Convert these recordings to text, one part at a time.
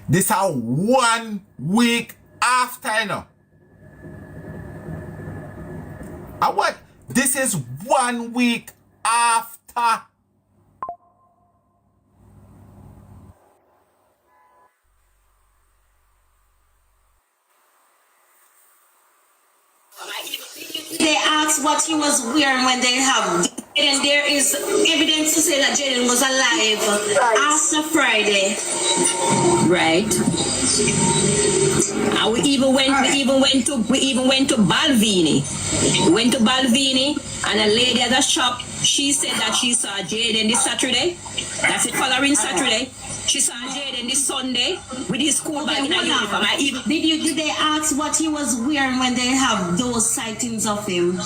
This are 1 week after, you know. And what? This is 1 week after. They asked what he was wearing when they have, and there is evidence to say that Jayden was alive after Friday. Right. And we even went to Balvini. We went to Balvini, and a lady at the shop, she said that she saw Jayden this Saturday. That's it, following Saturday. She saw Jayden this Sunday with his school bag in a uniform. Did they ask what he was wearing when they have those sightings of him?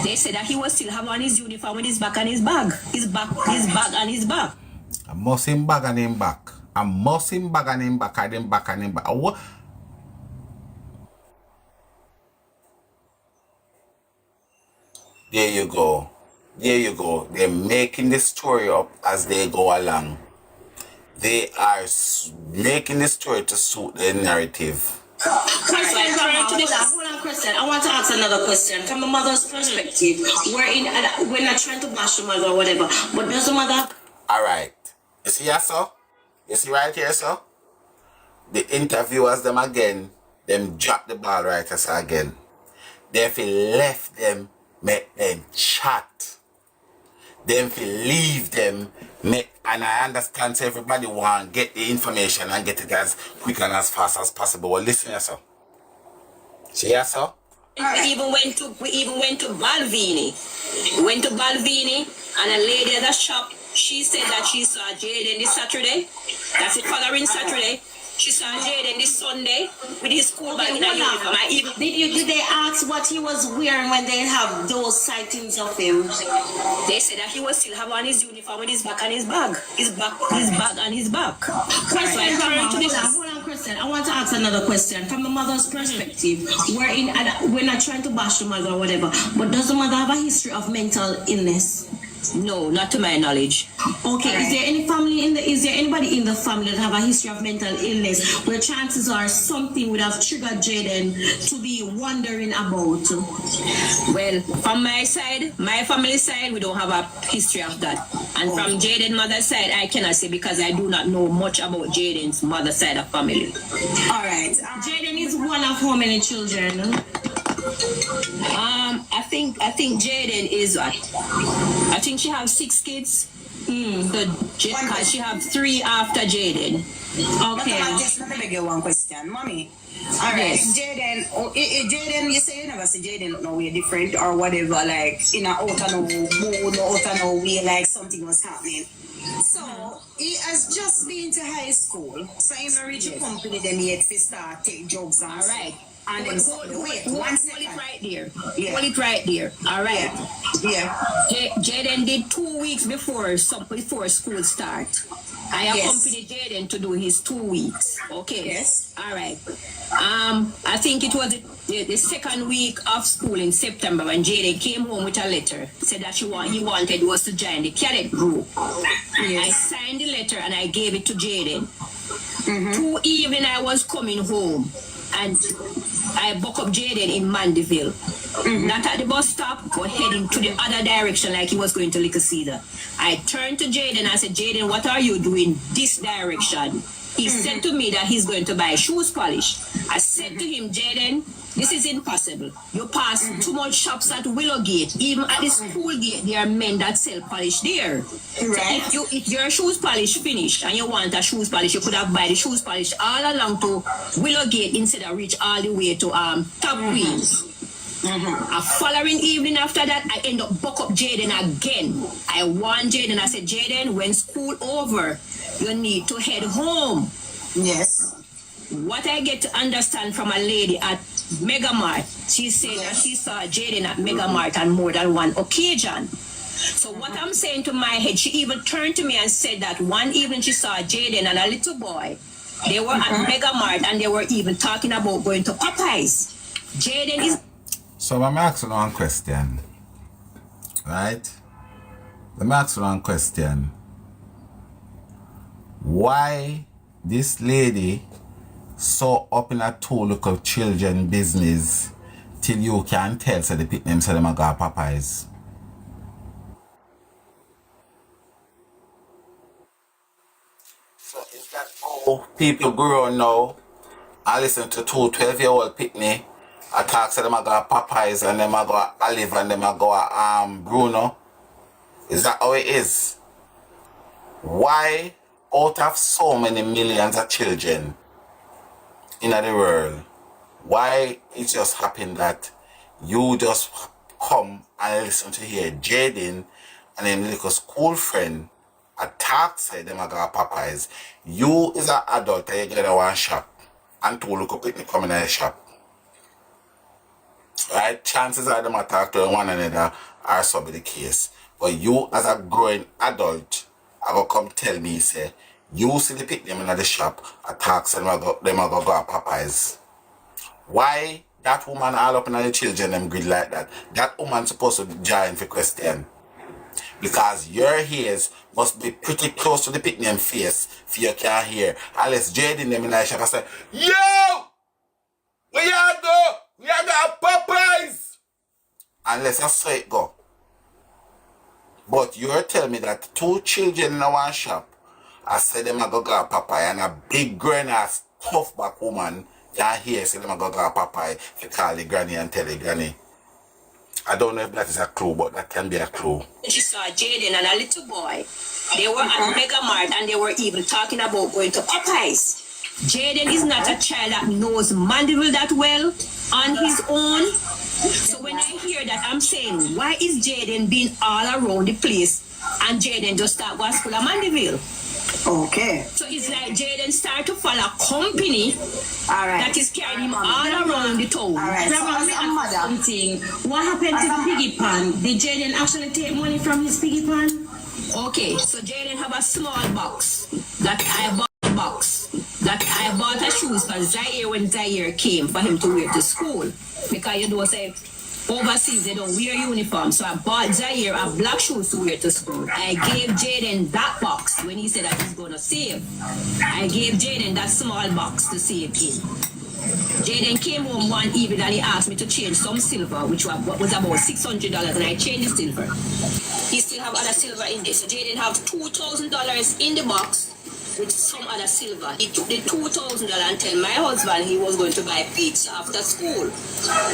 They said that he was still have on his uniform with his back and his bag. His bag and his bag. I must him bag and him back. I must him bag and him back and him back and him back. What? There you go. There you go. They're making the story up as they go along. They are making the story to suit the narrative. Hold on, question. I want to ask another question from the mother's perspective. We're not trying to bash the mother or whatever, but does the mother? All right. You see here, sir? You see right here, sir? The interviewers them again. Them drop the ball right as again. They if left them, make them chat. Then if leave them, and I understand so everybody want get the information and get it as quick and as fast as possible. Well, listen, sir. See here, sir? We even went to Balvini. We went to Balvini, and a lady at the shop, she said that she saw Jayden this Saturday. That's it, following Saturday. She saw Jayden this Sunday with his school bag in a uniform. Did they ask what he was wearing when they have those sightings of him? They said that he was still have on his uniform with his back and his bag. His bag and his back. Hold on, Kristen. I want to ask another question from the mother's perspective. We're not trying to bash the mother or whatever, but does the mother have a history of mental illness? No, not to my knowledge. Okay, is there anybody in the family that have a history of mental illness where chances are something would have triggered Jayden to be wondering about? Well, from my side, my family side, we don't have a history of that. And from Jayden's mother's side, I cannot say because I do not know much about Jayden's mother's side of family. All right. Jayden is one of how many children? I think Jayden is I think she has 6 kids. So she have 3 after Jayden. Okay. Let me beg you one question, mommy. All right, yes. Jayden, you say you never see Jayden no way different or whatever, like in a out of no mood, out of no way, like something was happening. So he has just been to high school, so he not reach a company them yet to start take jobs and right. And then hold it right there. Yeah. Hold it right there. All right. Yeah. Jayden did 2 weeks before school start. I accompanied Jayden to do his 2 weeks. Okay. Yes. All right. I think it was the second week of school in September when Jayden came home with a letter. Said that he wanted was to join the cadet group. Yes. I signed the letter and I gave it to Jayden. 2 evening I was coming home and I booked up Jayden in Mandeville. Not at the bus stop, but heading to the other direction like he was going to Little Cedar. I turned to Jayden and I said, Jayden, what are you doing this direction? He said to me that he's going to buy shoes polish. I said to him, Jayden, this is impossible. You pass too much shops at Willowgate. Even at the school gate, there are men that sell polish there. Right. So if your shoes polish finished and you want a shoes polish, you could have buy the shoes polish all along to Willowgate instead of reach all the way to Top Queens. A following evening after that, I end up buck up Jayden again. I warned Jayden. I said, Jayden, when school over, you need to head home. Yes. What I get to understand from a lady at Megamart, she said that she saw Jayden at Megamart on more than one occasion. So what I'm saying to my head, she even turned to me and said that one evening she saw Jayden and a little boy. They were at Megamart and they were even talking about going to Popeyes. Jayden is... So I'm asking one question, right? I'm asking one question. Why this lady so up in a two little children business till you can tell so the pick them so them a got Popeyes. So is that how people grow now? I listen to two 12-year-old pitney. I talk to them I got Popeyes and them I got Olive and them I got Bruno. Is that how it is? Why out of so many millions of children in the world, why it just happened that you just come and listen to hear Jayden and them little school friend attack say them I got Popeyes. You is an adult and you get a one shop and two look up it come in the shop. Right? Chances are them attack to one another are so be the case. But you as a growing adult I go come tell me say you see the pick them in the shop attack say them I go Popeyes. Why that woman all up in the children them grid like that? That woman supposed to join for question. Because your ears must be pretty close to the pick them face for you can hear. Unless Jayden them in the shop and say, yo! Where you go? We got Popeyes! Unless I say it go. But you're telling me that two children in one shop, I said them I go got Popeye and a big grown ass tough back woman can hear say them I go got Popeye to call the granny and tell the granny. I don't know if that is a clue, but that can be a clue. She saw Jayden and a little boy. They were at Mega Mart and they were even talking about going to Popeyes. Jayden is not a child that knows Mandeville that well on his own. So when I hear that, I'm saying, why is Jayden being all around the place and Jayden just start going to school at Mandeville? Okay. So it's like Jayden start to follow company that is carrying him all around the town. Alright, so Grandma, as me a ask mother, something. What happened to the piggy pan? Did Jayden actually take money from his piggy pan? Okay, so Jayden have a small box that I bought a shoes for Zaire when Zaire came for him to wear to school. Because you know say overseas they don't wear uniform. So I bought Zaire a black shoes to wear to school. I gave Jayden that box when he said that he's gonna save. I gave Jayden that small box to save him. Jayden came home one evening and he asked me to change some silver, which was about $600, and I changed the silver. He still have other silver in there. So Jayden have $2,000 in the box with some other silver. He took the $2,000 and tell my husband he was going to buy pizza after school.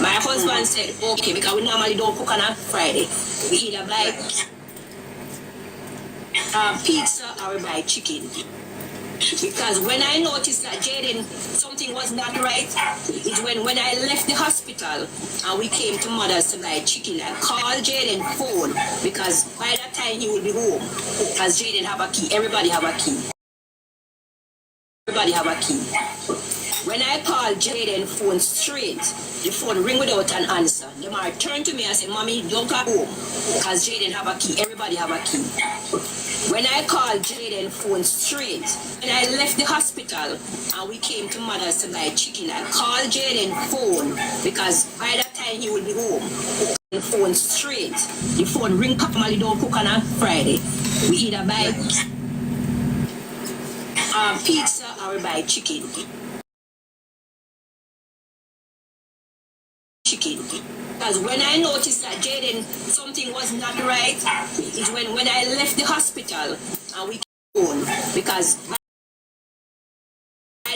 My husband said, okay, because we normally don't cook on a Friday. We either buy pizza or we buy chicken. Because when I noticed that Jayden, something was not right, is when I left the hospital and we came to Mother's to buy chicken, I called Jayden phone because by that time he will be home. Because Jayden have a key, everybody have a key. Everybody have a key. When I called Jayden phone straight, the phone ring without an answer. The man turned to me and said, Mommy, don't go home. Because Jayden have a key, everybody have a key. When I called Jayden phone straight, when I left the hospital and we came to Mother's to buy chicken, I called Jayden phone because by that time he will be home. The phone straight. The phone ring pop, Mali don't cook on a Friday. We either buy pizza or we buy chicken. Because when I noticed that Jayden, something was not right, is when I left the hospital and we came home. Because by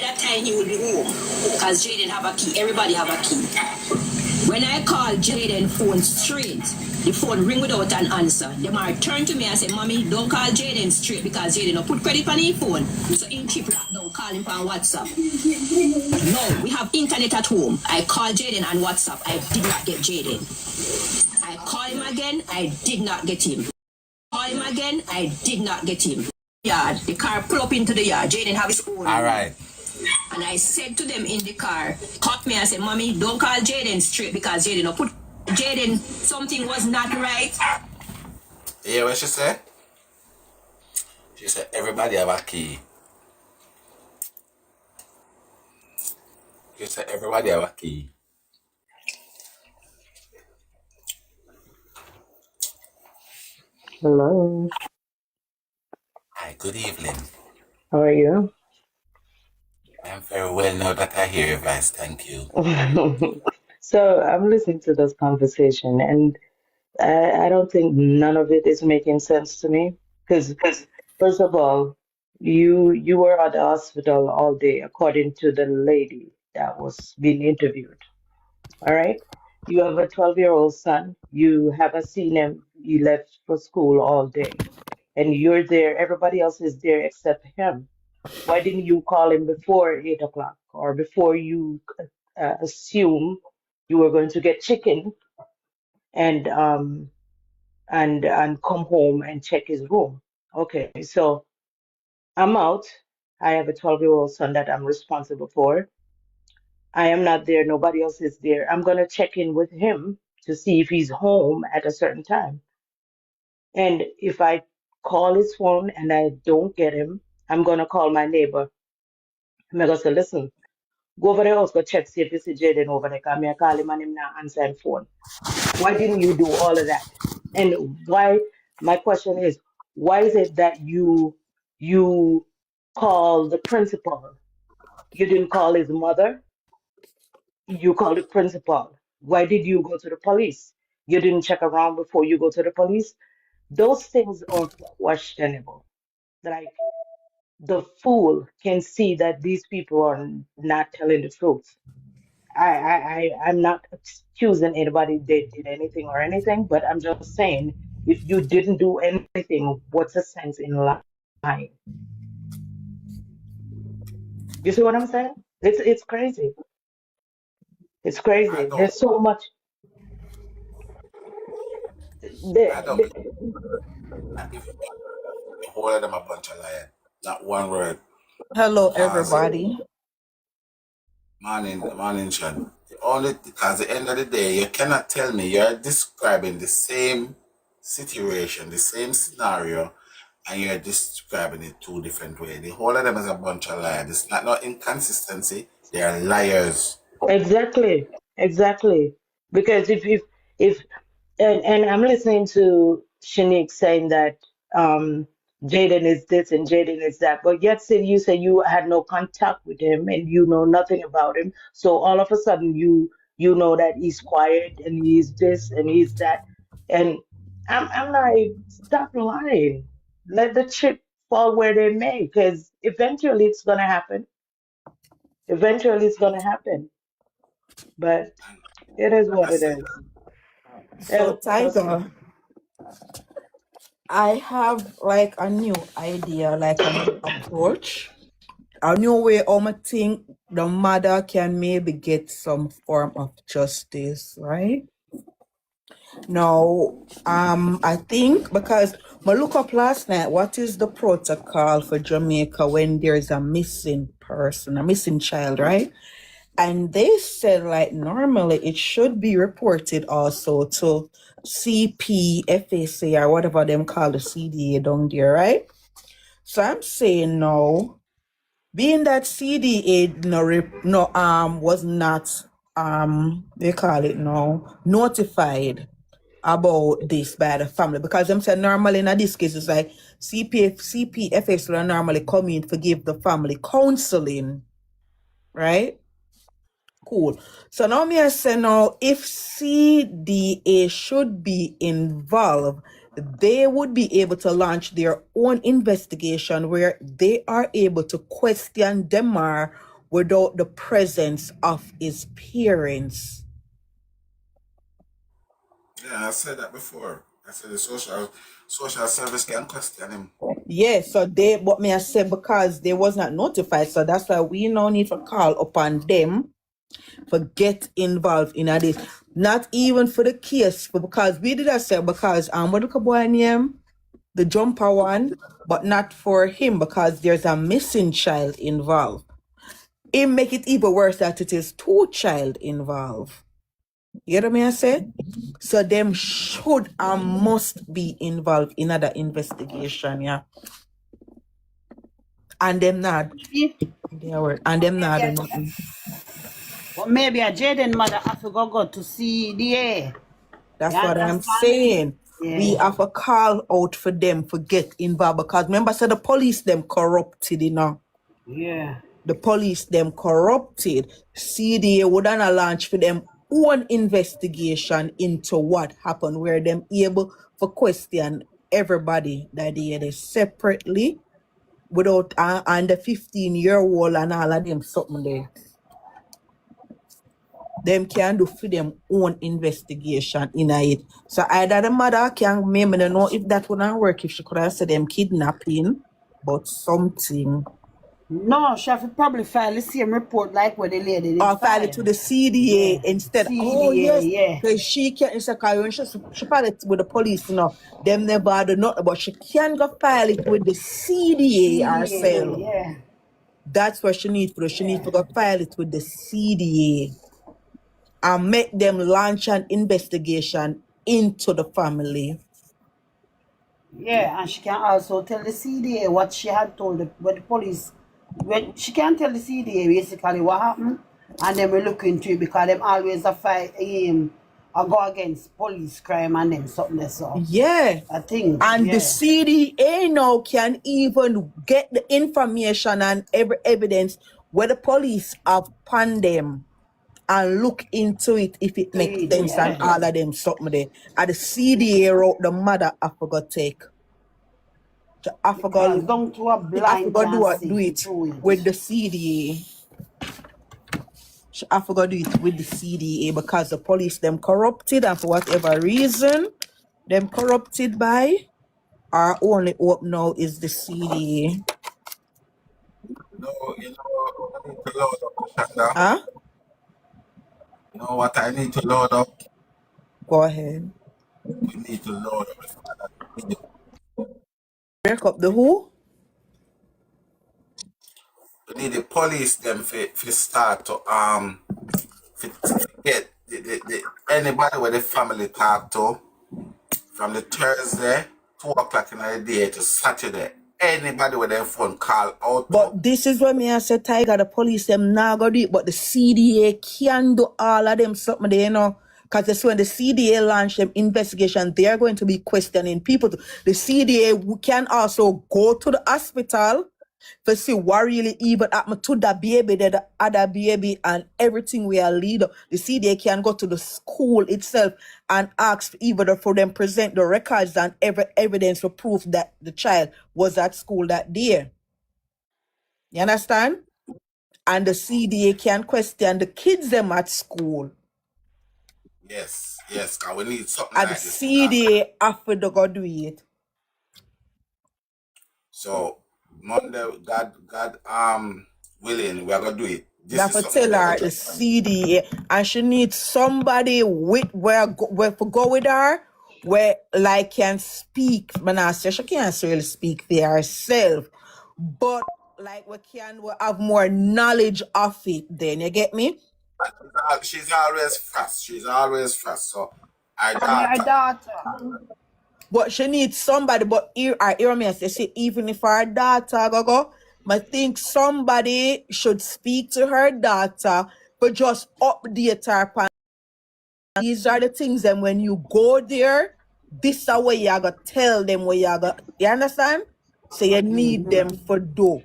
that time he will be home. Because Jayden have a key, everybody have a key. When I called Jayden phone straight, the phone ring without an answer. The man turned to me and said, Mommy, don't call Jayden straight because Jayden don't put credit on his phone. So in keep that, don't call him on WhatsApp. No, we have internet at home. I called Jayden on WhatsApp. I did not get Jayden. I called him again. I did not get him. Call him again. I did not get him. Yard. The car pull up into the yard. Jayden have his own. All right. And I said to them in the car, caught me and said, Mommy, don't call Jayden straight because Jayden don't put Jayden, something was not right. Yeah, what she said? She said everybody have a key. She said everybody have a key. Hello. Hi, good evening. How are you? I'm very well now that I hear your voice. Thank you. So I'm listening to this conversation, and I don't think none of it is making sense to me. Because first of all, you were at the hospital all day, according to the lady that was being interviewed. All right. You have a 12-year-old son. You haven't seen him. He left for school all day, and you're there. Everybody else is there except him. Why didn't you call him before 8 o'clock, or before you assume you were going to get chicken and come home and check his room? Okay, so I'm out. I have a 12-year-old son that I'm responsible for. I am not there. Nobody else is there. I'm gonna check in with him to see if he's home at a certain time. And if I call his phone and I don't get him, I'm gonna call my neighbor. I'm gonna say, listen, go over the house, go check, see if you see Jaden over there. Cause me I call him and him not answering phone. Why didn't you do all of that? And why, my question is, why is it that you call the principal? You didn't call his mother, you called the principal. Why did you go to the police? You didn't check around before you go to the police. Those things are questionable. Like the fool can see that these people are not telling the truth. I'm not accusing anybody they did anything or anything, but I'm just saying if you didn't do anything, what's the sense in lying? You see what I'm saying? It's crazy. It's I crazy. don't. There's so much. I The, don't. If the whole of them a bunch of liars. Not one word. Hello, Cause everybody. morning, Sean. Only because at the end of the day, you cannot tell me you're describing the same situation, the same scenario, and you're describing it two different ways. The whole of them is a bunch of liars. It's not no inconsistency. They are liars. exactly, exactly. Because if and I'm listening to Shanique saying that Jaden is this and Jaden is that, but yet still you say you had no contact with him and you know nothing about him. So all of a sudden you know that he's quiet and he's this and he's that, and I'm like, stop lying. Let the chip fall where they may, because eventually it's gonna happen. Eventually it's gonna happen. But And it is like I what it said, is. So, Trust me. Tiger, I have like a new idea, like a new approach, a new way I think the mother can maybe get some form of justice, right? Now, I think because I look up last night, what is the protocol for Jamaica when there's a missing person, a missing child, right? And they said like normally it should be reported also to CPFAC or whatever them call the CDA down there, right? So I'm saying no, being that CDA was not they call it no notified about this by the family, because them say normally in this case it's like CPFAC will normally come in to give the family counseling, right? Cool. So now me I say now if CDA should be involved, they would be able to launch their own investigation where they are able to question Demar without the presence of his parents. yeah, I said that before. I said the social service can question him. Yes, so they, but me I say because they was not notified, so that's why we now need to call upon them for get involved in this. Not even for the case, but because we did that say because what the boy name, the jumper one, but not for him because there's a missing child involved. It make it even worse that it is two child involved. You know what I say? So them should and must be involved in other investigation, yeah. And them not. And them not do nothing. Or maybe a Jaden mother have to go to CDA. That's You what I'm understand? saying. We Yeah. have a call out for them to get involved because remember, so the police them corrupted, you know. Yeah. the police them corrupted, CDA would not launch for them own investigation into what happened, where them able for question everybody that they separately without and the 15-year-old and all of them something there. Them can do for them own investigation in it. So either the mother can maybe don't know if that wouldn't work if she could have said them kidnapping, but something. No, she have to probably file the same report like what the lady did. Or file it to the CDA instead. Oh yes, yeah. because she can't. It's like when she file it with the police, you know, them never do nothing, but she can go file it with the CDA herself. Yeah. That's what she needs for. She needs to go file it with the CDA and make them launch an investigation into the family. Yeah, and she can also tell the CDA what she had told the police. When she can tell the CDA basically what happened, and then we look into it because them always a fight or go against police crime and them something like so. Yeah, I think. and yeah. the CDA now can even get the information and every evidence where the police have upon them and look into it if it makes sense and all of them something there. And the CDA wrote the mother I forgot take. I forgot don't to a blind I forgot do it with the CDA. I forgot do it with the CDA because the police them corrupted and for whatever reason them corrupted by our only hope now is the CDA. No, you know, I need to load up the Shanda. Huh? You know what I need to load up? Go ahead. We need to load up the father. Break up the who? We need the police them for start to get the anybody with the family talk to from the Thursday 2 o'clock in the day to Saturday. Anybody with their phone call out. But this is what me I say, Tiger, the police them now go do it, but the CDA can do all of them something there, you know. Because that's when the CDA launch them investigation, they're going to be questioning people. The CDA can also go to the hospital to see what really even happened to the baby, the other baby, and everything we are lead up. The CDA can go to the school itself and ask either for them present the records and every evidence for proof that the child was at school that day. You understand? And the CDA can question the kids them at school. Yes, because we need something And like the this. CDA after the go do it. So Monday, God willing, we are gonna do it. That for tell her the CDA, and she needs somebody with where to go with her, where like can speak. But I say she can't really speak for herself, but like we can have more knowledge of it. Then you get me? She's always fast. So our My daughter. daughter. But she needs somebody. But I hear me say, even if her daughter go, I think somebody should speak to her daughter, but just update her. These are the things that when you go there, this is what you gotta tell them what you gotta, you understand? So you need them for do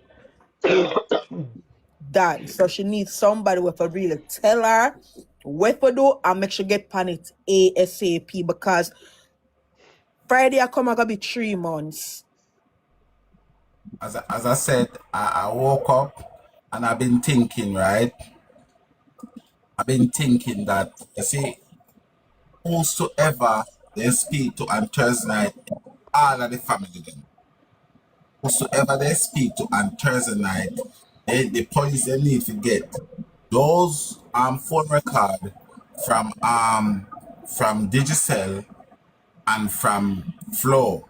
that. So she needs somebody with a really tell her what to do and make sure get pan it ASAP because Friday I come, I gonna be 3 months. As I said, I woke up and I've been thinking, right? I've been thinking that, you see, whosoever they speak to on Thursday night, all of the family them. Whosoever they speak to on Thursday night, the police they need to get those phone record from Digicel and from Flow,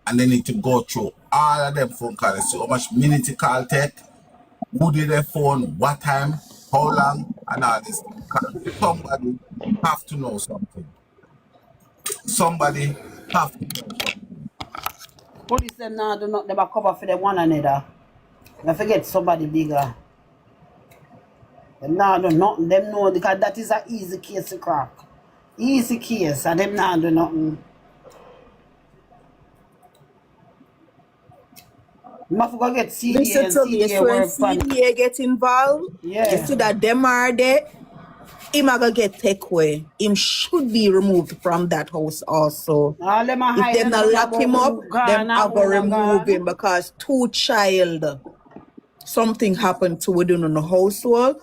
and they need to go through all of them phone calls, see how much minute it call take, who did their phone, what time, how long, and all this. Somebody have to know something. Somebody have to know something. Police them now do not never cover for them one another. They forget somebody bigger. Them now do nothing. Them know because that is an easy case to crack. Easy case, and them now do nothing. Must go get CDA Listen and to me. CDA So when work for CDA get involved, you see yeah. that them are there, him a go get take away. Him should be removed from that house also. All them a If hide them and not run lock about him up, who them gone and a go who not remove him gone. because two child, something happened to within the household.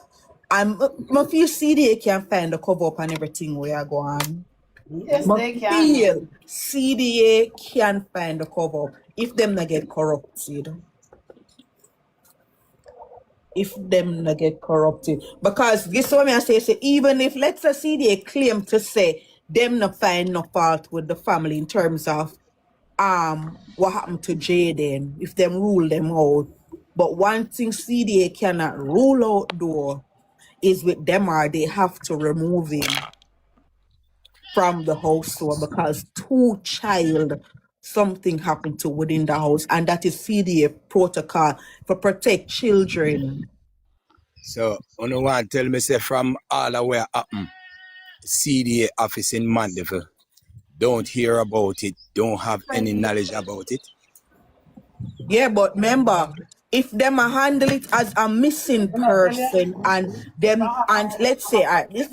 And I feel CDA can find the cover up and everything where I go on. Yes, I they feel can. CDA can find the cover up if them not get corrupted. If them not get corrupted. Because this one I say, even if let's say CDA claim to say them not find no fault with the family in terms of what happened to Jayden, if them rule them out. But one thing CDA cannot rule out though is with them or they have to remove him from the household because two child something happened to within the house, and that is CDA protocol for protect children. So, on the one tell me say from all the way happen, CDA office in Mandeville, don't hear about it, don't have any knowledge about it. Yeah, but remember, if them a handle it as a missing person and them and let's say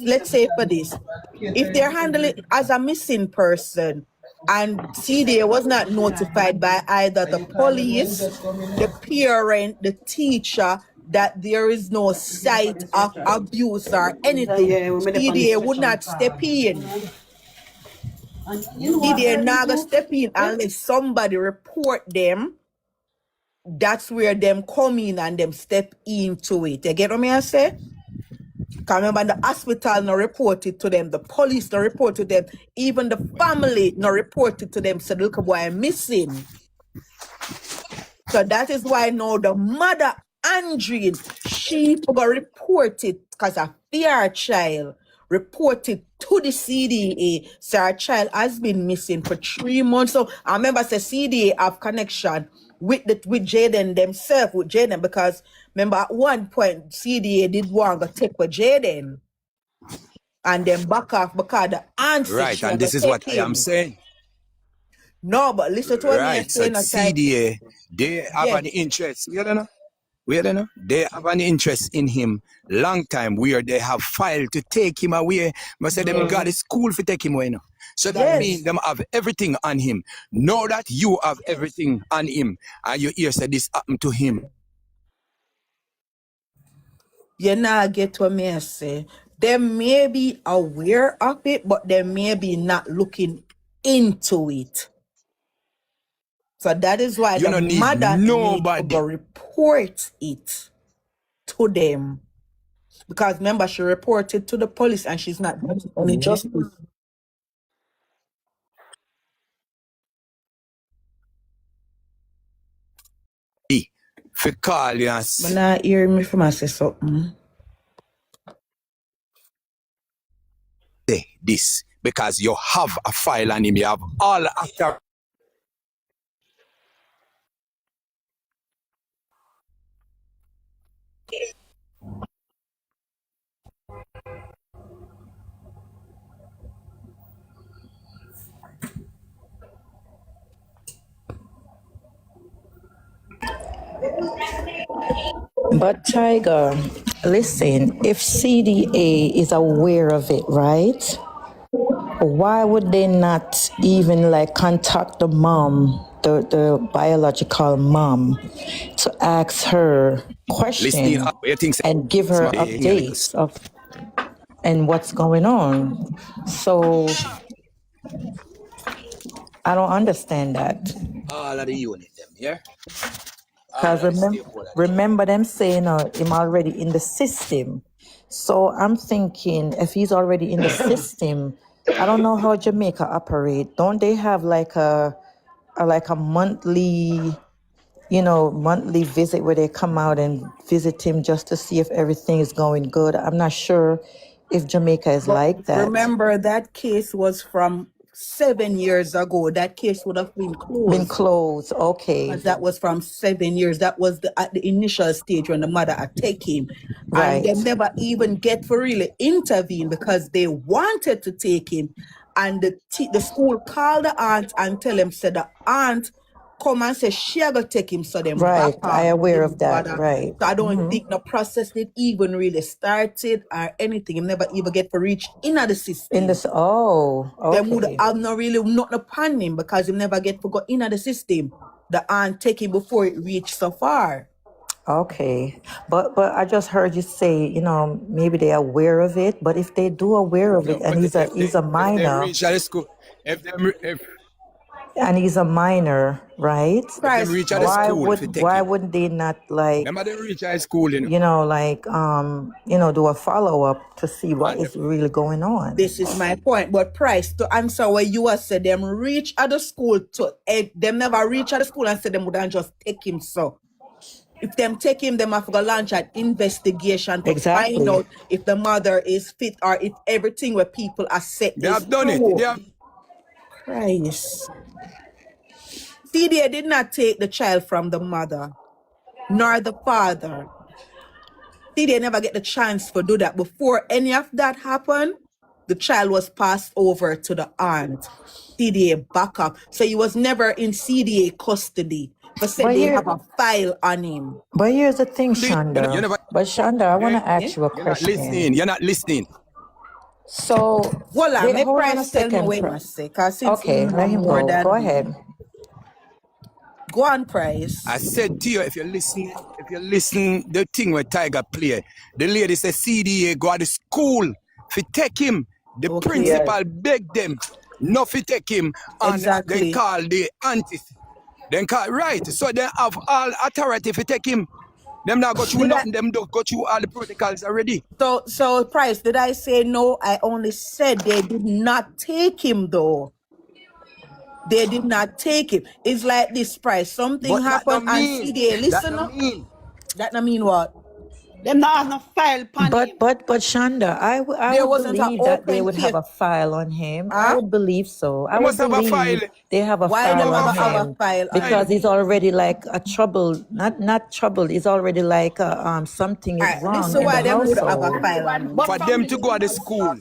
let's say for this, if they handle it as a missing person and CDA was not notified by either the police, the parent, the teacher that there is no sight of abuse or anything, Yeah, we made up on the CDA would stretch and not step fall. in. And you know what, CDA very not gonna good. step in unless somebody report them. That's where them come in and them step into it. You get what I say? Because remember, the hospital no reported to them, the police no reported to them, even the family no reported to them, said, look, boy, I'm missing. So that is why now the mother, Andrine, she got reported because a fear child reported to the CDA. So our child has been missing for 3 months. So I remember the CDA have connection with Jayden themselves, with Jayden, because remember at one point CDA did want to take with Jayden and then back off because the aunt said Right, she and had to this is take what I am him. saying. No, but listen to what me I Right, so saying. CDA, they have Yeah. an interest. You know? They have an interest in him long time where they have filed to take him away. But say them got his school for take him away now. So that Yes. means them have everything on him. Know that you have everything on him. And you hear say this happened to him. You now get what me I say. They may be aware of it, but they may be not looking into it. So that is why You the don't need mother need to go nobody. report it to them. Because remember, she reported to the police and she's not doing any justice. For call you and But now hear me from I say something. say this. Because you have a file on him. You have all after. But Tiger, listen, if CDA is aware of it, right? Why would they not even like contact the mom, the biological mom, to ask her Listening question up. You think and give her updates of and what's going on? So I don't understand that. all of the unit them, yeah? All Because of the stakeholders. remember them saying him already in the system. So I'm thinking if he's already in the system, I don't know how Jamaica operate. Don't they have like a monthly, monthly visit where they come out and visit him just to see if everything is going good? I'm not sure if Jamaica is But like that. remember, that case was from 7 years ago. That case would have been Been closed. closed, okay. Because that was from 7 years. That was at the initial stage when the mother had taken him. And they Right. never even get for really intervene because they wanted to take him. And the school called the aunt and tell him, said the aunt come and say she gonna take him, so them Right. back I off. They aware of didn't that. bother. Right. So I don't think the process did even really started or anything. Him never even get to reach into the system. In this. Oh. Them would Okay. have not really nothing upon him because him never get to go into the system. The aunt take him before it reached so far. Okay, but I just heard you say, maybe they're aware of it. But if they do aware of No, it, and but he's a if they minor, reach at the school, if and he's a minor, right? them reach at the Why school, if you take him. wouldn't they not like, Remember they reach at school, do a follow up to see what And is really going on? This is my point. But Price, to answer what you have said, them reach at the school them never reach at the school and say them wouldn't just take him. So if them take him, them have to launch an investigation to find out if the mother is fit or if everything where people are set they is have done it. true. They have. Christ. CDA did not take the child from the mother, nor the father. CDA never get the chance to do that. Before any of that happened, the child was passed over to the aunt. CDA back up. So he was never in CDA custody. But said they have a file on him. But here's the thing, Shonda. You never, But Shonda, I want to ask you a you're question. not listening. You're not listening. So hold on, hold on a second. Okay, let him go. Go ahead. Go on, Price. I said to you, if you listen, the thing where Tiger play, the lady said CDA go to school. If you take him, the principal begged them not to take him, and they call the aunties. Then call right. So they have all authority if you take him. Them not go through nothing, them don't go through all the protocols already. So Price, did I say no? I only said they did not take him though. They did not take him. It's like this, Price. Something happened and CDA. Listen up. That not mean what? Them not have no file pan him. But Shonda, I would believe that they would have a file on him. I would believe so. I would believe they have a file on him because he's already like a trouble, not trouble. He's already like something is wrong. Listen why them would have a file on him. For them to go to school.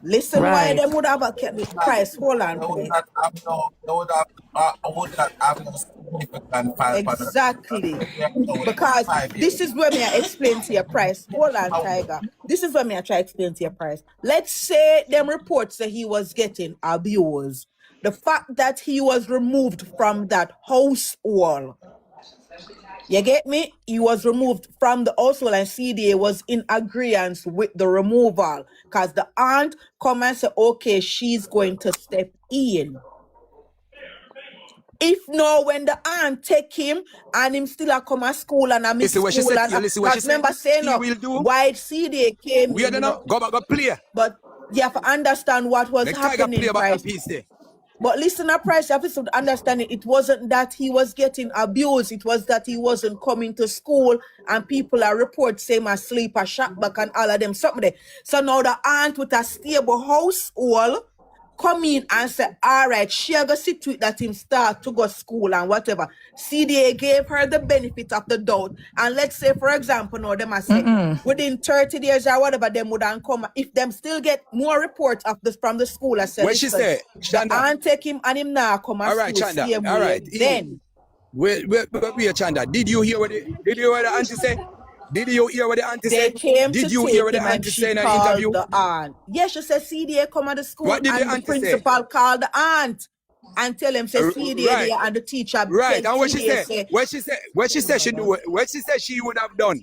Listen why them would have a Price. Hold on, please. Would not have no significant file. Exactly. Because this is where me I explain to your Price. Hold on, Tiger. This is where me I try to explain to your Price. Let's say them reports that he was getting abused. The fact that he was removed from that house wall. You get me? He was removed from the household and CDA was in agreement with the removal. Because the aunt come and say, okay, she's going to step in. If no, when the aunt take him and him still a come to school and I miss school and because remember saying why CDA came we in, go back and play. But you have to understand what was happening. But listen up, Price, you have to understand it. It wasn't that he was getting abused. It was that he wasn't coming to school and people are report saying asleep, a shot back and all of them something there. So now the aunt with a stable household come in and say, all right, she go sit with that him start to go school and whatever. CDA gave her the benefit of the doubt. And let's say, for example, now them I say, within 30 days or whatever, them would come. If them still get more reports of this from the school, I said, what she say? The aunt take him and him now come and all right, school. Chanda. All right. Then. Wait, Chanda. Did you hear what the auntie said? Did you hear what the auntie said? Did you hear what the auntie said in an interview? The aunt. Yes, she said CDA come to the school what did and the principal called the aunt and tell him say CDA there and the teacher. Right, and what she said? What she said she do? What she said she would have done?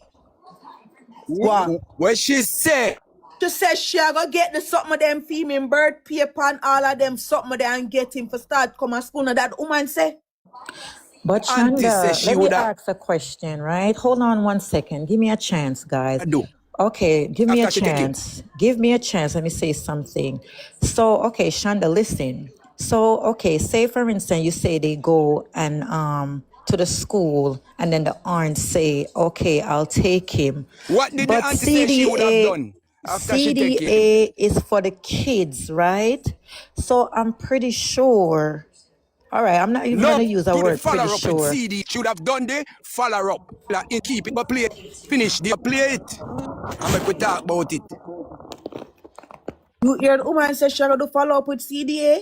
What? What she said? She said she go get the something of them female bird paper and all of them something of them and get him for start come to school. Now that woman say. But Shonda, let me ask a question, right? Hold on 1 second. Give me a chance, guys. I do. Okay, give me a chance. Give me a chance. Let me say something. So, okay, Shonda, listen. So, okay, say for instance, you say they go and to the school and then the aunt say, okay, I'll take him. What did the auntie say she would have done? CDA is for the kids, right? So I'm pretty sure. All right, I'm not even going to use a word pretty sure. CD should have done the follow up. Like, keep it, but play it. Finish the play it. I'm going to talk about it. You hear the woman say she going to follow up with CDA?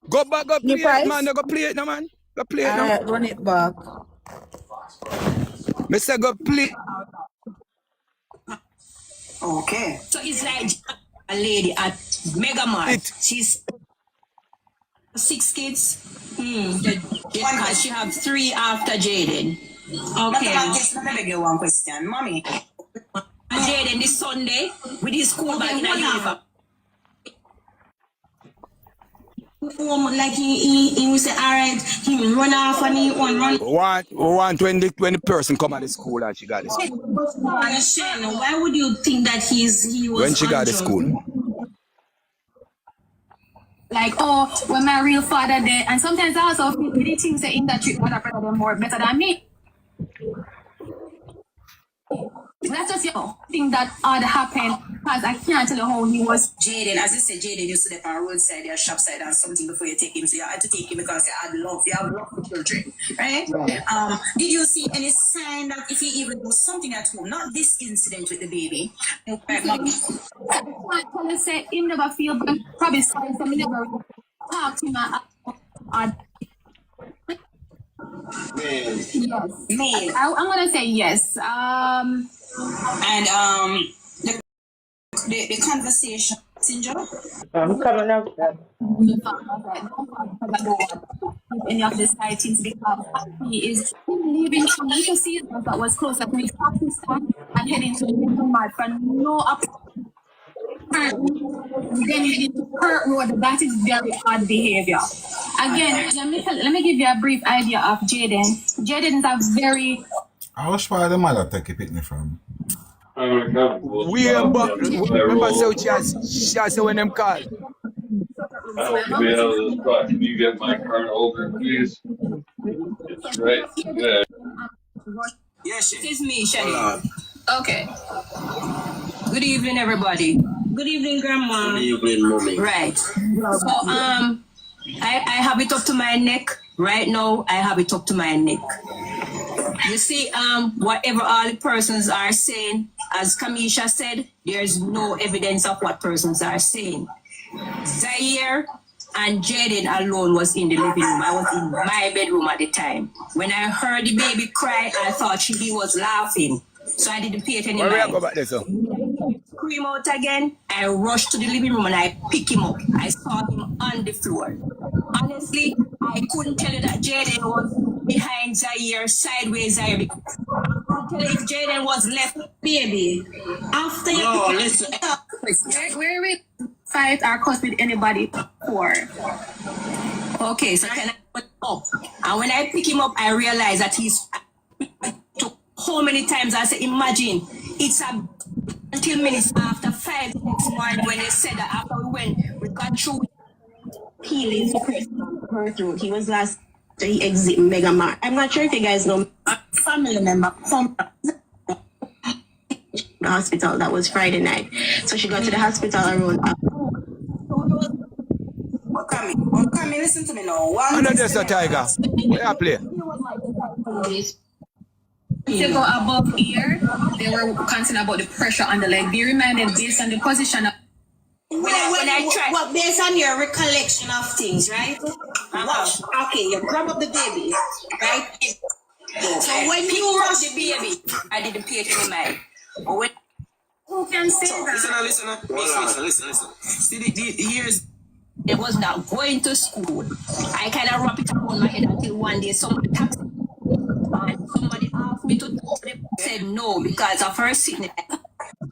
Go back, go play it, man. Go play it, no, man. Go play it now. Run it back. Mr. Go play. Okay. So it's like a lady at Mega Mart. It. She's 6 kids. Because she have 3 after Jayden. Okay. Let me beg you one question, mommy. And Jayden this Sunday with his school bag in a uniform. Like he will say, all right, he run off and he run. Want when the person come at the school and she got the school. Why would you think that he was When she got the school. Like, oh, when my real father there, and sometimes I also feel really things that in that treat other brother more better than me. That's just thing that odd happened because I can't tell you how he was. Jayden, as you said, Jayden used to live on the roadside or shop side and something before you take him. So you had to take him because you had love. You have love for children, right? Did you see any sign that if he even was something at home, not this incident with the baby? I can't tell you say he never feel bad. Probably sorry for me never talk to him. Yes. Male. I'm gonna say yes. And the conversation, Sinjo? I'm coming up. Any of the side things because he is leaving from little seasons that was closer to his Pakistan and heading to the mad for no then heading to Perth Road. That is very odd behavior. Again, let me give you a brief idea of Jayden. Jayden is a very I was part of the mother take a picnic from. We remember so she has when them call. Can you get my card over, please? It's right there. Yes, it is me, Shani. okay. Good evening, everybody. Good evening, Grandma. Good evening, mommy. Right. So I have it up to my neck right now. I have it up to my neck. You see, whatever all the persons are saying, as Kamisha said, there's no evidence of what persons are saying. Zaire and Jayden alone was in the living room. I was in my bedroom at the time. When I heard the baby cry, I thought he was laughing. So I didn't pay it any mind. Scream out again. I rushed to the living room and I picked him up. I saw him on the floor. Honestly, I couldn't tell you that Jayden was behind Zaire, sideways Zaire. I couldn't tell you if Jayden was left, baby. After you... No, listen. Where we fight or cuss with anybody for? Okay, so can I put him up? And when I pick him up, I realize that he's... How many times I say, imagine, it's until minutes after 5 next morning when they said that after we got through Healing her through. He was last he exit Mega Mart. I'm not sure if you guys know a family member from the hospital. That was Friday night. So she got to the hospital around. Come listen to me now. I know there's a tiger. Where I play? To go above here, they were concerned about the pressure on the leg. Be reminded based on the position of When I try. Well, based on your recollection of things, right? Watch. Okay, you grab up the baby, right? So when you rush the baby, I didn't pay it any mind. But when who can say that? Listen. See the years. I was not going to school, I kind of wrap it around my head until one day somebody asked me, and somebody asked me to talk to them. I said no because of her sickness.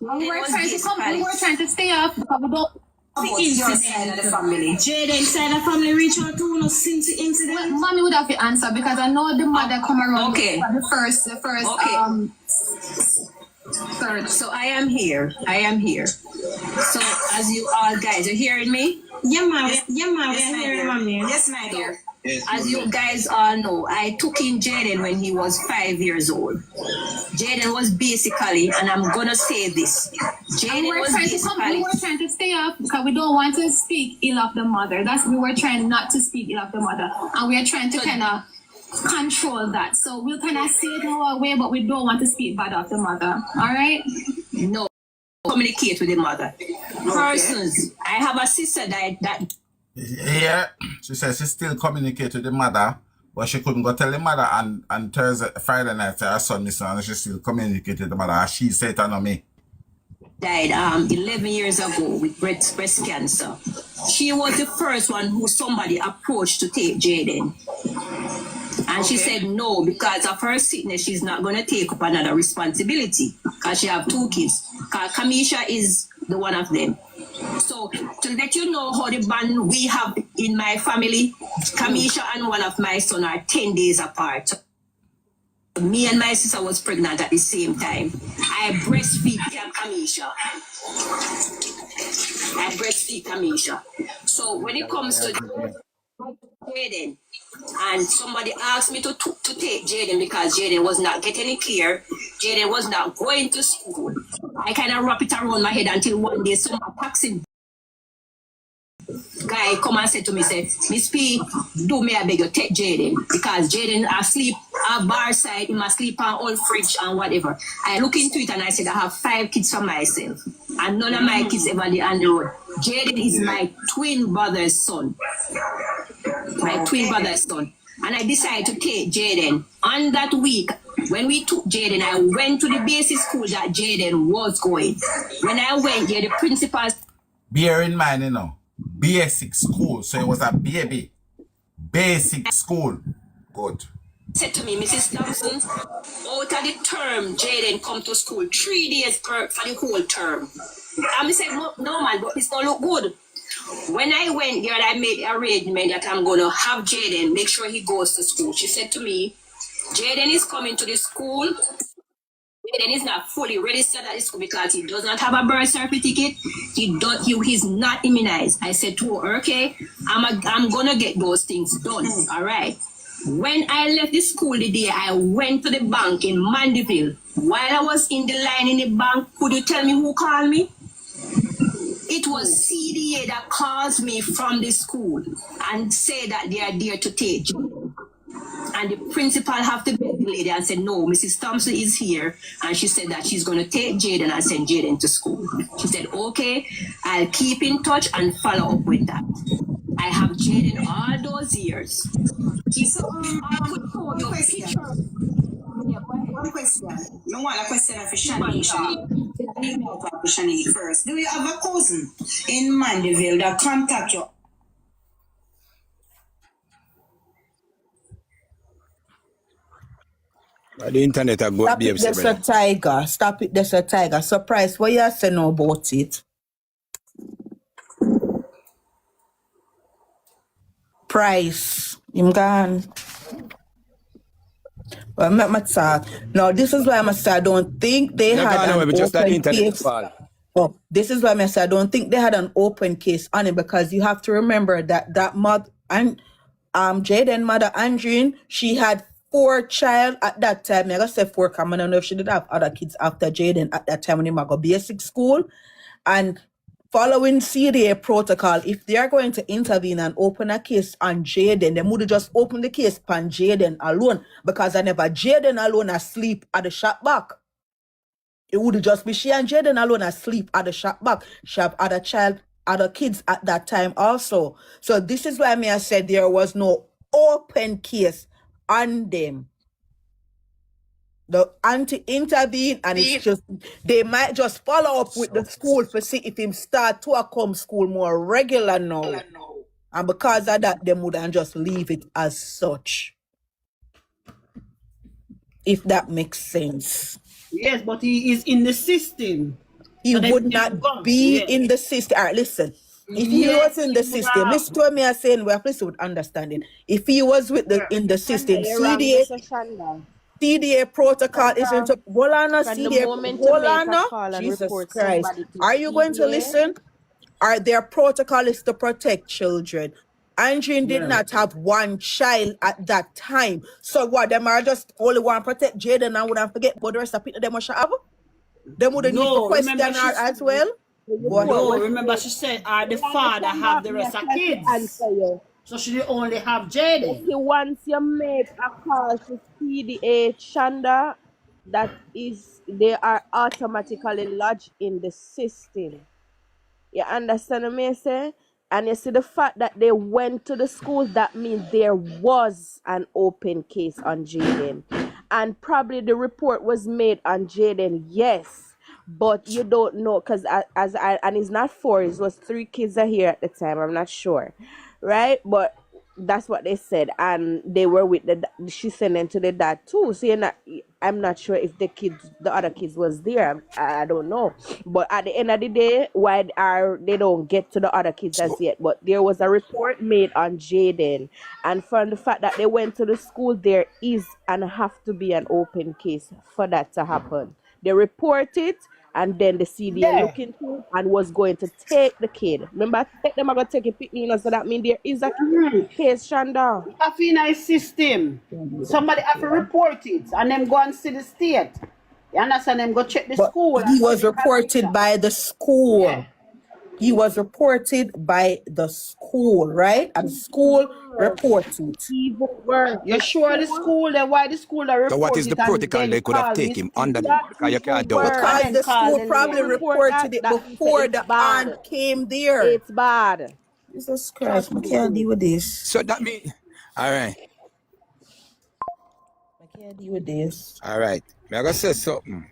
We were trying to stay off because we don't. Your side of the family. Jayden side of family reach out to us since the incident. Well, mommy would have to answer because I know the mother come around. Okay. The first. Okay. Third. So I am here. So as you all guys are hearing me? Yeah, ma'am. Yes, my dear. As you guys all know, I took in Jayden when he was 5 years old. Jayden was basically, and I'm gonna say this, We were trying to stay up because we don't want to speak ill of the mother. We were trying not to speak ill of the mother, and we are trying to kind of control that. So we'll kind of say it in our way, but we don't want to speak bad of the mother. All right? No, communicate with the mother. Persons. I have a sister that Yeah, she says she still communicate with the mother, But she couldn't go tell the mother on Thursday, Friday night, her son missing, and she still communicated with the mother. And she said it on me. Died 11 years ago with breast cancer. She was the first one who somebody approached to take Jayden. And she said no, because of her sickness, she's not going to take up another responsibility because she have 2 kids. Because Kamisha is the one of them. So to let you know how the bond we have in my family, Kamisha and one of my sons are 10 days apart. Me and my sister was pregnant at the same time. I breastfeed Kamisha. So when it comes to Jayden, and somebody asked me to take Jayden because Jayden was not getting it clear, Jayden was not going to school. I kind of wrap it around my head until one day some taxi guy come and said to me, say, Miss P, do me a beg you, take Jayden, because Jayden asleep at bar side, he must sleep on old fridge and whatever. I look into it and I said, I have 5 kids for myself, and none of my kids ever did on the road. Jayden is my twin brother's son. And I decided to take Jayden. On that week, when we took Jayden, I went to the basic school that Jayden was going. When I went there, the principal... Bear in mind, you know, basic school. So it was a baby. Basic school. Good. Said to me, Mrs. Thompson, out of the term, Jayden come to school 3 days for the whole term. And I said, no man, but it's not look good. When I went there, I made arrangement that I'm going to have Jayden make sure he goes to school. She said to me, Jayden is coming to the school. Jayden is not fully registered at the school because he does not have a birth certificate. He's not immunized. I said to her, okay, I'm going to get those things done. All right. When I left the school the day, I went to the bank in Mandeville. While I was in the line in the bank, could you tell me who called me? It was CDA that calls me from the school and say that they are there to take Jayden. And the principal have to beg the lady and said, no, Mrs. Thompson is here. And she said that she's going to take Jayden and send Jayden to school. She said, okay, I'll keep in touch and follow up with that. I have Jayden all those years. So, I could show you pictures. One question. No one a question for Shanique first. Do you have a cousin in Mandeville that contact you? The internet a good Stop it, there's a tiger. Stop it, there's a tiger. Surprise, what you say now about it? Price. Him gone. Well, I'm not talk. Now, this is why I say I don't think they had an open case. Oh, this is why I say I don't think they had an open case on it, because you have to remember that mother and Jayden mother Andrine, she had 4 child at that time. I gotta say 4, because I don't know if she did have other kids after Jayden at that time when he go basic school. And following CDA protocol, if they are going to intervene and open a case on Jayden, they would just open the case on Jayden alone, because I never Jayden alone asleep at the shop back. It would just be she and Jayden alone asleep at the shop back. She have other kids at that time also. So this is why I said there was no open case on them. The auntie intervene, and it's just they might just follow up with the school to see if him start to come school more regular now. And because of that, they wouldn't just leave it as such. If that makes sense. Yes, but he is in the system. He So would not be in the system. All right, listen. If he was in the system, listen to me saying we have to listen with understanding. If he was with in the system, CDA protocol isn't up. Bolana, CDA, Bolana, Jesus Christ. Are you going to listen? Are their protocol is to protect children? Andrine did not have 1 child at that time. So what, them are just only want to protect Jayden and wouldn't forget about the rest of people them must have? They wouldn't need to question her as well? No, remember she said the father have the rest of kids. So she only have Jayden. Once you make a call to CDA Shanda, they are automatically lodged in the system. You understand what I say? And you see the fact that they went to the school, that means there was an open case on Jayden. And probably the report was made on Jayden, yes. But you don't know, because and it's not four, it was three kids are here at the time, I'm not sure. Right? But that's what they said, and they were with she sent them to the dad too. So I'm not sure if the other kids was there. I don't know. But at the end of the day, why are they don't get to the other kids as yet? But there was a report made on Jayden, and from the fact that they went to the school, there is and have to be an open case for that to happen. They report it, and then the CDA Yeah. look into it and was going to take the kid. Remember, take them are going to take a picnic, so that means there is a case, Shanda. Have in a system. Somebody have to report it and them go and see the state. You understand? Them go check the But school. he was reported by the school. Yeah. He was reported by the school, right? And school reported. Even worse. You sure the school, then why the school that report So what is the it and protocol then they could have call taken Miss under T? them? Because you can't do it. Because then the call school the probably lady. reported it that before it's the bad. aunt came there. It's bad. Jesus Christ, I can't deal with this. So that means, all right. I can't deal with this. All right. I'm going to say something.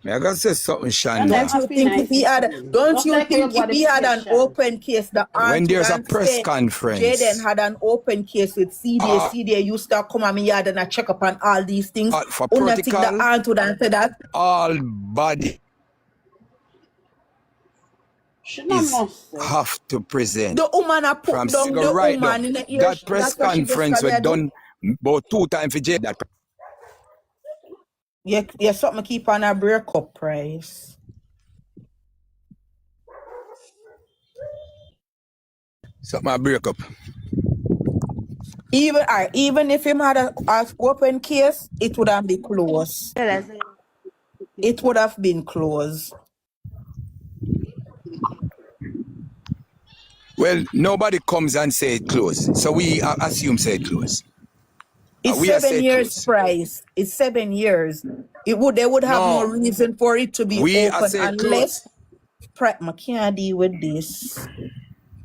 I'm going to say something, Shanda. Don't you think if he had an open case, the When aunt there's a would press say conference, Jayden had an open case with CDA. CDA used to come on me yard and I check up on all these things. for Think the protocol, aunt would answer that. all body have to present. The woman I put From down the right woman down. in the ear. That press conference was done about 2 times for Jayden. Yeah, something keep on a breakup price. Something a break up. Even if him had an open case, it would have been closed. It would have been closed. Well, nobody comes and say it closed. So we assume say it closed. It's 7 years price. It's 7 years. They would have no reason for it to be open unless I can't deal with this.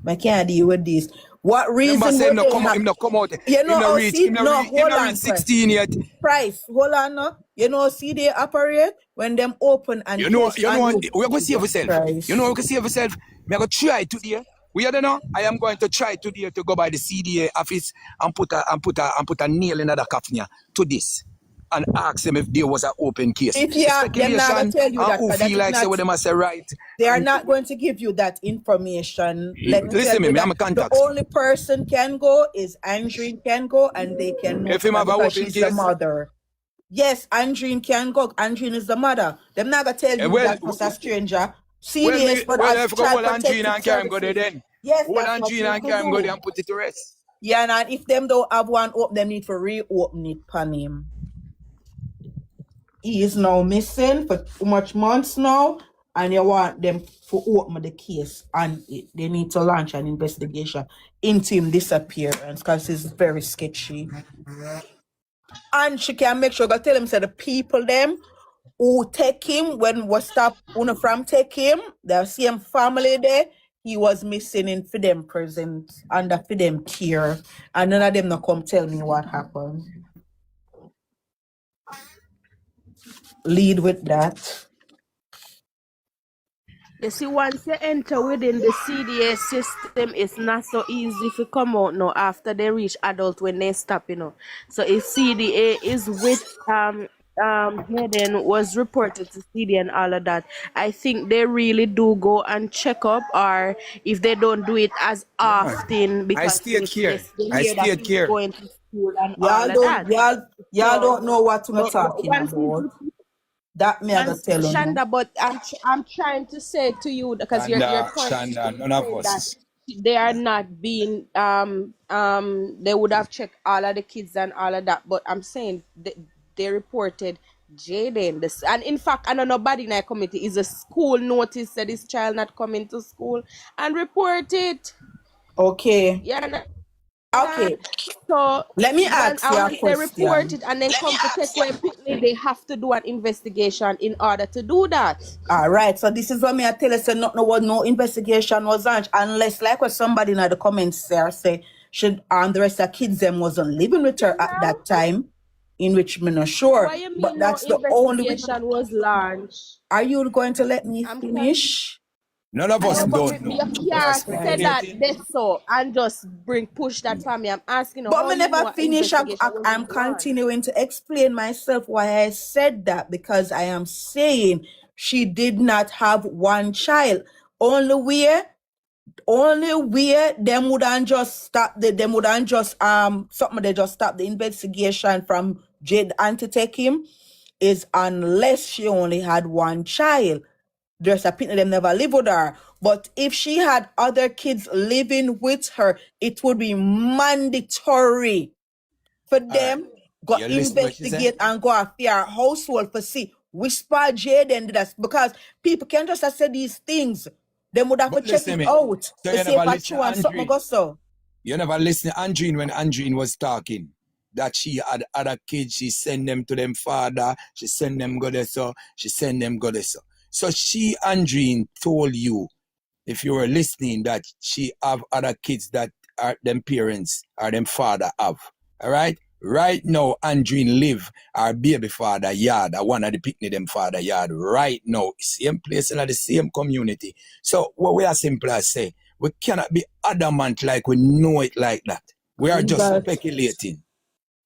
I can't deal with this. What reason would him they come have? him not come out. You know, him not reach 16 yet. Price, hold on, no. You know, see they operate when them open and we're going to save yourself. You know, we can save yourself. I'm going to try today. We don't know. I am going to try today to go by the CDA office and put a nail in the coffin to this and ask them if there was an open case. If they're not going to tell you that. Who feel like say what they must say right. They are not going to give you that information. Listen to me, I'm a contact. The only person can go is Andreen can go and they can know if him have a open she's case. the mother. Yes, Andreen can go. Andreen is the mother. They're not going to tell you that as a stranger. If Andreen and Karen go there then. Yes, hold Andreen and Karen go there and put it to rest. Yeah, and if them don't have one open, them need to reopen it for him. He is now missing for too much months now, and you want them to open the case, and they need to launch an investigation into him disappearance because it's very sketchy. And she can make sure, tell him, say the people them who take him when we stop from take him, the same family there, he was missing in for them present under for them care, and none of them not come tell me what happened. Lead with that. You see, once you enter within the CDA system, it's not so easy to come out now after they reach adult when they stop, you know. So if CDA is with Jayden was reported to CDA and all of that, I think they really do go and check up, or if they don't do it as often because I stayed here. Going to school and all of that. Y'all don't know what we're talking about. That me I tell you. Shanda, but I'm trying to say to you because your point Shanda, none of us. They are not being they would have checked all of the kids and all of that, but I'm saying they reported Jayden. And in fact, I know nobody in our committee is a school notice that this child not coming to school and report it. Okay. Yeah. that. Okay, So let me once ask you a they report question. it and then come to take away Pitney, they have to do an investigation in order to do that. All right, so this is what me I tell you, say no investigation was launched unless, like what somebody in the comments there say, should the rest of the kids them wasn't living with her at that time, in which me not sure, What you but mean no that's the only. investigation was launched? Are you going to let me I'm finish? None of I us know, but don't know. you We are can't say that speculating. this so and just push that for me. I'm asking you But how me you never know an finish. investigation I'm wasn't launched. continuing to explain myself why I said that, because I am saying she did not have one child. Only way them wouldn't just stop them wouldn't just something they just stop the investigation from Jade and to take him is unless she only had one child. There's a people them never live with her. But if she had other kids living with her, it would be mandatory for All right. them go You listen what she said? investigate and go after her household for see whisper Jayden did that, because people can't just say these things. They would have to But check listen it me. out So to you see if never it's listen true to and something Andrine. go so. You never listen to Andrine when Andrine was talking. That she had other kids, she send them to them father, she send them go there so, she send them go there so. So she, Andrine, told you, if you were listening, that she have other kids that are them parents or them father have. All right? Right now, Andrine live our baby father yard, one of the picnic them father yard right now. Same place in the same community. So what we are simply say, we cannot be adamant like we know it like that. We are just But speculating.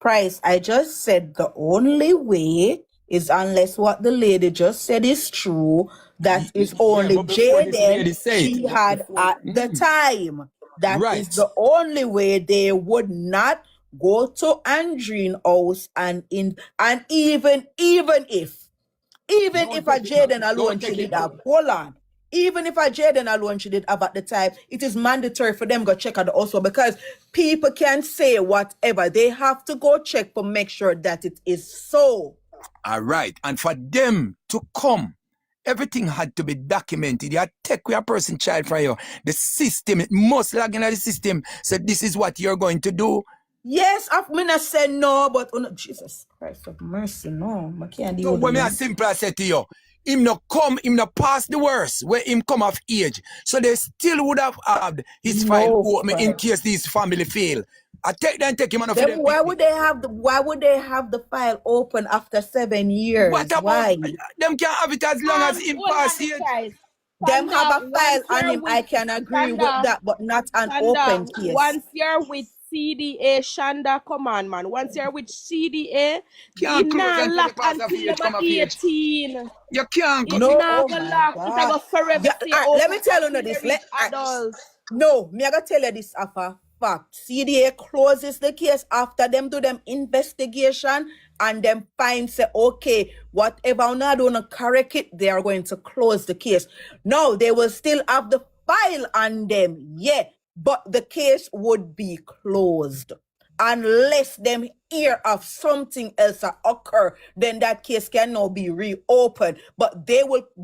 Price, I just said the only way is unless what the lady just said is true. That is Yeah, only but before this Jaden lady say she it, had at the time. That is right. the only way. They would not go to Andrine house and even if a Jaden alone Don't she take did it. have, hold on. Even if a Jaden alone she did have at the time, it is mandatory for them go check out the also, because people can say whatever. They have to go check to make sure that it is so. All right. And for them to come, everything had to be documented. You take a person child from you. The system, it must log into the system. So this is what you're going to do. Yes, I've not say no, but Jesus Christ of mercy, no. I can't So deal with when I them. simply say to you, him not come, him not pass the worst, where him come of age. So they still would have had his file No, open in Christ. case this family fail. I take him on for Then them why picnic. would they have the file open after 7 What years? about Why? them can't have it as long as him Hold pass on, age? guys. Them have Shanda, a file once on you're him. with I can agree with Shanda, that, but not an open Shanda, case. once you're with CDA, Shanda, come on, man. Once you're with CDA, Can't it close not until the lock pass of until age you're come of age. 18. You can't go. It No, not oh go my lock. It a God. go forever Yeah, stay let open me tell you until this. they reach adult. No, me I gotta tell you this of a fact. CDA closes the case after them do them investigation and them find say okay, whatever not gonna correct it, they are going to close the case. No, they will still have the file on them, yeah, but the case would be closed. Unless them hear of something else occur, then that case can now be reopened. But they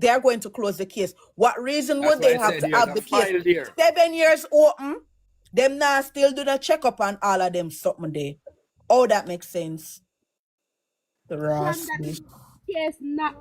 are going to close the case. What reason That's would why they I have said to there's have a the case file there. 7 years open? Them now still do the checkup on all of them something there. Oh, that makes sense. The Shanda, Rasby. the case not.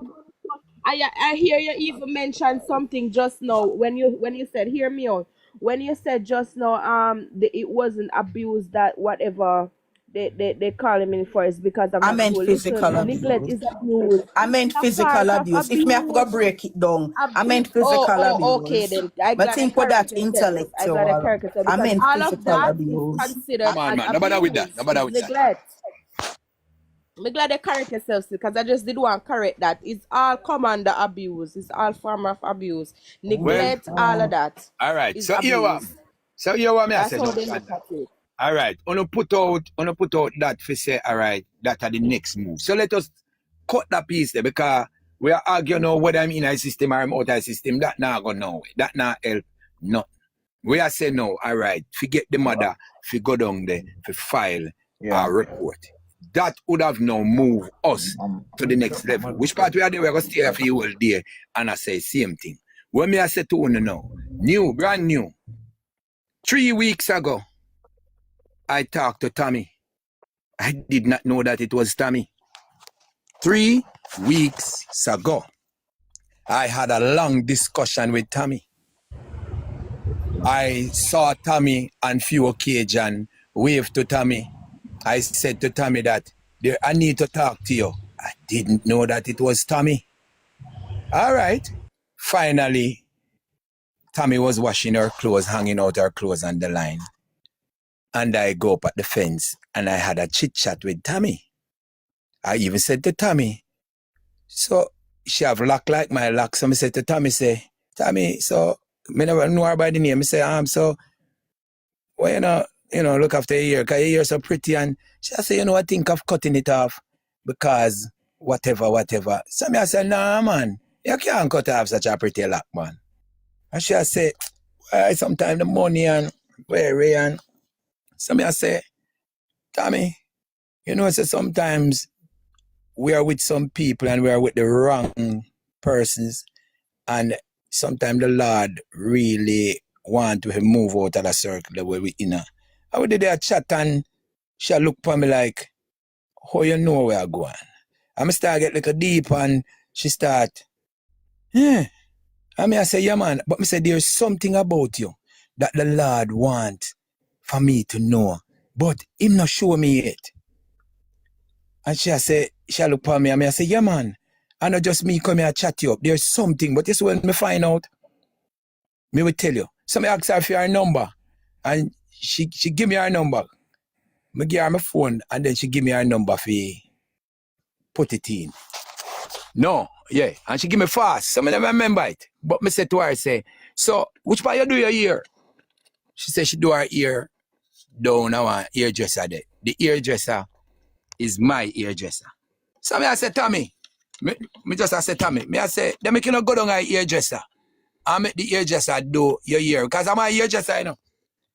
I hear you even mention something just now when you said hear me out when you said just now it wasn't abuse that whatever they call him in for is because of I meant neglect. physical Listen, neglect abuse. is abuse. I meant It's a part physical of abuse. If me have to go abuse. break it down, I Abuse. meant physical Okay abuse. then. I But glad I think what that correct yourself. I glad I intellectual. correct yourself I because meant all of physical that is abuse. considered Come on, as man. No bother with that. No abuse. bother Is with that. neglect. I'm glad I correct yourself because I just did want to correct that. It's all come under abuse. It's all form of abuse. Well, Neglect, all of that all right. is So here what? abuse. So here what me I That's say, how no, they look Shanda. at it. All right. Wanna put out that for say, all right, that are the next move. So let us cut that piece there because we are arguing now whether I'm in a system or I'm out of a system. That not go nowhere. That not help. No. We are saying no, all right, forget the mother, if you go down there, for file a report. That would have now moved us to the next level. Which part we are there, we're going to stay here for you all day and I say same thing. When me I say to you now, brand new, 3 weeks ago, I talked to Tommy. I did not know that it was Tommy. 3 weeks ago, I had a long discussion with Tommy. I saw Tommy on few occasions, waved to Tommy. I said to Tommy that I need to talk to you. I didn't know that it was Tommy. All right. Finally, Tommy was washing her clothes, hanging out her clothes on the line. And I go up at the fence and I had a chit chat with Tommy. I even said to Tommy, so she have lock like my lock. So I said to Tommy, Tommy, so me never know her by the name. I say, so well, look after your hair, because your hair so pretty. And she say, I think of cutting it off because whatever. So I say, nah, man, you can't cut off such a pretty lock, man. And she say, well, sometimes the money and weary and so I say, Tommy, so sometimes we are with some people and we are with the wrong persons, and sometimes the Lord really want to move out of the circle the way we in. I would do a chat and she look for me like, how you know where I'm going? I start get like a deep and she start, I say, yeah man, but I say there's something about you that the Lord want for me to know, but him not show me yet. And she look for me and I say, yeah man, I not just me come here and chat you up. There's something, but this when me find out, me will tell you. So I ask her for her number and she give me her number. I give her my phone and then she give me her number for put it in. No, yeah, and she give me fast, so I never remember it. But me say to her, so which part you do your ear? She said she do her ear down our hairdresser there. The hairdresser is my hairdresser. So I say, Tommy, me just say, Tommy, I say, then me cannot go down a hairdresser and make the hairdresser do your ear. Because I'm a hairdresser,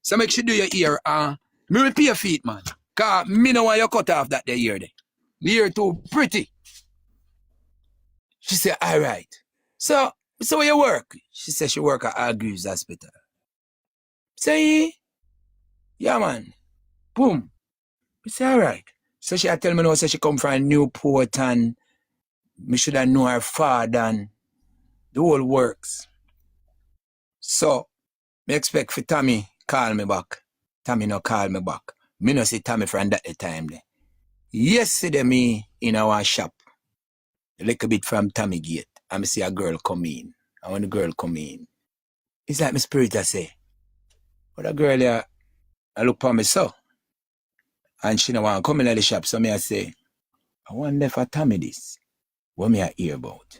So make she do your ear me will pay your feet, man. Because me no want you cut off that the ear there. The ear too pretty. She said, all right. So where you work? She said she work at Agrees Hospital. Say, yeah, man. Boom. I say, all right. So she tell me now, say she come from Newport and me should have know her father and the whole works. So, me expect for Tommy call me back. Tommy no call me back. Me no see Tommy from that time there. Yesterday me in our shop, a little bit from Tommy gate, and me see a girl come in. And when the girl come in, it's like my spirit I say, but a girl here, I look for me so. And she no want to come in the shop, so me I say, I wonder if I Tommy this. What me I hear about?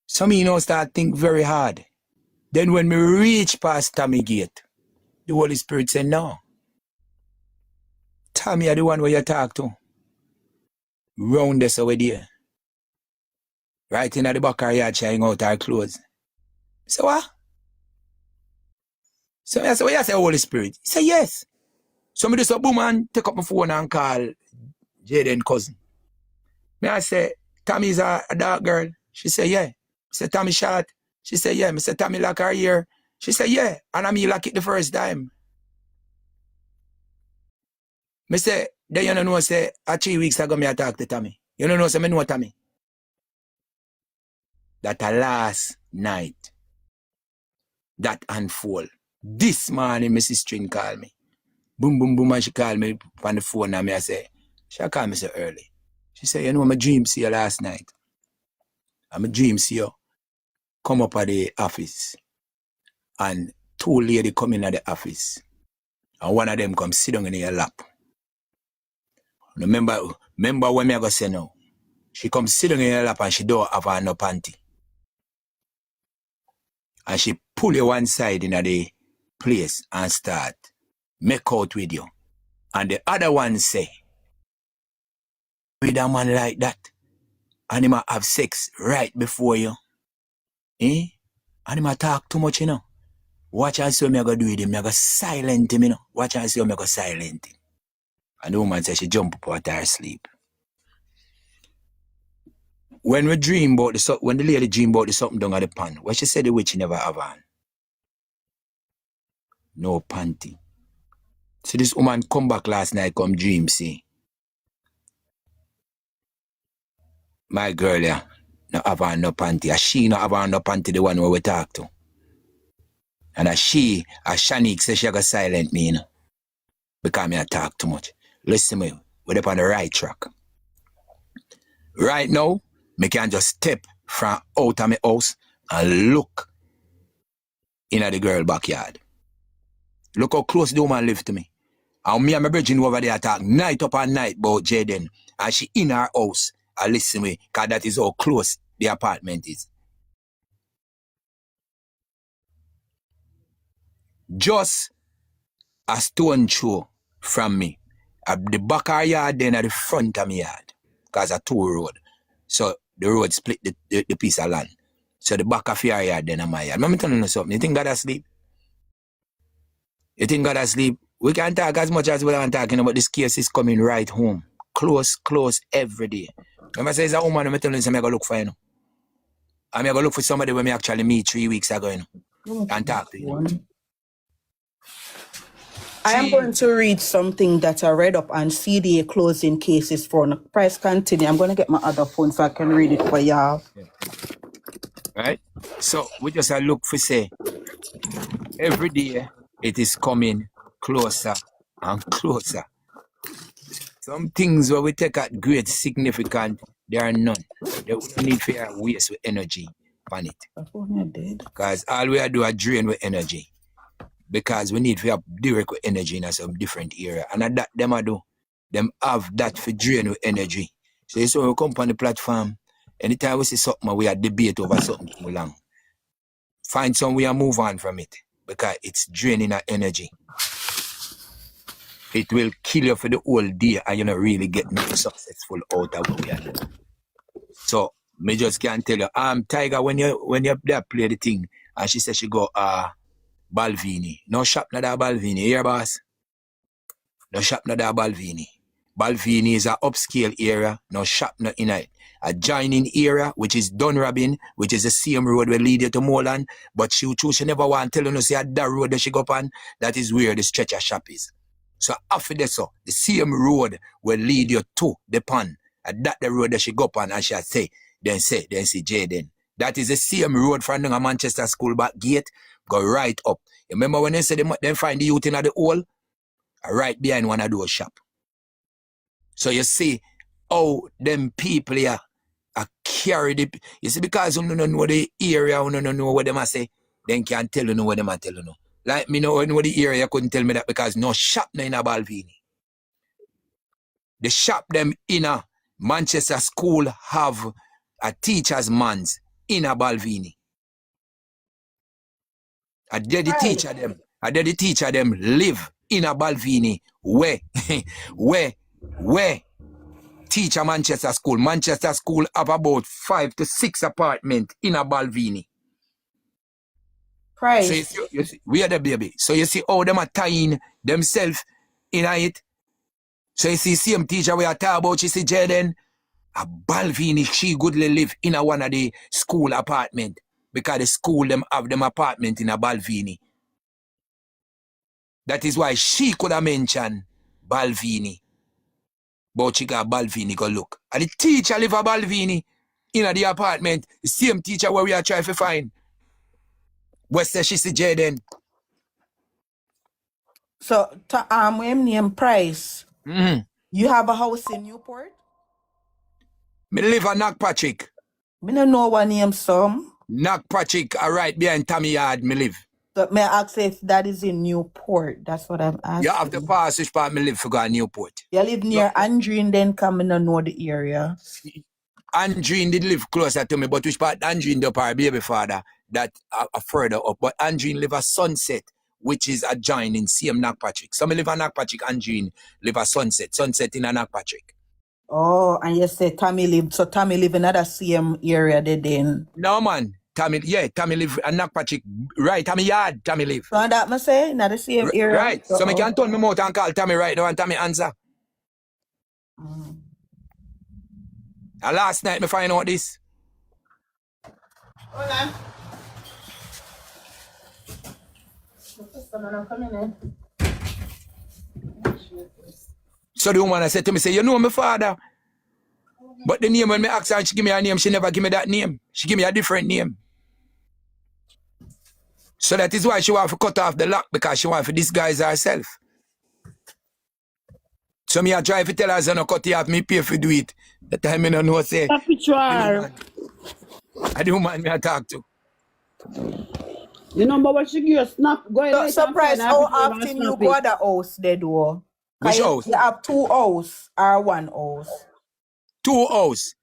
So me start think very hard. Then when me reach past Tommy gate, the Holy Spirit say, no. Tommy are the one where you talk to. Round this over there. Right in at the back of her yard, trying out her clothes. So what? So I say, what you say, Holy Spirit? He say, yes. So me just a boom and take up my phone and call Jayden cousin. Me I say, Tommy is a dark girl. She say, yeah. I say, Tommy short. She say, yeah. I say, Tommy lock her ear. She say, yeah. And I lock it the first time. Me say, then you know say, 3 weeks ago me I talk to Tommy. You know say, me know Tommy. That last night, that unfold. This morning, Mrs. String called me. Boom, boom, boom, and she called me on the phone and I say, she called me so early. She said, you know, my dream see you last night. And my dream see you come up at the office and 2 ladies come in at the office and one of them come sit down in your lap. Remember when me I go say no? She come sit down in your lap and she don't have her no panty. And she pull you one side in the place and start make out with you. And the other one say, with a man like that, and he might have sex right before you. And he might talk too much, Watch and see what I'm going to do with him. I'm going to silent him, Watch and see what I'm going to silent him. And the woman says she jump up out of her sleep. When the lady dream about the something down at the pan, what she said the witch never have on? No panty. So this woman come back last night, come dream, see. My girl, yeah, not have on no panty. She not have on no panty, the one where we talk to. And Shanique says she got silent me, you know, because me I talk too much. Listen me, we're up on the right track. Right now, me can just step from out of my house and look in at the girl backyard. Look how close the woman live to me. And me and my virgin over there talk night up and night about Jayden. And she in her house and listen me, because that is how close the apartment is. Just a stone throw from me. At the back of her yard, then at the front of my yard. Because it's a two road. So the road split the piece of land. So the back of your yard, then at my yard. Let me tell you something. You think God asleep? You think God asleep? We can talk as much as we are talking about. This case is coming right home. Close every day. Remember, I say, it's a woman, I'm telling you, I'm going to look for you. I'm going to look for somebody when we actually meet 3 weeks ago, you know, and talk to you. I am going to read something that I read up on CDA closing cases for price continue. I'm going to get my other phone so I can read it for y'all. Yeah. Right? So we just look for say, every day it is coming closer and closer. Some things where we take at great significant, there are none. They don't need to waste with energy on it. Because all we are do is drain with energy. Because we need to have direct with energy in some different area. And that them I do. Them have that for drain with energy. So it's when we come on the platform, anytime we see something, we are debate over something too long. Find some way and move on from it. Because it's draining our energy. It will kill you for the whole day and you're not really getting successful out of what we are doing. So me just can't tell you, Tiger, when you there play the thing, and she said she go Balvini. No shop na da Balvini, here boss. No shop na da Balvini. Balvini is a upscale area, no shop na in it. A joining area, which is Dunrabin, which is the same road will lead you to Moreland, but she never want to tell you, say that road that she go on, that is where the stretcher shop is. So after this, so the same road will lead you to the pond. And that the road that she go on and she say Jayden. That is the same road from the Manchester School back gate, go right up. You remember when they say they find the youth in the hole? Right behind one of those shop. So you see how them people here are carried it. You see, because you don't know the area, you don't know what them say, then can't tell you know what them tell you know. Like me know the area, you couldn't tell me that because no shop no in a Balvini. The shop them in a Manchester School have a teacher's man's in a Balvini. I did the teacher them live in a Balvini where teacher Manchester School have about 5 to 6 apartments in a Balvini. Price. So you see, we are the baby. So you see how them are tying themselves in it. So you see same teacher we are talking about, you see Jayden, a Balvini, she goodly live in a one of the school apartment. Because the school them have them apartment in a Balvini. That is why she could have mentioned Balvini. But she got Balvini go look. And the teacher live a Balvini in the apartment. The same teacher where we are trying to find. West she see Jayden. So when name Price, you have a house in Newport? Me live at Knockpatrick. Me don't know one name some. Knockpatrick, right behind Tommy Yard, me live. So may I ask if that is in Newport? That's what I'm asking. You have to pass which part me live for go to Newport. You live near Andreen, then come in and know the area. Andreen did live closer to me, but which part Andreen up our baby father that are further up. But Andreen live a Sunset, which is adjoining same Knockpatrick. Some live at Knockpatrick, Andreen live a Sunset in a Knockpatrick. Oh, and you say Tommy live in another same area then. No man, Tommy live at Knockpatrick, right, Tommy Yard, Tommy live. So that must say, not the same area. Right, so I can turn my mouth and call Tommy right now and Tommy answer. And last night me find out this. Hold on. Someone coming in. So the woman I said to me, say, you know my father. But the name when me ask her and she give me her name, she never give me that name. She give me a different name. So that is why she want to cut off the lock, because she want to disguise herself. So me I try to tell her, so no cut it off, me pay for do it. The time I don't know say, I don't mind me I talk to. You know, but what she give you snap, go ahead later. Surprise, how often you go to the house they do? Which house? You have 2 houses or 1 house? 2 houses.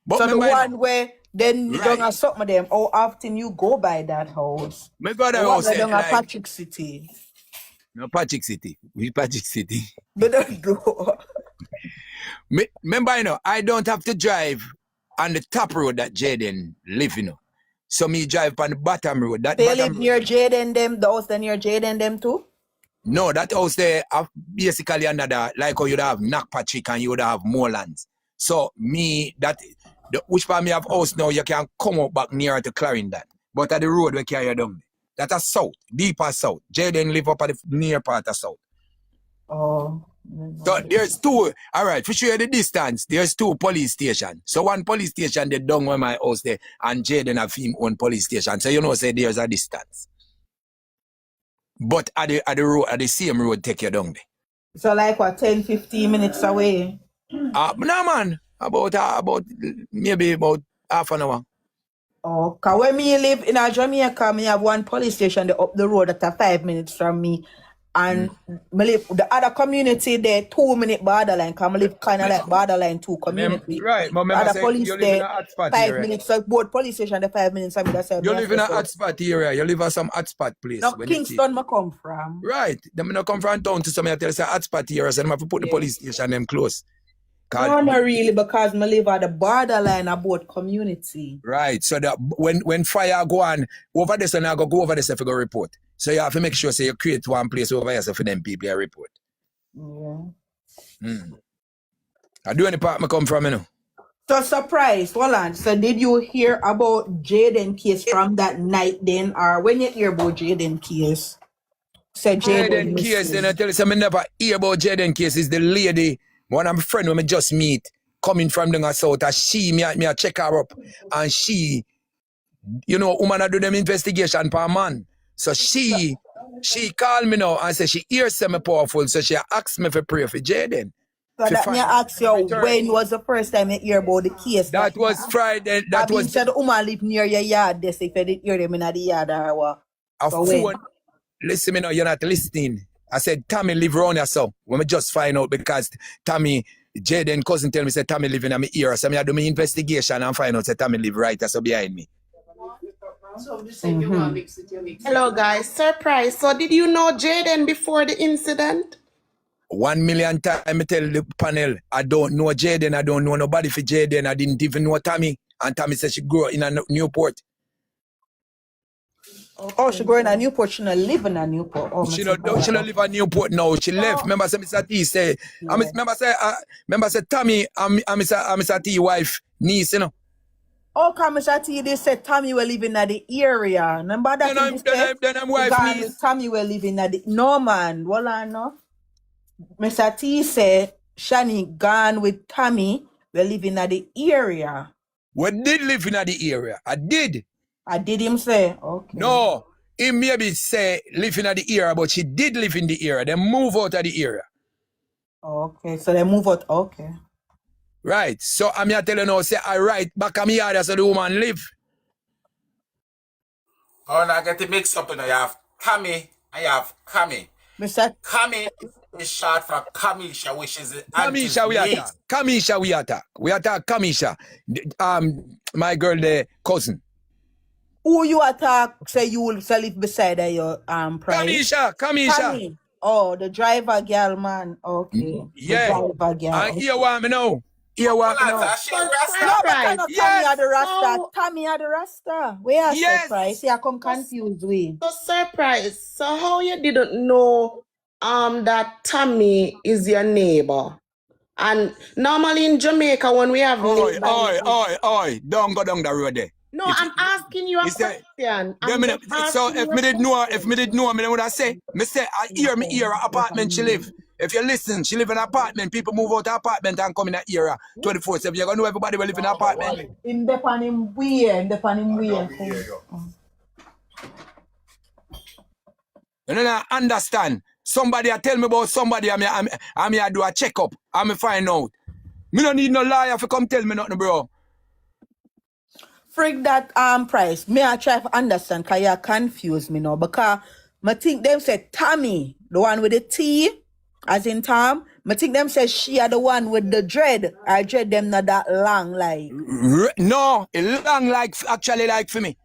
But so the one where then you don't have something of them, how often you go by that house? Me go to the house don't like, have Patrick City. No, Patrick City. We Patrick City. But don't do. Remember, you know, I don't have to drive on the top road that Jayden live, you know. So me drive on the bottom road. That they live near Jayden them, the house then near Jayden them too? No, that house there basically another, like how you'd have Knock Patrick and you would have Morelands. So me, which part me have house now, you can come up back nearer to Clarendon. But at the road we carry you down. That's a south, deeper south. Jayden live up at the near part of south. Oh. So there's 2, all right, for sure the distance, there's 2 police stations. So one police station they down where my house there, and Jayden have him own police station. So you know, say there's a distance. But at the road, at the same road take you down there. So like what, 10-15 minutes away? No man, about maybe about half an hour. Oh, cause when me live in Jamaica, me have 1 police station up the road that 5 minutes from me. And me live the other community there 2 minute borderline, cause me live kind of like borderline 2 community. Right, but remember say you live in a hot spot 5 area. minutes, so both police station the 5 minutes. I mean, that's you live in a hot spot area. You live at some hot spot place. No, Kingston me come from. Right, them not come from town to some I tell you say hot spot area, so them have to put the police station them close. No, not really, because me live at the borderline of both community. Right, so that when fire go on over there, so now go over there so go report. So you have to make sure so you create one place over here so for them people report. Yeah. I do any part me come from, you know. So surprise, hold on. So did you hear about Jayden case from that night then, or when you hear about Jayden case? So Jayden case, then I tell you, so I never hear about Jayden case. Is the lady, one of my friend when I just meet, coming from the south, and she, me I check her up, and she, you know, woman I do them investigation per man. So she called me now and said she hears me powerful, so she asked me to pray for Jayden. So that me ask you, when was the first time you hear about the case? That was Friday. That was said the woman live near your yard. They say if you didn't hear them in the yard or what. A phone. Listen me now, you're not listening. I said, Tommy live around here, so when me just find out because Tommy, Jayden cousin tell me say Tommy live in my ear. So I do my investigation and find out say Tommy live right there so behind me. Hello guys, surprise. So did you know Jayden before the incident? 1 million times I tell the panel, I don't know Jayden, I don't know nobody for Jayden, I didn't even know Tommy. And Tommy said she grew up in a Newport. Oh, she grew in a Newport, she not live in a Newport. Oh, she don't live in Newport now, she left. Remember say Mr. T say, remember say Tommy and Mr. T wife, niece, you know. Oh, Mr. T, they said Tommy will live in the area. Remember that? Then I'm wife niece. Tommy will live in the... No, man. Well, I know. Mr. T said Shani gone with Tommy will live in the area. We did live in the area. I did. I did him say, okay. No, he maybe say live in the area, but she did live in the area. They move out of the area. Okay, so they move out, okay. Right, so I'm here telling you now, say I right back at me yard so the woman live. Oh, now get it mixed up, you know, you have Tommy and you have Kami. Mr. Kami is short for Kamisha, which is the Kamisha we attack. Kamisha we attack. We attack Kamisha. My girl, the cousin. Who you attack? Say you will live beside your price. Kamisha. Oh, the driver girl, man. Okay. Yeah. The driver girl. And here want me now. Here want me now. Tommy had the Rasta. Where are surprise? Yeah, come confused we. So surprise. So how you didn't know that Tommy is your neighbor? And normally in Jamaica when we have Oi, don't go down the road there. No, I'm asking you a question. So if me did know, me would have say, me say I hear me here apartment she live. If you listen, she live in an apartment. People move out of apartment and come in an era 24/7. You're gonna know everybody will live in an apartment. In the pan him way, in the pan him way. You don't understand. Somebody tell me about somebody. I do a checkup. I find out. Me don't need no liar to come tell me nothing, bro. Frig that price. Me I try to understand because you confuse me now. Because I think them said Tommy, the one with the T, as in Tom. I think them said she are the one with the dread. I dread them not that long like. No, it long like actually like for me.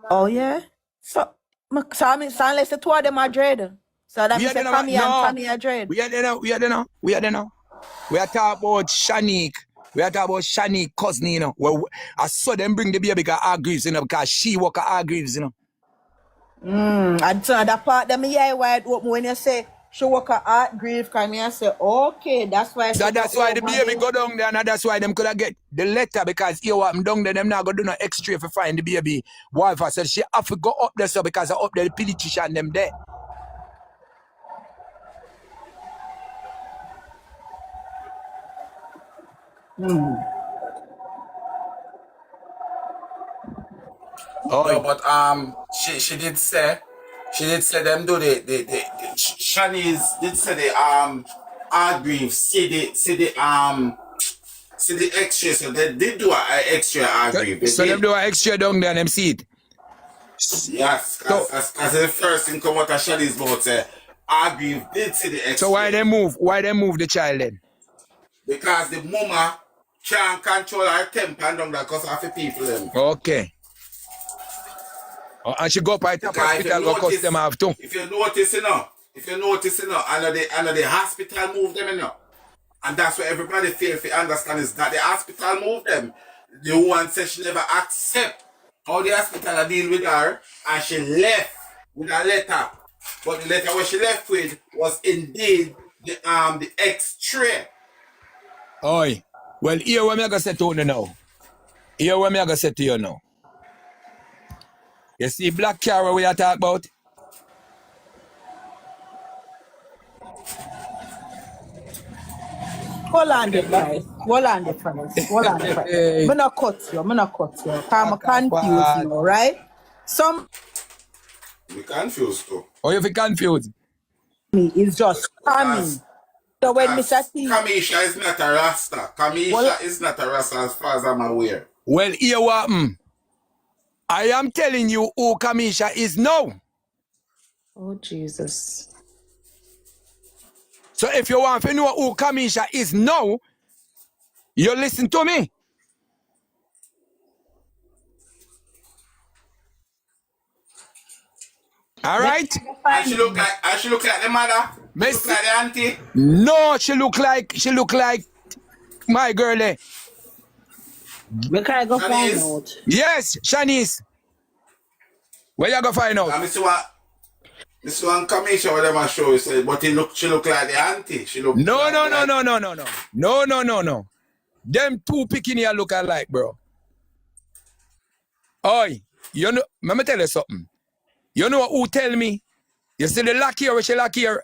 Oh yeah? So unless the two of them are dread. So that means Tommy and Tommy are dread. We are there now. We are talking about Shanique. We are talking about Shanique cousin, you know. Well, I saw them bring the baby because Hargreaves, you know, because she work at Hargreaves, you know. And so that part that me yeah wide open when you say she work at Hargreaves, because me I say, okay, that's why that's why the baby go down there, and that's why them could have get the letter, because here what I'm down there, them not gonna do no X-ray for find the baby wife. I said she have to go up there so because up there the pediatrician them there. Oh. No, but she did say them do the Shanice did say the Hargreaves see the X-ray, so they did do an X-ray Hargreaves. So them do an X-ray down there and them see it. Yes, because the first thing come out of Shanice's mouth say Hargreaves did see the X-ray. So why they move the child then? Because the mama can't control her temper and down there because of the people them. Okay. And she go up at the hospital go cuss them off too. If you notice, I know the hospital move them, you know. And that's what everybody fail to understand is that the hospital move them. The one said she never accept how the hospital deal with her, and she left with a letter. But the letter what she left with was indeed the X-ray. Oi. Well, here what me gonna say to you now. Here what me gonna say to you now. You see black car we are talking about? Hold on the price. Hold on the price. I'm not cut you. I'm confused now, right? We confused too. Oh, you feel confused? It's just coming. So when Mr. T... Kamisha is not a Rasta. Kamisha is not a Rasta as far as I'm aware. Well, here what I am telling you who Kamisha is now. Oh, Jesus. So if you want to know who Kamisha is now, you listen to me. All right? And she look like the mother? She look like the auntie? No, she look like my girlie. We can go find out. Yes, Shanice. Where you go find out? This one Kamisha what them show you say, but she look like the auntie. She look No. Them two picking here look alike, bro. Oi, you know, let me tell you something. You know who tell me? You see the lock here, where she lock here?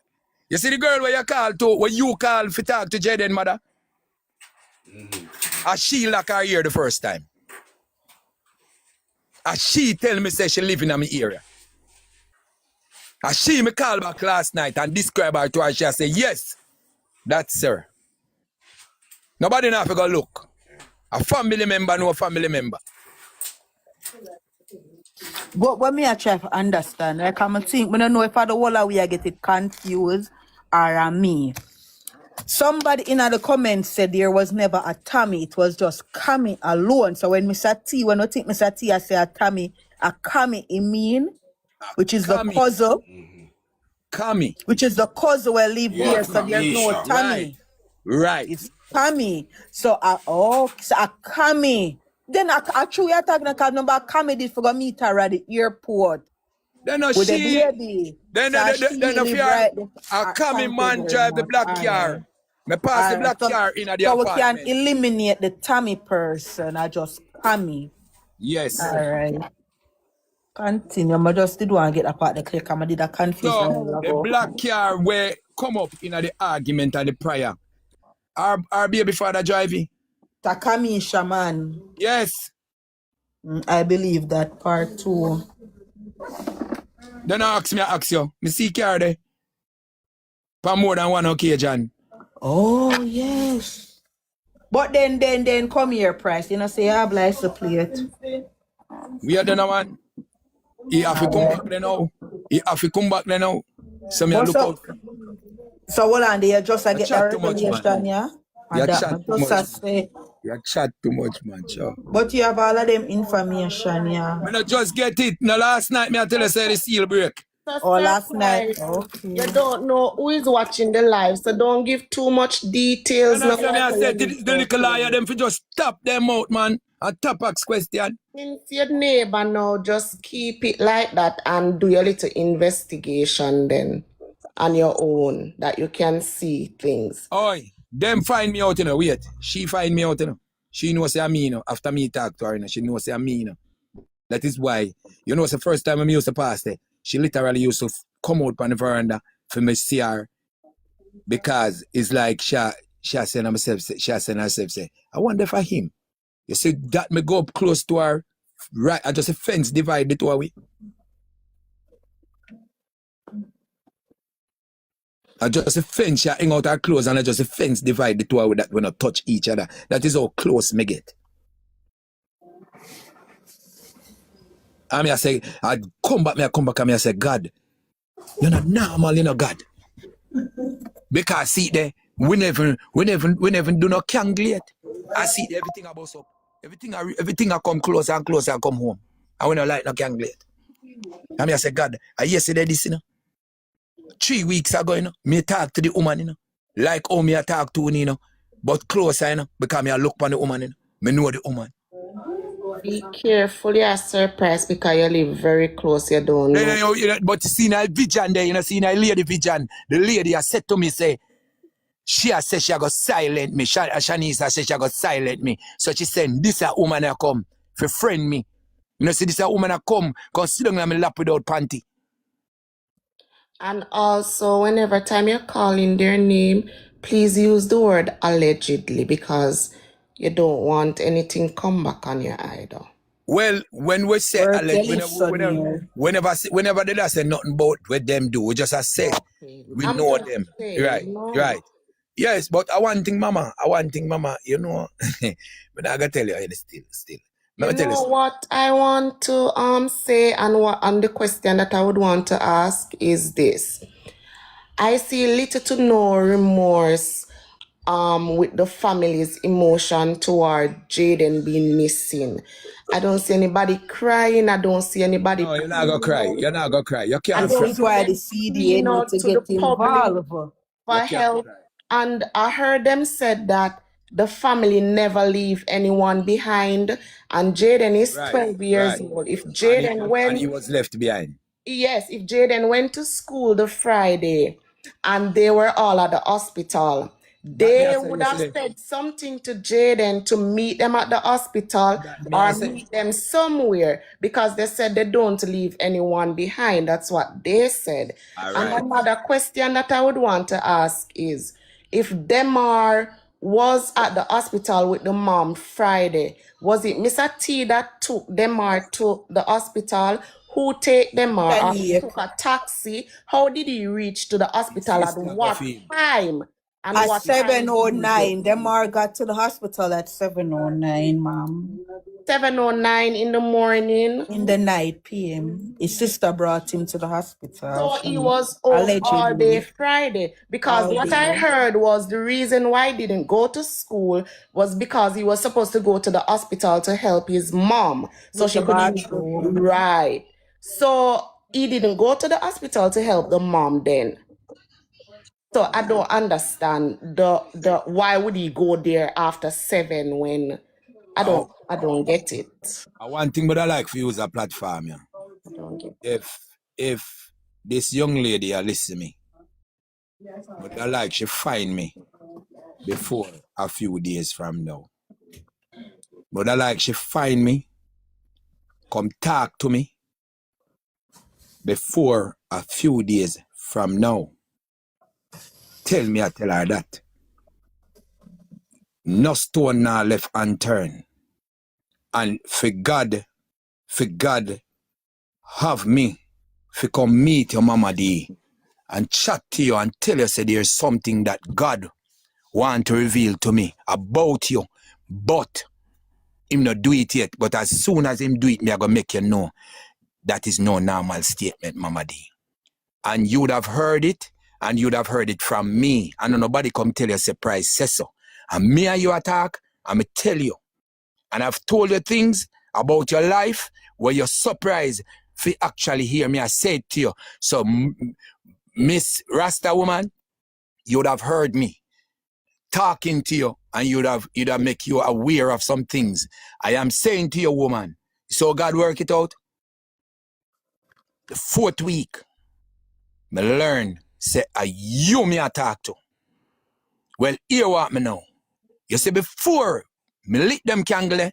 You see the girl where you call to, where you call for talk to Jayden mother? And she lock her ear the first time. And she tell me say she live in my area. And she me call back last night and describe her to her. She say, yes, that's her. Nobody now have to go look. A family member no family member. But what me I try to understand, like I'm think, I don't know if I the whole we are getting confused or me. Somebody in the comments said there was never a Tommy, it was just Kami alone. So when Mr. T, when I think Mr. T, I say a Tommy, a Kami, it mean, which is the cousin. Kami. Which is the cousin where live here, so there's no Tommy. Right. It's Kami. So a Kami. Then I truly talking about number Kami did for meet her at the airport. Then no with she. The baby. Then a Kami man drive the black car. Me pass the black car in the apartment. So we can eliminate the Tommy person. I just Kami. Yes. All right. Continue. I just did want to get apart the click. I did a confusion. So the black car where come up in the argument and the prayer. Our baby father driving. Takamisha, man. Yes. I believe that part too. Then ask you. Me see car there. For more than one occasion. Oh, yes. But then come here, Price. You know, say I have license plate. We are done one. He have to come back there now. He have to come back there now. So me look out. So hold on, they just get chat the too much, regulation, man. yeah? You And that chat too just much. say. You chat too much, man. Sure. But you have all of them information, yeah. Me not just get it. Now last night me I tell you say the seal break. Or last night. Okay. You don't know who is watching the live, so don't give too much details. And after me I said the little liar them for just stop them out, man. And top ask question. Since your neighbor now, just keep it like that and do your little investigation then on your own that you can see things. Oi, them find me out, you know. Wait, she find me out, you know. She knows I'm me, you know. After me talk to her, you know, she knows I'm me, you know. That is why, you know, it's the first time I used to pass there. She literally used to come out on the veranda for me to see her because it's like she said herself, say, I wonder for him. You see that me go up close to her, right? I just a fence divide the two away. I just a fence, she hang out her clothes and I just a fence divide the two away that we not touch each other. That is how close me get. I say, I come back and I say, God, you're not normal, you know, God. Because see there, we never do no candle yet. I see everything about up. Everything I come closer and closer and come home. I want to like no candle yet. I say, God, I yesterday this, you know. 3 weeks ago, you know, me talk to the woman, you know. Like how me I talk to her, you know. But closer, you know, because me I look on the woman, you know. Me know the woman. Be careful, you're surprised because you live very close, you don't know. But see that vision there, you know, see that lady vision. The lady has said to me, say, she has said she got silent me. Shanice has said she got silent me. So she said, this a woman I come for friend me. You know, see this a woman I come sit down on my lap without panty. And also, whenever time you're calling their name, please use the word allegedly because you don't want anything come back on your either. Well, when we say whenever they say nothing about what them do, we just say we know them. Right, right. Yes, but I want thing, mama, you know. But I gotta tell you, still. You know what I want to say and the question that I would want to ask is this. I see little to no remorse with the family's emotion toward Jayden being missing. I don't see anybody crying. I don't see anybody. No, you're not gonna cry. You're not gonna cry. You can't cry. This is why the CDA need to get involved for help. And I heard them said that the family never leave anyone behind. And Jayden is 12 years old. If Jayden went, and he was left behind. Yes, if Jayden went to school the Friday and they were all at the hospital, they would have said something to Jayden to meet them at the hospital or meet them somewhere because they said they don't leave anyone behind. That's what they said. And another question that I would want to ask is, if Demar was at the hospital with the mom Friday, was it Mr. T that took Demar to the hospital? Who take Demar or who took a taxi? How did he reach to the hospital at what time? And at what 7:09. Demar got to the hospital at 7:09, ma'am. 7:09 in the morning? In the night, PM. His sister brought him to the hospital. So he was all day Friday. Because what I heard was the reason why he didn't go to school was because he was supposed to go to the hospital to help his mom. So she could right. So he didn't go to the hospital to help the mom then. So I don't understand the why would he go there after 7 when I don't get it. One thing but I like for you is a platform, yeah. I don't get it. If this young lady listen me, but I like she find me before a few days from now. But I like she find me, come talk to me before a few days from now. tell me I tell her that. No stone now left unturned. And for God have me for come meet your mama D and chat to you and tell you say there's something that God want to reveal to me about you. But him not do it yet. But as soon as him do it, me I gonna make you know that is no normal statement, Mama D. And you would have heard it, and you'd have heard it from me. And nobody come tell you surprise says so. And me and you attack, and me tell you. And I've told you things about your life where you're surprised if you actually hear me. I say it to you. So, Miss Rasta woman, you would have heard me talking to you, and you'd have make you aware of some things. I am saying to you, woman, so God work it out. The 4th week, me learn, say, you me a talk to. Well, hear what me know. You see, before me lit them candle,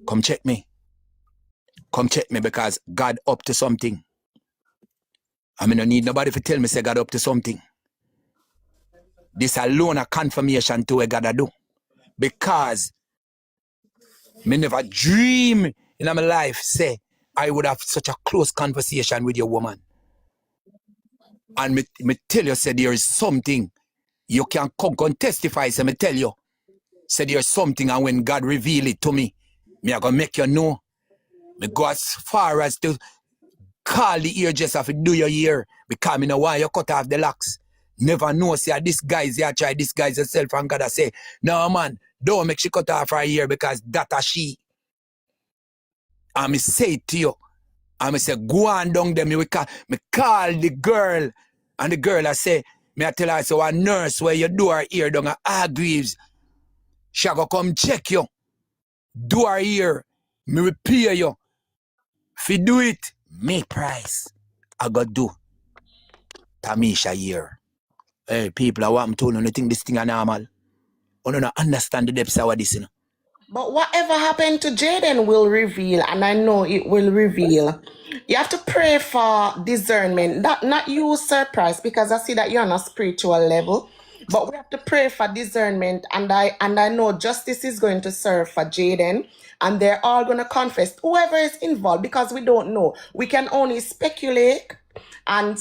come check me. Come check me because God up to something. I mean, I need nobody to tell me say God up to something. This alone a confirmation to what God a do. Because me never dream in my life say I would have such a close conversation with your woman. And me tell you, say there is something. You can come and testify, say me tell you. Say there's something, and when God reveal it to me, me I gonna make you know. Me go as far as to call the hairdresser to do your hair, because me no want you cut off the locks. Never know, say this guy's here, try this guy's herself, and God I say, no man, don't make she cut off her hair because that a she. And me say it to you. And me say, go on down there, me call the girl. And the girl I say, me I tell her, so a nurse where you do her ear down at Hargreaves, she go come check you. Do her ear. Me will pay you. If you do it, me price. I go do. Tamisha ear. Hey, people, I want to know, you think this thing is normal? I don't understand the depths of this, you know. But whatever happened to Jayden will reveal, and I know it will reveal. You have to pray for discernment, not you surprise, because I see that you're on a spiritual level. But we have to pray for discernment, and I know justice is going to serve for Jayden, and they're all going to confess, whoever is involved, because we don't know. We can only speculate and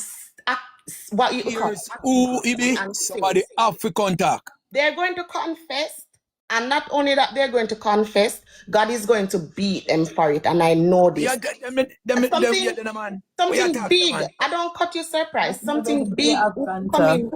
what you call Who Ibi? Somebody have to contact. They're going to confess. And not only that, they're going to confess, God is going to beat them for it. And I know this. Something big. I don't cut you surprise. Something big coming.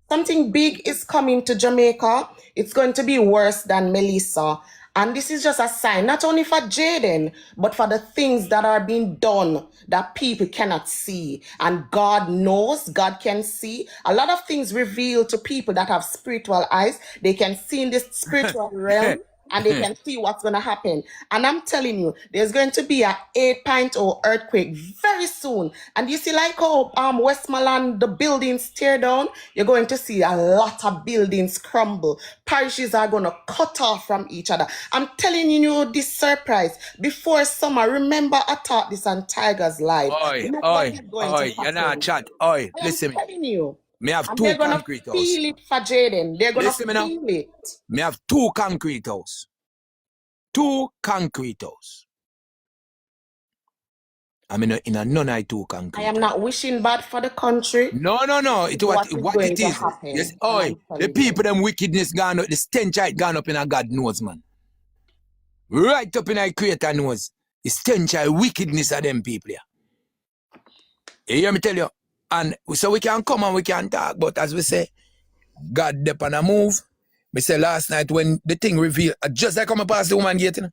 Something big is coming to Jamaica. It's going to be worse than Melissa. And this is just a sign, not only for Jayden, but for the things that are being done that people cannot see. And God knows, God can see. A lot of things revealed to people that have spiritual eyes. They can see in this spiritual realm. And they can see what's going to happen. And I'm telling you, there's going to be a 8.0 earthquake very soon. And you see, like how Westmoreland, the buildings tear down, you're going to see a lot of buildings crumble. Parishes are going to cut off from each other. I'm telling you this surprise. Before summer, remember I taught this on Tiger's Live. You're not chat. Listen me. I'm telling you. Me have And two they're gonna concrete house. feel it for Jayden. They're gonna Listen me now. feel it. Me have 2 concrete house. 2 concrete house. I mean, in a none of 2 concrete. I am not wishing bad for the country. No. It what it is. Yes, the people them wickedness gone up, the stench it gone up in a God knows, man. Right up in a creator knows. The stench wickedness of them people here. You hear me tell you? And so we can come and we can talk, but as we say, God dep on a move. Me say last night when the thing revealed, just like come past the woman gate, you know?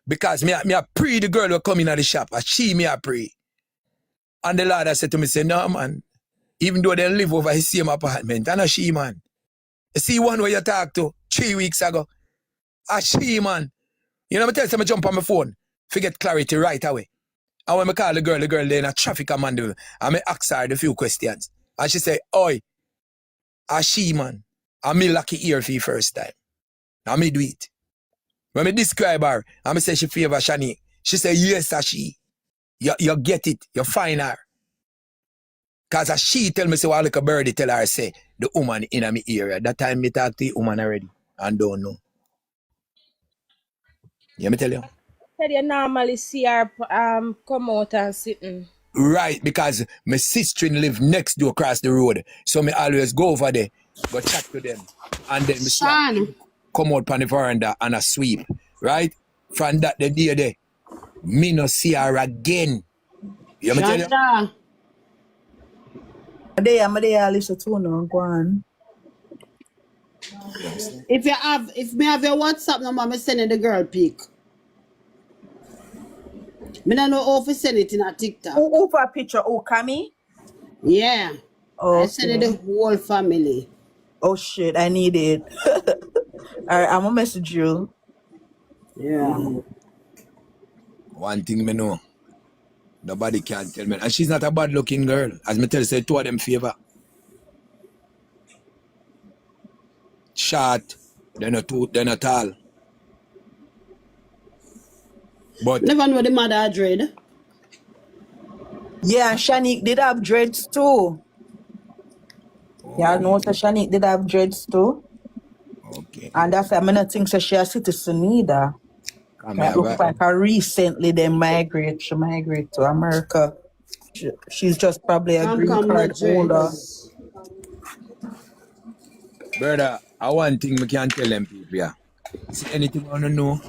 Because me a pray the girl will come in at the shop, and she me a pray. And the Lord said to me, say, no man, even though they live over his same apartment, I know she man. You see one where you talk to 3 weeks ago, a she man. You know me tell you, I jump on my phone, forget clarity right away. And when I call the girl there in a traffic commando, and I ask her a few questions. And she say, oi, a she man, and me lucky ear for the first time. And me do it. When I describe her, and I say she favor Shani, she say, yes, a she. You get it, you find her. Cause she tell me say what like a birdie tell her say the woman in my area. That time me talk to the woman already and don't know. Yeah, me tell you. Said you normally see her come out and sitting. Right, because my sister live next door across the road. So me always go over there, go chat to them. And then me see her Sean, come out on the veranda and a sweep. Right? From that the day there, me no see her again. You me tell you? Shanta, I'm there, listen to no, go on. if me have your WhatsApp number, me send you the girl pic. Me don't know how to send it in a TikTok. Who for a picture? Oh, Kami? Yeah. Oh, I send you the whole family. oh shit, I need it. Alright, I'm gonna message you. Yeah. One thing me know. Nobody can tell me. And she's not a bad looking girl. As me tell you, say two of them favor. Short, they're not tall. But Never know the mother dread. Yeah, Shanique did have dreads too. Yeah, I know that Shanique did have dreads too. okay. And that's why I'm not think so she a citizen either. It looks like her recently they she migrate to America. She's just probably a green card holder. Brother, I one thing we can tell them people, yeah. See anything I wanna know?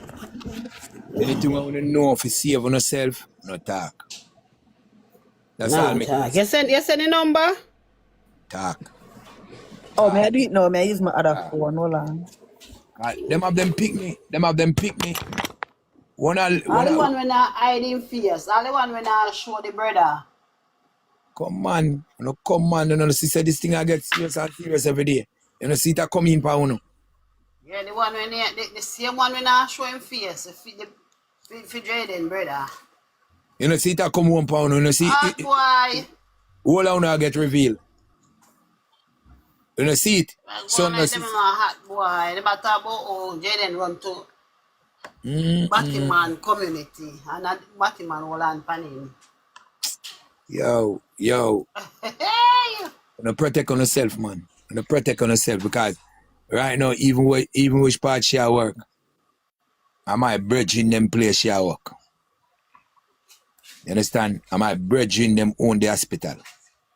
Anything I wanna know if you save on yourself, no talk. That's all me talk. You send the number? Talk. Oh, may I do it now? May I use my other phone? Hold on. Them have them pick me. All the one when I hide in face. All the one when I show the brother. Come on. You know, see say this thing I get serious and serious every day. You know, see that come in pa uno. Yeah, the one when the same one when I show him face. For Jayden, brother. You know, see that come home pa uno. You know, see. Hot boy. All I wanna get revealed. You know, see it. So no see. Hot boy. They talk about Jayden run to Batman community and that Batman will land pan him. Yo. You know, protect on yourself, man. You know, protect on yourself because right now, even which part she work, I might bridge in them place she work. You understand? I might bridge in them own the hospital.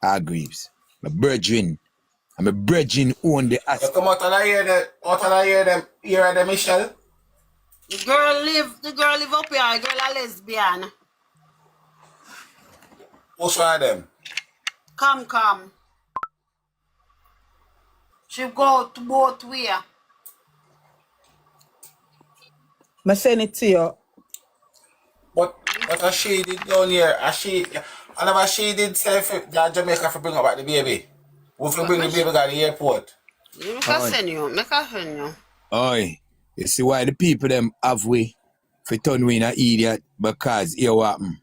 Hargreaves. My bridging. I'm a bridging own the hospital. You come out and hear them, Michelle? The girl live up here. The girl a lesbian. What's wrong with them? Come. She go to both ways. I send it to you. But as she did down here, whenever she did say that Jamaica for bring back the baby. We for bring the baby to the airport. Make I send you. Oi, you see why the people them have we for turn we in an idiot because here what happen.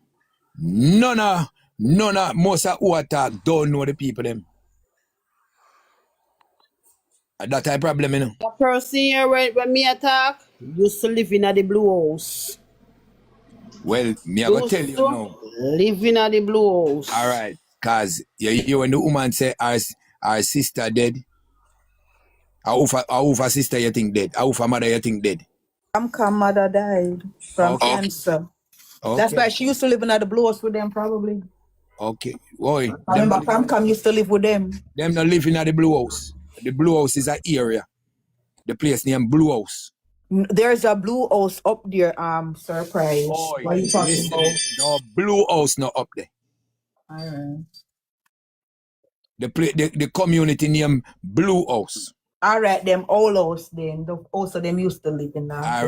None of most of who attack don't know the people them. That type problem, you know. The person here when me attack used to live in the blue house. Well, me I go tell you now. Live in the blue house. Alright, cause you when the woman say our sister dead. How her sister you think dead? How her mother you think dead? Mother died from cancer. Okay. That's why she used to live in the blue house with them probably. Okay. Boy. I remember Cam used to live with them. Them not living in the blue house. The blue house is an area. The place named Blue House. There's a blue house up there, Surprise. Boy, what are you talking about? No, blue house not up there. Alright. The community named Blue House. Alright, them old house then. Also them used to live in that.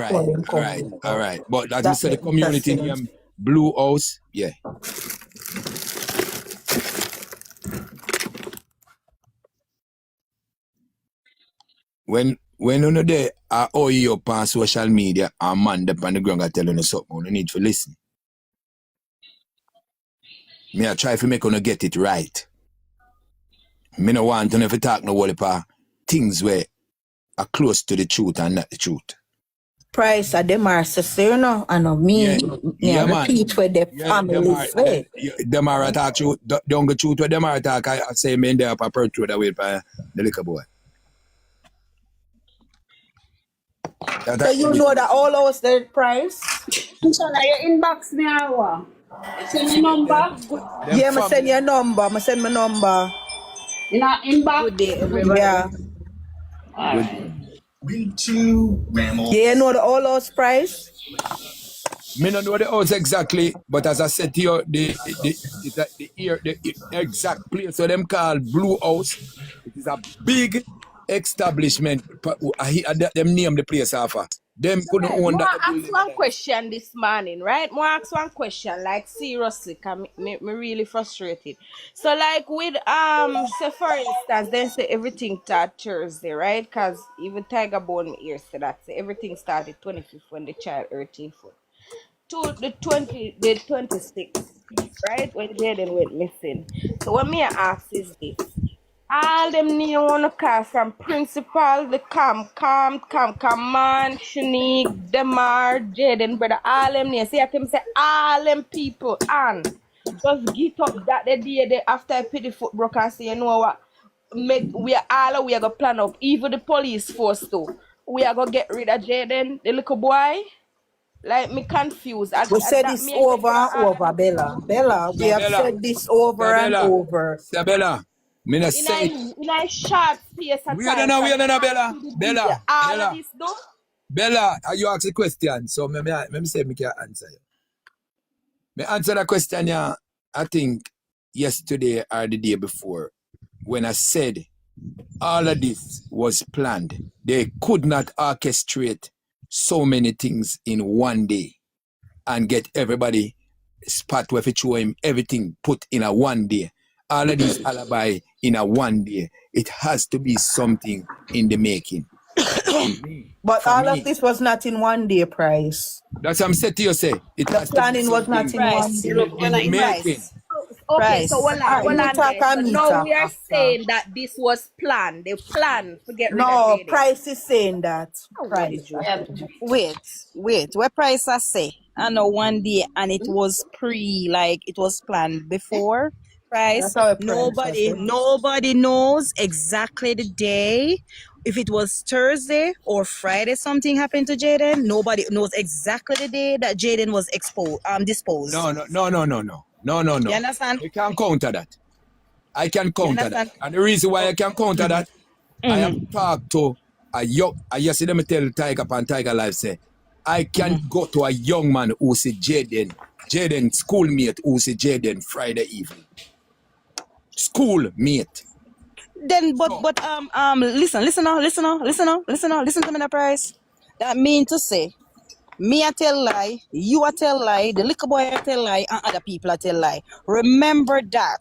Alright. But as we said, the community named Blue House, yeah. When you there, I owe you up on social media, a man up on the ground I tell you something, you need to listen. Me I try to make you get it right. Me no want to never talk no whole heap things where are close to the truth and not the truth. Price of them are sister, you know, and of me, Yeah, man. repeat with the family say. Them are attack you. Don't go shoot with them are attack. I say men there up a per through the way by the liquor boy. So you know that all house the price? Inshallah, you inbox me or what? Send me number. Yeah, I send your number. I send my number. In our inbox. Good day, everybody. Yeah. Yeah, you know the all house price? Me don't know the house exactly, but as I said to you, the exact place so them call Blue House. It is a big establishment. Them name the place after. Them couldn't own that. I ask one question this morning, right? I ask one question, like seriously, cause me really frustrated. So like with say for instance, then say everything start Thursday, right? Cause even Tiger Bone me ears say that say everything started 25th when the child 13th foot. To the 26th, right? When Jayden went missing. So what me I ask is this. All them name wanna call from principal, the come, man, Shanique, Demar, Jayden, brother, all them names. See, I can say all them people and just get up that the day they after I pay the foot broke and say, you know what? We are gonna plan up, even the police force too. We are gonna get rid of Jayden, the little boy. Like me confused. We said this over and over, Bella. We have said this over and over. Bella. Me not say in a short space of time. We don't know, Bella. All of this, though? Bella, you ask a question, so me say me can answer you. Me answer the question, yeah, I think yesterday or the day before, when I said all of this was planned. They could not orchestrate so many things in one day and get everybody spot where to show him everything put in a one day. All of this alibi in a one day. It has to be something in the making. But all of this was not in one day, Price. That's what I'm saying to you, say. The planning was not in one day. In the making. Okay, so now we are saying that this was planned. They planned to get rid of No, Jayden. Price is saying that. Price. Wait. What Price I say? I know one day and it was it was planned before. Price. Nobody knows exactly the day. If it was Thursday or Friday, something happened to Jayden. Nobody knows exactly the day that Jayden was disposed. No. You understand? I can counter that. I can counter that. And the reason why I can counter that, I have talked to a young, yesterday me tell Tiger and Tiger Live say, I can go to a young man who say Jayden schoolmate who say Jayden Friday evening. Schoolmate. Then, but listen to me, Price. That mean to say, me I tell lie, you I tell lie, the little boy I tell lie, and other people I tell lie. Remember that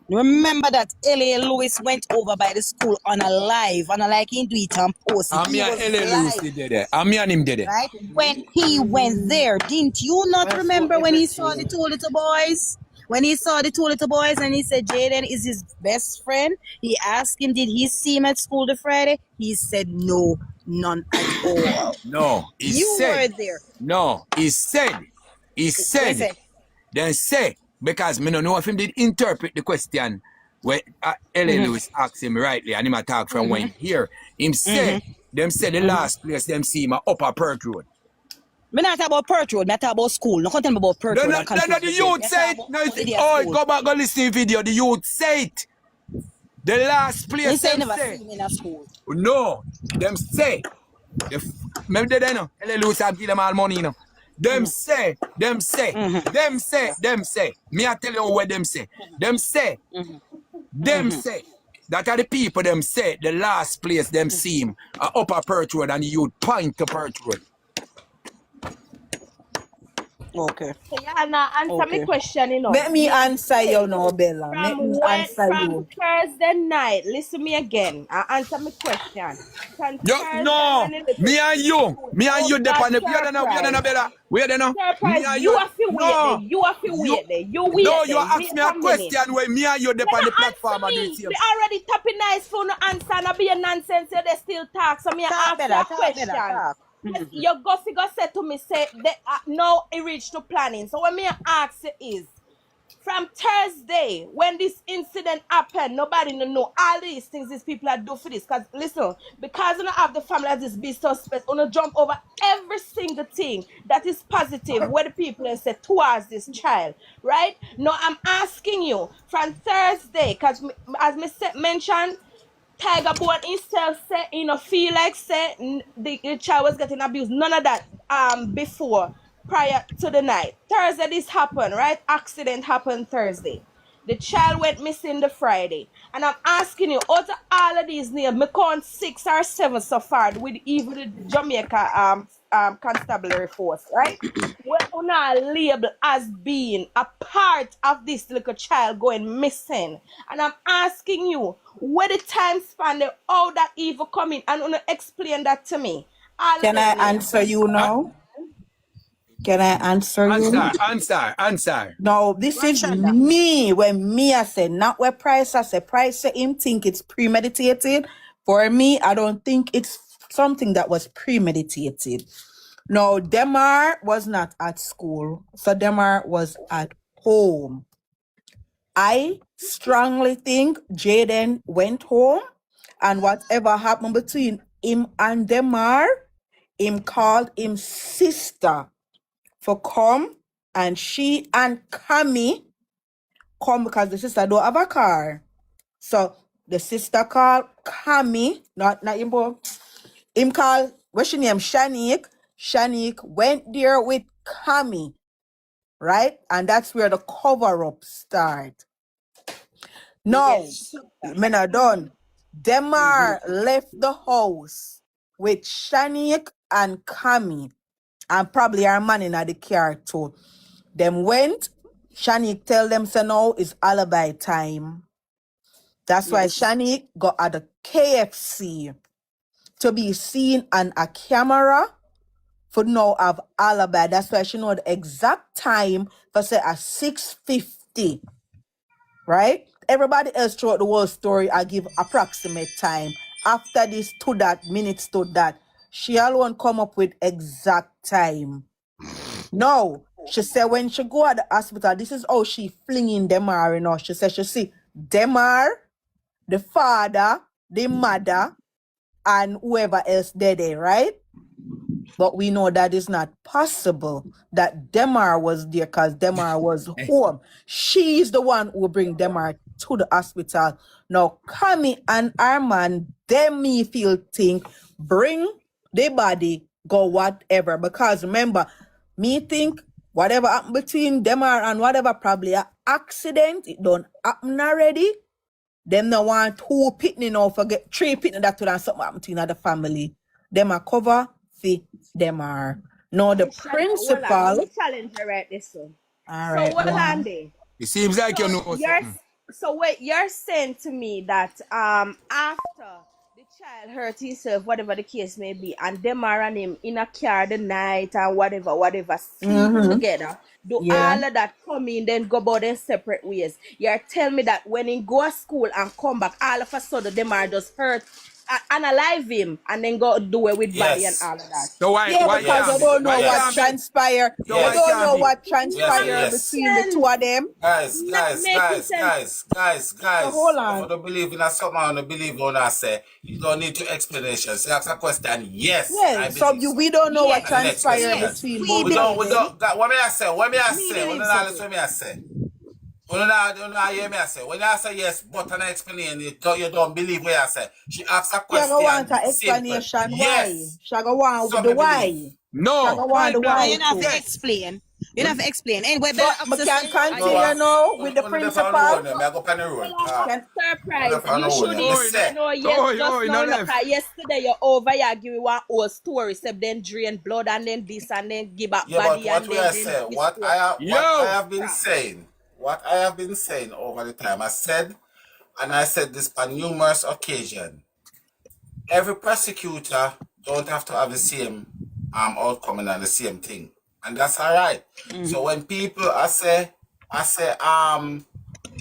L.A. Lewis went over by the school on a live, and I like him do it and post it. I'm L.A. Lewis did it. I'm him did it. Right? When he went there, didn't you not remember when he saw the two little boys? When he saw the two little boys and he said Jayden is his best friend, he asked him, did he see him at school the Friday? He said no, none at all. No, you were there. No, he said. Then say, because me don't know if him did interpret the question when L.A. Lewis asked him rightly and him attack from when here. Him say, them say the last place them see him upper Perth Road. Me not talk about Perth Road, me talk about school. No content about Perth Road. No, the youth say it. Go back, go listen to the video. The youth say it. The last place he say never see him in a school. No, them say. Maybe they know. L.A. Lewis have give them all money, you know. Them say. Me I tell you what them say. Them say. That are the people them say the last place them see him upper Perth Road and the youth point to Perth Road. Okay. So yeah, now answer me question, you know. Let me answer you now, Bella. From Thursday night, listen me again. Answer me question. No, me and you depend. We are not Bella. Me and you have to wait. You have to wait there. You wait. No, you ask me a question where me and you depend the platform. We already tapping nice for no answer. No be a nonsense. They still talk. So me ask you a question. Yes, your go figure said to me, say, that now it reached to planning. So what me ask you is, from Thursday, when this incident happened, nobody no know all these things these people are do for this. Because listen, because you don't have the family as this be suspect, you jump over every single thing that is positive where the people have said towards this child, right? Now I'm asking you from Thursday, because as me mentioned, Tiger Boy himself said he no feel like say the child was getting abused. None of that before prior to the night. Thursday this happened, right? Accident happened Thursday. The child went missing the Friday. And I'm asking you, out of all of these names, me count 6 or 7 so far with even the Jamaica constabulary force, right? What una label as being a part of this little child going missing. And I'm asking you, where the time span, how that evil coming, and una explain that to me. All Can of I them names. answer you now? Can I answer you? Answer. No, this is Rashonda. me. When me I say, not where Price I say. Price say him think it's premeditated. For me, I don't think it's something that was premeditated. No, Demar was not at school. So Demar was at home. I strongly think Jayden went home, and whatever happened between him and Demar, him called him sister for come, and she and Cammy come because the sister don't have a car. So the sister called Cammy, not him, but him called, what's she name? Shanique. Shanique went there with Cammy, right? And that's where the cover-up start. No, Yes. men are done. Demar left the house with Shanique and Cammy, and probably our man in the car too. Them went, Shanique tell them, say no, it's alibi time. That's why Yes. Shanique got at the KFC to be seen on a camera for now have alibi. That's why she know the exact time for say at 6:50. Right? Everybody else throughout the whole story, I give approximate time. After this to that, minutes to that. She alone come up with exact time. No, she said when she go at the hospital, this is how she flinging Demar, you know. She said she see Demar, the father, the mother, and whoever else there, right? But we know that is not possible that Demar was there because Demar was home. She's the one who bring Demar to the hospital. Now, Cammy and Arman, them me feel think, bring the body, go whatever. Because remember, me think whatever happened between Demar and whatever, probably an accident, it don't happen already. Them no want 2 pitney now, forget 3 pitney that would have something happen to the family. Them a cover fi them are. No, the Hold on, let principal. me challenge her right this one. All So right, what go on on. there? It seems like you know something. So wait, you're saying to me that after the child hurt himself, whatever the case may be, and them are and him in a car the night and whatever, sleep together, do Yeah. all of that come in, then go about their separate ways. You're telling me that when he go to school and come back, all of a sudden them are just hurt, analyze him, and then go do it with body and Yes. all of that. So why Yeah, because you can't be? don't know Why what can't be? transpired. So You why Yes. don't can't know be? what Yes, transpired yes. between the two of them. Guys, Not making sense. So hold If on. you don't believe in a something, I don't believe on I say, you don't need to explanation. So ask a question, yes, Yeah, I so believe so. we don't know what Yes, And the next transpired question. yes, between we both We of don't, believe. them. what me I say, what me I Me say, what believe I so listen too. what me I say. When I hear me I say, when I say yes, but an explanation, you don't believe what I say. She asks a She go want question, an simple. explanation why. Yes. She go want So the me believe. why. She No, go want point the No, why you blank. don't have to too. Yes. explain. You don't have to explain. Anyway, better But we can access. You know continue what? now with the On the on the principal. road, I go up on the road. Can On the Surprise. on the You road, should me Oh, no. say. know yes just Oh, now, no you know, left. 'cause yesterday you over here give me one whole story, except then drain blood and then this and then give back Yeah, but body what and we then are then saying, discourse. what I Yo. have been saying, over the time, I said, and I said this on numerous occasions. Every prosecutor don't have to have the same outcome and the same thing, and that's all right. So when people I say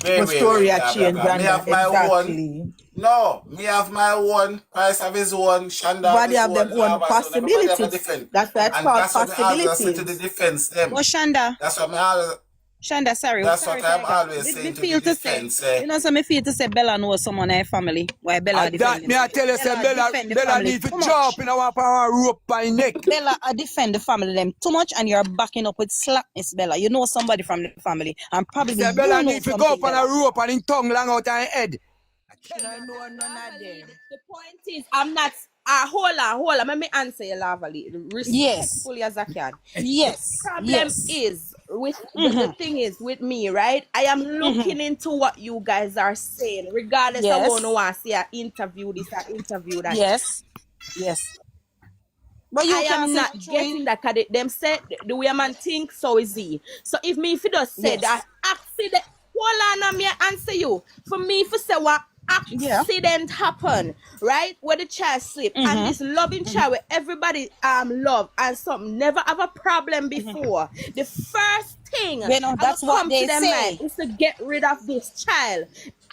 the wait story a blah blah change blah. May and that have my own. exactly. No, me have my own, Price have his own, Shanda have Everybody his have them own, Lava own has his own. Everybody have a possibilities. different. That's why it's And called that's what I always say to the possibilities. defense them. But Shanda, That's what I always, Shanda, sorry, that's sorry, what I'm Tiger. always Me saying to feel the to say, defense. you know, so me feel to say Bella knows someone in her family. Why Bella defend That me I tell you, say Bella need to jump in our rope by neck. Bella, I defend the family them too much, and you're backing up with slackness, Bella. You know somebody from the family, and probably Say you Bella know need to something, go up on a Bella. rope and in tongue long out her head. Should I know none of them? The point is, I'm not. Hold on. Let me answer you, Lavally, respectfully as I can. Yes. The problem Yes. is with the thing is with me, right? I am looking into what you guys are saying, regardless of Yes. what no one say. I interview this, I interview that. Yes. Yes. But you I can am say not getting that because them said the way man think, so is he. So if me if you just say that accident, hold on, me answer you. For me, if you say what accident happened, right? Where the child sleep and this loving child where everybody love and something never have a problem before. The first thing that's what they to say. mind is to get rid of this child.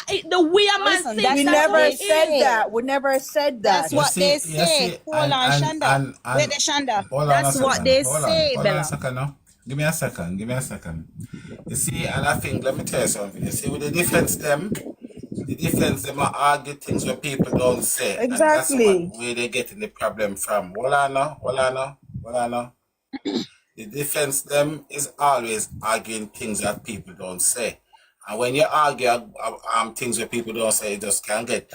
The way a man Listen, thinks We that's that's what how never it said is. that. We never said that. That's what they say. Hold on, Shanda. Wait, Shanda. That's what they say, Hold on Bella. a second now. Give me a second. You see, and I think, let me tell you something. You see, with the defense them are argue things where people don't say. Exactly. And that's where they're getting the problem from. Hold on now. The defense them is always arguing things that people don't say. And when you argue things where people don't say, it just can get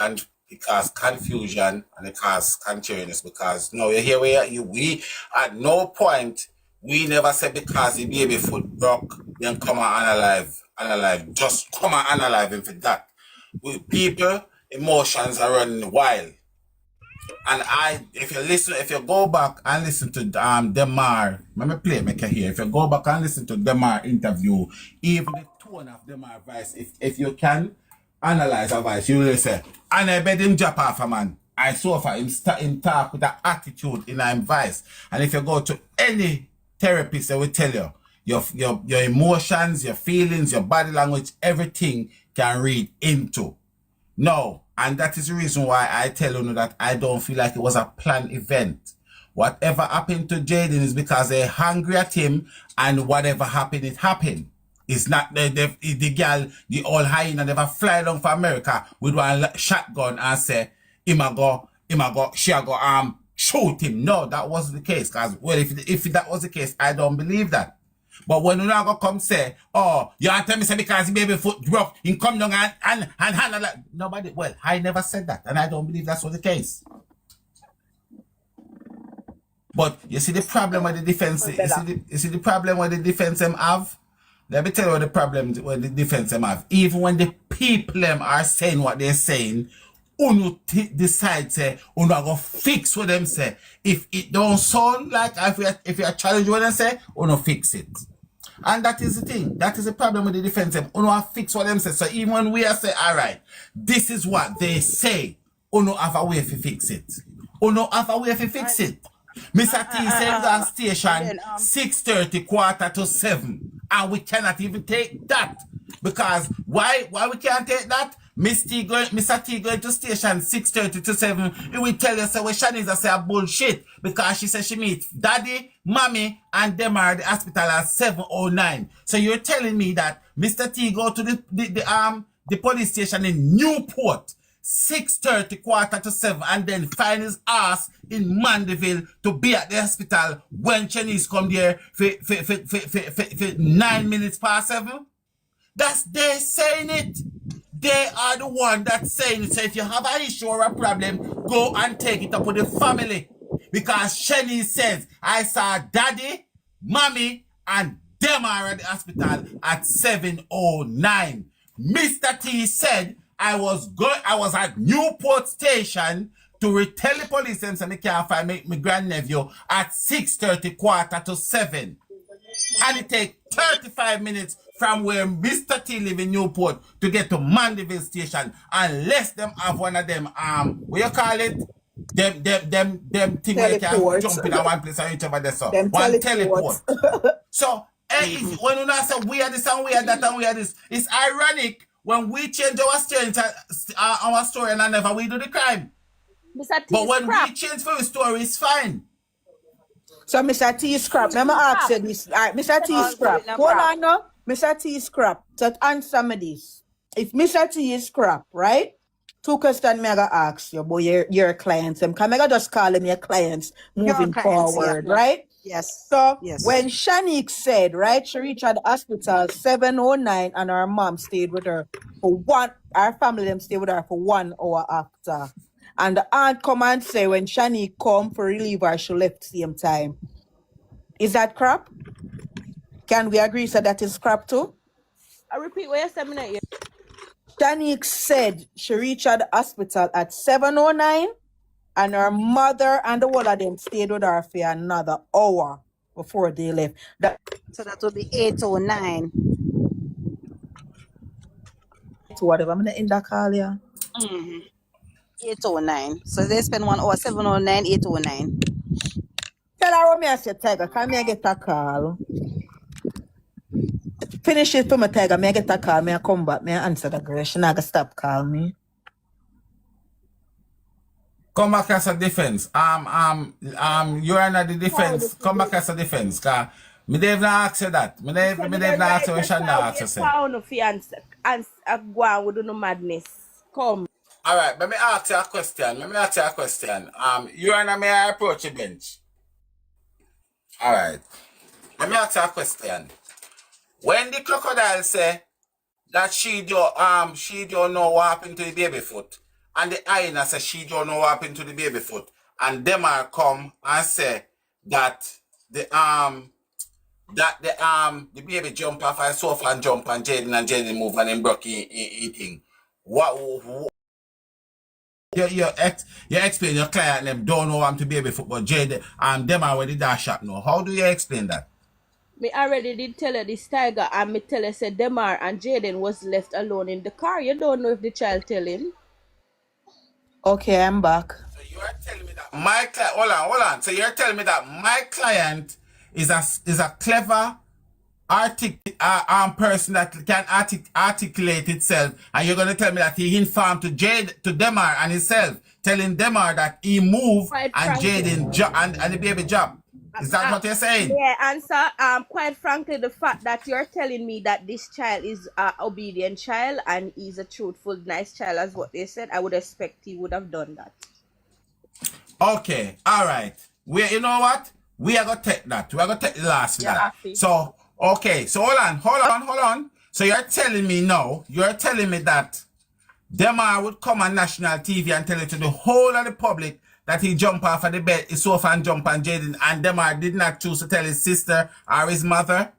it cause confusion and it cause contrariness because no, you hear where we at no point we never said because the baby foot broke, then come and analyze. Just come and analyze him for that. With people, emotions are running wild. And if you go back and listen to Demar, let me play make here. If you go back and listen to Demar interview, even the tone of Demar voice, if you can analyze a voice, you will say, and I bet him drop off a man. I saw for him talk with that attitude in his voice. And if you go to any therapist, they will tell you your emotions, your feelings, your body language, everything can read into. No, and that is the reason why I tell you that I don't feel like it was a planned event. Whatever happened to Jayden is because they're hungry at him, and whatever happened, it happened. It's not the girl, the old hyena never fly down for America with one shotgun and say, she go shoot him. No, that wasn't the case. Because, well, if that was the case, I don't believe that. But when you now go come say, oh, you want to tell me say because the baby foot broke, he come down and handle that. Nobody, well, I never said that. And I don't believe that's was the case. But you see the problem with the defense, you see the problem with the defense them have? Let me tell you what the problem with the defense them have. Even when the people them are saying what they're saying, Uno decide say, Uno go fix what them say. If it don't sound like if you challenge what them say, Uno fix it. And that is the thing. That is the problem with the defense. Uno fix what them say. So even when we are say, all right, this is what they say, Uno have a way to fix it. Uno have a way to fix it. Mr. T said on station 6:30, 6:45, and we cannot even take that. Because why we can't take that? Mr. T going to station 6:30 to 7. He will tell you, say, well, Shanice say a bullshit. Because she said she meet daddy, mommy, and them are at the hospital at 7:09. So you're telling me that Mr. T go to the police station in Newport 6:30, 6:45, and then find his ass in Mandeville to be at the hospital when Chinese come there for 9 minutes past 7? That's they saying it. They are the one that's saying it. So if you have an issue or a problem, go and take it up with the family. Because Shenny says, I saw daddy, mommy, and them are at the hospital at 7:09. Mr. T said, I was at Newport Station to tell the police them so I can't find my grandnephew at 6:30, 6:45. And it take 35 minutes from where Mr. T live in Newport to get to Mandeville Station, unless them have one of them what you call it? Them thing where you can jump in at one place and reach over there. So one teleport. So if, when you say we are this and we are that and we are this, it's ironic when we change our story and never we do the crime. Mr. T But when scrap. we change for the story, it's fine. So Mr. T scrap. Let me ask you this. All right, Mr. T scrap. Hold on now. Mr. T scrap. So answer me this. If Mr. T is scrap, right? 2 questions me I gotta ask you about your clients. Can I just call them your clients moving forward, right? Yes. So Yes. when Shanique said, right, she reached at the hospital 7:09 and her mom stayed with her for our family them stayed with her for 1 hour after. And the aunt come and say when Shanique come for relieve her, she left same time. Is that crap? Can we agree so that is crap too? I repeat what you said, me. Shanique said she reached at the hospital at 7:09 and her mother and the whole of them stayed with her for another hour before they left. So that would be 8:09. Whatever. I'm gonna end that call, yeah. 8:09. So they spend 1 hour, 7:09, 8:09. Tell her what me I say, Tiger. Can me I get a call? Finish it for me, Tiger. Me I get a call. Me I come back. Me I answer the girl. She not gonna stop calling me. Come back as a defense. You're under the defense. Come back as a defense. Cause me Dave not ask you that. Me Dave not ask you when Shanda ask you say. And go on with no madness. Come. All right, let me ask you a question. You and I may I approach the bench. All right. Let me ask you a question. When the crocodile say that she don't know what happened to the baby foot, and the hyena say she don't know what happened to the baby foot, and them are come and say that the baby jump off and sofa and jump and Jayden move and then broke eating. What you explain your client them don't know I'm to baby foot, but Jayden them already dash up now. How do you explain that? Me already did tell her this, Tiger, and me tell her said Demar and Jayden was left alone in the car. You don't know if the child tell him. Okay, I'm back. So you are telling me that my client, hold on. So you're telling me that my client is a clever person that can articulate itself, and you're gonna tell me that he informed to Demar and himself, telling Demar that he moved and Jayden and the baby job. Is that what you're saying? Yeah, answer. Quite frankly, the fact that you're telling me that this child is an obedient child and he's a truthful, nice child, as what they said, I would expect he would have done that. Okay, all right. You know what? We are gonna take that. We are gonna take the last for that. Happy. So okay, so hold on. So you're telling me that Demar would come on national TV and tell it to the whole of the public that he jumped off of the bed, his sofa and jump on Jayden, and Demar did not choose to tell his sister or his mother.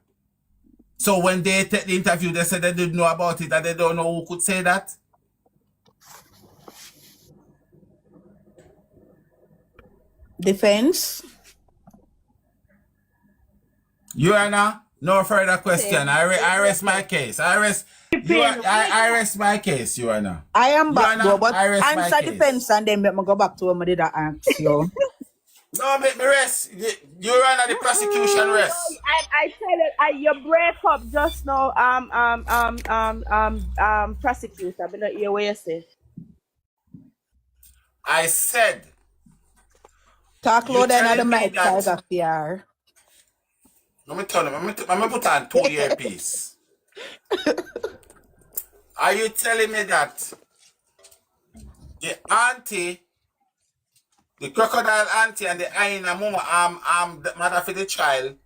So when they take the interview, they said they didn't know about it and they don't know who could say that. Defense. Your Honor, no further question. I rest my case. I rest my case, Your Honor. I am back, Honor, but answer defense and then let me go back to what I did ask you. No, make me rest. Your Honor, the prosecution rest. I tell it, you break up just now. Prosecutor, I don't hear what you say. I said. Talk loud and the mic, Tiger PR. Let me tell him. Let me put on 2 earpiece. Are you telling me that the auntie, the crocodile auntie and the hyena mama, the mother for the child,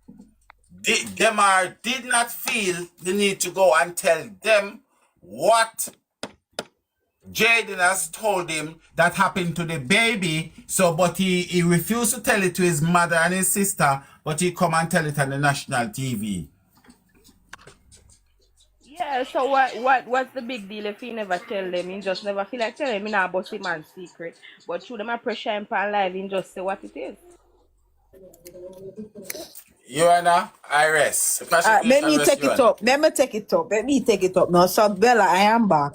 Demar did not feel the need to go and tell them what Jayden has told him that happened to the baby, but he refused to tell it to his mother and his sister, but he come and tell it on the national TV. Yeah, so what's the big deal if he never tell them? He just never feel like telling me now about the man's secret. But through them I pressure him on live, he just say what it is. Your Honor, I rest. Let me take it up. Let me take it up now. So Bella, I am back.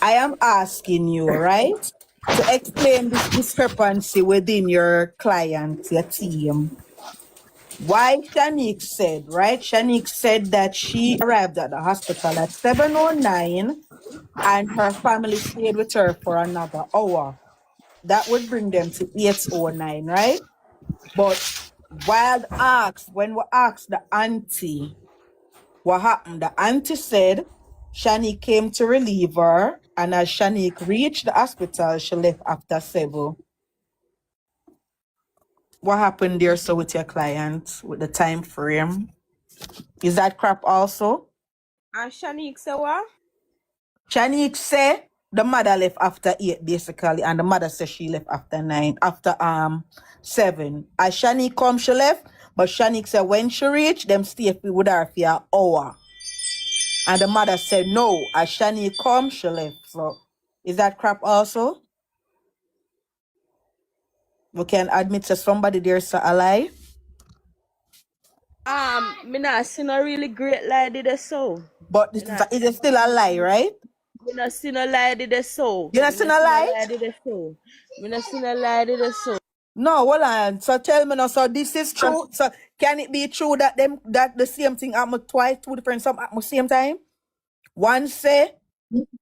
I am asking you, right, to explain this discrepancy within your client, your team. Why Shanique said, right? Shanique said that she arrived at the hospital at 7:09 and her family stayed with her for another hour. That would bring them to 8:09, right? But when we asked the auntie what happened, the auntie said Shanique came to relieve her, and as Shanique reached the hospital, she left after 7. What happened there, so with your client, with the time frame? Is that crap also? And Shanique say what? Shanique say the mother left after 8, basically, and the mother says she left after 9, after 7. As Shanique come, she left, but Shanique said when she reached, them stay with her for an hour. And the mother said no, as Shanique come, she left. So is that crap also? We can admit to somebody there's a lie. Me not see no really great lie did it so. But is it still a lie, right? Me not see no lie did it so. You not see no lie? Me not see no lie did it so. No, hold on. So tell me now, so this is true. So can it be true that the same thing happened twice, 2 different some at the same time? One say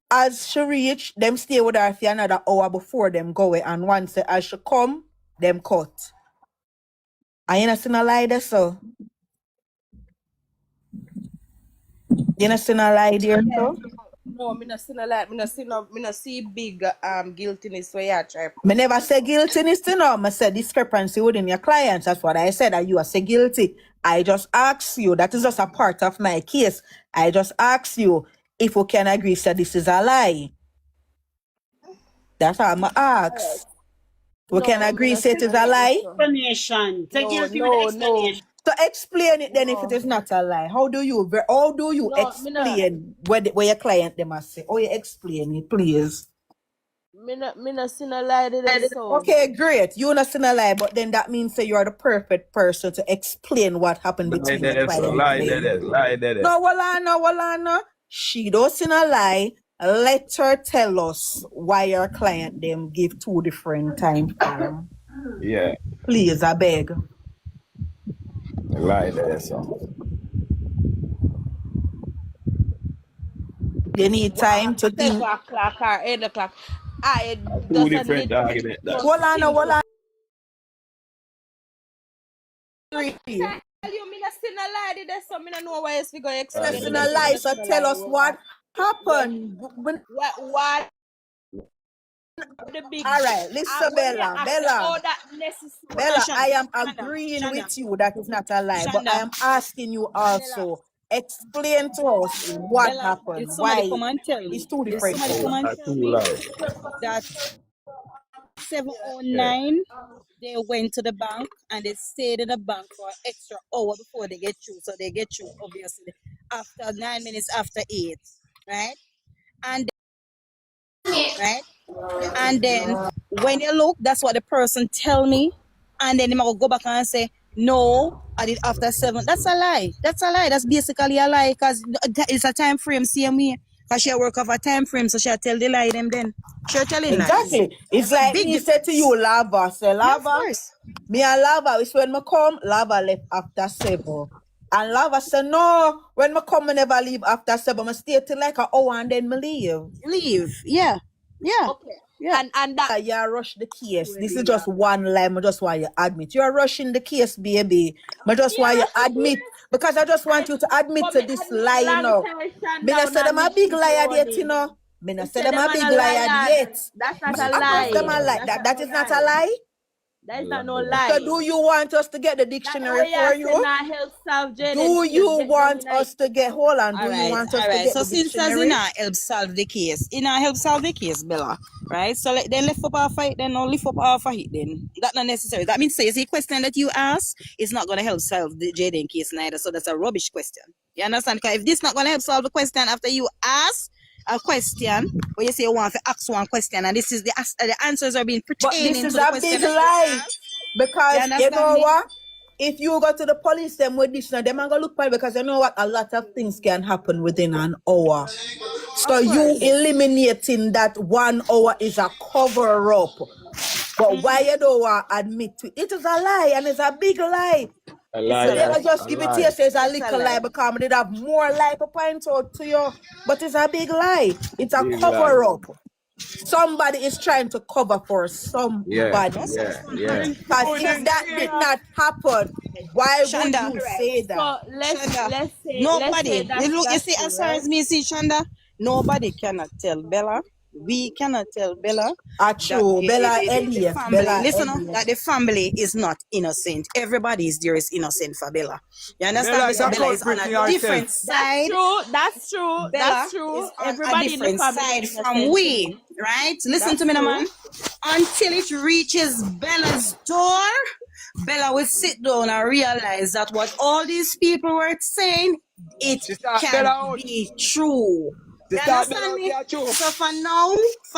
as she reach, them stay with her for another hour before them go away, and one say as she come, them cut. And you not see no lie there, so you not see no lie there, so? No, me not see no lie. Me not see big guiltiness where you try. Me never say guiltiness, you know. I said discrepancy within your clients. That's what I said, that you are say guilty. I just ask you, that is just a part of my case. I just ask you if we can agree that this is a lie. That's all I'm ask. We can agree say it is a lie? Explanation. Take your explanation. So explain it then if it is not a lie. How do you explain where your client them must say? Oh, you explain it, please. Me not see no lie did it so. Okay, great. You not seen a lie, but then that means that you are the perfect person to explain what happened between the client. No, Walana. She don't see a lie. Let her tell us why your client them give 2 different time frame. Yeah. Please, I beg. Lie there, so. You need time to think. 7 o'clock or 8 o'clock. I 2 different arguments. Walana. Tell you, me not see no lie did it so. Me not know why else we go explain. Not seen a lie, so tell us what happened. What? The big. All right, listen, Bella. I am agreeing with you that is not a lie, but I am asking you also, explain to us what happened. Why? Come and tell me. It's 2 different Somebody come and tell me that 7:09 they went to the bank and they stayed in the bank for an extra hour before they get through. So they get through obviously after 9 minutes after 8, right? And then when they look, that's what the person tell me, and then they might go back and say, no, I did after 7. That's a lie. That's basically a lie, because it's a time frame same way. Because she work off a time frame, so she'll tell the lie them then. She'll telling lies. Exactly. It's like me say to you, Lava. Say, Lava, me and Lava, it's when me come, Lava left after 7. And Lava said, no, when me come, I never leave after 7. I stay till like an hour and then me leave. Yeah. Okay. Yeah. And that you rush the case. This is just one lie. I just want you admit. You're rushing the case, baby. I just want you admit. Because I just want you to admit to this lie, you know. Me not say them a big liar yet, you know. Me not say them a big liar yet. That's not a lie. That is not a lie? That is not no lie. So do you want us to get the dictionary for you? Do you want us to get, hold on, do you want us to get the dictionary? So since as in help solve the case, Bella, right? So then lift up our fight, then or lift up our fight then. That's not necessary. That means say, the question that you ask is not going to help solve the Jayden case neither. So that's a rubbish question. You understand? Because if this not going to help solve the question after you ask a question, or you say you want to ask one question, and this is the answers are being pertaining to the question. But this is a big lie, because you know what? If you go to the police them with this, now them are gonna look for it, because you know what, a lot of things can happen within an hour. So you eliminating that 1 hour is a cover up. But why you don't want to admit to it? It is a lie, and it's a big lie. A So they lie. will just A give it to lie. you, say it's a It's a little lie lie. because they have more lie to point out to you. But it's a big lie. It's a Big lie. cover up. Somebody is trying to cover for Yeah. somebody. No such Yeah. thing. Yeah. Because if that did not happen, why would Shonda. you say that? So Shonda. let's say Nobody. You look, you that's see, true, as far right? as me see, Shonda, nobody cannot tell Bella. We cannot tell Bella that True. Bella the Elliott. family, Bella listen, Elliott. that the family is not innocent. Everybody is there is innocent for Bella. You understand Bella me? is So a Bella is on culprit in a herself. different That's side. true. That's true. Bella That's true. is on a Everybody in the different family is side from innocent to we, me. right? Listen That's to me, now, true. man. Until it reaches Bella's door, Bella will sit down and realize that what all these people were saying, it She start Bella can out. be true. She You start Bella understand out me? here too. So for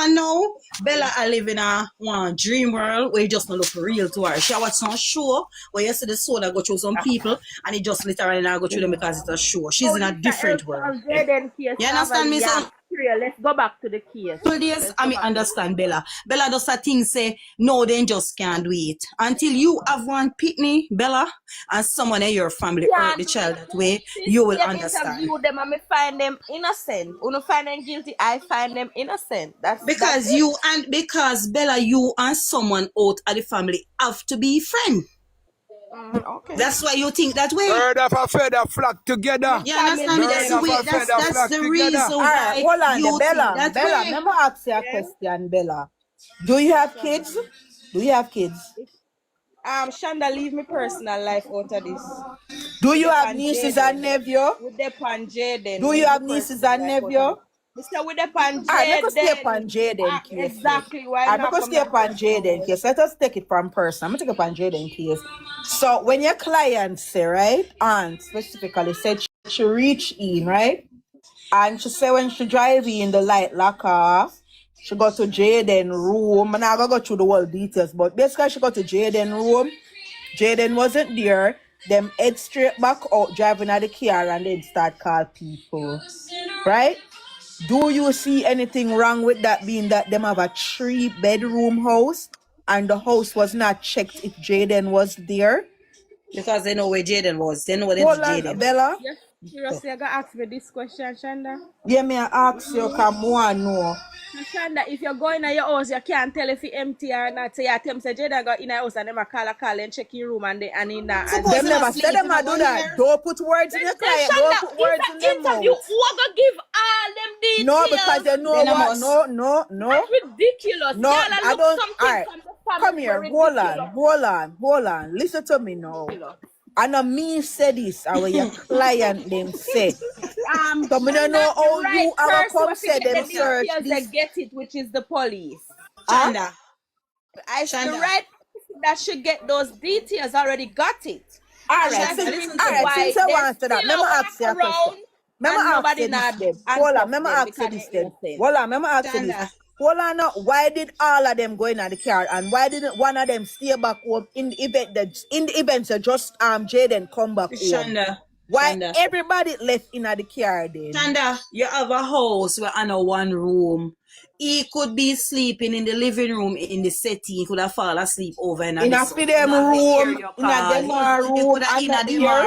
now, Bella are living a one dream world where it just not look real to her. She watch some show where you see the soul that go through some people and it just literally not go through them because it's a show. She's Oh, in a this different help world. solve Jayden case. You understand me? So Let's go back to the case. days, I mean, understand Bella. Bella does a thing say, no, they just can't do it. Until you have one pitney, Bella, and someone in your family hurt the child that way, you will understand. Interview them and me find them innocent. When find them guilty, I find them innocent. That's Because because Bella, you and someone out of the family have to be friends. Okay. That's why you think that way. Bird of a feather flock together. You understand me? That's the way. That's the reason All right, why hold on, you Bella. think that Bella, way. let me ask you a question, Bella. Do you have kids? Do you have kids? Shonda, leave me personal life out of this. Do you have nieces and nephews? With the pan Jayden. Do you have nieces and nephews? Mr. with the pan Alright, let us stay Jayden. upon Jayden case. Exactly. Why Alright, not let us stay upon Jayden case. Let us take it from person. I'm gonna take upon Jayden case. So when your client say, right, aunt specifically said she reach in, right? And she said when she drive in the light lock off, she got to Jayden room. And I'm gonna go through the whole details, but basically she got to Jayden room. Jayden wasn't there. Them head straight back out, driving at the car, and then start call people. Right? Do you see anything wrong with that, being that them have a 3-bedroom house and the house was not checked if Jayden was there? Because they know where Jayden was. They know what it's Hold on, Jayden. Bella. Yes, seriously, I gotta ask me this question, Shonda. Yeah, me I ask you, come on, no. Shonda, if you're going to your house, you can't tell if it's empty or not. So you tell say Jayden got in your house and them a call and check your room and in that. Them never said them a do that. Don't put words in your client. Don't put words in their mouth. Who gonna give all them details? No, because you know what? No. That's ridiculous. No, Y'all I don't. something All right, from the family come here. Hold on. Listen to me now. I know me say this, our your client them say. So me don't know how you are come say them search They this. get it, which is the police. Shonda. The right person that should get those details already got it. All right, since I want to that, let me ask you a question. Let me ask you this. Hold on, let me ask you this then. Hold on, let me ask you this. Hold on now, why did all of them go in the car and why didn't one of them stay back home in the event that just Jayden come back home? Shonda. Why everybody left in the car then? Shonda, you have a house where under one room. He could be sleeping in the living room in the setting. He could have fallen asleep over in a room. In a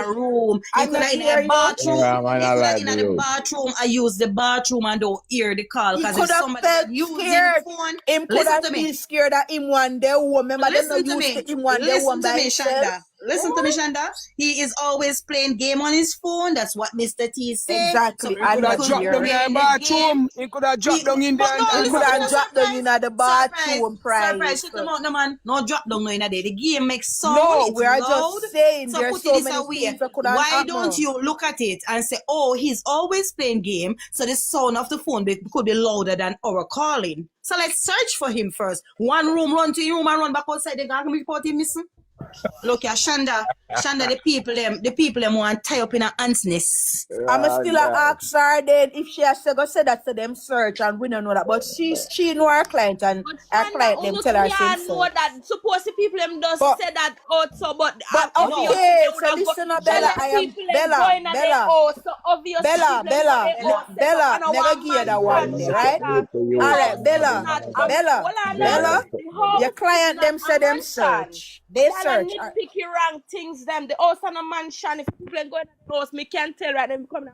room. He could have in a bathroom. In the bathroom. I use the bathroom and don't hear the call. He could have felt scared. Him could have been scared that him one day home. Remember, listen to me. Listen to me, Shonda. He is always playing game on his phone. That's what Mr. T said. Exactly. So he could have dropped down in the bathroom. He could have dropped down in there. He could have dropped down in the bathroom. Surprise. Shut them out, no man. No drop down in there. The game makes sound. No, it's we are loud. just saying So there's put so it many away. things that could have Why happened. don't you look at it and say, oh, he's always playing game, so the sound of the phone could be louder than our calling. So let's search for him first. One room, run to your room and run back outside. They got to report him missing. Look at Shonda, the people them want tie up in a ant's nest. I'm still ask her then if she has to go say that to them search and we don't know that. But she know her client and her client them tell her same know that suppose the people them does say that also, but okay, so listen up, Bella. I am Bella, never give that one day, right? Alright, Bella. Your client them say them search. They That are search. nitpicky wrong things them. The house and a mansion. If people ain't going to the house, me can't tell right then come.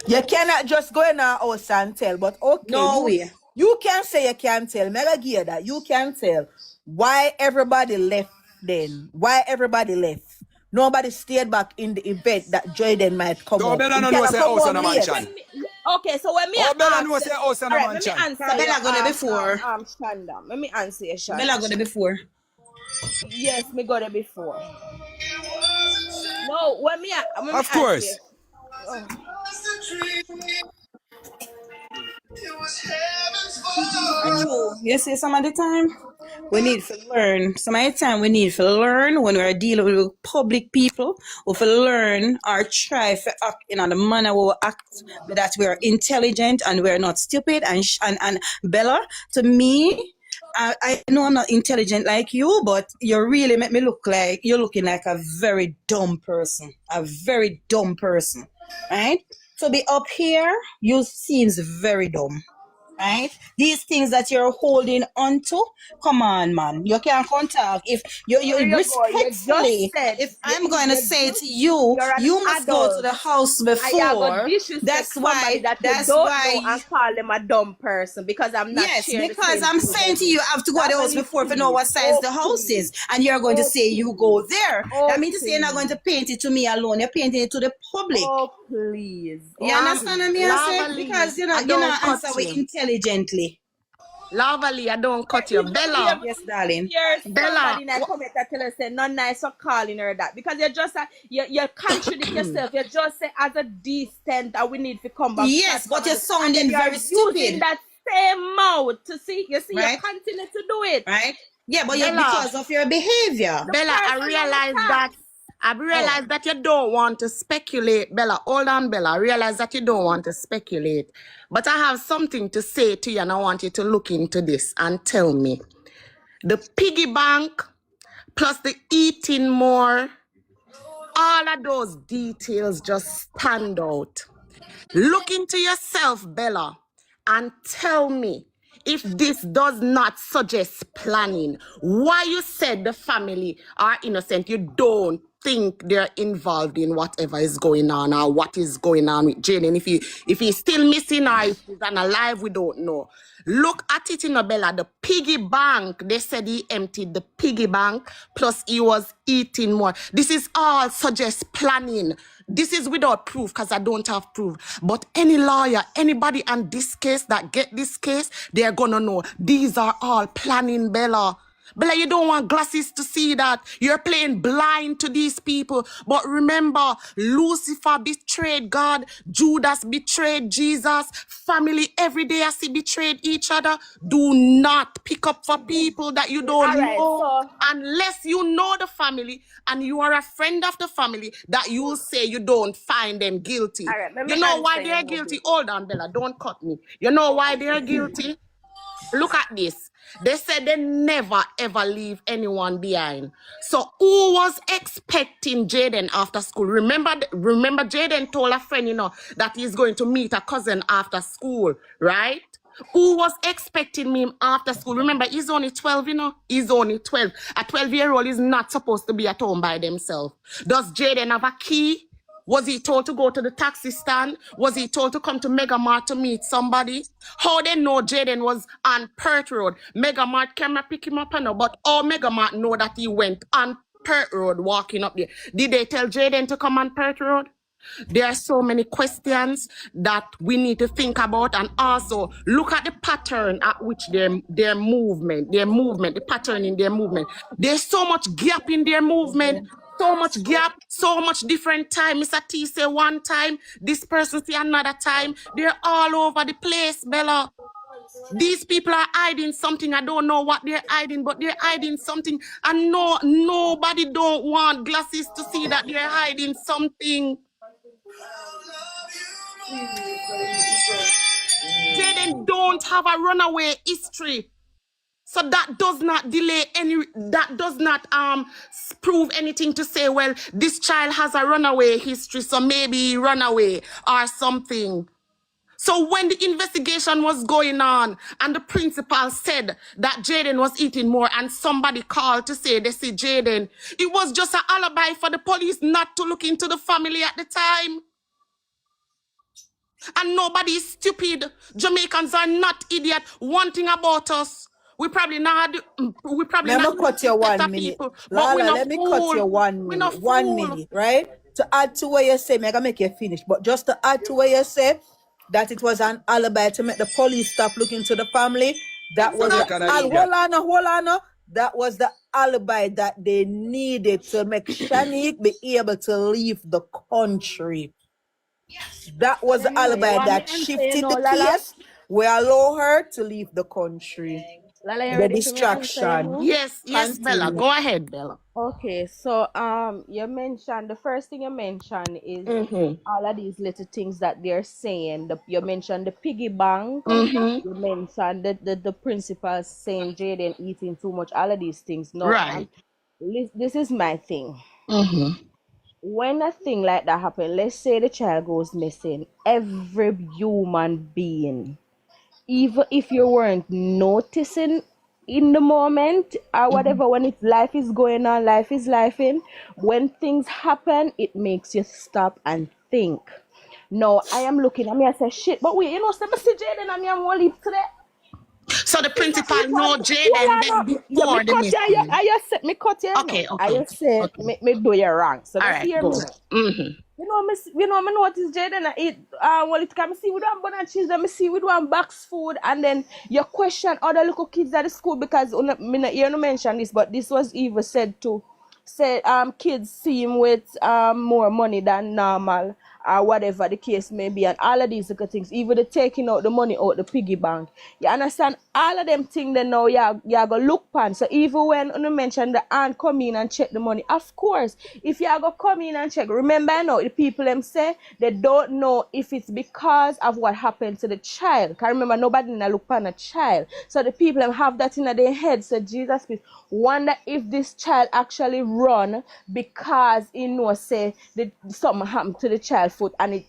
You cannot just go in our house and tell, but okay, No way. you can say you can tell. Mega gear that you can tell why everybody left then. Why everybody left. Nobody stayed back in the event that Jayden might come So up. Bella He no know cannot say come house home and a late. mansion. Okay, so when me Oh, Bella know ask, say house and all a right, let me mansion. answer Bella your go there before. Shanda. Let me answer your Shanda. Bella go there before. Yes, me got it before. No, when me Of answer you. course. Oh. True. You see, some of the time we need to learn. Some of the time we need to learn when we're dealing with public people. We have to learn or try to act in the manner we act that we are intelligent and we're not stupid. And Bella, to me, I know I'm not intelligent like you, but you really make me look like you're looking like a very dumb person. A very dumb person. Right? To be up here, you seems very dumb. Right? These things that you're holding onto, come on, man. You can't contact. If There you you go. You just respectfully, said if I'm going to say to you, you're an you must go to adult. the house And you're going to before. disrespect somebody that you don't know and call them a dumb person because I'm not Yes, sharing the because same I'm things saying as to you. you, I have to go to the house Lavally, before to know please. what size Oh, the house please. is. And you're going to Oh, say you go please. there. Oh, That means to say you're not going please. to paint it to me alone. You're painting it to the public. Oh, please. You Oh, understand what please. me I say? Lavally, Because you I know, don't cut answer we you. intelligently. Lavally, I don't cut you. If Bella, Yes, darling. you're Bella, somebody in a comment that tell us say not nice for calling her that because you're just you contradict yourself. You just say as a decent that we need to come back chat Yes, but you're somebody and then sounding you're very using stupid, that same mouth to see you right? continue to do it. Right? Yeah, but you Bella, because of your behavior. The Bella, personal attacks. I Oh, realize that you don't want to speculate. Bella, hold on, Bella. I realize that you don't want to speculate. But I have something to say to you and I want you to look into this and tell me. The piggy bank plus the eating more, all of those details just stand out. Look into yourself, Bella, and tell me if this does not suggest planning. Why you said the family are innocent, you don't think they're involved in whatever is going on or what is going on with Jayden. If he's still missing or if he's alive, we don't know. Look at it in Bella, the piggy bank. They said he emptied the piggy bank, plus he was eating more. This is all suggest planning. This is without proof because I don't have proof. But any lawyer, anybody on this case that get this case, they're gonna know these are all planning, Bella. Bella, you don't want glasses to see that. You're playing blind to these people. But remember, Lucifer betrayed God. Judas betrayed Jesus. Family every day as they betrayed each other. Do not pick up for people that you don't All right, know. so Unless you know the family and you are a friend of the family that you say you don't find them guilty. all right, let me You know why answer you they're now, guilty? babe. Hold on, Bella. Don't cut me. You know why they're guilty? Look at this. They said they never ever leave anyone behind. So who was expecting Jayden after school? Remember Jayden told a friend, that he's going to meet a cousin after school, right? Who was expecting him after school? Remember, he's only 12, He's only 12. A 12-year-old is not supposed to be at home by themselves. Does Jayden have a key? Was he told to go to the taxi stand? Was he told to come to Megamart to meet somebody? How they know Jayden was on Pert Road? Megamart came and pick him up, but how Megamart know that he went on Pert Road walking up there? Did they tell Jayden to come on Pert Road? There are so many questions that we need to think about, and also look at the pattern at which their movement, the pattern in their movement. There's so much gap in their movement. So much gap, so much different time. Mr. T say one time, this person say another time. They're all over the place, Bella. These people are hiding something. I don't know what they're hiding, but they're hiding something. And nobody don't want glasses to see that they're hiding something. Jayden don't have a runaway history. So that does not prove anything to say, well, this child has a runaway history, so maybe he run away or something. So when the investigation was going on and the principal said that Jayden was eating more and somebody called to say they see Jayden, it was just an alibi for the police not to look into the family at the time. And nobody is stupid. Jamaicans are not idiot. One thing about us, we probably not cut you 1 minute. people, Lala, but we not let me fool. cut you 1 We not minute. 1 fool. minute, right? To add to what you say, I'm gonna make you finish. But just to add to what you say, that it was an alibi to make the police stop looking to the family. That was hold on. That was the alibi that they needed to make Shanique be able to leave the country. That was the alibi that shifted the case. We allow her to leave the country. Lala, you The ready for me to answer you distraction. now? Yes, Bella. Go ahead, Bella. Okay, so you mentioned the first thing you mentioned is all of these little things that they're saying. You mentioned the piggy bank. You mentioned the principal saying Jayden eating too much. All of these things. No, Right. This is my thing. When a thing like that happens, let's say the child goes missing, every human being, even if you weren't noticing in the moment or whatever, when life is going on, life is lifing, when things happen, it makes you stop and think. No, I am looking at me, I say, shit, but wait, see Jayden and me, I'm going to leave today. So the principal know Jayden before the meeting. Me cut you. Okay. I said, me do you wrong. So all right, hear go. me. Me notice Jayden I eat it can see with one bun and cheese, then me see with one box food, and then you question other little kids at the school because me not hear no mention this, but this was even said to say kids see him with more money than normal or whatever the case may be, and all of these little things, even the taking out the money out the piggy bank. You understand? All of them things they know you go look pan. So even when you mention the aunt come in and check the money, of course, if you go come in and check, remember I know the people them say they don't know if it's because of what happened to the child. Because remember nobody in a look pan a child. So the people them have that in their head. So Jesus please wonder if this child actually run because he know say that something happened to the child foot and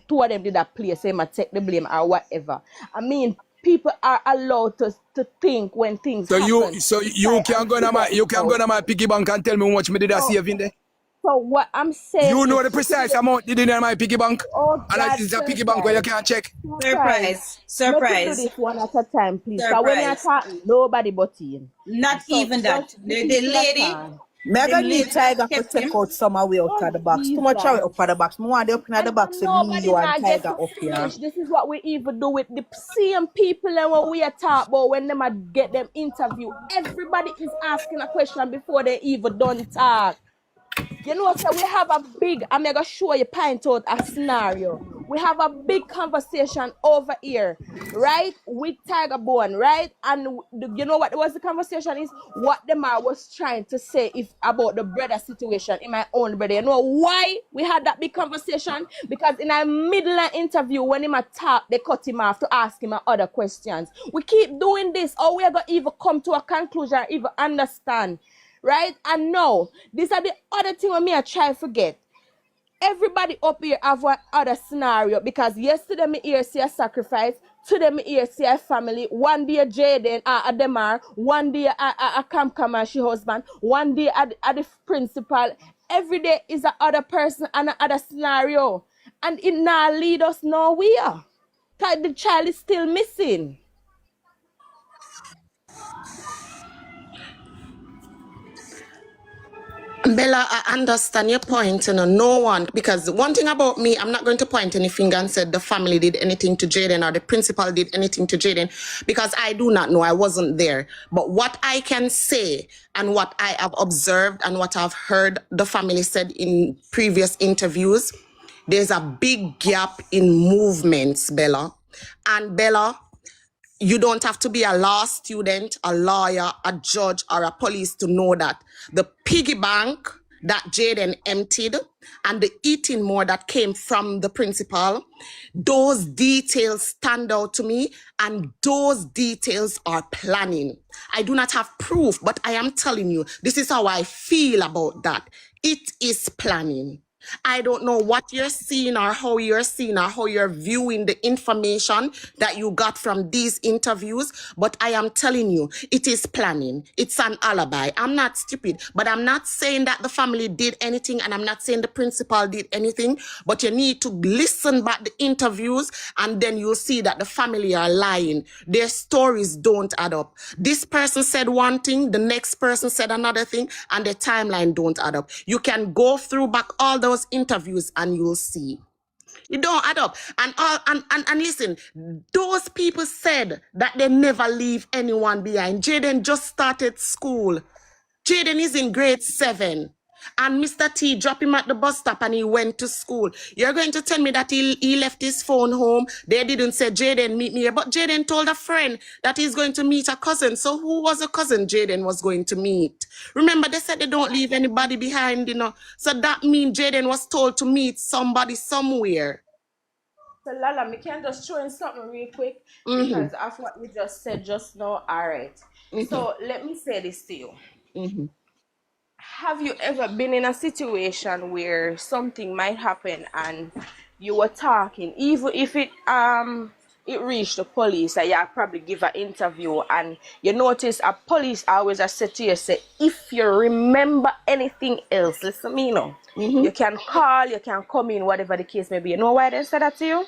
two of them did that play, say might take the blame or whatever. I mean, people are allowed to think when things happen. You can go to my piggy bank and tell me how much me did I save in there. So what I'm saying, you know the precise amount did in my piggy bank. Oh, and that is a piggy bank where you can't check. Surprise. Let me do this one at a time, please. Because when you're talking, nobody but you. Not even that. The lady. Mega need Tiger to take out some away out of the box. Too much away up of the box. More they open the box and me you and Tiger up here. This is what we even do with the same people and what we are talking about when they get them interview. Everybody is asking a question before they even done talk. You know, so we have a big, I'm going to show you, point out a scenario. We have a big conversation over here, right? With Tiger Bone, right? And you know what was the conversation is? What the man was trying to say about the brother situation in my own brother. You know why we had that big conversation? Because in a middle of interview, when him talk, they cut him off to ask him other questions. We keep doing this, or we're going to even come to a conclusion, even understand. Right? And no, these are the other thing when me I try to forget. Everybody up here have one other scenario because yesterday me here see a sacrifice, today me here see a family. One day Jayden at Demar, one day a Cam and she husband, one day at the principal. Every day is a other person and a other scenario. And it now lead us nowhere. Because the child is still missing. Bella, I understand your point, no one, because one thing about me, I'm not going to point any finger and say the family did anything to Jayden or the principal did anything to Jayden, because I do not know, I wasn't there. But what I can say and what I have observed and what I've heard the family said in previous interviews, there's a big gap in movements, Bella. And Bella, you don't have to be a law student, a lawyer, a judge, or a police to know that the piggy bank that Jayden emptied and the eating more that came from the principal, those details stand out to me, and those details are planning. I do not have proof, but I am telling you, this is how I feel about that. It is planning. I don't know what you're seeing or how you're seeing or how you're viewing the information that you got from these interviews, but I am telling you, it is planning. It's an alibi. I'm not stupid, but I'm not saying that the family did anything, and I'm not saying the principal did anything, but you need to listen back the interviews, and then you'll see that the family are lying. Their stories don't add up. This person said one thing, the next person said another thing, and the timeline don't add up. You can go through back all those interviews and you'll see. It don't add up. And listen, those people said that they never leave anyone behind. Jayden just started school. Jayden is in grade 7. And Mr. T dropped him at the bus stop and he went to school. You're going to tell me that he left his phone home. They didn't say, Jayden, meet me here. But Jayden told a friend that he's going to meet a cousin. So who was a cousin Jayden was going to meet? Remember, they said they don't leave anybody behind, you know. So that means Jayden was told to meet somebody somewhere. So Lala, me can just throw in something real quick because of what you just said just now. All right. So let me say this to you. Have you ever been in a situation where something might happen and you were talking, even if it reached the police, and you probably give an interview, and you notice a police always said to you, say, if you remember anything else, listen to me now. You can call, you can come in, whatever the case may be. You know why they said that to you?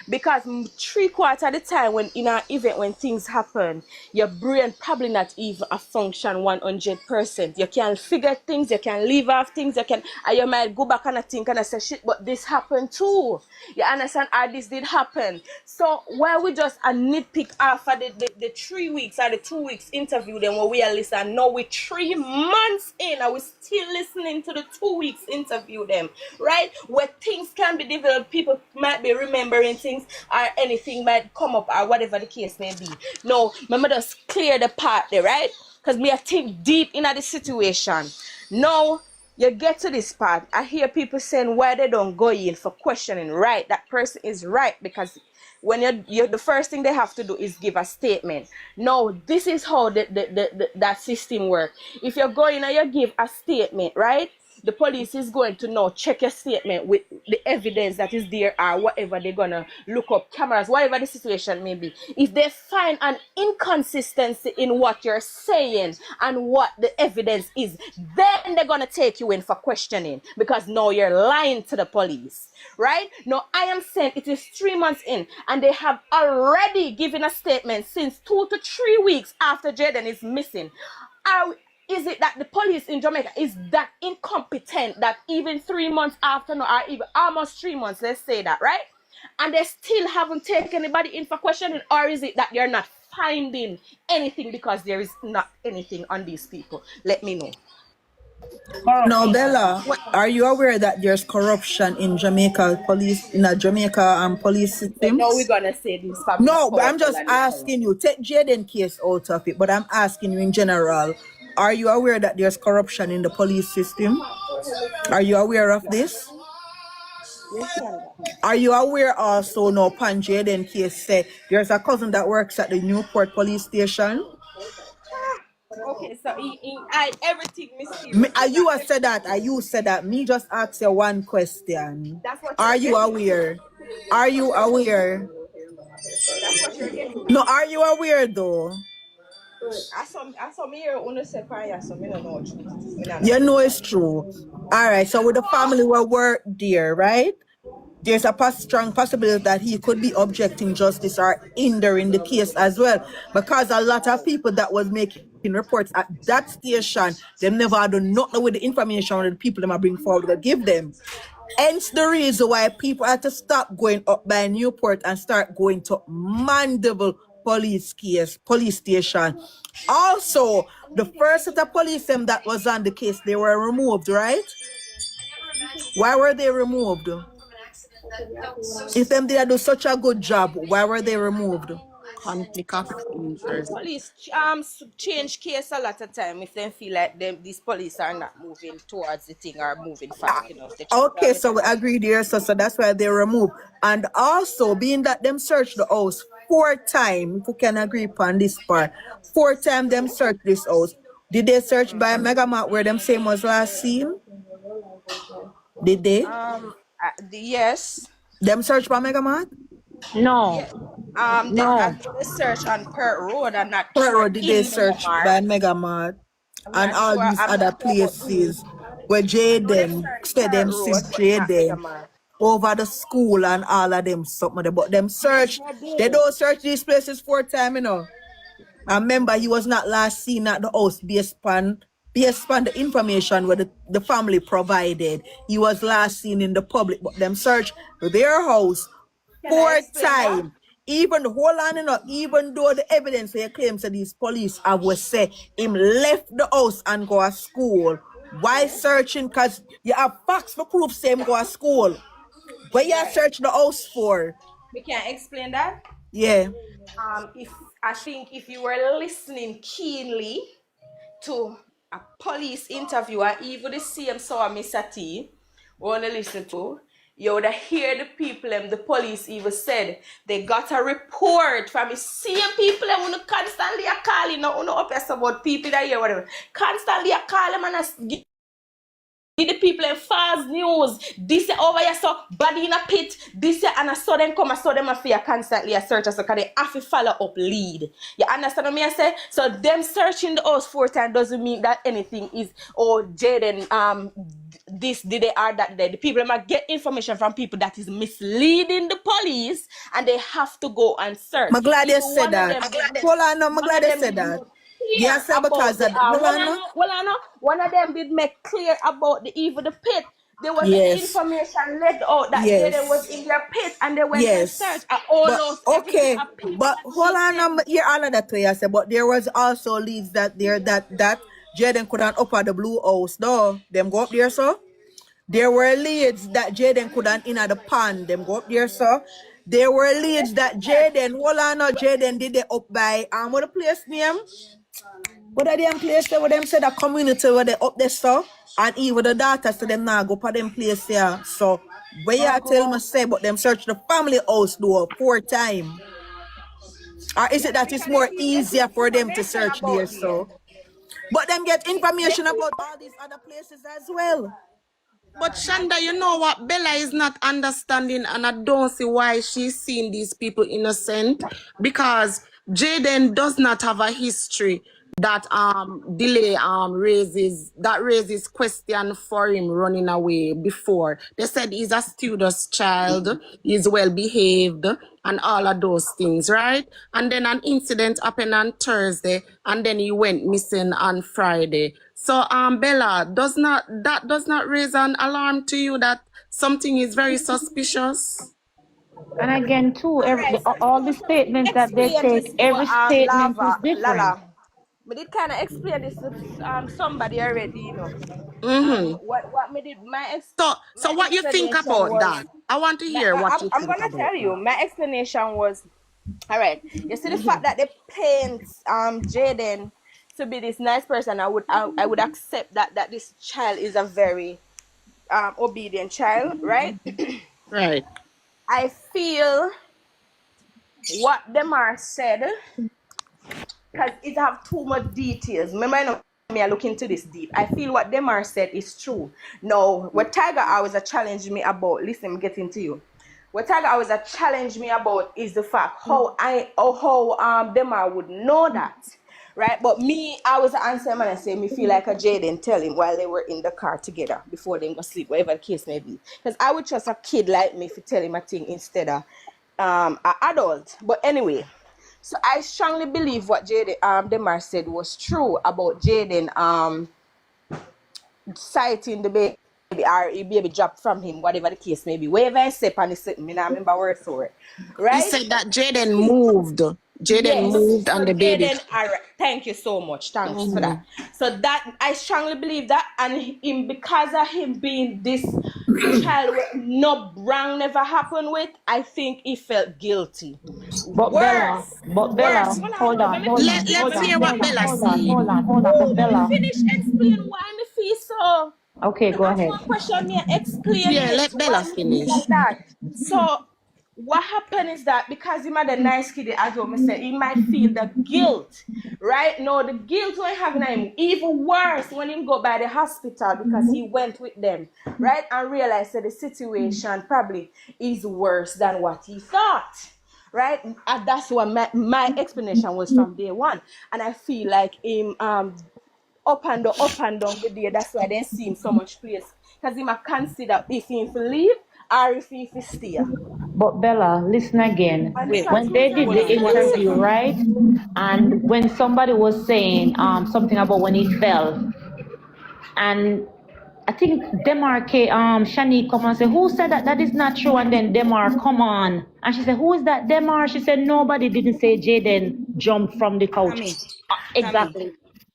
Because 3/4 of the time when in an event when things happen, your brain probably not even a function 100%. You can figure things, you can leave off things, and you might go back and think and say shit, but this happened too. You understand? Or this did happen. So why we just nitpick after the 3 weeks or the 2 weeks interview them where we are listening? Now we 3 months in and we still listening to the 2 weeks interview them, right? Where things can be developed, people might be remembering things or anything might come up or whatever the case may be. No, remember just clear the part there, right? Because me I think deep in the situation. Now you get to this part, I hear people saying why they don't go in for questioning. Right, that person is right, because when you're the first thing they have to do is give a statement. No, this is how that system works. If you're going and you give a statement, right? The police is going to now check your statement with the evidence that is there or whatever they're going to look up, cameras, whatever the situation may be. If they find an inconsistency in what you're saying and what the evidence is, then they're going to take you in for questioning, because now you're lying to the police, right? Now, I am saying it is 3 months in and they have already given a statement since 2 to 3 weeks after Jayden is missing. Is it that the police in Jamaica is that incompetent that even 3 months after, no, or even almost 3 months, let's say that, right? And they still haven't taken anybody in for questioning? Or is it that you're not finding anything because there is not anything on these people? Let me know. No, Bella, are you aware that there's corruption in Jamaica police, in a Jamaica police system? No, we're gonna say this. No, but I'm just asking you. Take Jayden case out of it, but I'm asking you in general. Are you aware that there's corruption in the police system? Are you aware of this? Are you aware also, no, Pan Jayden case say there's a cousin that works at the Newport police station? Okay, so everything mysterious. You said that. You said that. Me just ask you one question. Are you aware? Are you aware? That's what you're getting. No, are you aware though? I saw me here on the second, so me don't know what truth. You know it's true. All right, so with the family will work there, right? There's a strong possibility that he could be objecting justice or hindering the case as well, because a lot of people that was making reports at that station, they never had done nothing with the information that the people them are bring forward to give them. Hence the reason why people had to stop going up by Newport and start going to Mandeville police station. Also, the first set of police them that was on the case, they were removed, right? Why were they removed? If them did do such a good job, why were they removed? Conflict of interest. Police change case a lot of time if they feel like these police are not moving towards the thing or moving fast enough. Okay, so we agree there. So that's why they removed. And also, being that them searched the house 4 times, if we can agree upon this part, 4 times them searched this house. Did they search by Megamart where them same was last seen? Did they? Yes. Them search for Mega Mart? Yeah. No, I no. know they search on Pert Road and not Where sure road did they in Mega search Mart. by Mega Mart I'm and not all sure. these I'm other not sure about who. places where I know they Jayden search said Pert them see Road, but not Mega Jayden Mart. over the school and all of them something there. But them Yes, search, they they did. don't search these places 4 times, you know. I remember he was not last seen at the house based upon the information where the family provided. He was last seen in the public, but them search their house Can I four explain that? times. Even hold on, you know, even though the evidence they claim that these police have was say him left the house and go to school. Why searching? Cause you have facts for proof say him go to school. What you Right. search the house for? We can explain that. Yeah. If I think if you were listening keenly to a police interview or even the same saw Mr. T, wanna listen to, you would hear the people and the police even said they got a report from the same people and wanna constantly a calling, no up about people that hear whatever. Constantly a call them and the people in false news. This over here so body in a pit. This and I saw them come, I saw them a fear constantly a search so they have to follow up lead. You understand what I say? So them searching the house 4 times doesn't mean that anything is Jayden this did they are that day. The people might get information from people that is misleading the police and they have to go and search. I'm glad they Even said one of that. them Hold on, no, I'm one glad of they them said did that. make Yeah, clear sir, because about the that. Hold on, no. one of them did make clear about the pit. There was Yes. information let out that Jayden was Yes. in their pit and they went and Yes. searched all But those everything okay. a pit But that hold she on, said. hear all of that way I said. But there was also leads that there that Jayden couldn't up at the blue house. No, them go up there, so. There were leads that Jayden couldn't in at the pond. Them go up there, so. There were leads that Jayden, hold on, no, Jayden did it up by what the place name? What are them place there? What them say the community where they up there, so. And even the daughters to them now go for them place there. So where you tell me say, but them search the family house door 4 times. Or is it that it's more easier for them to Information search there, about so? there. But them get information about all these other places as well. But Shanda, you know what? Bella is not understanding, and I don't see why she's seeing these people innocent, because Jayden does not have a history that delay raises question for him running away before. They said he's a studious child, he's well behaved, and all of those things, right? And then an incident happened on Thursday, and then he went missing on Friday. So Bella, does not raise an alarm to you that something is very suspicious? And again, too, All right, so all the statements that they explain take, this to every statement is different. Lala. But it kind of explain this to somebody already, you know. Mm-hmm. What me did So my what you think explanation about was that? I want to hear what you I'm think gonna about tell that. you my explanation was all right. You see the fact that they paint Jayden to be this nice person, I would accept that this child is a very obedient child, right? Right. I feel what them are said because it have too much details. Remember, I know me, I look into this deep. I feel what Demar said is true. Now, what Tiger always challenged me about, listen, I'm getting to you. What Tiger always challenged me about is the fact how Demar would know that. Right, but me, I was answer him and I say me feel like a Jayden tell him while they were in the car together before they go sleep, whatever the case may be. Because I would trust a kid like me if you tell him a thing instead of an adult. But anyway, so I strongly believe what Jayden Demar said was true about Jayden citing the baby or a baby dropped from him, whatever the case may be. Whatever I say on the me not remember word for it. He Right? said that Jayden moved. Jayden Yes. moved So and the baby. Jayden, thank you so much. Thanks for Mm-hmm. that. So that I strongly believe that, and him because of him being this child no wrong never happened with, I think he felt guilty. But Bella, Worse. Hold on. hold on, Let's hear what Bella said. because Let me Bella. finish explain why me feel so. Okay, Me go ask ahead. one question, me explain Yeah, it. let Bella Why me feel finish. like that? So what happened is that because him had a nice kid, as I said, he might feel the guilt, right? No, the guilt when having him even worse when him go by the hospital because he went with them, right? And realized that the situation probably is worse than what he thought. Right, and that's what my explanation was from day one, and I feel like him up and down the day. That's why they see him so much place because he might consider if he leave or if he stay. But Bella, listen again. Wait, When they did hold the on 1 interview, second. right? And when somebody was saying something about when he fell, and I think Demarque, Shani come and say, who said that? That is not true. And then Demar, come on. And she said, who is that Demar? She said, nobody didn't say Jayden jumped from the couch. Tammy, Exactly.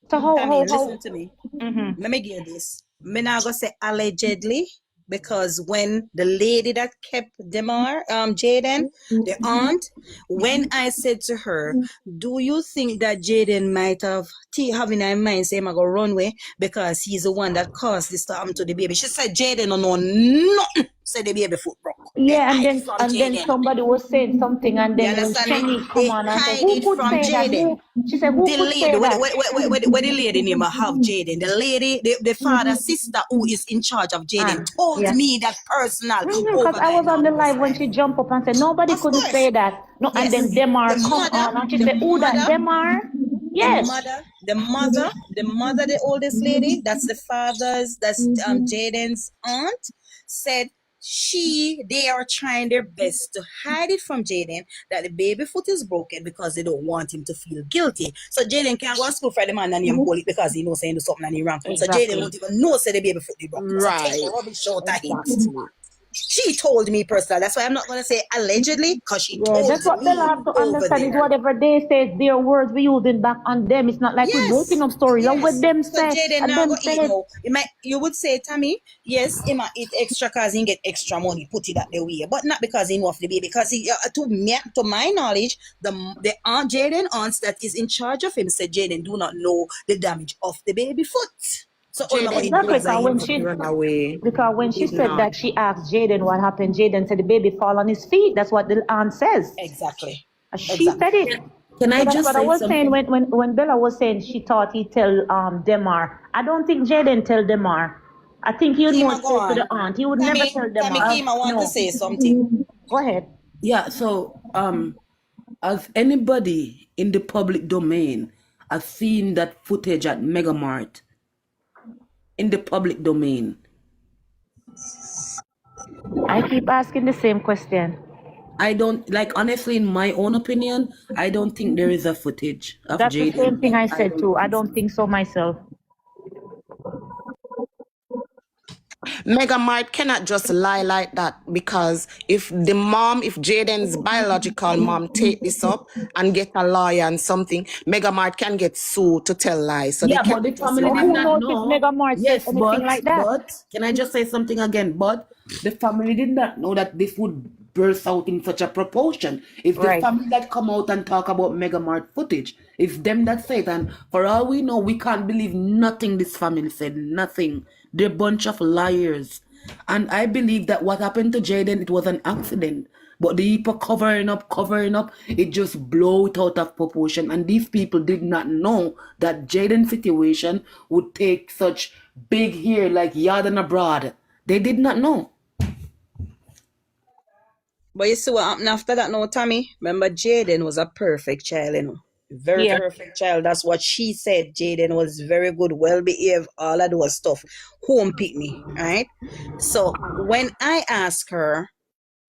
So Tammy, how? listen to me. Mm-hmm. Let me give you this. Me not gonna say allegedly because when the lady that kept Jayden, the aunt, when I said to her, do you think that Jayden might have having in mind say I'm gonna run away because he's the one that caused this to happen to the baby? She said Jayden don't know nothing. Said the baby foot broke. Yeah, They hide it from and then Jayden. somebody was saying something, and You then when understand me? Shani come They on and say, hide who it could from say that? Jayden. She said, who The could lady, say that? where the lady name I have Jayden, the lady, the father, sister who is in charge of Jayden told Yeah. me that personal Because over I my was on the mom was live when life. she jumped up and said nobody Of couldn't course. say that. No, and Yes. then Demar The come mother, on and she said, who that Demar? Yes. the mother, the oldest lady, that's the father's, that's Jayden's aunt, said they are trying their best to hide it from Jayden that the baby foot is broken because they don't want him to feel guilty. So Jayden can't go to school for the man and him bully because he knows saying do something and he wrong. So Jayden won't even know say the baby foot is broken. So take Right. rubbish out of it. Exactly. She told me personally. That's why I'm not going to say allegedly because she Yeah, told that's what they'll me have to over understand is there. whatever they say, their words we using back on them. It's not like we're making Yes, up stories. And what yes. them So say, Jaden and now them go eat say, now. You would say, Tammy, yes, he might eat extra because he get extra money, put it that the way, but not because he know of the baby. Because he, to my knowledge, the aunt Jaden aunts that is in charge of him said Jaden do not know the damage of the baby foot. So all my Jaden money exactly, knows blame that because he him. not run away. when she He's said not. that, she asked Jaden what happened. Jaden said the baby fall on his feet. That's what the aunt says. Exactly. She Exactly. said it. Can So I that's just what I say was saying something? when Bella was saying she thought he tell Demar. I don't think Jaden tell Demar. I think he would more Kima, go say to the on. aunt. He would never tell Tammy Demar. Kima want to No. say something. Go ahead. Yeah, so has anybody in the public domain has seen that footage at Megamart in the public domain? I keep asking the same question. I don't like honestly, in my own opinion, I don't think there is a footage of That's the same Jaden. thing I I said don't too. I think don't so. think so myself. Mega Mart cannot just lie like that because if Jaden's biological mom take this up and get a lawyer and something, Mega Mart can get sued to tell lies. So they Yeah, but cannot the just family But did lie who not like knows that. if know. Mega Mart said Yes, anything like that? can I just say something again? But the family did not know that this would burst out in such a proportion. It's the Right. family that come out and talk about Megamart footage. It's them that say it. And for all we know, we can't believe nothing this family said. Nothing. They're a bunch of liars. And I believe that what happened to Jaden, it was an accident. But the people covering up, it just blow it out of proportion. And these people did not know that Jaden's situation would take such big here like yard and abroad. They did not know. But you see what happened after that now, Tommy? Remember, Jaden was a perfect child, you know. Very Yeah. perfect child. That's what she said. Jaden was very good, well behaved, all of those stuff. Home pick me, right? So when I asked her,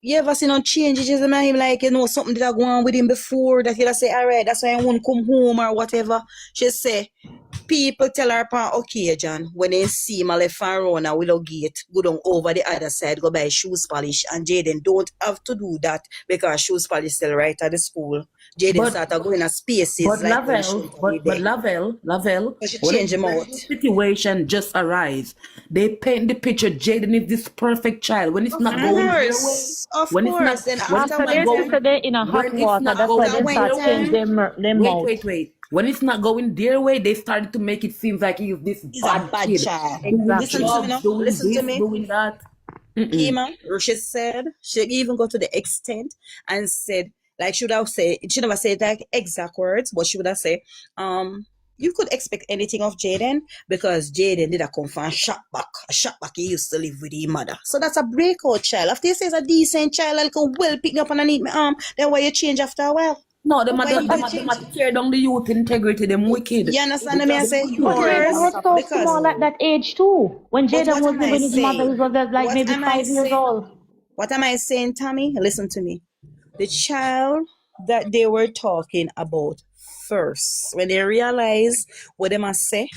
you ever seen no changes in him, like, you know, something that go on with him before that he'll say, all right, that's why I won't come home or whatever. She say, people tell her upon occasion when they see him left and run a willow gate, go down over the other side, go buy shoes polish, and Jaden don't have to do that because shoes polish still right at the school. Jaden But started going to spaces like when he shouldn't have been there. Lavelle, So she when change him out. this situation just arise, they paint the picture Jaden is this perfect child. When it's Of not going their way, course, of when it's not course. Then when it's after After not they one going sister time, they in a hot when it's water, not that's why going they after one start their change time, way. them mouth. Wait. When it's not going their way, they started to make it seem like he's this he's a bad bad kid child. doing Listen Exactly. to me drugs, now. doing Listen to this, me. doing that. Kima, she said, she even go to the extent and said, like, she never said like exact words, but she would have said, you could expect anything of Jayden because Jayden did a come from a shop back. A shop back he used to live with his mother. So that's a breakout child. After you say it's a decent child, like a well pick me up underneath my arm, then why you change after a while? No, them tear down the youth integrity, them wicked. You understand me? I say But Jayden was so because small at that age too. When but Jayden what was am I living with his mother, he saying? was like What maybe am I 5 years saying? old. What am I saying, Tommy? Listen to me. The child that they were talking about first, when they realize what they must say,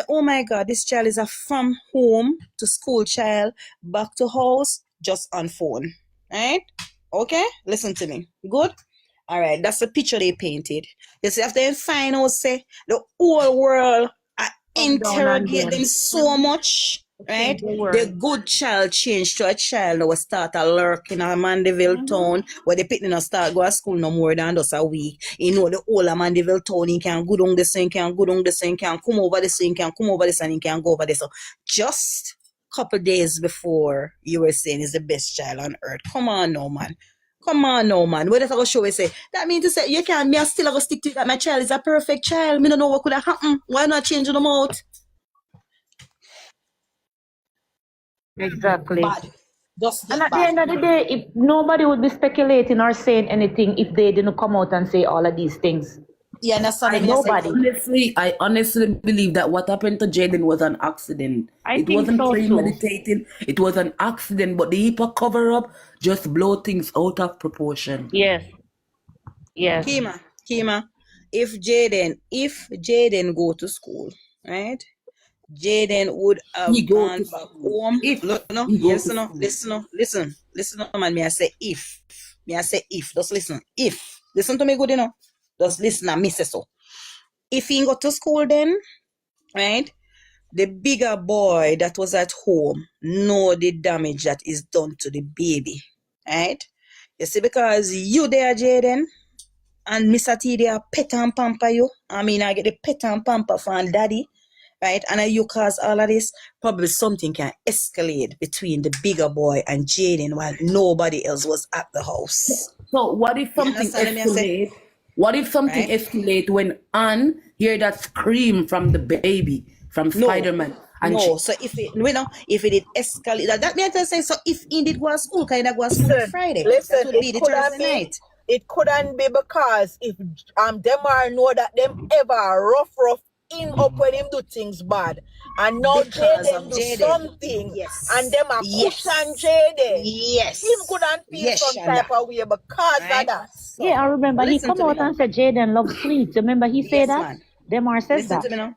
oh my God, this child is a from home to school child, back to house, just on phone. Right? Okay? Listen to me. Good? All right, that's the picture they painted. You see, after they find out, say, the whole world interrogate them so much, right? The good child changed to a child that will start a lurk in a Mandeville town where the picking not start go to school no more than just a week. You know, the whole of Mandeville town, he can go down this, he can go down this, he can come over this, he can come over this, and he can go over this. So just couple days before you were saying is the best child on earth. Come on now, man. Come on now, man. What if I go show you say? That means to say you can't me still go stick to it that my child is a perfect child. Me don't know what could have happened. Why not change them out? Exactly. Bad. Just And get at the bad. end of the day, if nobody would be speculating or saying anything if they didn't come out and say all of these things. Yeah, understand me? Nobody. I honestly believe that what happened to Jayden was an accident. It wasn't so premeditated. It was an accident, but the heap cover up just blow things out of proportion. Yes. Yes. Kima, if Jayden go to school, right? Jayden would have gone back home. Listen, man. Me I say if. Just listen. If. Listen to me good, Just listen and me say so. If he go to school then, right? The bigger boy that was at home know the damage that is done to the baby, right? You see, because you there, Jayden, and Mr. T there pet and pamper you. I mean, I get the pet and pamper from daddy, right? And you cause all of this, probably something can escalate between the bigger boy and Jayden while nobody else was at the house. So what if something escalate? What if something escalate when Anne hear that scream from the baby, from Spider-Man? So if it escalate, that means to say, so if indeed was school, kind of was school Friday, that would be the Thursday night. It couldn't be because if Demar know that them ever rough him up when him do things bad, and now Jayden do something, and them are cushion Jayden. Yes, him couldn't feel some type of way because of that. Yeah, I remember he come out and said Jayden loves sweets. Remember he said that? Demar says that. Listen to me now.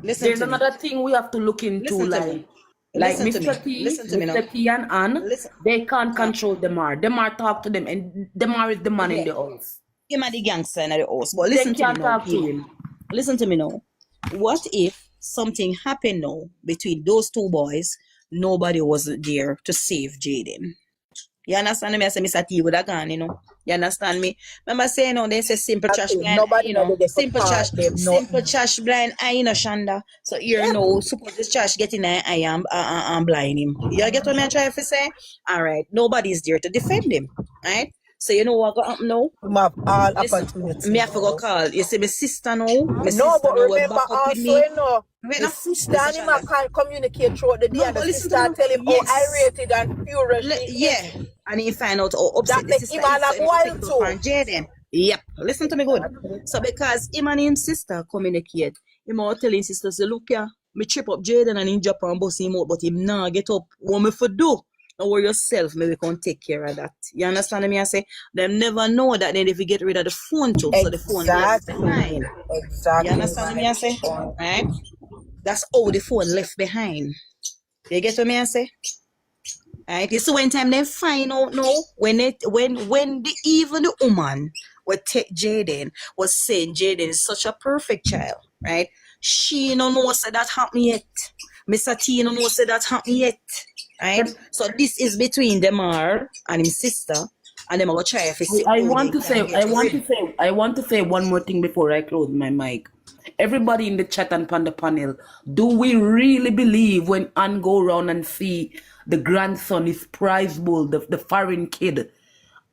There's another thing we have to look into, like Mr. T and Anne, they can't control Demar. Demar talk to them, and Demar is the man in the house. Him are the gangster in the house. But listen to me now. Listen to me now. What if something happened now between those two boys? Nobody was there to save Jayden. You understand me? I say Mr. T would have gone, You understand me? Remember saying, they say simple trash blind, simple trash blind eye, Shanda. So suppose this trash getting an eye and blind him. You get what I'm trying to say? All right. Nobody's there to defend him, right? So you know what got up now? Me have to go call. You see my sister now? But remember also, the sister and him can communicate throughout the day, and the sister tell him how irritated and furious he is. And he find out how upset the sister is. Jayden. Yep. Listen to me good. So because him and his sister communicate, him all telling sister, say, look here, me trip up Jayden and in Japan bust him out, but him nah get up. What me for do? Don't worry yourself, maybe we can take care of that. You understand me? I say, them never know that then if you get rid of the phone too, so the phone left behind. Exactly. You understand me? I say, right? That's all the phone left behind. You get what me I say? Right? You see when time they find out now, when even the woman would take Jayden was saying Jayden is such a perfect child, right? She no know say that happened yet. Mr. T no know say that happened yet. Right? So this is between Demar and his sister, and them will try to see. I want to say one more thing before I close my mic. Everybody in the chat and on the panel, do we really believe when Anne go around and see the grandson is prize bull, the foreign kid,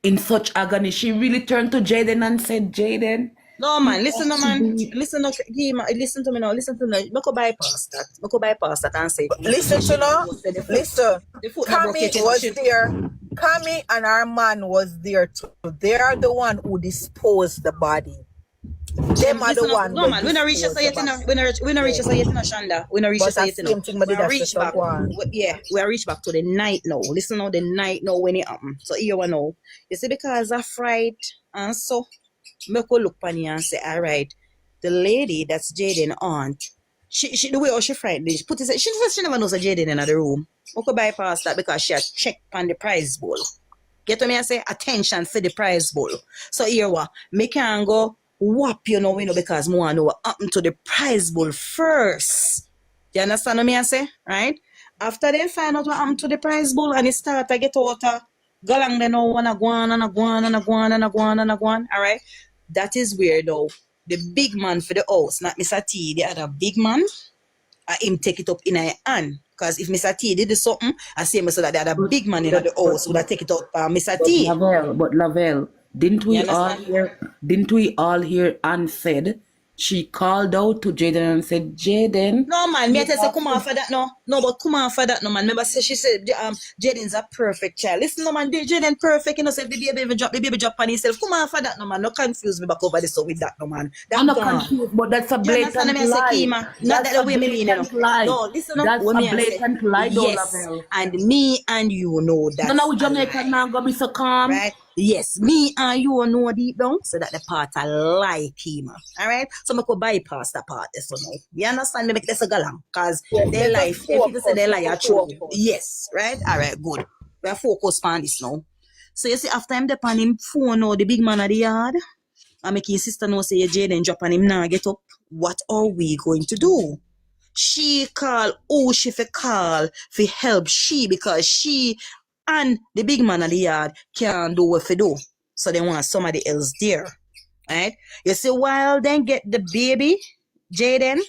in such agony? She really turned to Jayden and said, Jayden. No man, listen to man. Listen to me now. Listen to me. Make a bypass that. Make a bypass that and say. Listen to no. Listen. The foot not broke Kami yet, was there. Kami and our man was there too. They are the one who disposed the body. Them are the one. No man, we not reach us yet. We not reach us yet, Shanda. We not reach us yet. We are reach back. Yeah, we are reach back to the night now. Listen now, the night now when it happened. So here we know. You see, because of fright and so. Me go look on you and say, all right, the lady that's Jayden aunt, she the way how she frightened, she put it, she never knows a Jayden in the room. We could bypass that because she had checked on the prize bowl. Get what me I say? Attention for the prize bowl. So here what, me can go whop because me want to know what happened to the prize bowl first. You understand what me I say? Right? After they find out what happened to the prize bowl and it start to get out galang they know wanna go on. All right. That is where though the big man for the house, not Mr. T, the other big man, him take it up in a hand. Because if Mr. T did something, I say so that the other big man in the house would have take it up Mr. T. But Lavelle, didn't we all hear Anne said she called out to Jayden and said, Jayden. No man, me I tell say come on for that no. No, but come on for that no man. Remember she said Jayden's a perfect child. Listen no man, Jayden perfect, you know, say if the baby drop on himself. Come on for that no man. No confuse me back over this with that no man. I'm not confused, but that's a blatant lie. Not that way me mean no, listen that's a blatant lie though, Lavelle. And me and you know that. No, Jamaican now gonna be so calm. Right? Yes, me and you know deep down, so that the part I like him. Alright? So I could bypass that part so now. You understand me? Make this a galang. Because their life, if you say their life are true. Yes, right? Alright, good. We are focused on this now. So you see, after him depend him phone now, the big man at the yard, I make his sister know say Jayden drop on him now get up. What are we going to do? She call she call for help because she and the big man at the yard can't do what they do. So they want somebody else there. Right? You see, while then get the baby, Jayden,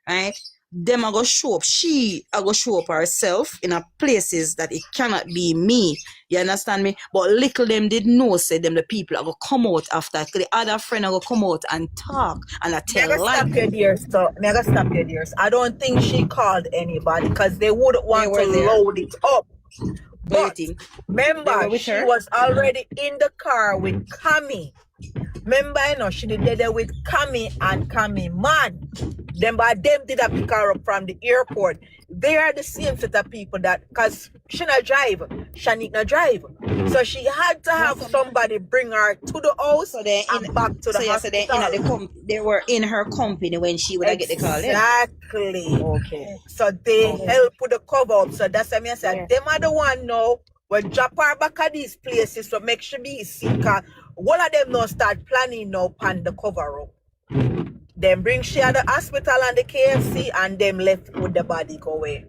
right? Them are going to show up. She are going to show up herself in a places that it cannot be me. You understand me? But little them did know, say them the people are going to come out after. The other friend are going to come out and talk and I tell stop your dears. I don't think she called anybody because they wouldn't want to load it up. But remember, she was already in the car with Kami. Remember, you know, she did there with Kami and Kami man. Them did a pick her up from the airport. They are the same set of people that, because she not drive, Shanique not drive. So she had to have somebody bring her to the house and back to the hospital. They were in her company when she would get the call. Exactly. Okay. So they help with the cover up. So that's why I said, them are the one now will drop her back at these places to make sure be sick. One of them now start planning now pan the cover up. Then bring she at the hospital and the KFC and them left with the body go away.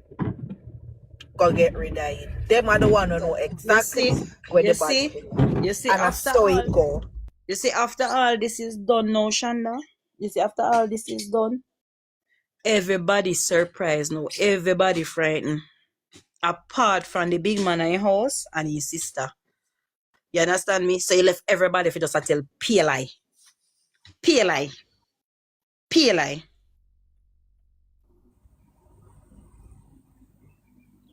Go get rid of it. Them are the one who know exactly where the body is. You see, and after so it go. You see, after all this is done now, Shanda, you see, after all this is done, everybody surprised now. Everybody frightened. Apart from the big man in your house and his sister. You understand me? So you left everybody if you just tell PLI. PLI. PLI.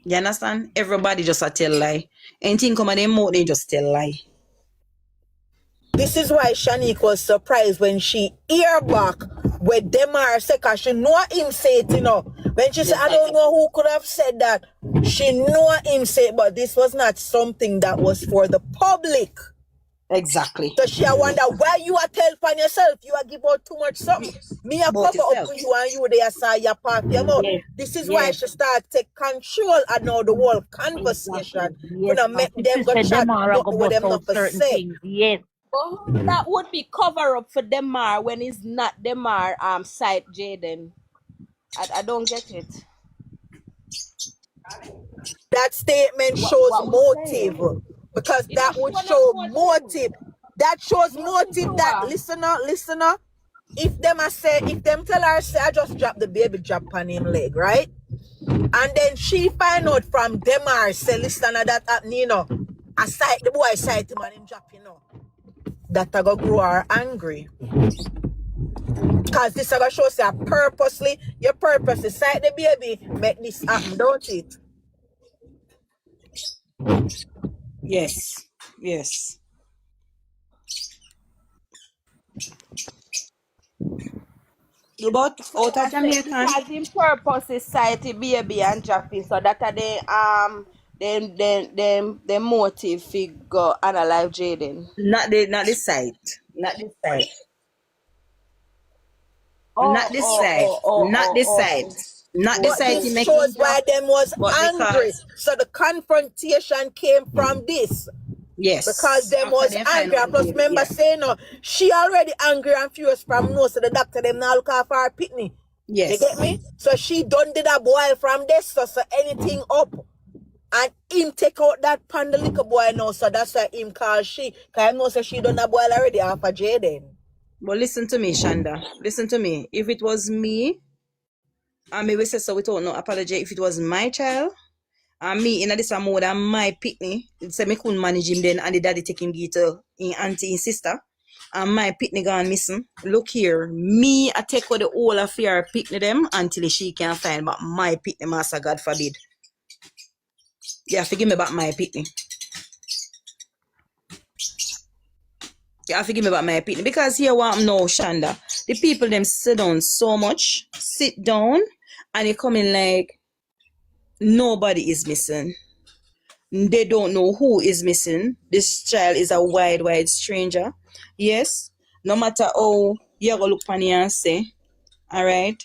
You understand? Everybody just tell lie. Anything come out their mouth, they just tell lie. This is why Shanique was surprised when she hear back with Demar say, cause she know him say it, you know. When she said, I don't know who could have said that. She know him say it, but this was not something that was for the public. Exactly. So she wonder why you are tell upon yourself. You are give out too much something. Me a cover up to you and you there say your part your mouth. Yes. This is why she start take control and now the whole conversation. You know, make them go chat what them not to say. Yes. But that would be cover up for Demar when it's not Demar side Jayden. I don't get it. That statement shows motive. Because that would show motive. That shows motive that listener, if them tell her say I just drop the baby drop on him leg, right? And then she find out from them or say listen that happening, you know, aside the boy side him and him drop, you know. That I go grow her angry. Cause this I go show say you purposely side the baby, make this happen, don't it? Yes. Yes. But So out of I say Jamaican, because him purposely side the baby and drop it, so that are the motive figure analyze Jayden. not the site. Not the site. Not Oh, the oh, site. oh, oh, Not the oh, site. okay. Not the But site Okay. he this make him shows drop. why them was But angry. because So the confrontation came from this. Because yes, them after was they find angry. out And the plus baby, member yeah. say no, she already angry and furious from no, so the doctor them now look after her pitney. You get Yes. me? So she done did a boil from this, so anything up. And him take out that pan the little boy now, so that's why him call she. Cause I know so she done a boil already after Jayden. But listen to me, Shanda. Listen to me. If it was me, and me we say so without no apology, if it was my child, and me in this mode and my pitney, say me couldn't manage him then and the daddy take him get to in auntie and sister. And my pitney gone missing. Look here, me I take out the whole affair pitney them until she can find but my pitney master, God forbid. You have to give me back my pitney. You have to give me back my pitney. Because here what I'm now, Shanda. The people them sit down so much. Sit down and they come in like nobody is missing. They don't know who is missing. This child is a wide stranger. Yes. No matter how you go look on and say, all right.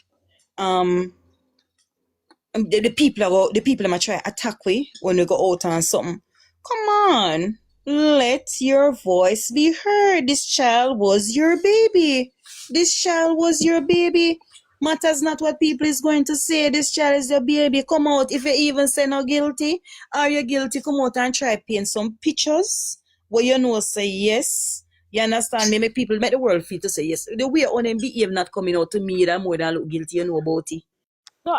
The people might try attack we when we go out on something. Come on, let your voice be heard. This child was your baby. This child was your baby. Matters not what people is going to say. This child is your baby. Come out. If you even say no guilty, are you guilty? Come out and try paint some pictures where you know say yes. You understand me? Make people, make the world feel to say yes. The way on them behave not coming out to me that more than look guilty, you know about it. So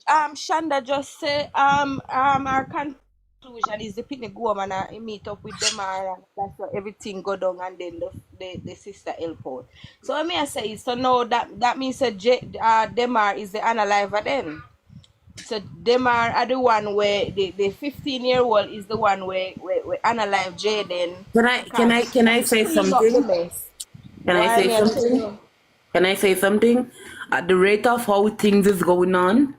Shanda just say our conclusion is the picnic go home and meet up with them and that's where everything go down and then the sister help out. So what me I say is so now that means that Demar is the unaliver then. So Demar are the one where the 15-year-old is the one where unalive Jayden Can because I can I say clean up the something? mess. Can I Why say me I tell something? you? Can I say something? At the rate of how things is going on,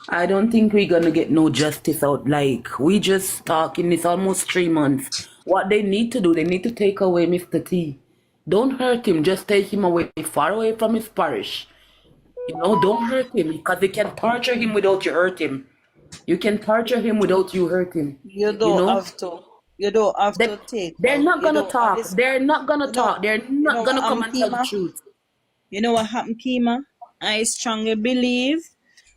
I don't think we're gonna get no justice out. Like we just talking this almost 3 months. What they need to do, they need to take away Mr. T. Don't hurt him. Just take him away, far away from his parish. Don't hurt him because they can torture him without you hurt him. You can torture him without you hurt him. You You don't know? have to. You don't have They, to take they're out. not You gonna don't. And talk. this, They're not gonna talk. They're you not know what gonna come happened, and tell the Kima? truth. You know what happened, Kima? I strongly believe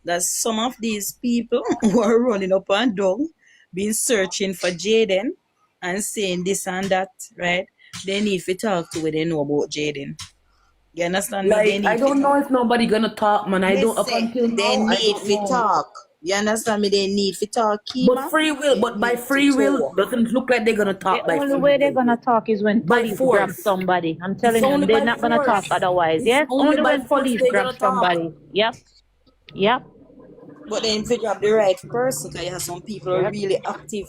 that some of these people who are running up and down, been searching for Jayden and saying this and that, right? They need to talk to what they know about Jayden. You understand me? They Like I need to don't know talk. if nobody gonna talk, man. I Me don't up say until they now. I need don't to know. talk. You understand me? They need to talk, But Kima. free will, They but by need to free will talk. doesn't look like they're gonna The talk by only free way they're will. gonna talk is when By police grab force. somebody. I'm It's telling you, only they're by not gonna talk force. otherwise. It's Yeah, only only by when force police they're grab gonna talk. somebody. Yep, yep, But then if you grab the right person, because you have some people are yep. really active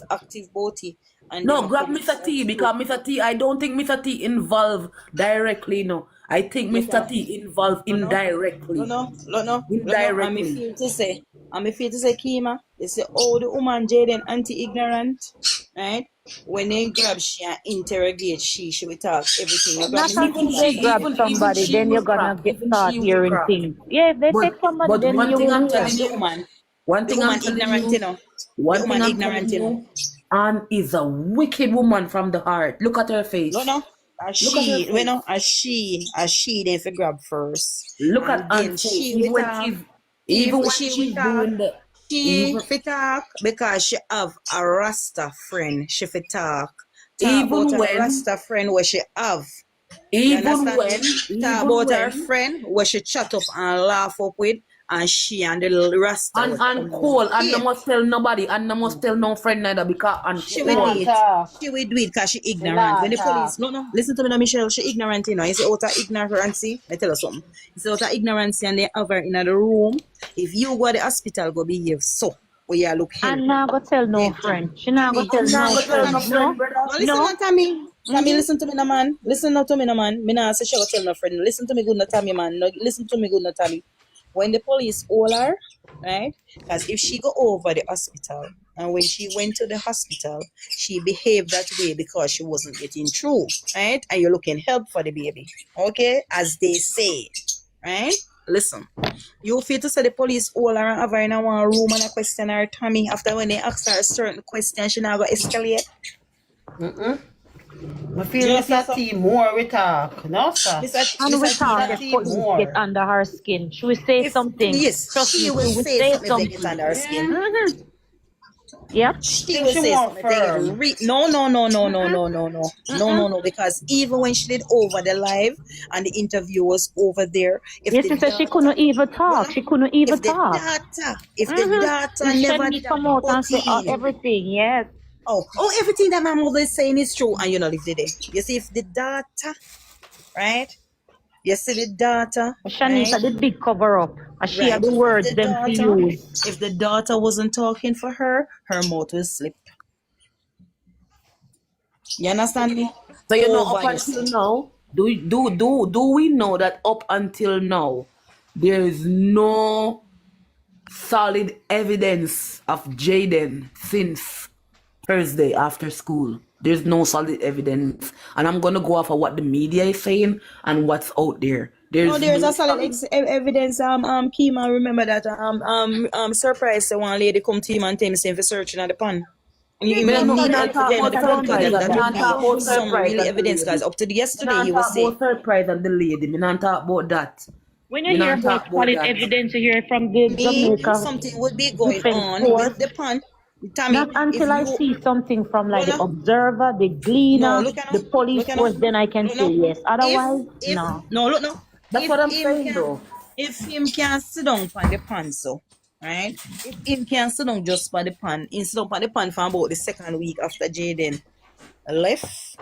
body, and No, them grab come Mr. T search you. because Mr. T, I don't think Mr. T involved directly, no. I think You Mr. can, T involved indirectly. no. Indirectly. I'm feel to say, Kima, they say, oh, the woman Jaden anti-ignorant, right? When they grab she and interrogate she will talk everything. You grab Not Mr. T Even until that they she, time. grab even somebody, she then you're will gonna crack. get Even start she will hearing crack. things. Yeah, if they take But somebody, but then one you thing will I'm hear. telling The you, woman, one the thing I'm woman telling ignorant, you you, know. The one thing woman I'm telling ignorant, you know. you, Anne is a wicked woman from the heart. Look at her No, face. no. As Look at her she, you face. know, as she then for grab first. Look at And then Anne's face. she will talk. Even If when she will she's talk, doing the, she even fit talk because she have a Rasta friend. She fit talk. Talk about even a when Rasta friend where she have. You Even understand me? when, Talk even about her when, friend where she chat up and laugh up with, and she and the little Rasta was and coming out. Cole, and no Yeah. must tell nobody, and no must tell no friend neither, because and She She will do not Cole. it. talk. She will do it because she She ignorant. When not the police, talk. no, listen to me now, Michelle. She ignorant, you know. It's out of ignorancy. I tell her something. It's out of ignorancy, and they have her in the room. If you go to the hospital, go behave so. Or you look hell. And not go tell no Then friend. She not go Tommy, tell I'm not no gonna tell no friend. Tommy. No, friend, brother. No, listen no. now, Tommy. Tommy, listen to me now, man. Listen now to me now, man. Me not say she go tell no friend. Listen to me good now, Tommy, man. No, listen to me good now, Tommy. When the police hold her, right? Because if she go over the hospital, and when she went to the hospital, she behaved that way because she wasn't getting through, right? And you're looking help for the baby, okay? As they say, right? Listen, you feel to say the police hold her and have her in a one room and a question her, Tommy, after when they ask her a certain question, she not go escalate. I feel Miss T more we talk. No, sir. And we Miss talk Miss if T police get more. under her skin. She will say If something. yes, Trust she me, will she will say say something if they get something. under her skin. Mm-hmm. Yep. She Think will she say more something if they get firm. no. Because even when she did over the live and the interview was over there, if Yes, the she said she data couldn't even no, talk. She couldn't even if the talk. data, if the Mm-hmm. data And never Shani did a come out and say butty. everything. Yes. Oh, everything that my mother is saying is true, and you know, live the day. You see, if the data, right? You see the data, right? Shanika, the big cover up. And she Right. had the If words the them to daughter, use. if the daughter wasn't talking for her, her mouth will slip. You understand me? So you know, up Over you until see. now, do we know that up until now, there is no solid evidence of Jayden since Thursday after school? There's no solid evidence, and I'm gonna go off of what the media is saying and what's out there. No, There's there's no a solid solid. evidence. Kima, remember that surprise one lady come to him and tell me saying for searching at the pan. Me You no, me need not help to talk get in about the pan thing. surprise, and That me would not be talk about some surprise really and the evidence, guys. lady. Up to the Me yesterday, not he was talk saying. about surprise and the lady. Me not talk about that. When you Me hear not about talk about solid that. evidence, you hear from the Me, Jamaica something would be going Defense on with Force. the pan. Not Tommy, if until I you see something from like the Luna, observer, the no, gleaner, look at the no, police look at no, force, then I can look say no. yes. Otherwise, If no. no, look no. That's If what I'm him saying, can, though. if him can sit down on the pan, so right. If him can sit down just on the pan, he sit down on the pan for about the second week after Jayden left,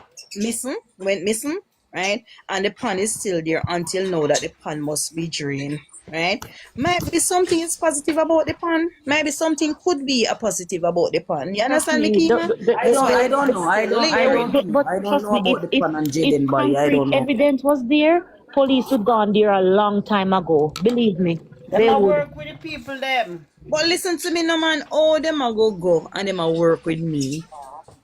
went missing, right? And the pan is still there until now that the pan must be drained, right? Maybe something is positive about the pan. Maybe something could be a positive about the pan. You Trust understand me, me, Kima? That's why I don't it's know. still lingering. but I don't trust know me, about the pan and if Jaden boy. I concrete don't know. evidence was there, police would gone there a long time ago. Believe me, Them they a would. work with the people them. But listen to me, no man. Oh, them a go and them a work with me.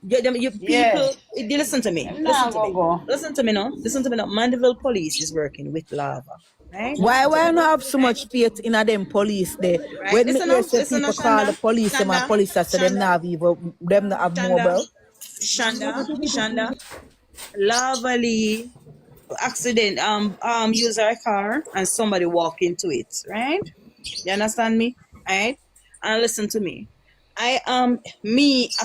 You Yeah. people, listen to me. Them Listen not to me. go. Listen to me now. Listen to me now. Mandeville Police is working with lava. Right? Why Listen to why me. not have so Right? much faith in a them police there? Right? When me Listen hear now. say Listen now, people call the Shanda. police them and Shanda. police say them Shanda. not have even them not have Shanda. mobile. Shanda. Lavally accident use our car and somebody walk into it, right? You understand me? Right? And listen to me. I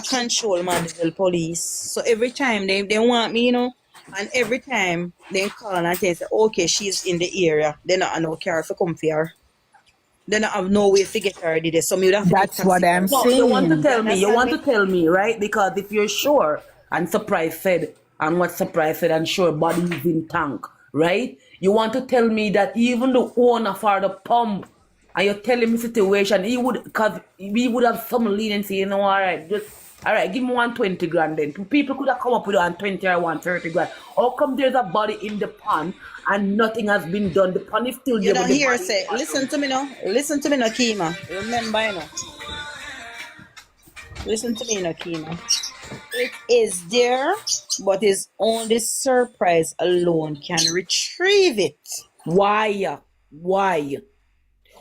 control Mandeville police. So every time they want me, and every time they call and they say, okay, she's in the area, they not have no car for come for her. They not have no way to get her there. So me would have to take That's what taxi for I'm her. No, you want to saying. You tell me. You understand want to me? tell me, right? Because if you're sure, and Surprise said, and what Surprise said, and sure, body is in tank, right? You want to tell me that even the owner for the pump, and you're telling me situation, he would, because we would have some leniency, all right, give me 120 grand then. People could have come up with 120 or 130 grand. How come there's a body in the pan and nothing has been done? The pan is still You there, don't but the hear body say, is listen to me now. Listen to me now, Kima. Remember, Listen to me now, Kima. It is there, but it's only Surprise alone can retrieve it. Why? Why?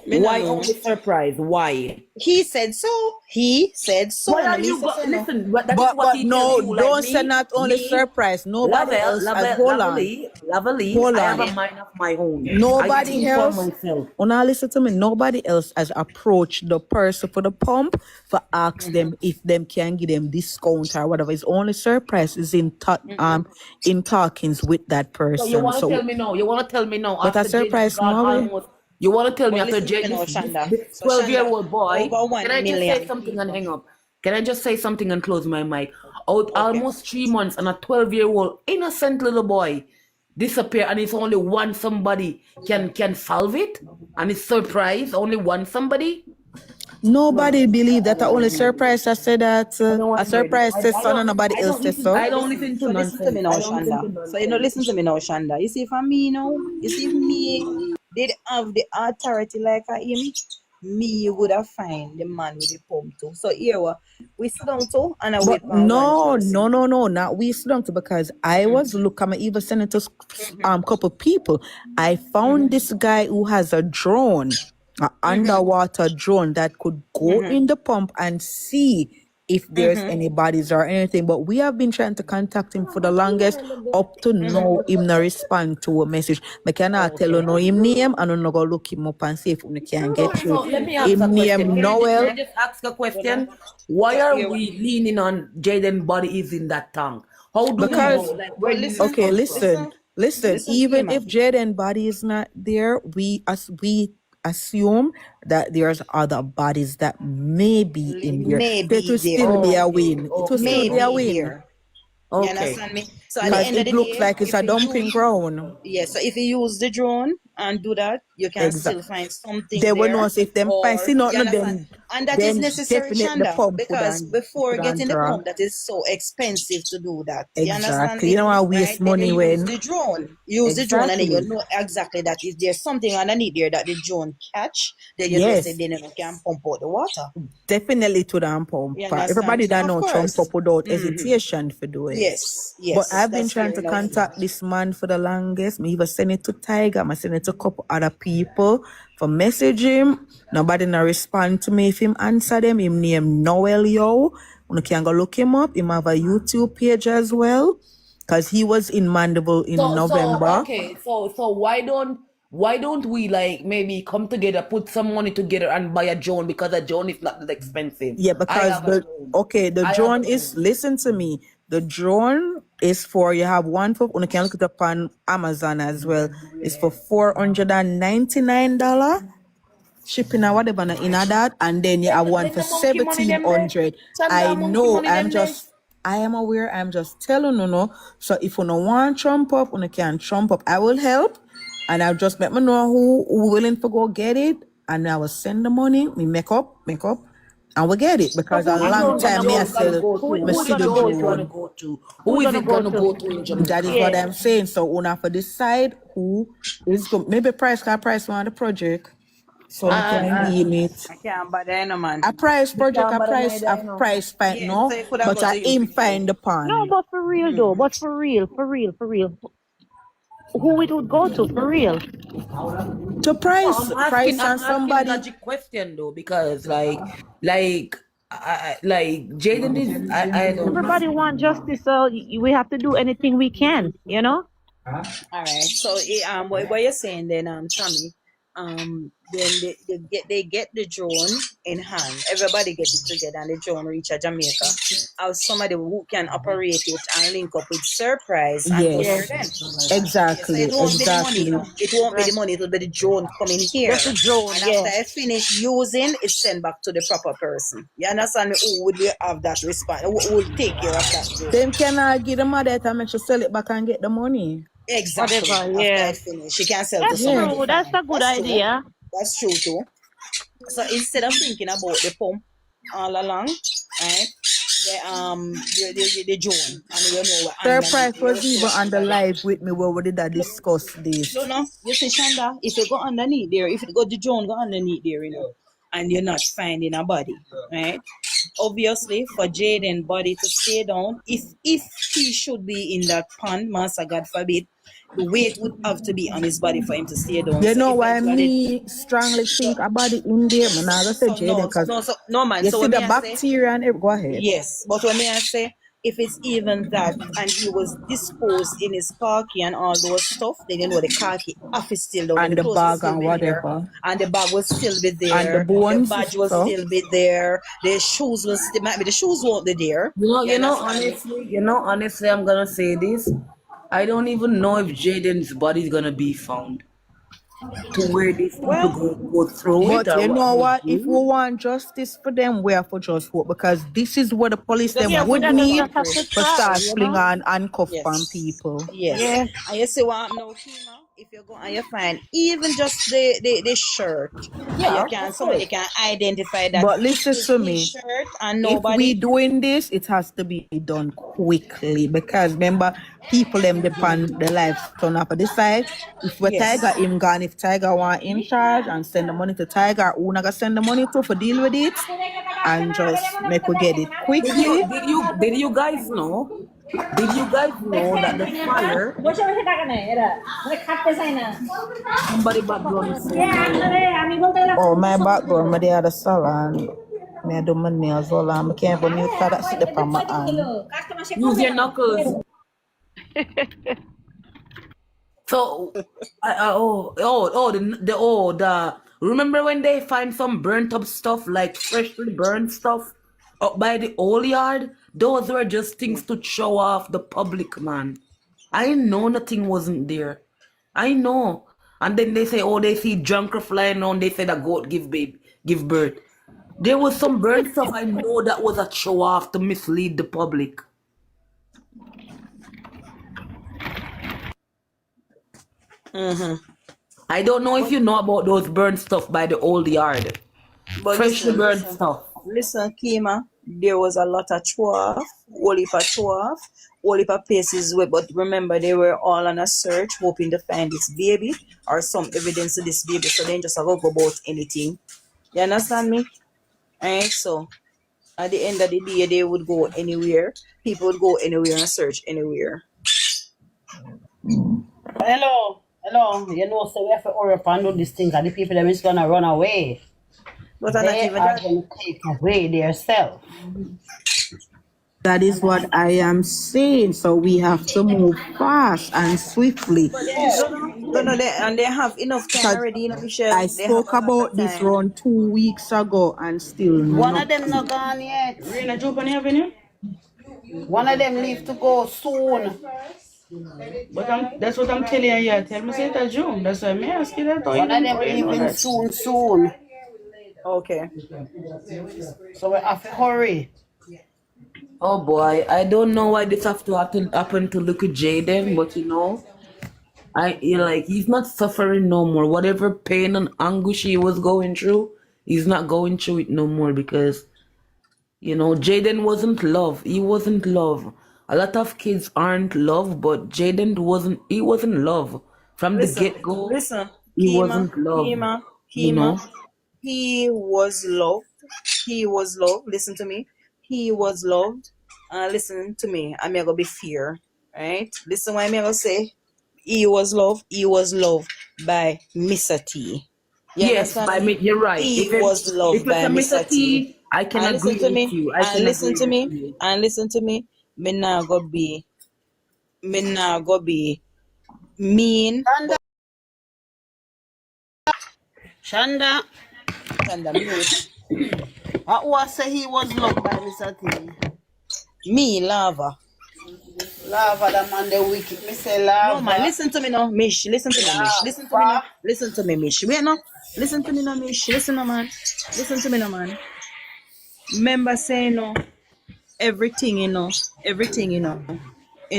Me no Why know. only surprise? Why? He said so. He said so. Why No, are me you say so, no. listen? That is what But he tells no, you. Like don't say not only surprise. Nobody else has. Hold on. Lovely. Hold I have on. a mind of my own. I Nobody think for else. myself. When I listen to me, nobody else has approached the person for the pump for ask them if them can give them discount or whatever. It's only surprise is in talkings with that So you person. want to So, tell me now? You want to tell me now but a after Jaden surprise, gone no way. almost? You want to tell me But after listen to me now, Jaden, Shonda. this So Shonda, 12-year-old boy? over 1 Can I just say million something and people. hang up? Can I just say something and close my mic? Out Okay. almost 3 months and a 12-year-old innocent little boy disappear, and it's only one somebody can solve it, and it's surprise only one somebody. Nobody believe that. The only surprise I said that I know a I'm ready. surprise says son and nobody else says so. I don't listen to So listen to nonsense. me now, Shonda. So you know, listen to me now, Shonda. You see, for me now, you see, if me did have the authority like him, me would have find the man with the pump too. So here we sit down too and I wait But for one person. no, not we slumped because I was I'm even sending to couple people. I found this guy who has a drone, an underwater drone that could go in the pump and see if there's any bodies or anything. But we have been trying to contact him for the longest. Up to now, him no respond to a message. I cannot tell you no him name and I'm not go look him up and see if we can get through. So let me ask a Him question. name Can I Noel. just ask a question? Why So are here we leaning on Jaden body is in that tank? How do we know? Because Like, where but did this okay, come from? listen. listen to me, Even if man. Jaden body is not there, we assume that there's other bodies that may be in there. May It be will there. still be a win. It will still May be a be win there. You Okay. understand me? So at the because end of it the looks day, like it's if a you dumping use ground. so if you use the drone and do that, you can still Exactly. find something They will know there. if them find Or see you nothing of understand? them, And that is then necessary, definitely the Shanda, pump because before could getting the draw. pump, that is so expensive to do that. You understand Exactly. me? You don't want to Right? waste Then you money use when the drone. Use the drone and then you exactly. know exactly that if there's something underneath there that the drone catch, then you know say Yes. then you can pump out the water. Definitely to the pump. You understand Everybody me? that Of know Trump course. up without hesitation for do it. Yes, But yes, I've been that's trying fair to enough. contact this man for the longest. Me even send it to Tiger. I send it to a couple other people for message him. Nobody no respond to me. If him answer them, him name Noel Yo. You can go look him up. Him have a YouTube page as well. Cause he was in Mandeville in November. So why don't we like maybe come together, put some money together and buy a drone, because a drone is not that expensive. Yeah, I because have a drone. the I have a drone is, drone. listen to me. The drone is for, you have one for, you can look it up on Amazon as well. It's for $499 shipping or whatever in that, and then you have one Send for the monkey money them there. 1,700. Send I the monkey know. money them there. I am aware. I'm just telling you, no. So if you don't want Trump up, you can Trump up. I will help, and I'll just let me know who willing to go get it, and I will send the money. We make up, and we get it So because who a the long drone time me I sell, me Who see the the drone is to? gonna drone. go to? Who Who we is gonna it go gonna to? go to in That is Jamaica? what Yeah. I'm saying. So una for decide who is going. Maybe price one the project, so we can deal it. I can't bother no man. A price You project, can't bother neither, a you know. price fight, Yeah, so no. you could have But go I to him aim for find the No, pond. but for real though. But for real, for real, for real. Who it would go to for real? To No, price I'm on asking somebody. logic question though, because like Jaden is, I don't know. Everybody want justice, so we have to do anything we can. You know. All right. So what you're saying then, Tommy, then they get the drone in hand. Everybody get it together, and the drone reach a Jamaica. Have somebody who can operate it and link up with Surprise and go Yeah. there Yes, then. Yeah, so exactly, it won't be the money. exactly. It won't be the Right. money. It will be the drone coming here, Just a drone. and Yeah. after I finish using, it's sent back to the proper person. You understand me? Who would have that response? Who will take care of that drone? Them cannot give the mother to make sure sell it back and get the money. Exactly. Whatever. After I Yeah. finish, she can sell to That's somebody. Yes. true. That's Fine. a good That's true. idea. That's true too. So instead of thinking about the pump all along, right? The drone, and you know what underneath. Surprise You was see even what on the underneath. live with me where we did discuss You this. know, you see Shanda, if you go underneath there, if you go the drone go underneath there, you know, and you're not finding a body, right? obviously for Jayden body to stay down, if he should be in that pond, Master God forbid, the weight would have to be on his body for him to stay down. You So know why eventually, me strongly think about it in there? Man, I say Jaden, because no man. you So see what the me I say? bacteria and go ahead. Yes, but when I say if it's even that and he was disposed in his khaki and all those stuff, then you know the khaki off is still down there, And the the clothes will bag still and be there, whatever. and the bag will still be And the there, the bones badge will stuff. still be there, the shoes will still might be the shoes won't be there. You understand me? Honestly, I'm gonna say this. I don't even know if Jaden's body is gonna be found to where these people Well, go through it But or you what know they what? If we do. want justice for them, we have to just vote, because this is what the police just them have to would vote need and pray. to start You fling know? on handcuff on Yes. people. Yes. Yeah. And you see what now, Kima? If you go and you find even just the shirt, and you Yeah, can of somebody course. can identify that But listen is to his me. shirt and If we nobody. doing this, it has to be done quickly, because remember, people them depend their lives on up this side. If we Yes. Tiger him gone, if Tiger want in charge and send the money to Tiger, who not gonna send the money to for deal with it and just make we get it Did you quickly. did you did you guys know? Did you guys know that the fire? Somebody background is so noisy. Oh, my background, my day at the salon. Me do my nails, all I can't even mute that sit up on my hand. Use your knuckles. So, the remember when they find some burnt up stuff, like freshly burned stuff up by the old yard? Those were just things to show off the public, man. I know nothing wasn't there. I know. And then they say, oh, they see junker flying on. They said a goat give birth. There was some burnt stuff. I know that was a show off to mislead the public. I don't know if you know about those burnt stuff by the old yard. But Freshly burnt stuff. listen, Kima. There was a lot of off, whole heap of off, whole heap of places where, but remember they were all on a search, hoping to find this baby or some evidence of this baby. So they just have to go about anything. You understand me? Right? So at the end of the day, they would go anywhere. People would go anywhere and search anywhere. Hello. You know, so we have to hurry up and do this thing, and the people that is gonna run away. But I'm not They even are that. gonna take away their self. That is what I am saying. So we have to move fast and swiftly. And they have enough time Because already, you know, Michelle. I They have spoke a lot about of this time. around 2 weeks ago and still One of them nothing. not gone yet. Rena Jupani Avenue? One of them leave to go soon. But that's what I'm telling you. Tell me say it at June. That's why I'm asking that. One of them leaving soon. Okay. So we have to hurry. Oh boy, I don't know why this have to happen to look at Jayden, but he's not suffering no more. Whatever pain and anguish he was going through, he's not going through it no more, because Jayden wasn't love. He wasn't love. A lot of kids aren't love, but Jayden wasn't. He wasn't love from the get-go. Listen, He wasn't love. Kima. He was loved. He was loved. Listen to me. He was loved. Listen to me. I'm gonna be fear. Right? Listen what I'm gonna say. He was loved. He was loved by Mr. T. Yes, by me, you're right. He was loved by Mr. T, I can And agree listen to with me. you. And listen to me. And listen to me. Me nah go be mean. Shanda. Mute. Who say he was loved by Mr. T? Me, Lava. Lava, the man, the wicked. Me say Lava. No, man, listen to me now, Mish. Listen to me, Mish. Listen to me now. Listen to me, Mish. Wait, no. Listen to me now, Mish. Listen, no, man. Listen to me now, man. Remember saying, everything, in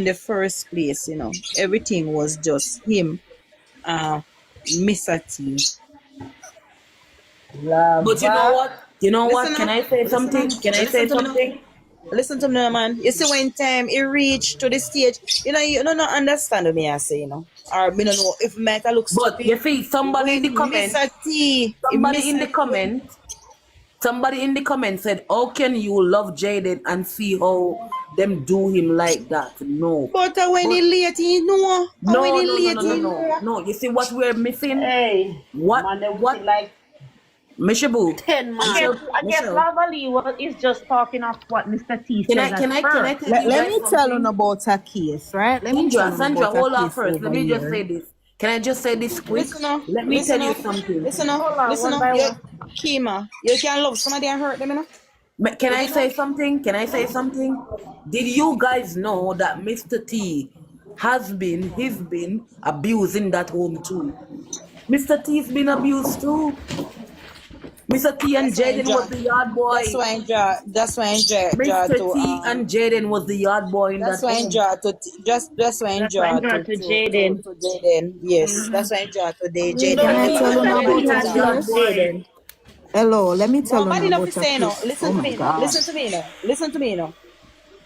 the first place, everything was just him, Mr. T. Lava. But you know what? Listen Can now. I say something? Can I say Listen to me something? now. Listen to me now, man. You see when time it reached to the stage, you don't understand what me I say, or me don't know if might look stupid. But you see, somebody in the comment, Somebody in the comments said, how can you love Jayden and see how them do him like that? No. But when he late, you know. No, When he no, no, late, no, no, you no. know. No, you see what we're missing? Hey, What? man, they What? within like Mishabu. 10 I man. guess Michelle. Lavali is just talking of what Mr. T Can says I at can I can I first. tell you Let guys me tell you something? about a case, right? Let me tell you Sandra, about a hold on case first. Let over me just here. say this. Can I just say this quick? Listen up, Let me tell listen you up, something. listen up, Hold on, listen one up. by You, one. Kima, you can love somebody and hurt them, you know? Can I say something? Can I say something? Did you guys know that Mr. T he's been abusing that home too? Mr. T's been abused too. Mr. T and That's why I Jaden draw. was the yard That's boy. why I draw. That's why I draw Mr. to T and Jaden was the yard boy in That's that why I home. draw to that's why I That's why I draw draw to Jaden. to Jaden. Yes, that's why I draw to the Jaden. Can No, I Because he tell was you a about a Jaden was sweetheart the to yard case? boy. Jaden. Hello, let me tell no, you bad enough about to a say no. case. Oh Listen to my me now. God. Listen to me now. Listen to me now.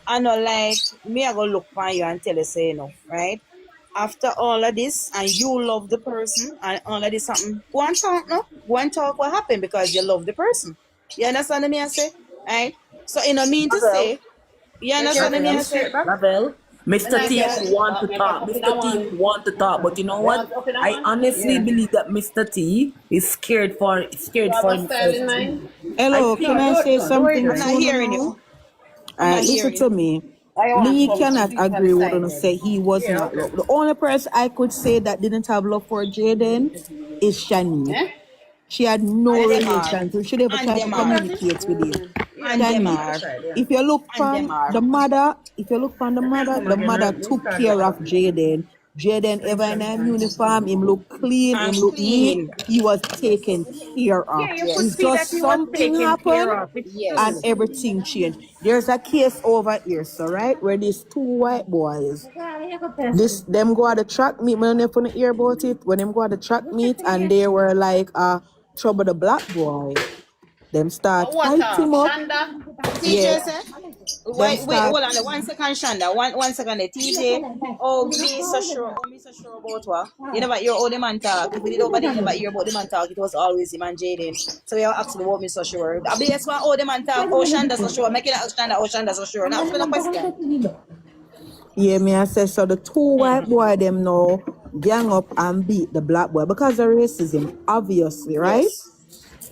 I know like me I go look for you and tell you say no, right? After all of this and you love the person and all of this something, go and talk no. Go and talk what happened because you love the person. You understand what me I say? Right? So in a mean to Lavelle, say, you Make your understand what me I cookie say? straight back. Lavelle, When Mr. I T get would want to make a talk. cup in Mr. a T one. would want to talk. But you know You what? want cup in a I one? honestly Yeah. believe that Mr. T is You scared have for a style himself in too. mind? I Hello, can think I say Do it something I'm then. not too hearing now? you. I'm not Alright, listen hearing to you. me. I want Me some cannot sweet and agree with him cider. say he was Yeah, not okay. love. The only person I could say that didn't have love for Jaden is Shani. Eh? She had no And them are. relation to. She never And tried to them are. communicate with him. Yeah, And put them it on Shani, the are. side, yeah. if you look And them on are. the mother, if you look on Come the again, mother we took start like care a of coffee. Jaden. Jaden ever in a uniform, him look clean, him And look neat. clean. He was taken care of. Yeah, you could It's Yes. see that just he was something taken care happened of. It's and true. Yes. everything changed. There's a case over here, so right where these two white boys, this them go at the track meet. When they finna hear about it, when them go at the track meet and they were like trouble the black boy. Them start What fight him up. Shanda? Yes, TJ said, them wait, start. hold on. 1 second, Shanda. One second. TJ. Oh, me so sure. Oh, me so sure about what? You never hear all the man talk. If we did over there, you never hear about the man talk. It was always him and Jaden. So we are asking about me so sure. I be asking all the man talk. Oh, Shanda so sure. Make it ask Shanda. Oh, Shanda so sure. Now ask me no question. Yeah, me I say so. The two white Mm-hmm. boy them now gang up and beat the black boy because of racism, obviously, right? Yes.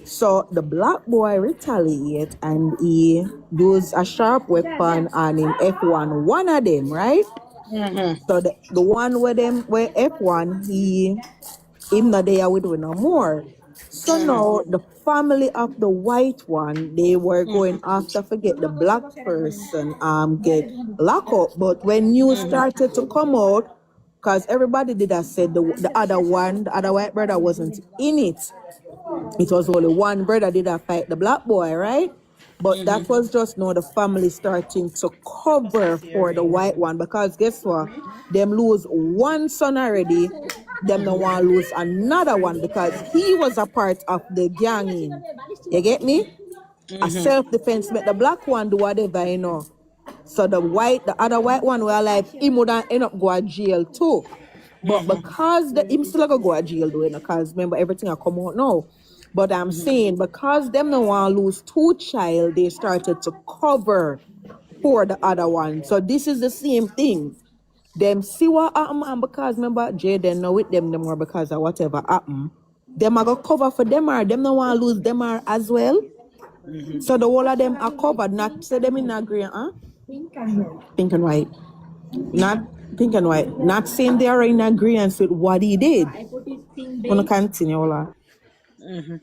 So the black boy retaliate and he use a sharp weapon and him F1 one of them, right? Mm-hmm. So the one where F1 him not there with we no more. So now the family of the white one, they were going after forget the black person get locked up. But when news started to come out, because everybody did that said the other one, the other white brother wasn't in it. It was only one brother did that fight the black boy, right? But that was just now the family starting to cover for the white one because guess what? Them lose one son already. Them no want to lose another one because he was a part of the ganging. You get me? A self-defense make the black one do whatever, you know. So the other white one were like, he would end up go to jail too. But because him still gonna go to jail though, you know, because remember everything I come out now. But I'm saying because them no want to lose two child, they started to cover for the other one. So this is the same thing. Them see what happen and because remember Jayden know with them more because of whatever happen. Them are gonna cover for them or them no want to lose them or as well. So the whole of them are covered, not say them in agreement, huh? Pink and white. Not pink and white. Not saying they are in agreement with what he did. Gonna continue, Ola.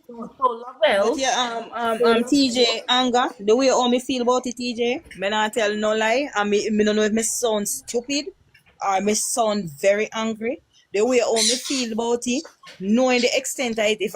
So But Lavelle, yeah, TJ anger, the way how me feel about it, TJ, me not tell no lie. Me don't know if me sound stupid or me sound very angry. The way how me feel about it, knowing the extent of it, if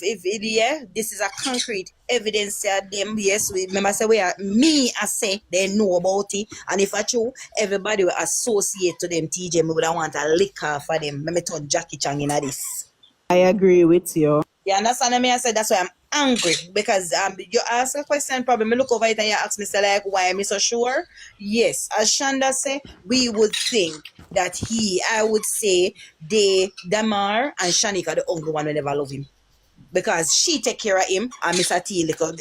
it, yeah, this is a concrete evidence that them, yes, we remember say I say they know about it, and if I true, everybody will associate to them, TJ, me would want a lick off for them. Let me turn Jackie Chan in this. I agree with you. You understand me? I said that's why I'm angry because you ask a question, probably me look over it and you ask me say like why am I so sure? Yes, as Shanda say, we would think that I would say Damar and Shanika the only one will never love him. because she take care of him and Mr. T little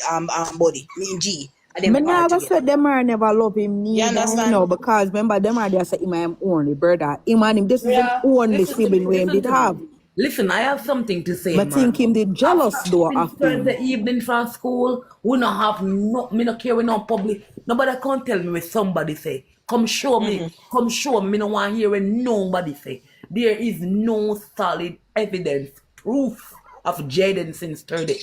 body, me and G. And them Me part never together. said them are never love him You neither, understand? because remember them are there say him and him only brother. Him and him, this is the only Listen to me. sibling we him Listen did to have. me. Listen, I have something to say, I think man. him did jealous though Since of him. Thursday evening from school, we not have me not care with no public. Nobody can tell me what somebody say. Come show me. Come show me. Me no want to hear what nobody say. There is no solid evidence, proof of Jayden since Thursday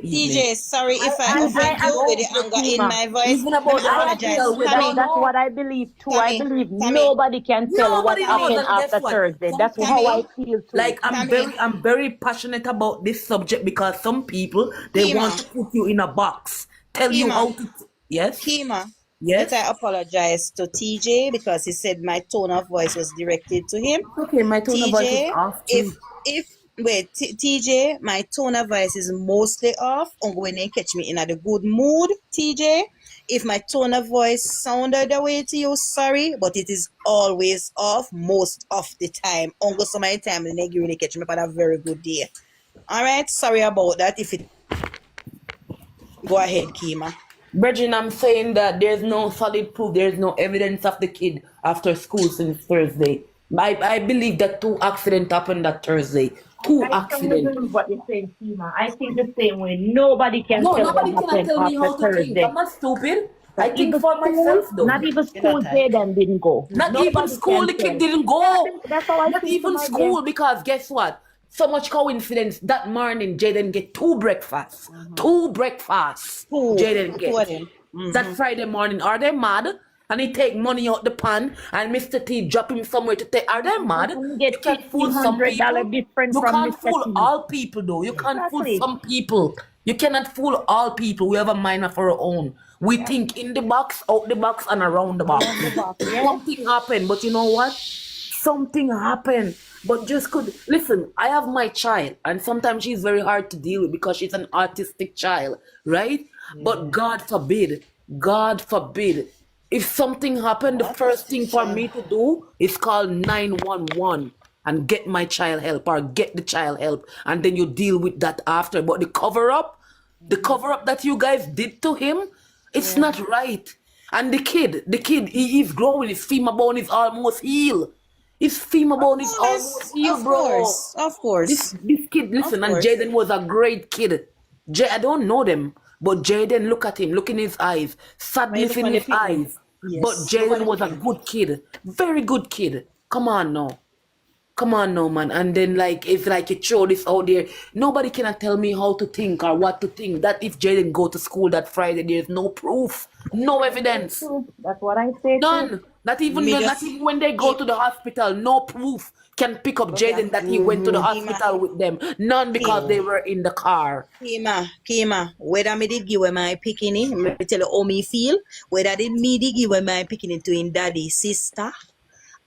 evening. TJ, sorry if I I offend you with agree the with anger in Kima. my voice. Even Let me about the I agree apologize. hospital, with we that. don't Tammy, That's what know. I believe too. I Tammy, believe Tammy, nobody can tell what Nobody knows, happened Tammy, and guess after what? Thursday. Some That's how I Tammy, people, feel too. like I'm Tammy, very passionate about this subject because some people they want Kima, to put you in a box, tell you Kima, how to. Yes, Kima. Let yes. I apologize to TJ because he said my tone of voice was directed to him. Okay, my tone of voice is TJ, off too. if wait, TJ, my tone of voice is mostly off. When they catch me in a good mood, TJ. If my tone of voice sounded the way to you, sorry, but it is always off most of the time. Only so many time when they really catch me on a very good day. All right, sorry about that. If it go ahead, Kima. Brethren, I'm saying that there's no solid proof, there's no evidence of the kid after school since Thursday. I believe that two accidents happened that Thursday. Two I strongly accidents. believe what you're saying, Kima. I think the same way. Nobody can No, tell nobody what cannot happened tell me after how to think. I'm Thursday. not stupid. I Not think even for school, myself though. not even You're not school, tight. Jayden didn't go. Not even Nobody school, can the kid tell. didn't Yeah, go. that's how I Not think too, even my dear. school, because guess what? So much coincidence. That morning, Jaden get two breakfasts. Two breakfasts Jaden Two of get. them. That Friday morning, are they mad? And he take money out the pan and Mr. T drop him somewhere to take. Are they mad? And you You get can fool some $1,500 people. different You from can't Mr. fool T. all people though. You can't fool Exactly. some people. You cannot fool all people. We have a mind of our own. We Yeah. think in the box, out the box, and around the box. Around the box. Yeah. Something happened, but you know what? Something happened. But just could listen, I have my child, and sometimes she's very hard to deal with because she's an autistic child, right? But God forbid, if something happened, the first thing for me to do is call 911 and get my child help or get the child help, and then you deal with that after. But the cover up that you guys did to him, it's not right. And the kid, he is growing. His femur bone is almost healed. His femur bone is almost healed, bro. Of course. This kid, Of listen, and course. Jaden was a great kid. I don't know them, but Jaden, look at him, look in his eyes, When you sadness look in on the his picnic. eyes. But Yes. Look on Jaden the was a picnic. good kid, very good kid. Come on now. Come on now, man. And then, like, it's like you throw this out there. Nobody cannot tell me how to think or what to think. That if Jaden go to school that Friday, there's no proof, no evidence, That's what I say too. none. Not even Me not just even when they go to the hospital, no proof can pick up Jaden that he went to the Kima, hospital with them. None because they were in the car. Kima, whether me did give my picking, me tell you how me feel, whether did me did give my picking to in daddy sister,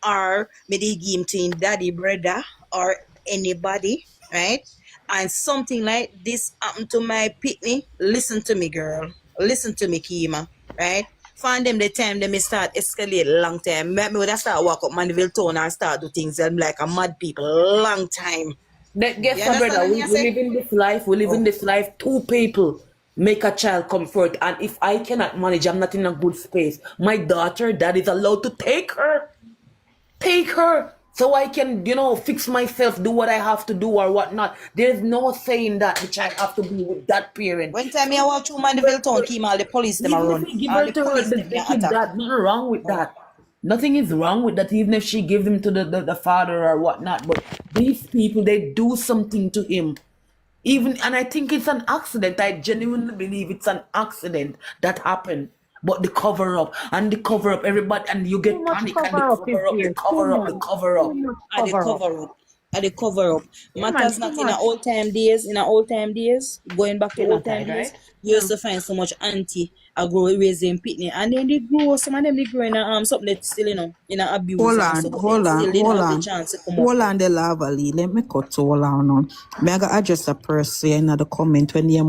or me did give him to in daddy brother, or anybody, right? And something like this happened to my picnic, listen to me, girl. Listen to me, Kima, right? Find them the time they may start escalate long time. Me would have start walk up Mandeville town and start do things like a mad people long time. Guess You what, understand brother? what We I live say? in this life. We live in this life. Two people make a child comfort, and if I cannot manage, I'm not in a good space. My daughter, dad is allowed to take her. Take her. So I can, fix myself, do what I have to do or whatnot. There's no saying that the child have to be with that parent. When time I walk through Mandeville town, Kima, all the police them Even if around. we give All her the to her, police the, them the can kid, attack. that nothing wrong with that. Nothing is wrong with that, even if she gives him to the father or whatnot. But these people, they do something to him. And I think it's an accident. I genuinely believe it's an accident that happened. But the cover up, everybody, and you Too get much panic, and the cover up is cover up, the there. Too cover up, the much. cover Too up. much At the cover up. cover up. At the cover up. Yeah, man, Matters too not much. in our old time days, going back to You're old not time tight, days, right? you used to find so much auntie I grow raising pitney, and then they grow. Some of them they grow in something that's still in a abuse and so, but they still didn't have the chance to come up. Hold on, the lavally. Let me cut to hold on. Me I got address a person in the comment when you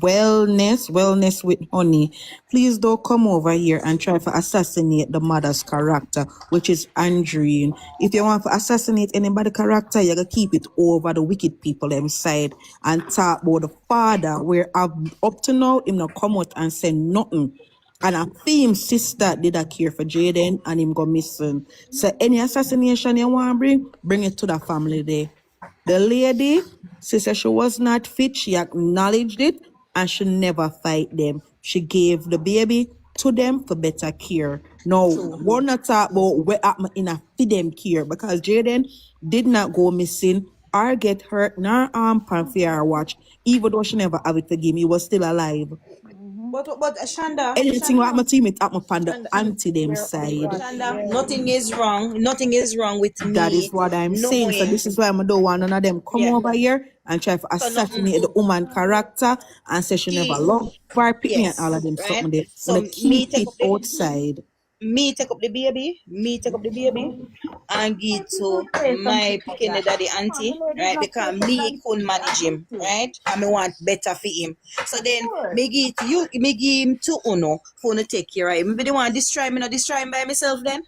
wellness with honey. Please don't come over here and try to assassinate the mother's character, which is Andreen. If you want to assassinate anybody's character, you gotta keep it over the wicked people inside and talk about the father. Where up to now him not come out and say nothing. And a theme sister did a care for Jayden and him go missing. So any assassination you want to bring it to the family there. The lady, she said she was not fit. She acknowledged it and she never fight them. She gave the baby to them for better care. Now, we're not talking about where I'm in a feed them care because Jayden did not go missing or get hurt nor pan for watch. Even though she never have it to give me, he was still alive. But Shanda, Anything what my team it up on the anti them side. Shanda, nothing is wrong. Nothing is wrong with me. That is what I'm saying. So this is why I don't want none of them come over here and try to assassinate the woman character and say she never loved her picking and all of them something there. So keep it outside. Me take up the baby, and give to my picking the daddy auntie, right? Because me couldn't manage him, right? And me want better for him. So then me give to you, me give him to Uno for to take care of him. Maybe they want to destroy me, not destroy him by myself then.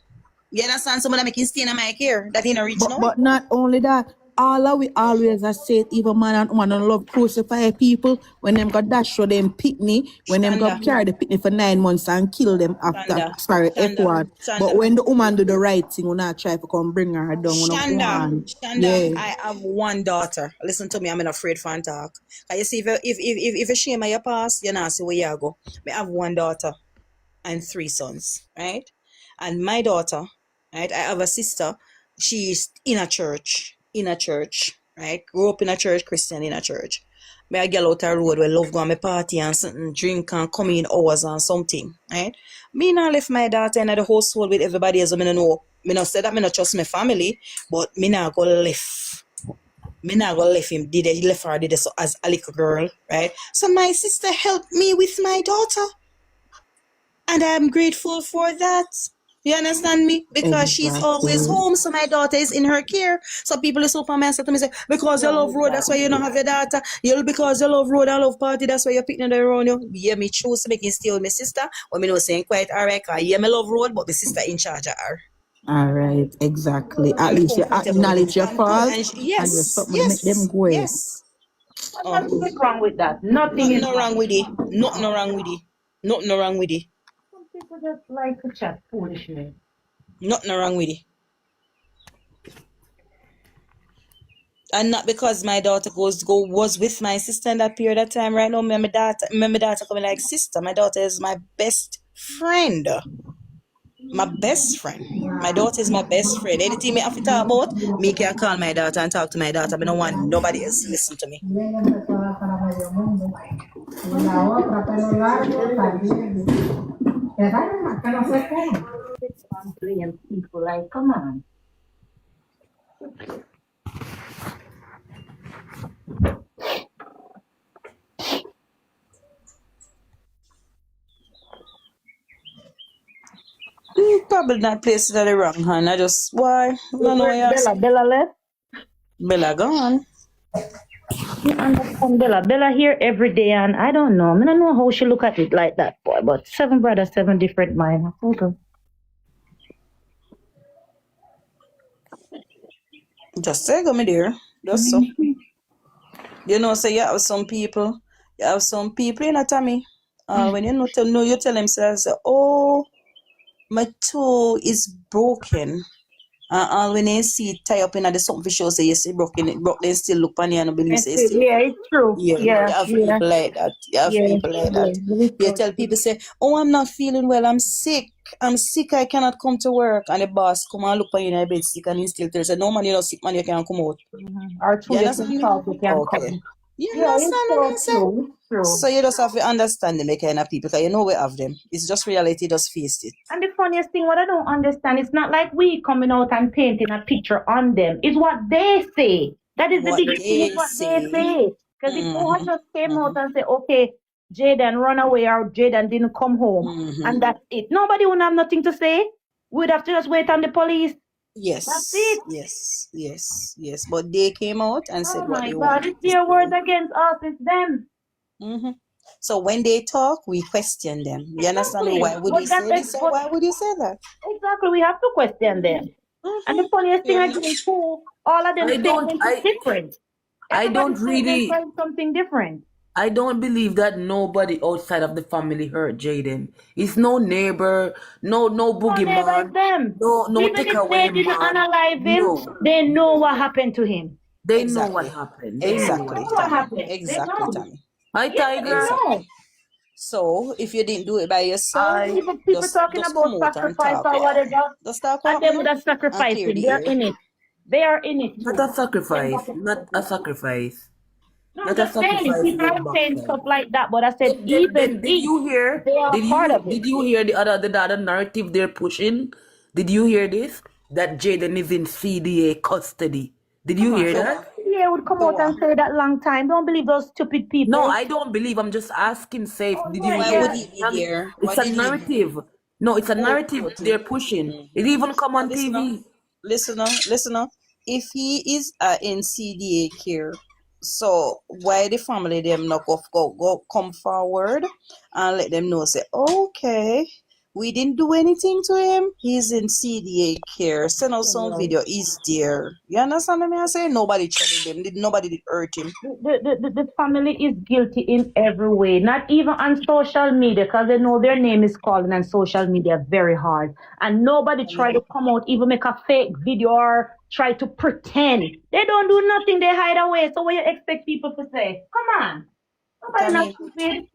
You understand? Someone that make him stay in my care that he not reach now. But not only that. All of we always have said, even man and woman don't love crucify people when them got dash show them pitney, when them got carry the pitney for 9 months and kill them after F1. But when the woman do the right thing, we not try to come bring her down. Shanda, I have one daughter. Listen to me, I'm not afraid for talk. You see, if you shame your past, you not see where you go. I have one daughter and 3 sons, right? And my daughter, right, I have a sister, she's in a church, right? Grew up in a church, Christian in a church. Me I get out a road where love go on my party and something, drink and come in hours and something, right? Me not left my daughter in the household with everybody else. I don't know. Me not say that me not trust my family, but me not go left. Me not go left him. He left her so as a little girl, right? So my sister helped me with my daughter. And I'm grateful for that. You understand me? Because she's always home, so my daughter is in her care. So people is up on me and say to me, because you love road, that's why you don't have your daughter. Because you love road and love party, that's why you're picking them around you. Yeah, me choose to make you stay with my sister. But me know saying quite alright, because yeah, me love road, but my sister in charge of her. All right, exactly. At least you acknowledge your fault and you something make them go. Yes. Nothing wrong with that. Nothing wrong with it. Nothing wrong with it. Nothing wrong with it. People just like to chat foolishly. Nothing wrong with it. And not because my daughter was with my sister in that period of time. Right now, my daughter coming like sister. My daughter is my best friend. My best friend. My daughter is my best friend. Anything me have to talk about, me can call my daughter and talk to my daughter. I don't want nobody else listen to me. People like, come on. Probably not placed it at the wrong hand. I just why? I don't know. Bella left. Bella gone. You understand Bella here every day, and I don't know. I don't know how she look at it like that, boy. But 7 brothers, 7 different minds. Okay. Just say go me there. Just so. You know, say you have some people. You know, Tommy. When you you tell them, say, oh, my toe is broken. When they see it tie up in the something show, say yes, it broke, they still look on you and believe say still. Yeah, it's true. Yeah, you have people like that. You tell people say, oh, I'm not feeling well, I'm sick, I cannot come to work. And the boss come and look on you in a bed sick and he still tells you, no man, you're not sick, man, you can't come out. Or two you can come. You understand? So you just have to understand the kind of people, because you know we have them. It's just reality, just face it. And the funniest thing, what I don't understand, it's not like we coming out and painting a picture on them. It's what they say. That is the biggest thing, is what they say. Because if one just came out and say, okay, Jayden run away or Jayden didn't come home, and that's it. Nobody would have nothing to say. We'd have to just wait on the police. That's Yes, it. yes, yes, yes. But they came out and said Oh what my they God, wanted it's to their words say. against us. It's them. So when they talk, we question them. You understand me? Why Exactly. would he say this or why would he say that? Exactly, we have to question them. And the funniest thing Yeah. again, too, all of them I don't statements is different. I Everybody's don't statement really says something different. I don't believe that nobody outside of the family hurt Jayden. It's no neighbor, no No neighbor is boogeyman, them. no Even if they takeaway didn't man. analyze him, No. they know what happened to him. They know what Exactly. happened. They know They what Exactly, know what happened. Tammy. happened. They Exactly, know. Tammy. Hi Yeah, they Tiger. know. Exactly. So if you didn't do it by yourself, I Even people talking just come about out and sacrifice talk or out. whatever, Just talk and out, you them would know, have and clear sacrificing. the They're air. in it. They are in it not too. a sacrifice. Not a sacrifice. No, I'm Not a just saying, sacrifice people in are the saying backside. stuff like that, but I said, Then even did if you hear they are part of it. did you hear the other narrative they're pushing? Did you hear this? That Jayden is in CDA custody. Did you Come on, hear For the what? that? CDA would come For out and what? say that long time. Don't believe those stupid No, people. I don't believe. I'm just asking safe. Oh, Did you yeah, Why hear would yeah. he be there? it's What a did he do? narrative. No, it's a Oh, narrative put it. they're pushing. It even come on Listen now, TV. listen now. If he is in CDA care, so why the family them not go come forward and let them know say, okay, we didn't do anything to him. He's in CDA care. Send us some video. He's there. You understand what I say? Nobody troubled him. Nobody did hurt him. The family is guilty in every way, not even on social media, because they know their name is calling on social media very hard. And nobody Tammy, try to come out, even make a fake video or try to pretend. They don't do nothing, they hide away. So what you expect people to say? Come on. Nobody not Tammy, stupid.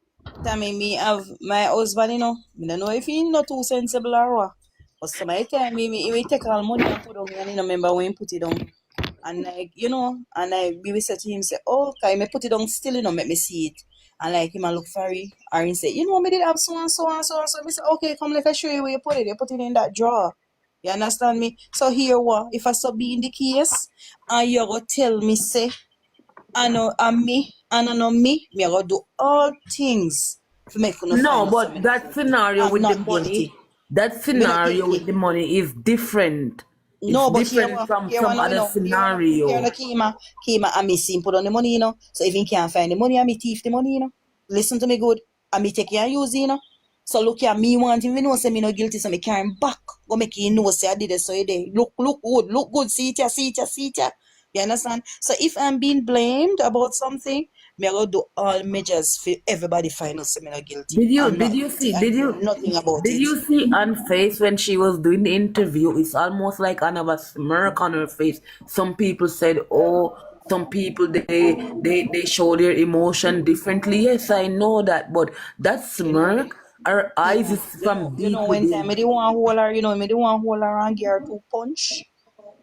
Tammy, me have my husband, you know. I don't know if he not too sensible or what. But somebody tell me, he will take all money and put on me and you know, remember when he put it on. And like, you know, and we will say to him, say, oh, can you put it on still, you know, make me see it. And like him and look for it. Or he say, you know, me did have so and so and so and so. We say, okay, come let me show you where you put it. You put it in that drawer. You understand me? So here what? If I so be in the case and you go tell me, say, I know I'm me, and I know me, I go do all things to make you No, find out so but I'm not that guilty. scenario I'm with the not guilty. money, that Me not scenario with guilty. the money is different. It's No, but different from here one some now, you other know, here scenario. no Kima, and me see put on the money, you know. So if he can't find the money, I me thief the money, you know. Listen to me good, and me take it and use it, you know. So look here, me want him, you know, say me no guilty, so me carry him back. Go make him know, say I did it, so he did. Look good, see it, see it, see it. You understand? So if I'm being blamed about something, me I go do all measures for everybody find out, say me no guilty. I'm not guilty. I do nothing about Did it. you see on face when she was doing the interview? It's almost like another smirk on her face. Some people said, "Oh, some people they show their emotion differently." Yes, I know that, but that smirk, her eyes is from You deep know, when time within. me the one hold her, you know, me the one hold her and give her two punch.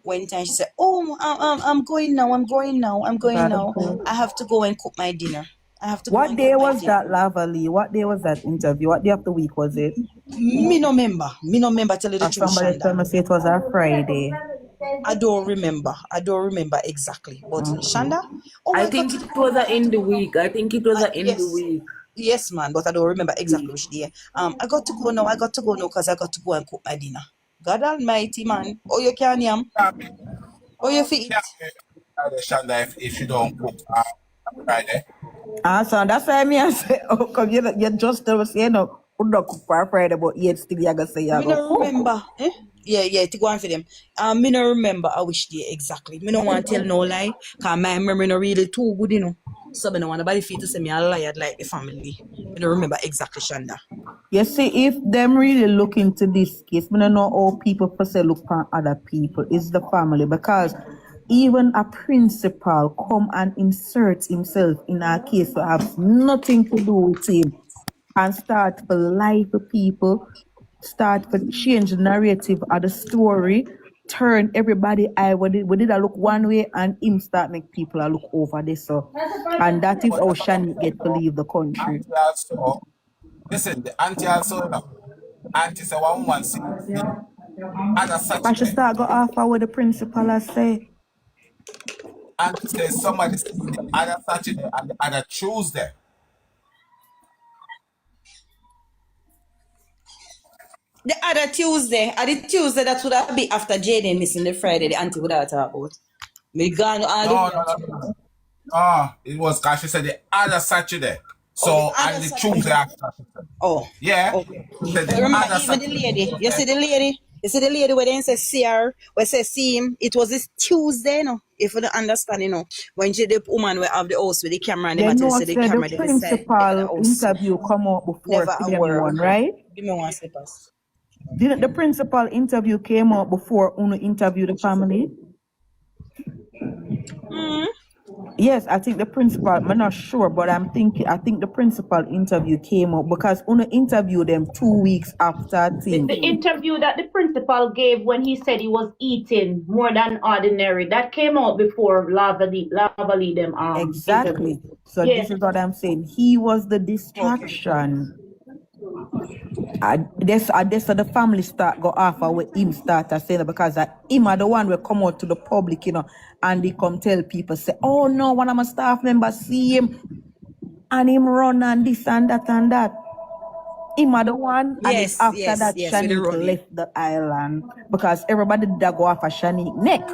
When time she said, "Oh, I'm going now. I'm going now. I'm going now. I have to go and cook my dinner. I have to go What and cook day my was dinner." that, Lavally? What day was that interview? What day of the week was it? Me no member. Me no member. Tell you the truth, Somebody Shonda. told me say it was a Friday. I don't remember. I don't remember exactly. But Okay. Shonda, oh, I I got think to it go was now. I a have in to the go. week. I think it was a in the Yes. week. Yes, man, but I don't remember exactly which day. I got to go now. I got to go now because I got to go and cook my dinner. God Almighty, man. Oh, you can yam. Oh, you fit it. Shanda, if you don't cook Friday. So that's why me I say, oh, come you just say, we not cook for Friday, but yet still you gonna say you Me go no cook. remember. Eh? Yeah, to go on for them. Me no remember I which day exactly. Me no want to tell no lie. Cause my memory no really too good, you know. So me no want nobody feel to say me a liar like the family. Me no remember exactly, Shonda. You see, if them really look into this case, we don't know how people per se look for other people. It's the family because even a principal come and insert himself in a case that has nothing to do with him and start to lie to people, start to change the narrative of the story, turn everybody eye. We did a look one way and him start make people a look over this. So, and that is But how the Shani get to leave the country. auntie also, listen, the auntie also, you know, auntie say one woman see the other I should Saturday. start go offer with the principal I say. Auntie says somebody see the other Saturday and the other Tuesday. The other Tuesday, the Tuesday that would have been after Jayden missing the Friday, the auntie would have talked about. Me gone all the No, way no, up no, to no. It was because she said the other Saturday. the So, other and the Saturday. Tuesday after. Oh, Yeah. okay. She said But the remember, other even the Saturday. lady, Okay. you see the lady where they say see her, where say see him, it was this Tuesday, no? If you don't understand, when she the woman were of the house with the camera and the They material know said the said the camera they beside the principal house. interview come out before Never a them word. one, right? Give me one slippers. Didn't the principal interview came out before Uno interviewed the family? Yes, I think the principal, I'm not sure, but I think the principal interview came out because Uno interviewed them 2 weeks after thing. The interview that the principal gave when he said he was eating more than ordinary, that came out before Lavally them Exactly. interview. So Yeah. this is what I'm saying. He was the distraction. I guess the family start go off with him start saying that because him are the one will come out to the public, and they come tell people say, oh no, one of my staff members see him and him run and this and that and that. Him are the one, and it's Yes, after yes, that yes, with the Shanique running. left the island because everybody did go off of Shanique neck.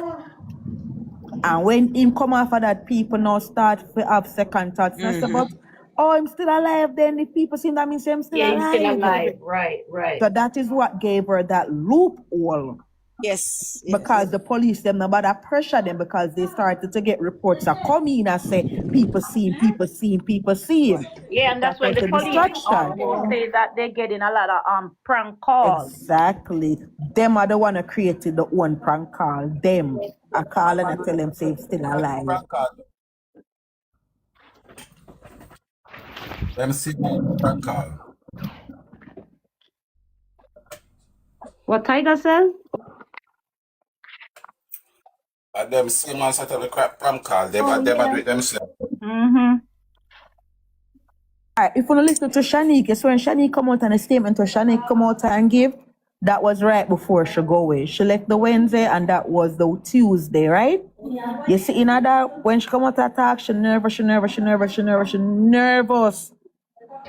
And when him come off of that, people now start to have second thoughts. And I say, but I'm still alive then. If people see that means I'm still Yeah, he's still alive. alive. Right. So that is what gave her that loophole. Yes, Because the police them nobody pressure them because they started to get reports that come in and say people see him, people see him, people see him. Yeah, and That that's was when the the police distraction. say that they're getting a lot of prank calls. Exactly. Them are the one that created the one prank call. Them. I call and I tell them say he's still alive. Them see me prank call. What Tiger said? And them same one set up the crap prank call. Them Oh, them yeah. do it themselves. Mm-hmm. Alright, if you listen to Shanique, so when Shanique come out and a statement to Shanique come out and give, that was right before she go away. She left the Wednesday and that was the Tuesday, right? You see, in other when she come out to talk, she nervous.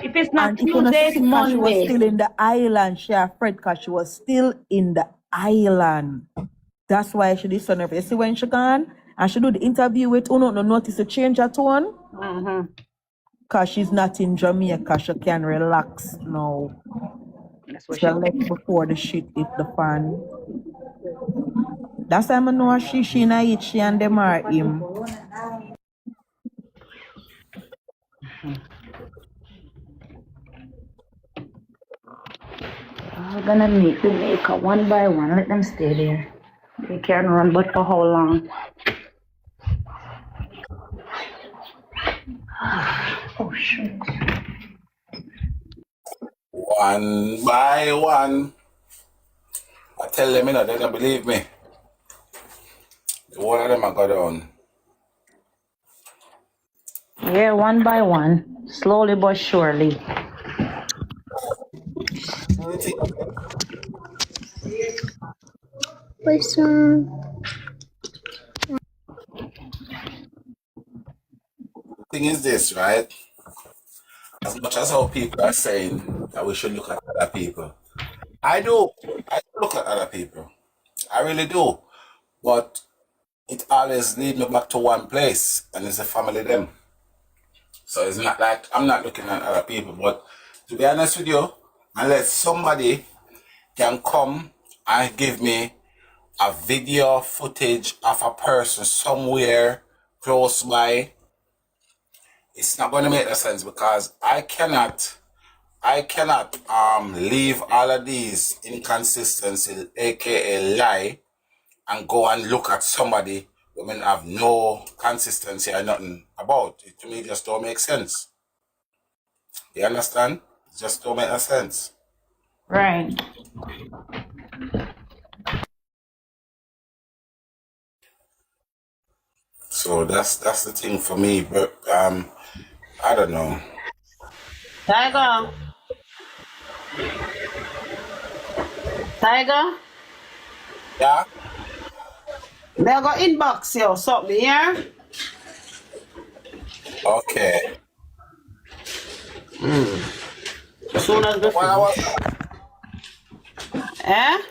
If it's not And if you Tuesday, it's see, cause she was Monday. still in the island, she afraid because she was still in the island. That's why she did so nervous. You see, when she gone and she do the interview with Uno, no notice a change at tone. Mm-hmm. Cause she's not in Jamaica, she can relax now. That's what She she left said. before the shit hit the fan. That's why I know she na it, she and them are him. We're gonna meet the maker one by one. Let them stay there. They can run, but for how long? Oh shit. One by one. I tell them, they don't believe me. The one of them I got on. Yeah, one by one, slowly but surely. The thing is this, right? As much as how people are saying that we should look at other people, I do. I do look at other people. I really do. But it always leads me back to one place, and it's the family them. So it's not like I'm not looking at other people, but to be honest with you, unless somebody can come and give me a video footage of a person somewhere close by, it's not going to make no sense because I cannot leave all of these inconsistencies, aka lie, and go and look at somebody who may have no consistency or nothing about it. To me, it just don't make sense. You understand? It just don't make no sense. Right. So that's the thing for me. But I don't know. Tiger. Tiger. Yeah. May I go inbox you something here? Okay. As soon as the What I was Eh?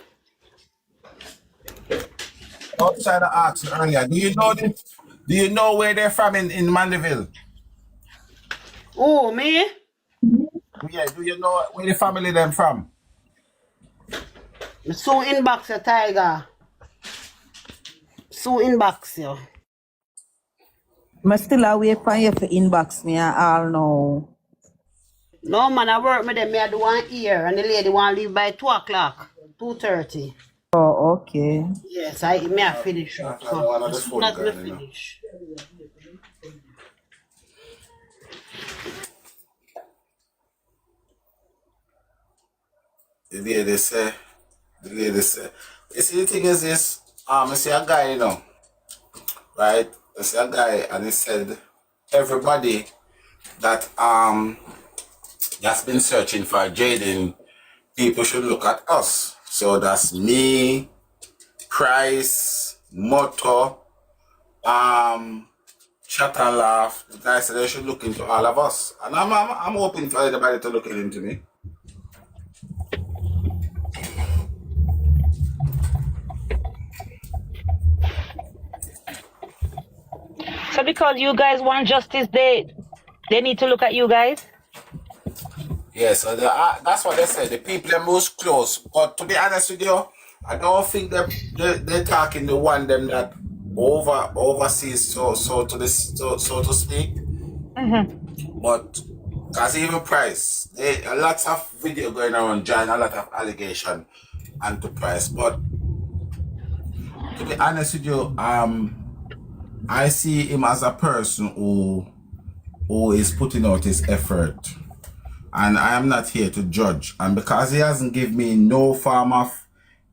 I was trying to ask you earlier. Do you know where they're from in Mandeville? Oh, me? Yeah, do you know where the family them from? So inbox your tiger. So inbox you. I still away for you for inbox me and all now. No man, I work with them. Me I do one year, and the lady want to leave by 2 o'clock, 2:30. Oh, okay. Yes, I finish up. So as soon as me finish. The lady say. You see, the thing is this. I see a guy, right? I see a guy, and he said everybody that that's been searching for Jayden, people should look at us. So that's me, Price, Moto, Chat and Laugh. The guy said they should look into all of us, and I'm hoping for everybody to look into me. So because you guys want justice, they need to look at you guys. Yeah, so that's what they say. The people are most close. But to be honest with you, I don't think they're talking the one them that overseas so to speak. But because even Price, a lot of video going around, John, a lot of allegation onto Price. But to be honest with you, I see him as a person who is putting out his effort. And I am not here to judge. And because he hasn't given me no form of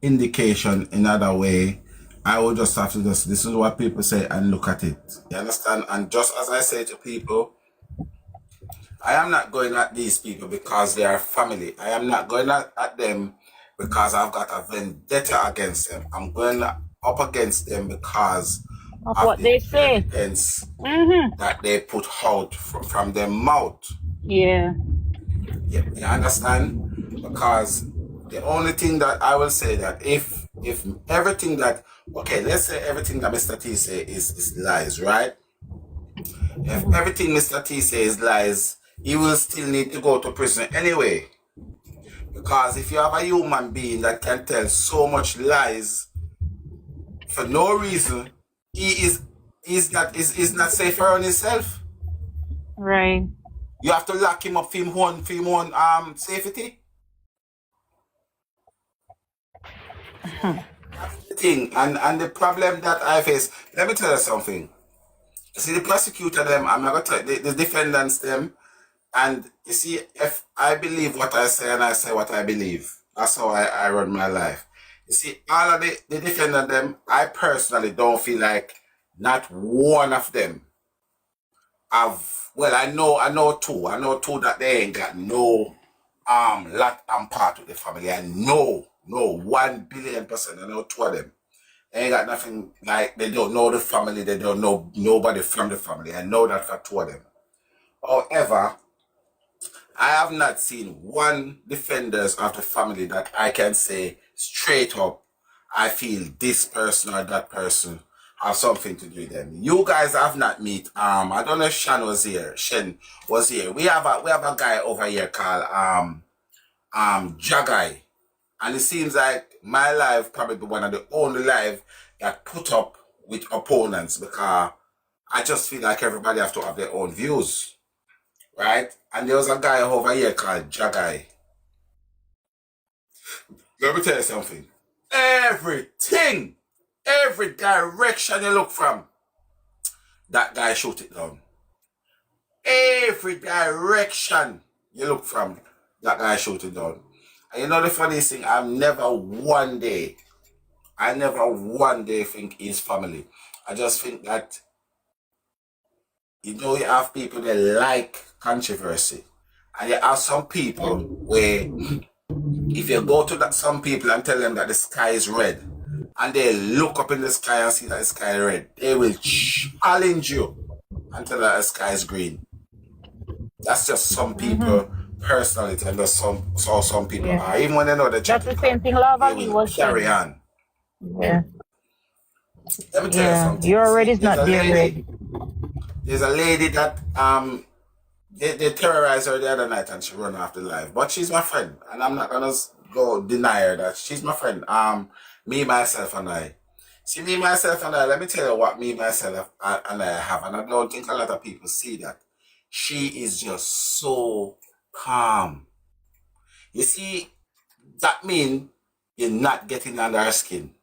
indication in other way, I will just have to this is what people say and look at it. You understand? And just as I say to people, I am not going at these people because they are family. I am not going at them because I've got a vendetta against them. I'm going up against them because of what they say. Evidence that they put out from their mouth. Yeah. Yeah, you understand? Because the only thing that I will say that if everything that, okay, let's say everything that Mr. T say is lies, right? If everything Mr. T say is lies, he will still need to go to prison anyway. Because if you have a human being that can tell so much lies for no reason, he's not safe around himself. Right. You have to lock him up for him own safety. That's the thing. And the problem that I face, let me tell you something. See, the prosecutor them, I'm not gonna tell the defendants them, and you see, if I believe what I say and I say what I believe, that's how I run my life. You see, all of the defendant them, I personally don't feel like not one of them well, I know two that they ain't got no lot and part with the family. I know 1,000,000,000%. I know two of them. They ain't got nothing, like they don't know the family, they don't know nobody from the family. I know that for two of them. However, I have not seen one defenders of the family that I can say straight up, I feel this person or that person have something to do with them. You guys have not meet. I don't know if Shen was here. We have a guy over here called Jagai. And it seems like my life probably one of the only life that put up with opponents, because I just feel like everybody have to have their own views. Right? And there was a guy over here called Jagai. Let me tell you something. Everything, every direction you look from, that guy shoot it down. Every direction you look from, that guy shoot it down. And you know the funniest thing, I never one day think he's family. I just think that, you have people that like controversy. And you have some people where, if you go to some people and tell them that the sky is red, and they look up in the sky and see that the sky is red, they will challenge you and tell that the sky is green. That's just some people personality, and that's some people are. Even when they know the That's chatting the club, same thing Love they Ali will was carry saying. on. Yeah. Let me tell you Yeah. something. You're You already see, is not there, Red. there's a lady that they terrorized her the other night and she run off the live. But she's my friend, and I'm not gonna go deny her that she's my friend. Me, myself, and I. See, me, myself, and I. Let me tell you what me, myself, and I have, and I don't think a lot of people see that. She is just so calm. You see, that means you're not getting under her skin,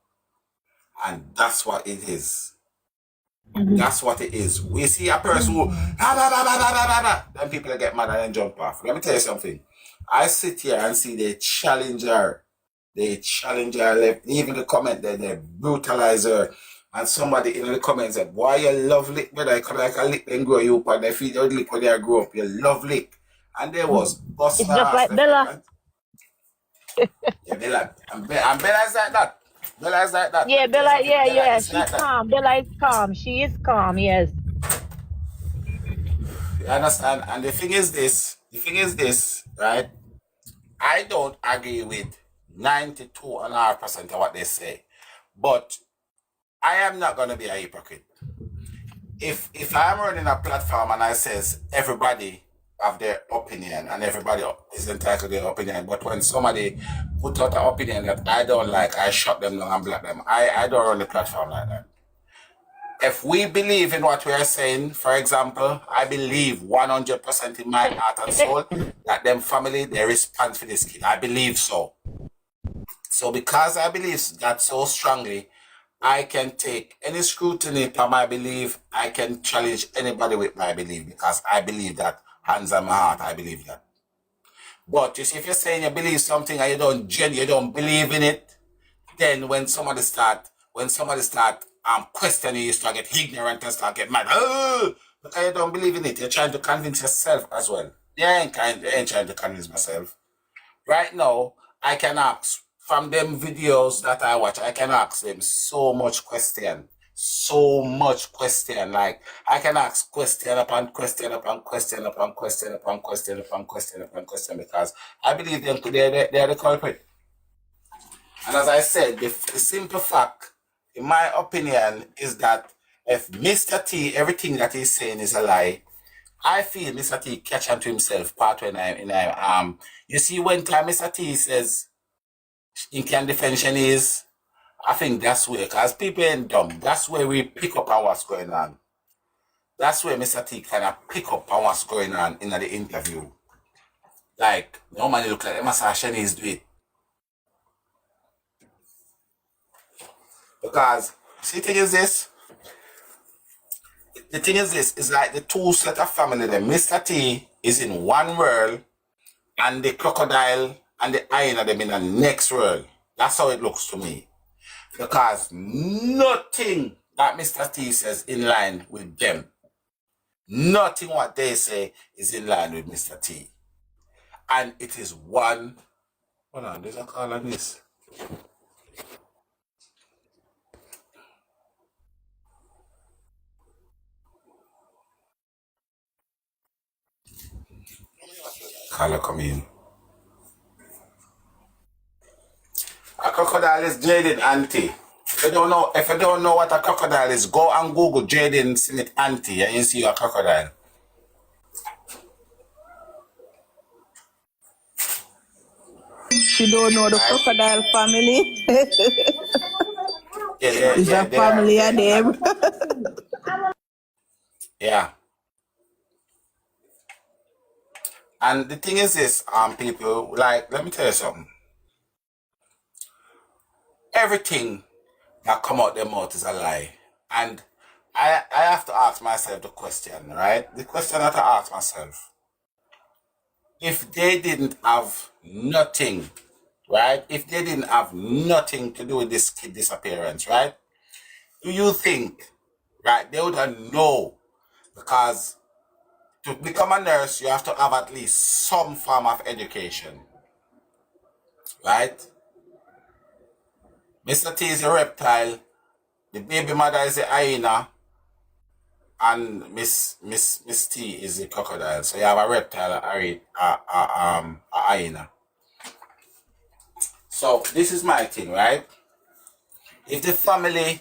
and that's what it is. That's what it is. We see a person who, then people get mad and then jump off. Let me tell you something. I sit here and see they challenge her. They challenge her, even the comment that they brutalize her. And somebody in the comments said, "Why you love lick, brother? I could like a lick and grow you up and they feed you lick when they grow up. You love lick." And they was busting It's her just ass like left, right, Bella. right? Yeah, Bella. And Bella is like that. Bella is like that. Let Yeah, me tell you Bella, something. Bella yeah. is She's like that. calm. Bella is calm. She is calm, yes. You understand? And the thing is this, right? I don't agree with 92.5% of what they say. But I am not gonna be a hypocrite. If I'm running a platform and I says everybody have their opinion and everybody is entitled to their opinion, but when somebody put out an opinion that I don't like, I shut them down and block them. I don't run the platform like that. If we believe in what we are saying, for example, I believe 100% in my heart and soul that them family, they respond for this kid. I believe so. So because I believe that so strongly, I can take any scrutiny for my belief. I can challenge anybody with my belief because I believe that. Hands on my heart, I believe that. But you see, if you're saying you believe something and you don't believe in it, then when somebody start questioning you, start get ignorant and start get mad. Oh, because you don't believe in it. You're trying to convince yourself as well. I ain't trying to convince myself. Right now, I can ask from them videos that I watch, I can ask them so much question. So much question. Like I can ask question upon question upon question upon question upon question upon question upon question because I believe they're the culprit. And as I said, the simple fact, in my opinion, is that if Mr. T, everything that he's saying is a lie, I feel Mr. T catch on to himself part when you see when time Mr. T says he can defend Shanice, I think that's where, because people ain't dumb, that's where we pick up on what's going on. That's where Mr. T kind of pick up on what's going on in the interview. Like, normally look like Shanice do it. Because, see, the thing is this, is like the two set of family, the Mr. T is in one world, and the crocodile and the hyena them in the next world. That's how it looks to me. Because nothing that Mr. T says in line with them. Nothing what they say is in line with Mr. T. And it is one. Hold on, there's a call on this. Caller come in. A crocodile is Jayden auntie. If you don't know what a crocodile is, go and Google Jayden Smith auntie and you see a crocodile. She don't know the Right? crocodile family. Yeah, It's a they are. family of them. Yeah. And the thing is this, people, like, let me tell you something. Everything that come out their mouth is a lie. And I have to ask myself the question, right? The question that I ask myself. If they didn't have nothing, right? If they didn't have nothing to do with this kid disappearance, right? Do you think, right, they would have known? Because to become a nurse, you have to have at least some form of education, right? Mr. T is a reptile. The baby mother is a hyena. and Miss T is the crocodile. So you have a reptile, a hyena. So this is my thing, right? If the family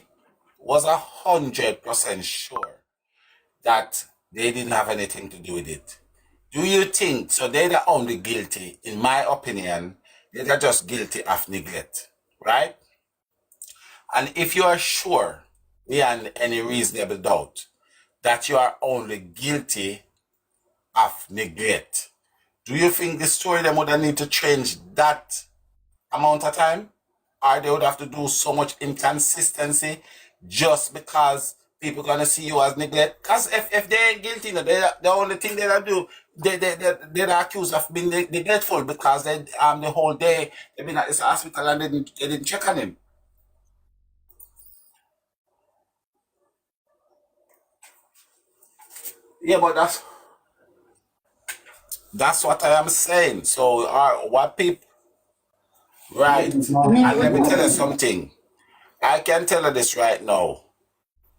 was 100% sure that they didn't have anything to do with it, do you think so? They're the only guilty, in my opinion. They're just guilty of neglect, right? And if you are sure, beyond any reasonable doubt, that you are only guilty of neglect, do you think the story them would need to change that amount of time? Or they would have to do so much inconsistency just because people gonna see you as neglect? Because if they ain't guilty, the only thing they'll do, they're accused of being neglectful because they the whole day they've been at this hospital and they didn't check on him. Yeah, but that's what I am saying. So what people right. And let me tell you something. I can tell you this right now.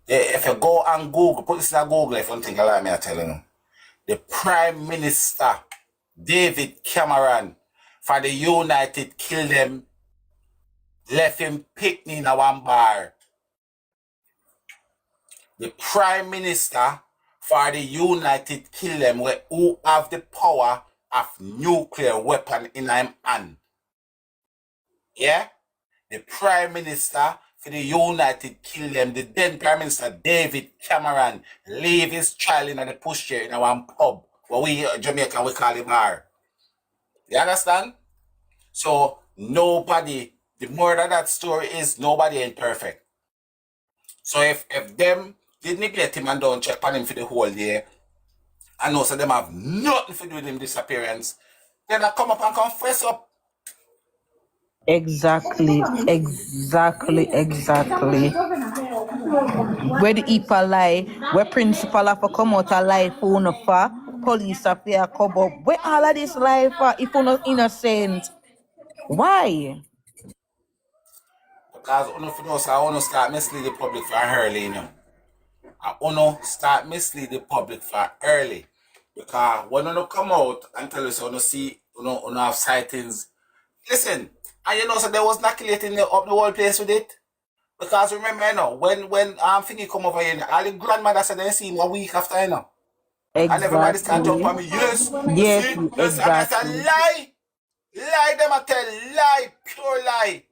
If you go and Google, put this in Google if you think like me, I'm telling you. The Prime Minister, David Cameron, for the United Kingdom, left him picnic in a one bar. The Prime Minister for the United Kingdom, who have the power of nuclear weapon in him hand. Yeah? The Prime Minister for the United Kingdom, the then Prime Minister David Cameron, leave his child in the pushchair in one pub, what we Jamaican we call it bar. You understand? So nobody, the more that story is, nobody ain't perfect. So if them did neglect him and don't check on him for the whole day, and know so them have nothing to do with him disappearance, then I come up and confess up. Exactly. Where the people lie, where principal have to come out a lie for no for, police have to come up. Where all of this lie for if you're not innocent? Why? Because uno start mislead the public for early, you know. Uno start mislead the public for early. Because when uno come out and tell us uno see uno have sightings, listen, and you know so they was knocking up the whole place with it. Because remember, you know, when thingy come over here, all the grandmother said they see him a week after, you know. And everybody start jump on me, yes, yes, and that's a lie. Lie, them I tell, lie, pure lie.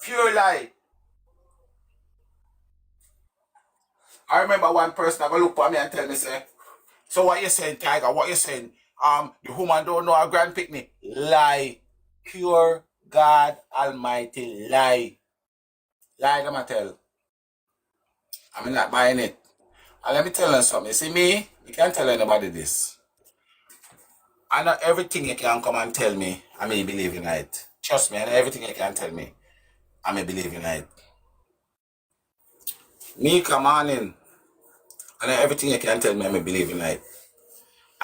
Pure lie. I remember one person that go look for me and tell me, say, so what you saying, Tiger? What you saying? The woman don't know her grand picnic. Lie. Pure God Almighty lie. Lie, them I tell. I'm not buying it. And let me tell you something. You see me? You can't tell anybody this. I know everything you can come and tell me, I may believe in it. Trust me, I know everything you can tell me, I may believe in it. Me come on in. I know everything you can tell me, I may believe in it.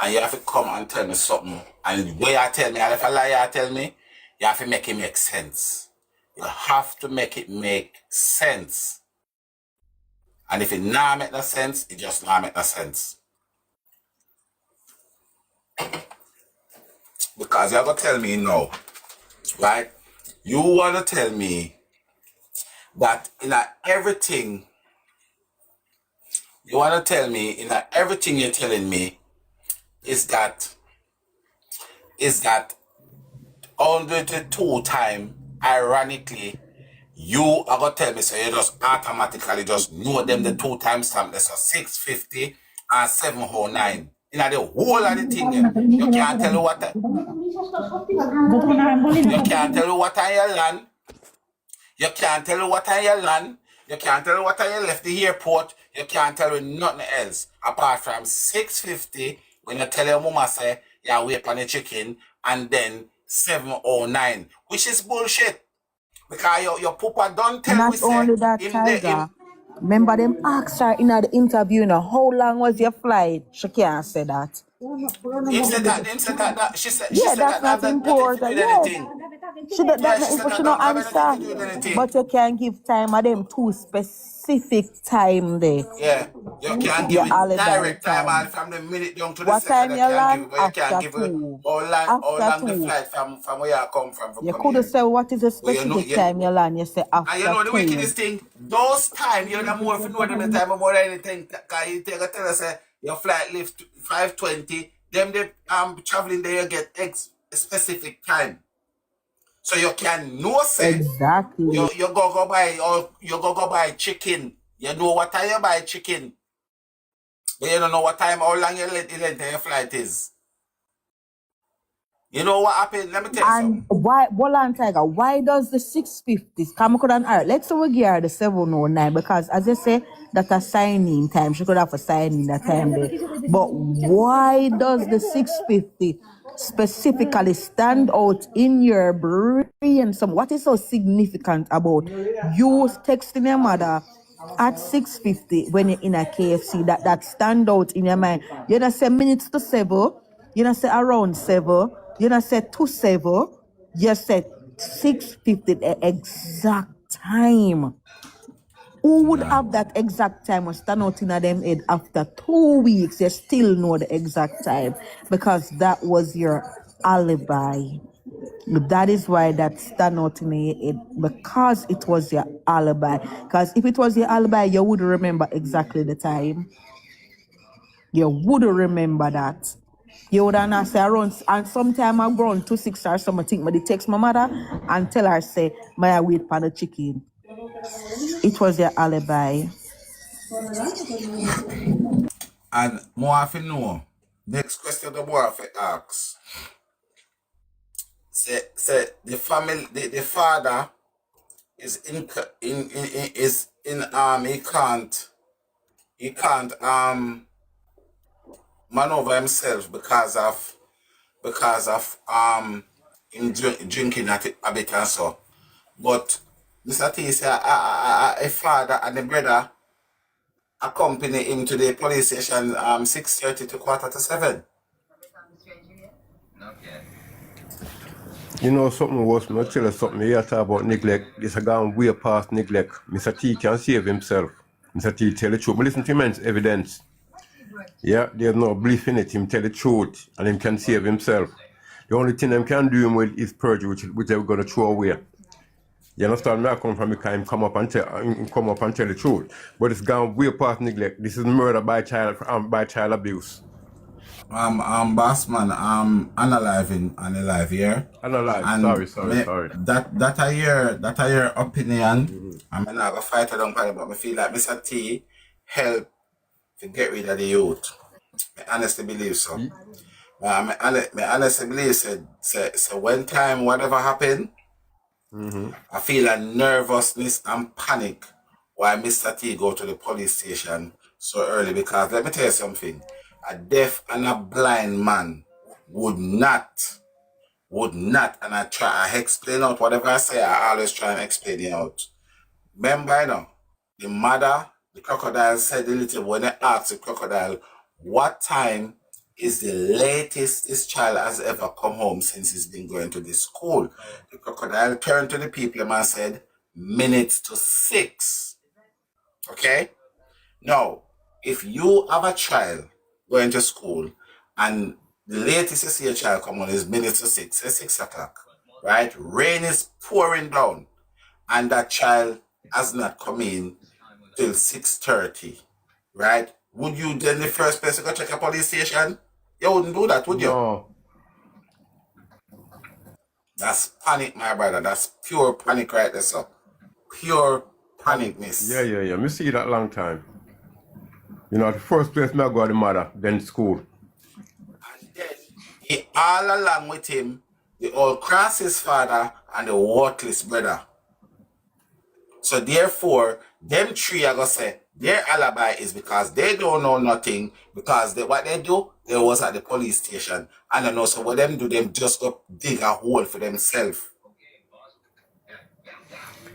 And you have to come and tell me something. And the way you tell me, and if I lie, you tell me, you have to make it make sense. You have to make it make sense. And if it not make no sense, it just not make no sense. Because you're going to tell me no, right? You want to tell me that in everything, you want to tell me in everything you're telling me is that only the 2 time, ironically, you are going to tell me so you just automatically just know them the 2 times stamp. That's a 650 and 709. In the whole of the thing, you can't tell you what you can't tell you what I your land. You can't tell you what I your land. You can't tell you what I left the airport. You can't tell you nothing else apart from 650 when you tell your mama say you wait on the chicken and then 709, which is bullshit. Because your papa don't tell Not me say only that, Tiger. Remember them asked her in the interview, how long was your flight? She can't say that. Him said that she Yeah, said that's that not have nothing to do important. with Yes. anything. She that, Yeah, that she not said info she that no don't have anything to answer. do with anything. But you can give time of them two specific time there. Yeah. You can't give Your it alibi direct time all time. from the minute down to the What second time you you can give land? it, but you can't After give it 2. how After long the 2. flight from where you come from for You come could have here. said what is the But you know, specific time you land. You say and you after know the 2. wickedest thing, those time you're the more if you know them the time more than anything. Cause you take a tell us your flight lift 5:20, them they traveling there you get specific time. So you can know say Exactly. you go buy or you go buy chicken. You know what time you buy chicken. But you don't know what time how long your your flight is. You know what happened? Let me tell you something. And why, Bolan Tiger, why does the 650s come could an hour? Let's say we give her the 709 because as I say, that a signing time, she could have a signing that time there. But why does the 650 specifically stand out in your brain? What is so significant about you texting your mother at 650 when you're in a KFC that stand out in your mind? You don't say minutes to 7. You don't say around 7. You don't say 2-7. You say 650 the exact time. Who would have that exact time or stand out in them head after 2 weeks? You still know the exact time because that was your alibi. That is why that stand out in your head because it was your alibi. Because if it was your alibi, you would remember exactly the time. You would remember that. You would not say around, and sometime I go on 2-6 or something, but they text my mother and tell her, say, may I wait for the chicken. It was your alibi. And more often know. Next question the more often asks. Say the family the father is he can't maneuver himself because of him drinking a bit and so. But Mr. T said a father and a brother accompany him to the police station 6:30 to 7:15. You know something worse, I'm tell you something here talk about neglect. This has gone way past neglect. Mr. T can save himself. Mr. T tell the truth. But listen to men's evidence. Yeah, there's no belief in it. Him tell the truth and him can save himself. The only thing them can do him with is perjury, which they're gonna throw away. You understand? Where I come from because him come up and tell the truth. But it's gone way past neglect. This is murder by child abuse. Bossman, unalive here. Unalive. And Sorry. that I hear opinion. I'm not gonna fight it on but I feel like Mr. T help to get rid of the youth. I honestly believe so. I honestly believe so when time whatever happened, I feel a nervousness and panic why Mr. T go to the police station so early because let me tell you something. A deaf and a blind man would not, and I explain out whatever I say, I always try and explain it out. Remember, you know, the mother, the crocodile said the little when they asked the crocodile, what time is the latest this child has ever come home since he's been going to this school? The crocodile turned to the people and said, minutes to 6. Okay? Now, if you have a child going to school and the latest you see a child come on is minutes to 6, say 6 o'clock, right? Rain is pouring down and that child has not come in till 6:30, right? Would you then the first person go check a police station? You wouldn't do that, would you? No. That's panic, my brother. That's pure panic right there, sir. Pure panicness. Yeah. Me see that long time. You know, the first place me I go to the mother, then school. And then he all along with him, the old Crosses father and the worthless brother. So therefore, them three are gonna say their alibi is because they don't know nothing, because what they do, they was at the police station. And I know so what them do, them just go dig a hole for themselves.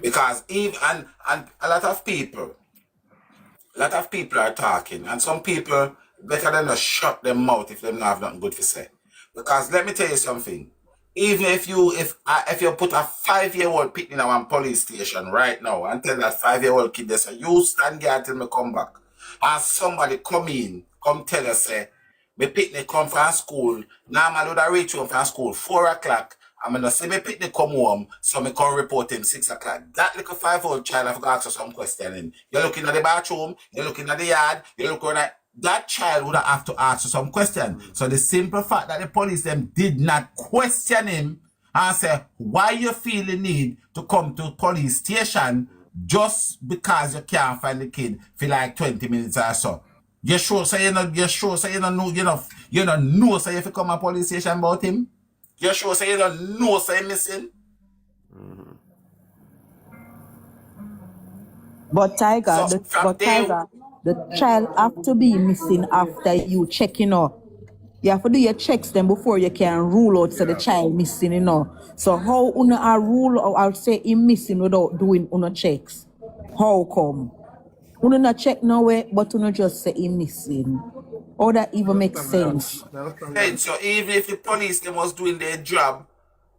Because even and a lot of people are talking, and some people better than not shut them mouth if them not have nothing good to say. Because let me tell you something. Even if you put a 5-year-old picking in one police station right now and tell that 5-year-old kid they say, you stand here until me come back. And somebody come tell us say, my picnic come from school. Normally would I reach home from school 4 o'clock. I'm gonna say my picnic come home, so me come report him 6 o'clock. That little 5-year-old child have got ask some questioning. You're looking at the bathroom, you're looking at the yard, you're looking at that child would have to answer some question. So the simple fact that the police them did not question him and say, why you feel the need to come to police station just because you can't find the kid for like 20 minutes or so. You sure say you don't know say if you come to police station about him? You sure say you don't know say missing? But Tiger, the child have to be missing after you check, You have to do your checks then before you can rule out the child missing, So how a rule or I'll say him missing without doing checks? How come? Not check nowhere, but just say him missing. How that even makes sense? So even if the police they was doing their job,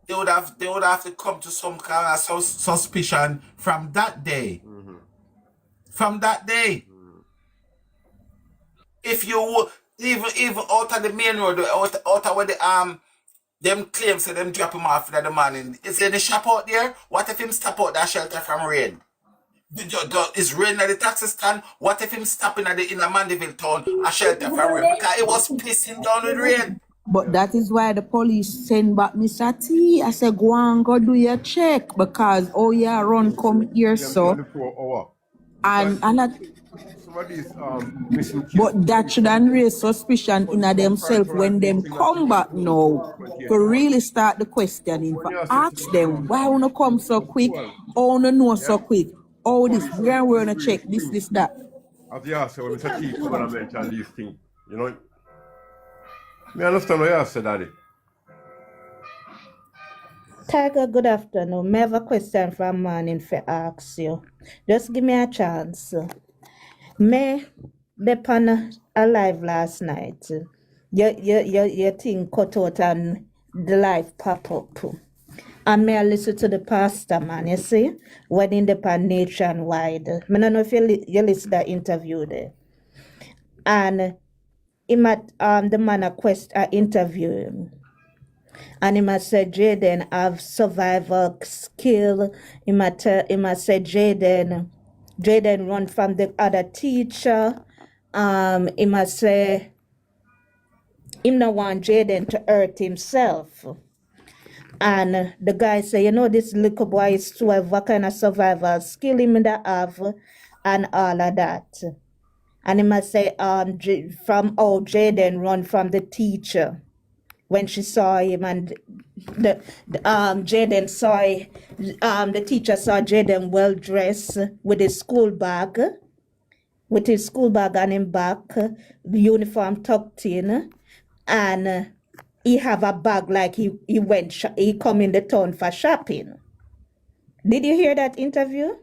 they would have to come to some kind of suspicion from that day. From that day. If you even out of the main road, out of where them claims say them drop him off in the morning. Is there any shop out there? What if him stop out that shelter from rain? Is rain at the taxi stand? What if him stopping in the Mandeville town a shelter from rain? Because it was pissing down with rain. But that is why the police send back Mr. T. I said, go and go do your check because run come here, so. And some of these missing kids. But that shouldn't raise suspicion in themselves when them come back now to really start the questioning. For ask them why wanna come so quick, or wanna know so quick, all this, where we wanna check this, that. As you ask, when Mr. T come and mention these things, I understand what you said, Daddy. Tiger, good afternoon. I have a question from morning for ask you. Just give me a chance. Me, the alive last night. Your thing cut out and the life pop up. And me I listen to the pastor, man, you see? When in the pan nationwide. I don't know if you listen to that interview there. And the man interview him. And he must say Jayden have survival skill. He must say Jayden run from the other teacher. He must say him no want Jayden to hurt himself. And the guy say, this little boy is 12, what kind of survival skill him that have and all of that. And he must say from how Jayden run from the teacher. When she saw him and Jayden saw the teacher saw Jayden well dressed with his school bag on him back, the uniform tucked in, and he have a bag like he come in the town for shopping. Did you hear that interview?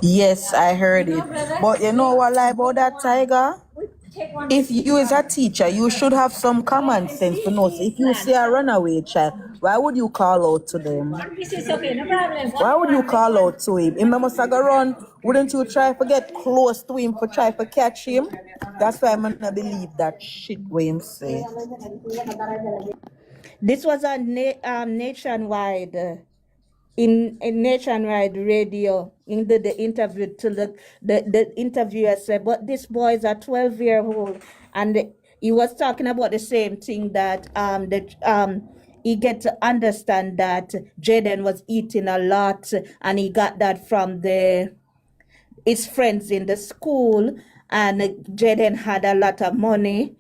Yes, I heard it. But you know what I lie about that, Tiger? If you as a teacher, you should have some common sense to know. So if you see a runaway child, why would you call out to them? Why would you call out to him? If he must have run, wouldn't you try to get close to him to try to catch him? That's why I not believe that shit what him say. This was a nationwide. In nationwide radio, in the interview to the interviewer said, but this boy is a 12-year-old, and he was talking about the same thing that he get to understand that Jayden was eating a lot, and he got that from his friends in the school, and Jayden had a lot of money.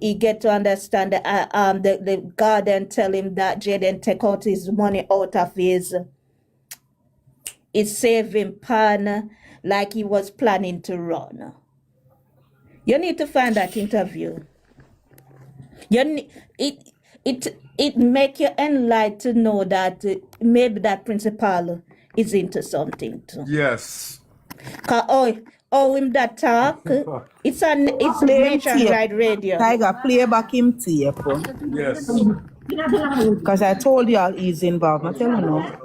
He get to understand that the garden tell him that Jayden take out his money out of his saving pan like he was planning to run. You need to find that interview. It make you enlightened to know that maybe that principal is into something too. Yes. Oh, him that talk. It's Play him tape. nationwide radio. Tiger, play back him tape. Yes. Because I told you all he's involved. I tell you now.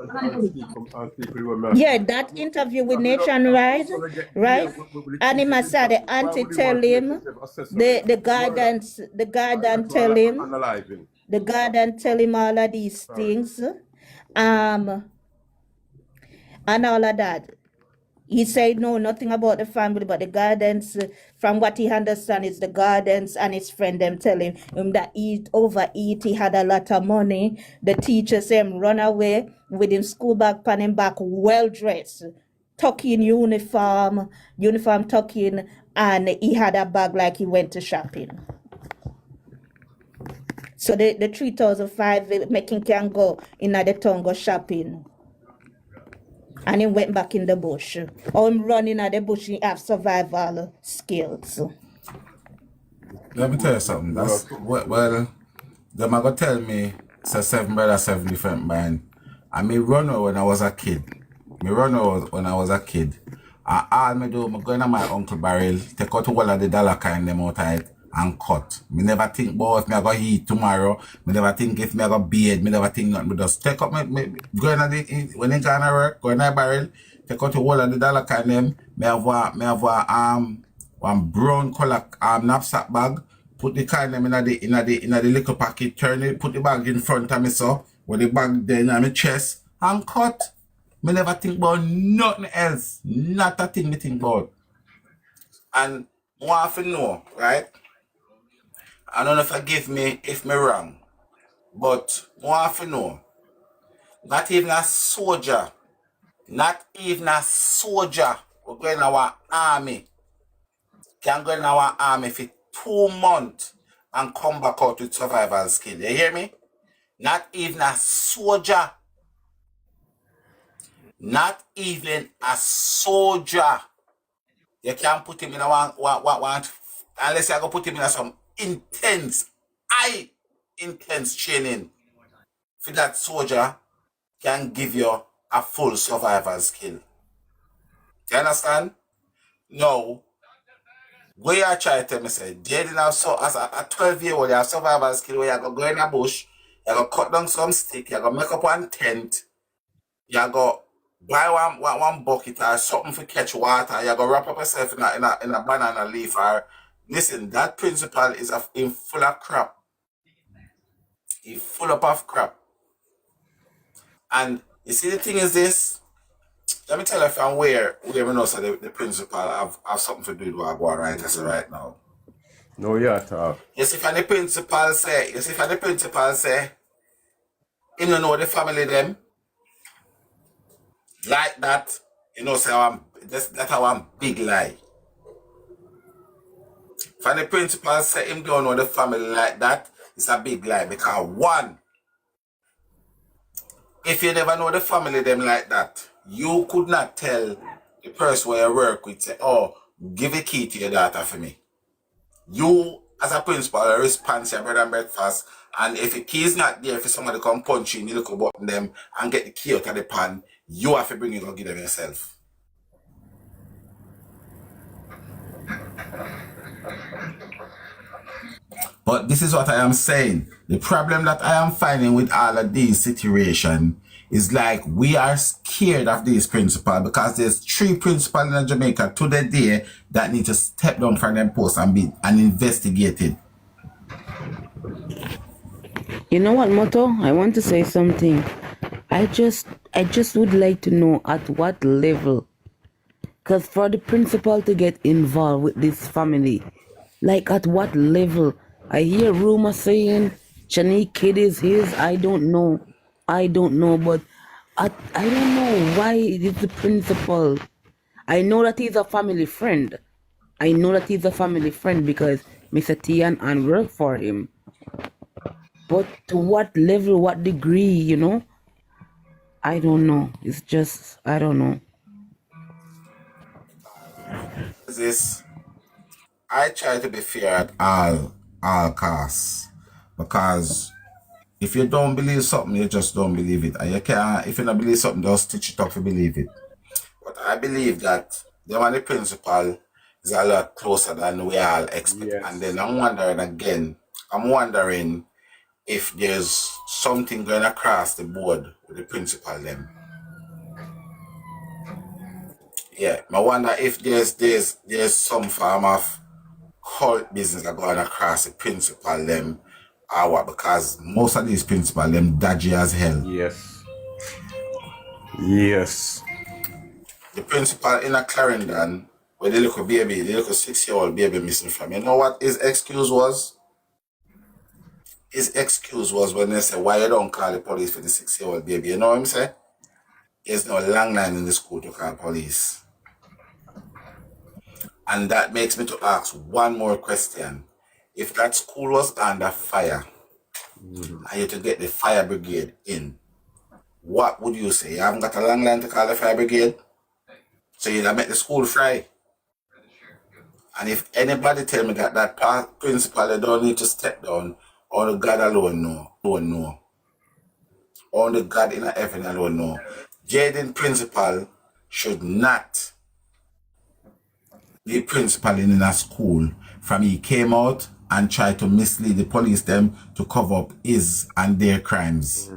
Yeah, that interview with Nationwide, right? And him said the auntie tell him, the guidance tell him, the guardian tell him all of these things, and all of that. He said no, nothing about the family, but the guardians, from what he understands, is the guardians and his friend them telling him that he overeat, he had a lot of money. The teacher say him run away with him school bag pan him back, well dressed, tucking uniform tucking, and he had a bag like he went to shopping. So the 3,500 making can go in the town go shopping. And he went back in the bush. Or him running at the bush, he have survival skills. Let me tell you something. That's well, them are gonna tell me it's a 7 brother, 7 different man. And me run out when I was a kid. And all me do, me go in my uncle barrel, take out all of the dollar kind them out of it and cut. Me never think about if me I go eat tomorrow. Me never think if me I go bathe. Me never think nothing. Me just take up me go in the when I go to work, go in the barrel, take out all of the dollar kind them. Me have one brown color knapsack bag. Put the kind them in the little packet. Turn it. Put the bag in front of me so. With the bag there in my chest and cut. Me never think about nothing else. Not a thing me think about. And more often know, right? I don't know if forgive me if me wrong. But more often know. Not even a soldier. We're going to our army. Can go in our army for 2 months and come back out with survival skill. You hear me? Not even a soldier. Not even a soldier. You can't put him in a one unless you go put him in some intense training. For that soldier can give you a full survival skill. You understand? No. Where you try to tell me say, Jayden have so as a 12-year-old, you have survival skill where you go in a bush, you go cut down some stick, you go make up one tent, you go buy one bucket or something for catch water, you go wrap up yourself in a banana leaf. Or listen, that principle is in full of crap. He's full up of crap. And you see the thing is this, let me tell you from where we know so the principal have something to do with what I go right as right now. No, yeah, talk. You see, if the principal say, he don't know the family them, like that, you know, say that's one big lie. If the principal say him don't know the family like that, it's a big lie. Because one, if you never know the family them like that, you could not tell the person where you work with, say, oh, give a key to your daughter for me. You, as a principal, are responsible bread and breakfast, and if the key is not there for somebody to come punch you in the little button them and get the key out of the pan, you have to bring it and give them yourself. But this is what I am saying. The problem that I am finding with all of these situations is like we are scared of these principals because there's 3 principals in Jamaica to the day that need to step down from them posts and be investigated. You know what, Moto? I want to say something. I just would like to know at what level. Because for the principal to get involved with this family, like at what level? I hear rumors saying Shanique kid is his. I don't know, but I don't know why it is the principal. I know that he's a family friend. Because Mr. T and work for him. But to what level, what degree, you know? I don't know. It's just, I don't know. I try to be fair at all costs, because if you don't believe something, you just don't believe it. And you can't, if you don't believe something, just stitch it up to believe it. But I believe that them and the principal is a lot closer than we all expect. Yes. And then I'm wondering if there's something going across the board with the principal them. Yeah, I wonder if there's some form of cult business that going across the principal them or what, because most of these principal them dodgy as hell. Yes. Yes. The principal in a Clarendon, where the little 6-year-old baby missing from. You know what his excuse was? His excuse was when they said, why you don't call the police for the 6-year-old baby? You know what I'm saying? There's no long line in the school to call police. And that makes me to ask one more question. If that school was under fire, and you to get the fire brigade in, what would you say? You haven't got a long line to call the fire brigade? So you'd have make the school fry. And if anybody tell me that principal, they don't need to step down, only God alone know. Only God in heaven alone know. Jayden principal should not be principal in a school from he came out and tried to mislead the police them to cover up his and their crimes.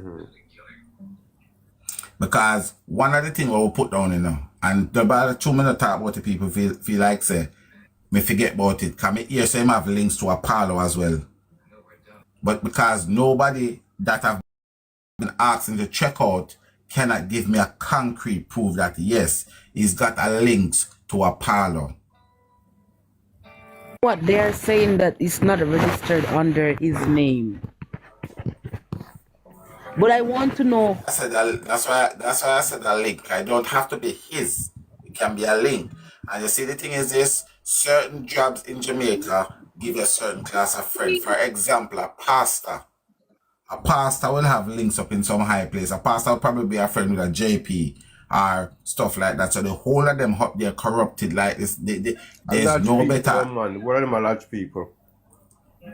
Because one of the things we put down, and about 2 minutes talk about the people feel like say, me forget about it. Because me here say him have links to Apollo as well. But because nobody that have been asking to check out cannot give me a concrete proof that yes, he's got a links to Apollo. What they're saying that it's not registered under his name. But I want to know. I said that's why I said a link. I don't have to be his. It can be a link. And you see, the thing is this: certain jobs in Jamaica give a certain class of friend. For example, a pastor. A pastor will have links up in some high place. A pastor will probably be a friend with a JP or stuff like that. So the whole of them up there corrupted like this. There's no better. Man. One of them are large people.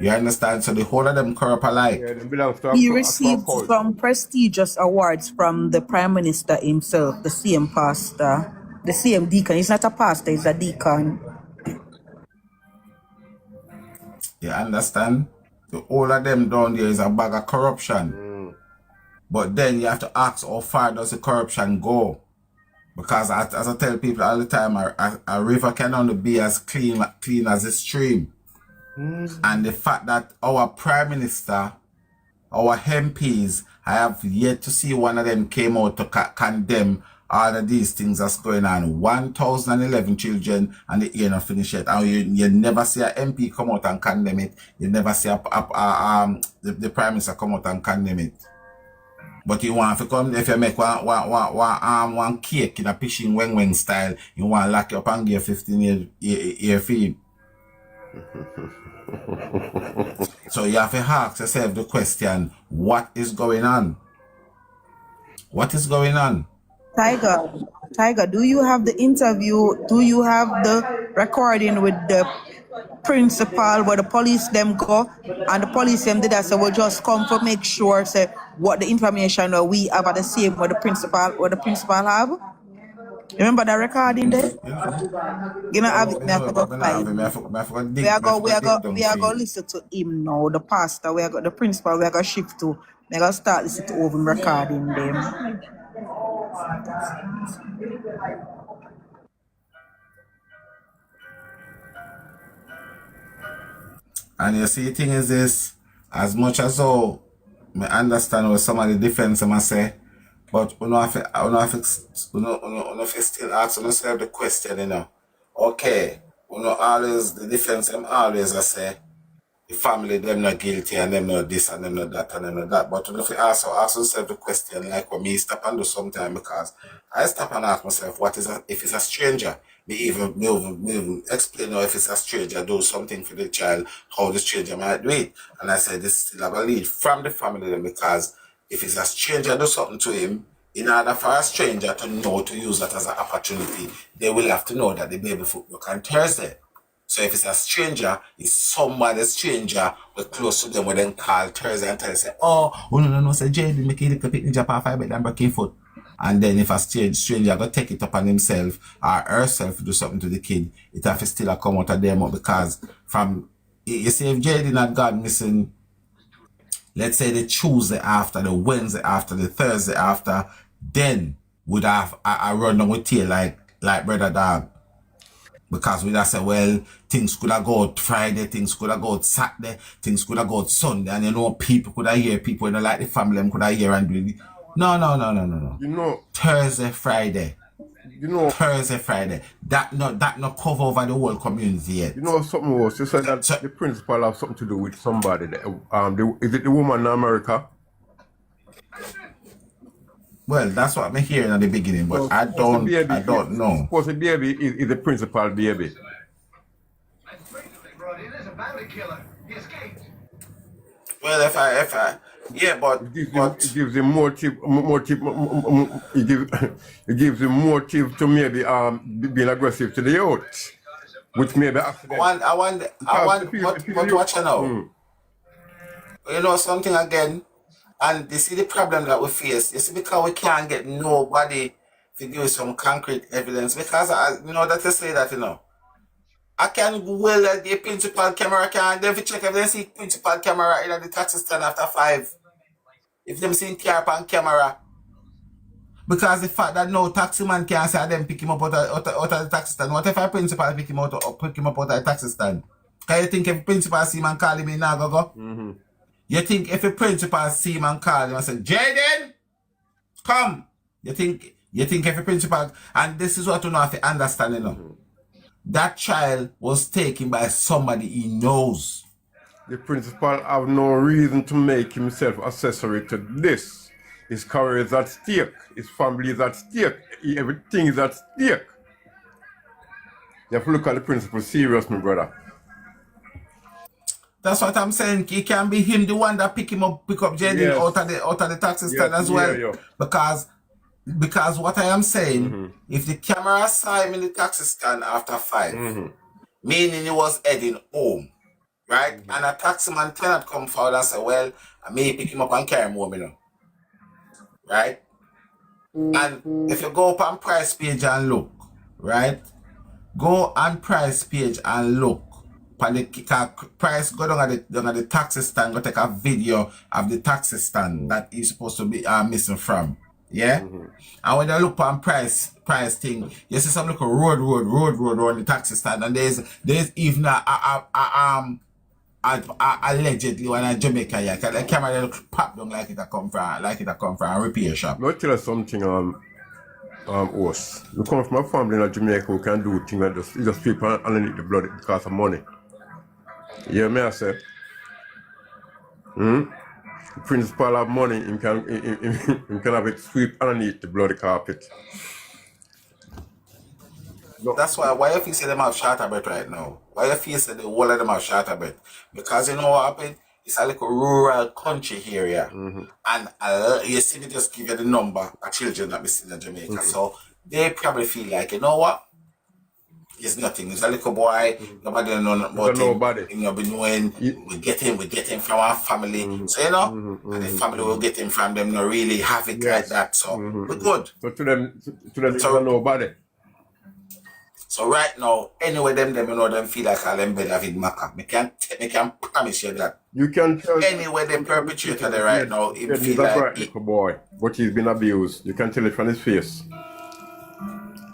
You understand? So the whole of them corrupt alike. Yeah, they belong to He received some prestigious awards from the Prime Minister himself, the same pastor, the same deacon. He's not a pastor, he's a deacon. You understand? The whole of them down there is a bag of corruption. But then you have to ask how far does the corruption go? Because as I tell people all the time, a river can only be as clean as a stream. And the fact that our Prime Minister, our MPs, I have yet to see one of them came out to condemn all of these things that's going on. 1,011 children and the year not finished yet. And you never see an MP come out and condemn it. You never see the Prime Minister come out and condemn it. But you want to come, if you make one cake in a fishing weng style, you want to lock you up and give 15 year fee. So you have to ask yourself the question, what is going on? What is going on? Tiger, do you have the interview? Do you have the recording with the principal where the police them go and the police them did that? So we'll just come to make sure say what the information that we have are the same what the principal have. Remember the recording there? You know, have it. We are going to listen to him now. The pastor, we are got the principal. We are going to shift to. We are going to start listening to over recording them. And you see, the thing is this: as much as I understand what some of the defense I say, but you know, if you still ask yourself the question, okay, always the defense them always I say the family them not guilty and them not this and them not that and them not that. But if you also ask yourself the question like when me stop and do sometime, because I stop and ask myself if it's a stranger. Me even explain if it's a stranger do something for the child, how the stranger might do it. And I said this still have a lead from the family then, because if it's a stranger do something to him, in order for a stranger to know to use that as an opportunity, they will have to know that the baby football on Thursday. So if it's a stranger, it's somebody stranger we're close to them, we then call Thursday and tell them, say, oh, no, say Jayden, make it pick the Japan 5 and break foot. And then if a stranger go take it upon himself or herself to do something to the kid, it have to still come out of them because from, you see, if Jayden had gone missing, let's say the Tuesday after, the Wednesday after, the Thursday after, then would have a run on with tail like brother dog. Because we'd have said, well, things could have gone Friday, things could have gone Saturday, things could have gone Sunday, and you know, people could have hear, people, you know, like the family, them could have hear and do it. No. You know, Thursday, Friday. you know, Thursday, Friday. That not cover over the whole community yet. you know something was. You said that the principal have something to do with somebody. Is it the woman in America? Well, that's what I'm hearing at the beginning, but I don't know. Suppose the baby is the principal baby. Well, if I, yeah, but it gives him motive. It gives him motive to maybe being aggressive to the youth, which may be accident. I want, but watch now. You know something again, and you see the problem that we face. You see, because we can't get nobody to give us some concrete evidence. Because you know that you say that, you know, I can well the principal camera can then check if they see principal camera in the taxi stand after 5. If them see car on camera. Because the fact that no taxi man can say them pick him up out of the taxi stand. What if a principal pick him up out of the taxi stand? Can you think if principal see him and call him in now go? You think if a principal see him and call him and say, Jayden, come. You think if a principal, and this is what you know have to understand, you know. That child was taken by somebody he knows. The principal have no reason to make himself accessory to this. His career is at stake. His family is at stake. Everything is at stake. You have to look at the principal serious, my brother. That's what I'm saying. It can be him, the one that pick up Jayden out of the taxi stand as well. Yeah. Because what I am saying, if the camera saw him in the taxi stand after 5, meaning he was heading home, right? And a taximan cannot come forward and say, well, I may pick him up and carry him home, you know. Right? And if you go up on price page and look, right? Go on price page and look. Price go down at the taxi stand, go take a video of the taxi stand that he's supposed to be missing from. Yeah? And when you look on price thing, you see some little road on the taxi stand, and there's even allegedly one in Jamaica, yeah, the camera look pop down like it come from a repair shop. Let me tell you something, us. We come from a family in Jamaica who can do things like this. Just people underneath the blood because of money. You hear me, I say? The principal have money, he can have it sweep underneath the bloody carpet. That's why you feel say them have shorter breath right now. Why you feel say the whole of them have shorter breath? Because you know what happened? It's a little rural country area. And you see they just give you the number of children that we see in Jamaica. So they probably feel like, you know what? It's nothing. It's a little boy. Nobody know about him. You know, be knowing we get him from our family. So you know, and the family will get him from them. Not really have it like that. So we're good. So to them, so, nobody. So right now, anyway, them you know them feel like them David Maca. Me can promise you that. You can tell. Anyway, the perpetrator there right now, he feel like right, little boy, but he's been abused. You can tell it from his face.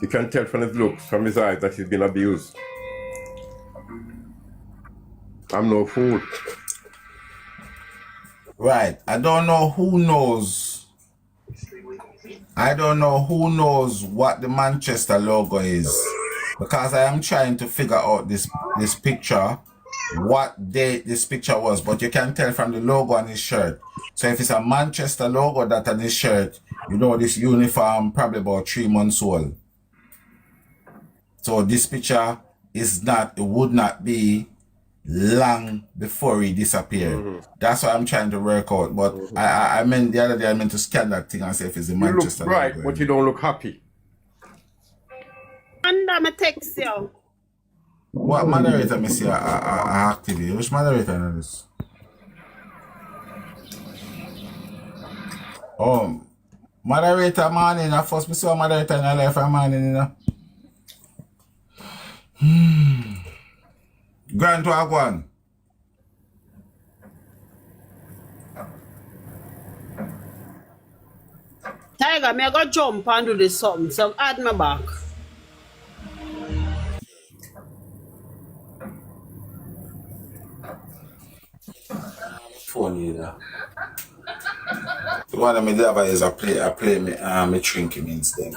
You can tell from his looks, from his eyes, that he's been abused. I'm no fool. Right. I don't know who knows what the Manchester logo is. Because I am trying to figure out this picture, what date this picture was. But you can tell from the logo on his shirt. So if it's a Manchester logo that on his shirt, you know this uniform probably about 3 months old. So this picture would not be long before he disappeared. That's what I'm trying to work out. But I meant the other day I meant to scan that thing and see if it's a Manchester. You look bright, but you don't look happy. Under my text you. What moderator me see activate? Which moderator is this? Moderator morning, I first me saw moderator in life for morning, you know. Grant Wagwan. Tiger, me I go jump and do this something, so add me back. Phone either. The one that me have is I play me drinking instead.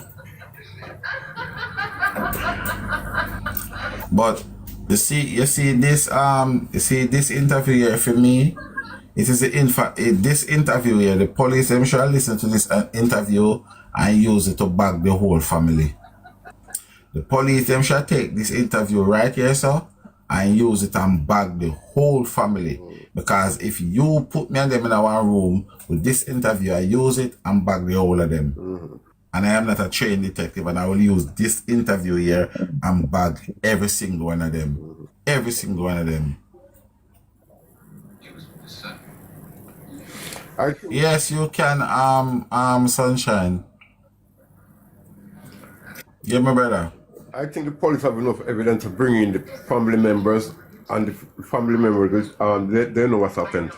But you see this interview here for me. It is this interview here. The police them should listen to this interview and use it to back the whole family. The police them should take this interview right here, sir, and use it and bag the whole family. Because if you put me and them in one room with this interview, I use it and bag the whole of them. And I am not a trained detective, and I will use this interview here and bag every single one of them. Every single one of them. Yes, you can, Sunshine. Yeah, my brother. I think the police have enough evidence to bring in the family members, and the family members, they know what's happened.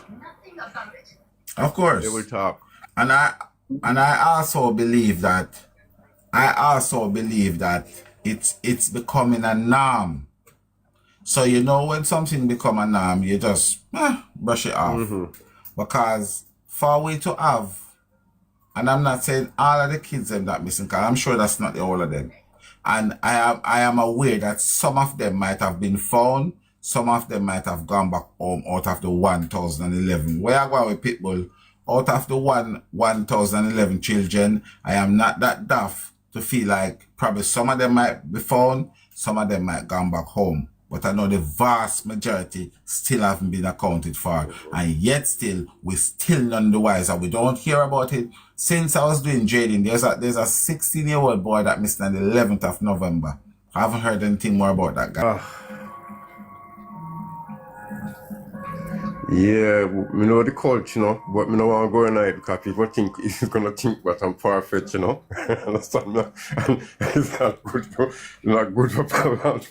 Of course. They will talk. And I also believe that it's becoming a norm. So you know when something become a norm, you just brush it off. Because for we to have, and I'm not saying all of the kids them that missing, because I'm sure that's not the all of them. And I am aware that some of them might have been found, some of them might have gone back home out of the 1011. Where I go with people, out of the 1011 children, I am not that daft to feel like probably some of them might be found, some of them might gone back home. But I know the vast majority still haven't been accounted for. And yet still, we're still none the wiser. We don't hear about it. Since I was doing jayden, there's a 16-year-old boy that missed on the 11th of November. I haven't heard anything more about that guy. Yeah, we know the culture, you know, but me no want to go in it because people think he's gonna think that I'm far-fetched, you know. Understand me? And it's not good for problems.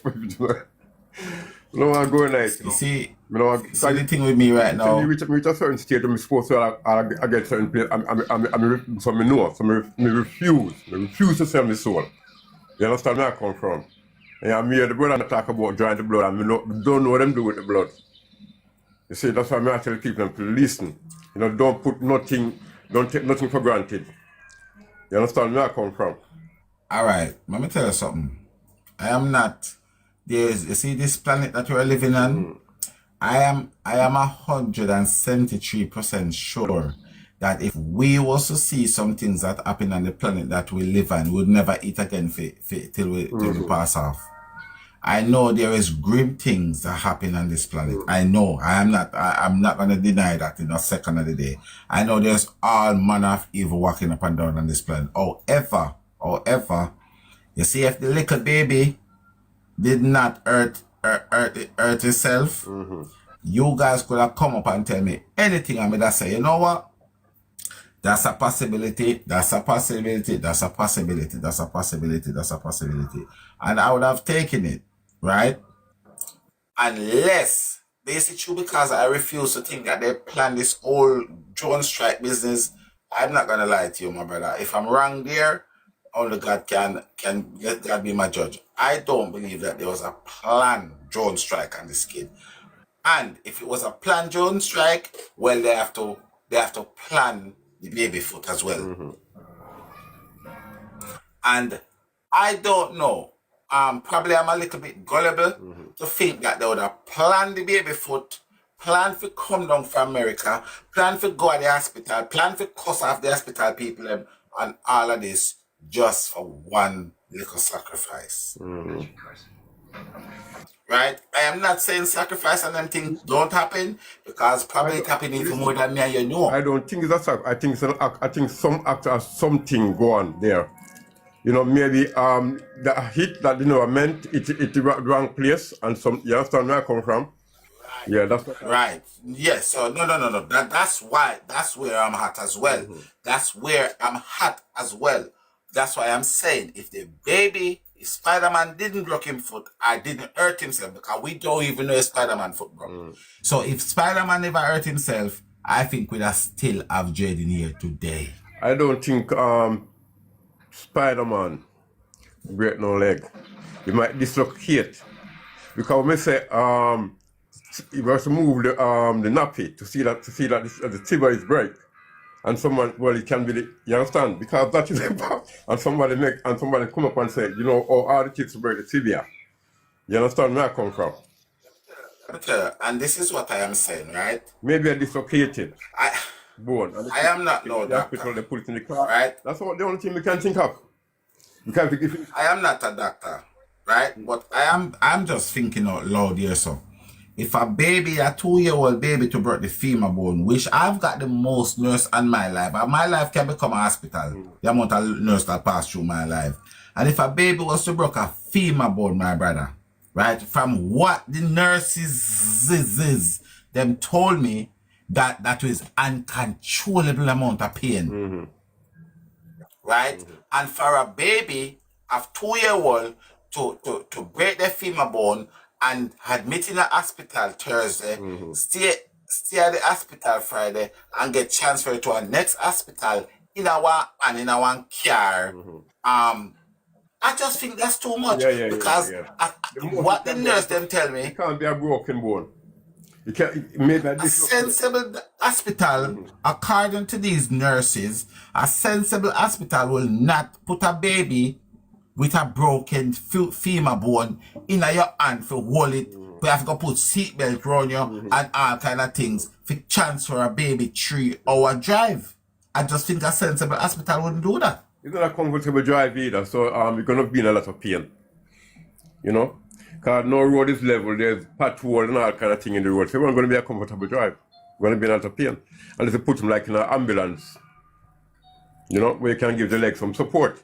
No one go in it. You see the thing with me right now. You reach a certain stage when I'm supposed to I get certain place. So me know. So me refuse to sell my soul. You understand where I come from? And I'm here the brother talk about drawing the blood, and me don't know what them do with the blood. You see, that's why I tell people to listen. You know, don't put nothing, don't take nothing for granted. You understand where I come from? Alright, let me tell you something. I am not. You see this planet that we're living on? I am 173% sure that if we was to see some things that happen on the planet that we live on, we'd never eat again till we pass off. I know there is grim things that happen on this planet. I know. I'm not gonna deny that in a second of the day. I know there's all manner of evil walking up and down on this planet. However, you see, if the little baby did not hurt itself, you guys could have come up and tell me anything, and me that say, you know what? That's a possibility, that's a possibility, that's a possibility, that's a possibility, that's a possibility. And I would have taken it, right? Unless, this is true, because I refuse to think that they planned this whole drone strike business. I'm not going to lie to you, my brother. If I'm wrong there, only God can let God be my judge. I don't believe that there was a planned drone strike on this kid. And if it was a planned drone strike, well, they have to plan the baby foot as well. And I don't know. Probably I'm a little bit gullible to think that they would have planned the baby foot, planned to come down from America, planned to go to the hospital, planned to cuss off the hospital people, and all of this just for one little sacrifice. Right? I am not saying sacrifice and them things don't happen, because probably it happened even more than me and you know. I don't think that's a, I think some act or something go on there. You know, maybe the hit that, you know, meant it the wrong place, and some, you understand where I come from? Yeah, that's what. Right. Yes. So no. That's where I'm hot as well. That's where I'm hot as well. That's why I'm saying if the baby, if Spider-Man didn't block him foot, I didn't hurt himself because we don't even know if Spider-Man foot broke. So if Spider-Man never hurt himself, I think we'd still have Jayden here today. I don't think Spider-Man break no leg. He might dislocate. Because when I say he was to move the nappy to see that the tibia is break. And someone, well, it can be you understand? Because that is and somebody come up and say, you know, oh, all the kids break the tibia. You understand where I come from? And this is what I am saying, right? Maybe I dislocated bone. I am not no doctor. Hospital, they put it in the car. Right? That's the only thing we can think of. Because I am not a doctor, right? But I'm just thinking out loud here, so. If a 2-year-old baby to break the femur bone, which I've got the most nurse in my life, and my life can become a hospital, the amount of nurse that pass through my life. And if a baby was to break a femur bone, my brother, right, from what the nurses them told me, that was uncontrollable amount of pain. Right? And for a baby of 2-year-old to break the femur bone and admit in the hospital Thursday, stay at the hospital Friday and get transferred to a next hospital in our car. I just think that's too much because what the nurse them tell me, it can't be a broken bone. You can't make that a sensible hospital, according to these nurses, a sensible hospital will not put a baby with a broken femur bone in your hand for hold it. We have to go put seatbelt around you and all kind of things for transfer a baby 3-hour drive. I just think a sensible hospital wouldn't do that. It's not a comfortable drive either, so you're gonna be in a lot of pain. You know? Because no road is level, there's patrol and all kind of thing in the road. So it's not gonna be a comfortable drive. You're gonna be in a lot of pain. Unless you put him like in an ambulance. You know, where you can give the leg some support.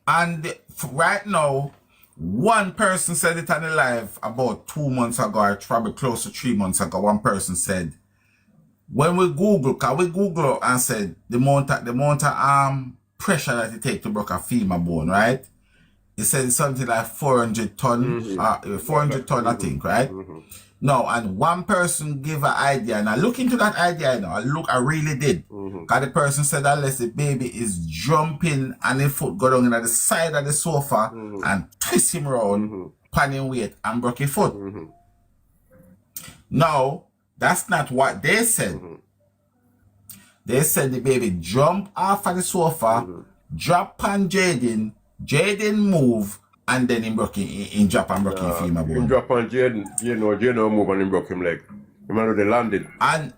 And right now, one person said it on the live about 2 months ago, or probably close to 3 months ago. One person said, when we Google, and said the amount of pressure that it takes to break a femur bone, right? It said it's something like 400 ton, 400 ton, I think, right? No, and one person gave an idea, and I look into that idea now. I really did. Because the person said unless the baby is jumping and the foot go down in the side of the sofa and twist him around, panning weight and broke his foot. No, that's not what they said. They said the baby jump off of the sofa, drop on Jayden move, and then him broke in drop and broke his femur bone. Him drop on Jayden move and him broke him leg. Remember they landed. And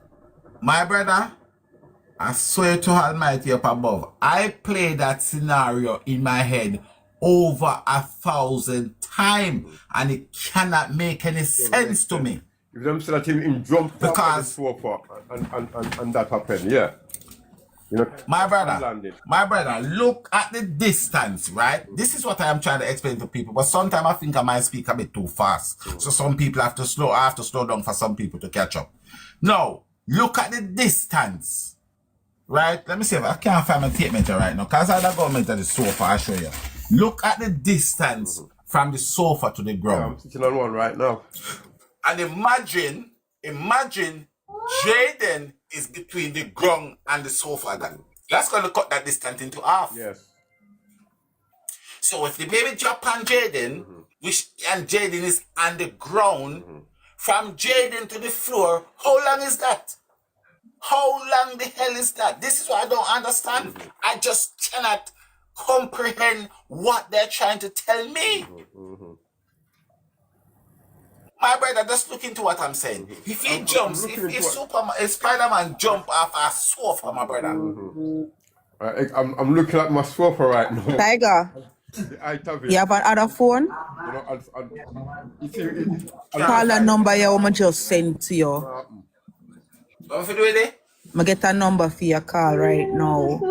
my brother, I swear to Almighty up above, I played that scenario in my head over 1,000 times, and it cannot make any sense to me. If them still at him jump off the sofa and that happened, yeah. You know, my brother, look at the distance, right? This is what I am trying to explain to people, but sometimes I think I might speak a bit too fast. So some people have to slow down for some people to catch up. Now, look at the distance, right? Let me see if I can't find my tape measure right now, because I don't go measure the sofa, I'll show you. Look at the distance from the sofa to the ground. Yeah, I'm sitting on one right now. And imagine Jayden is between the ground and the sofa. That's going to cut that distance into half. Yes. So if the baby drop on Jayden, and Jayden is on the ground, from Jayden to the floor, how long is that? How long the hell is that? This is what I don't understand. I just cannot comprehend what they're trying to tell me. My brother, just look into what I'm saying. If he jumps, if Spider-Man jump off a sofa, my brother. I'm looking at my sofa right now. Tiger, you have another phone? Call that number you want me just send to you. What you do with it? I get a number for your call right now.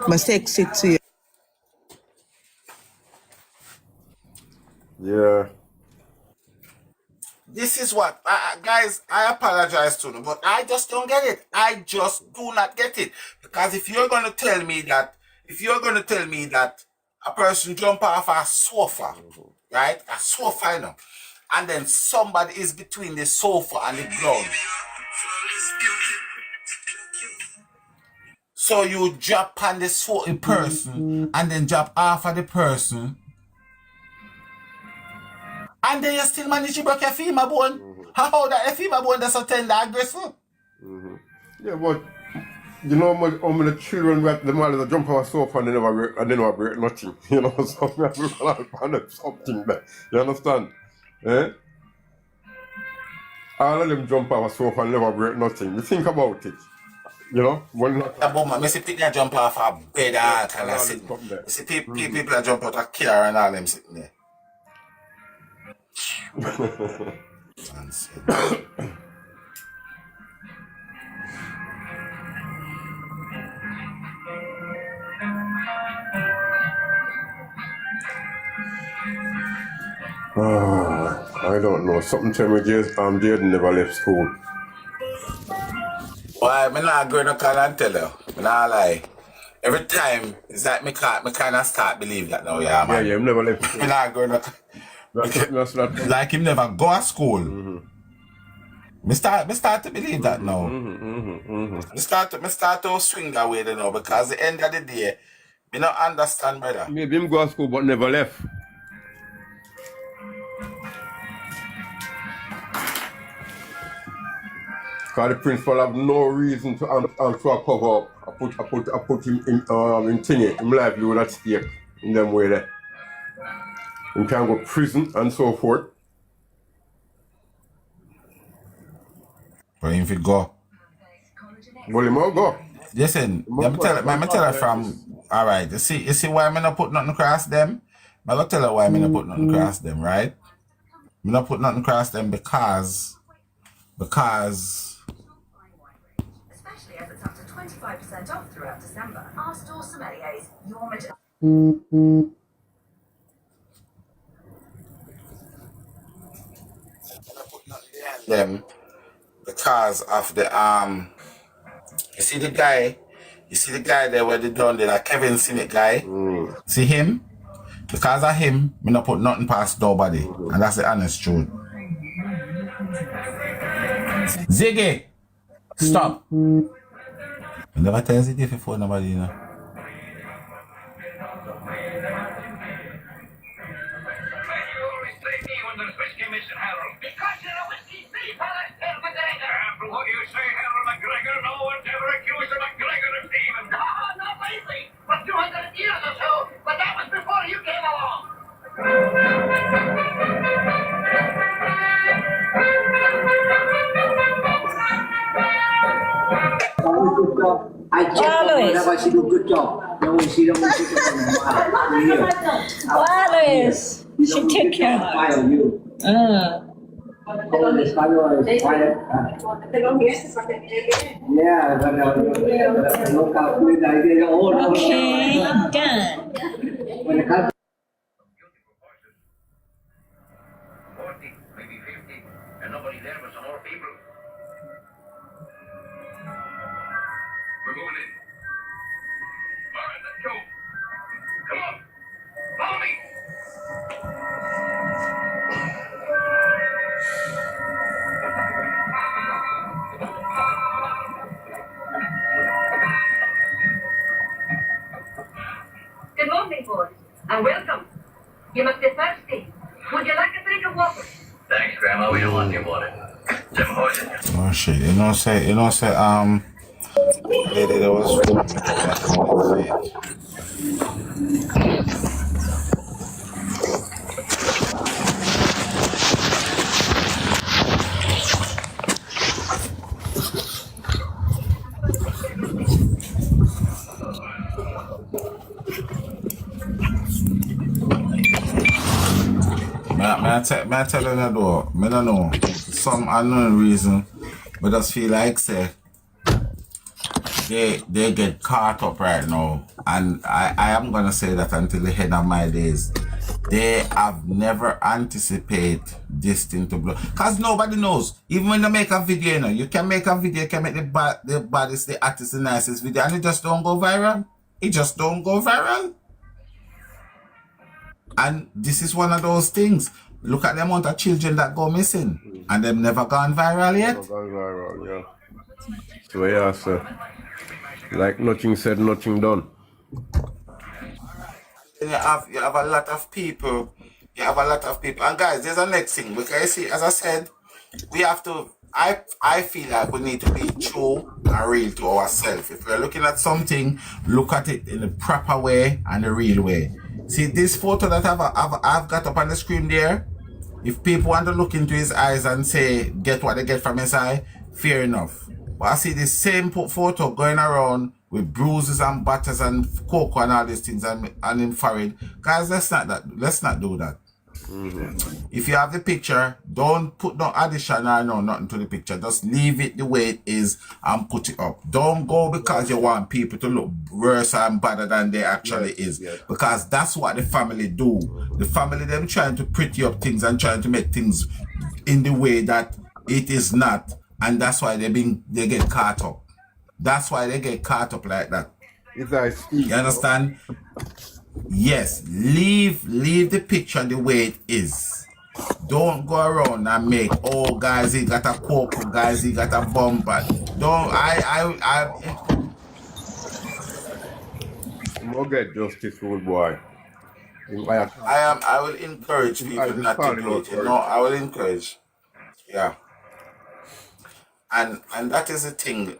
I text it to you. Yeah. This is what, guys, I apologize to them, but I just don't get it. I just do not get it. Because if you're going to tell me that a person jump off a sofa, right? A sofa, you know, and then somebody is between the sofa and the ground. So you drop on the person and then drop off of the person. And then you still manage to break your femur bone. How that a femur bone that's so tender aggressive? Yeah, but you know how many children that the mothers that jump on a sofa and they never break nothing. You know, so we have to find something there. You understand? Eh? All of them jump on a sofa and never break nothing. You think about it. You know? When not I see people jump off a bed and kind of sitting. You see people that jump out a car and all them sitting there. I don't know. Something tell me Jayden never left school. Why, I'm not going to call and tell you. I'm not lie. Every time, it's like me kind of start believe that now, yeah, man. Yeah, him never left school. I'm not going to... That's not... Like him never go to school. Me start to believe that now. Me start to swing that way, you know, because at the end of the day, me not understand, brother. Maybe him go to school but never left. Because the principal have no reason to answer a cover up. I put him in thingy, him livelihood at stake in them way there. He can go to prison and so forth. But if you go. Well, he might go. Listen, let me tell her from, alright, you see why I'm not put nothing across them? I'm going to tell her why I'm not put nothing across them, right? I'm not put nothing across them because especially as it's up to 25% off throughout December. Our store sommeliers, your them because of the you see the guy there where they done the like Kevin Sinnott guy. See him? Because of him, me not put nothing past nobody. And that's the honest truth. Ziggy! Stop! I never tell Ziggy if you phone nobody, you know. What you say, Harold McGregor? No one's ever accused of McGregor of thieving. No, not lately. For 200 years or so. But that was before you came along. I checked her, she did a good job. No, she don't want to Wallace, you should take care of her. Yeah, but look out with the idea. Okay, done. 40, maybe 50, and nobody there but some more people. We're moving in. All right, let's go. Come on, follow me. Good morning, boys, and welcome. You must be thirsty. Would you like a drink of water? Thanks, Grandma. We don't want your water. Some horses. Oh shit, you know say lady that was I tell you that though, I don't know. For some unknown reason, but just feel like say they get caught up right now. And I am gonna say that until the end of my days. They have never anticipated this thing to blow. Because nobody knows. Even when they make a video, you know, you can make a video, you can make the baddest, the artist, the nicest video, and it just don't go viral. It just don't go viral. And this is one of those things. Look at the amount of children that go missing. And they've never gone viral yet. Never gone viral, yeah. So yeah, sir. Like nothing said, nothing done. You have a lot of people. You have a lot of people. And guys, there's a next thing. Because you see, as I said, we have to, I feel like we need to be true and real to ourselves. If we're looking at something, look at it in the proper way and the real way. See this photo that I've got up on the screen there? If people want to look into his eyes and say, get what they get from his eye, fair enough. But I see the same photo going around with bruises and batters and cocoa and all these things and in forehead. Guys, let's not do that. If you have the picture, don't put no addition or no nothing to the picture. Just leave it the way it is and put it up. Don't go because you want people to look worse and better than they actually is. Because that's what the family do. The family, them trying to pretty up things and trying to make things in the way that it is not. And that's why they get caught up. That's why they get caught up like that. You understand? Yes, leave the picture the way it is. Don't go around and make, oh guys, he got a cocoa, guys, he got a bumper. Don't More get justice, old boy. I will encourage people not to do it. You know, I will encourage. Yeah. And that is the thing.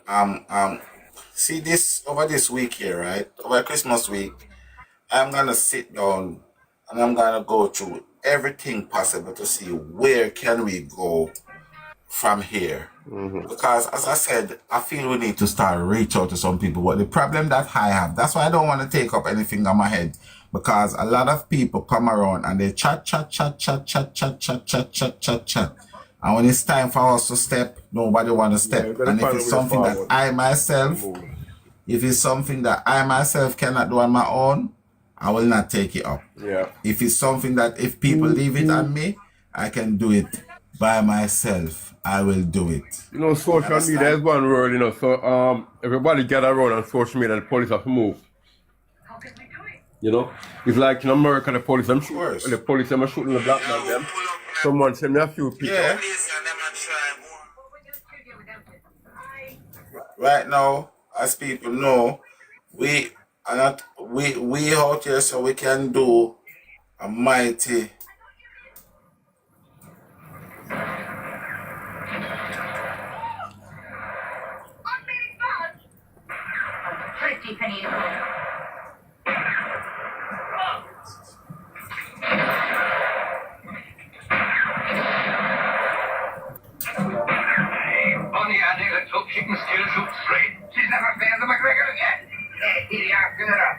See this over this week here, right? Over Christmas week. I'm gonna sit down and I'm gonna go through everything possible to see where can we go from here. Because as I said, I feel we need to start reach out to some people. But the problem that I have, that's why I don't want to take up anything on my head. Because a lot of people come around and they chat. And when it's time for us to step, nobody want to step. And if it's something that I myself cannot do on my own, I will not take it up. Yeah. If it's something that if people leave it on me, I can do it by myself. I will do it. You know, social media is one world, you know, so everybody gather around on social media and the police have to move. You know? It's like in America, the police them shooting the black man them. Someone send me a few pictures. Yeah. Right now, as people know, we out here so we can do a mighty Bonnie Annie, let's hope she can still shoot straight. She's never failed the McGregor yet. Here you are, fill her up.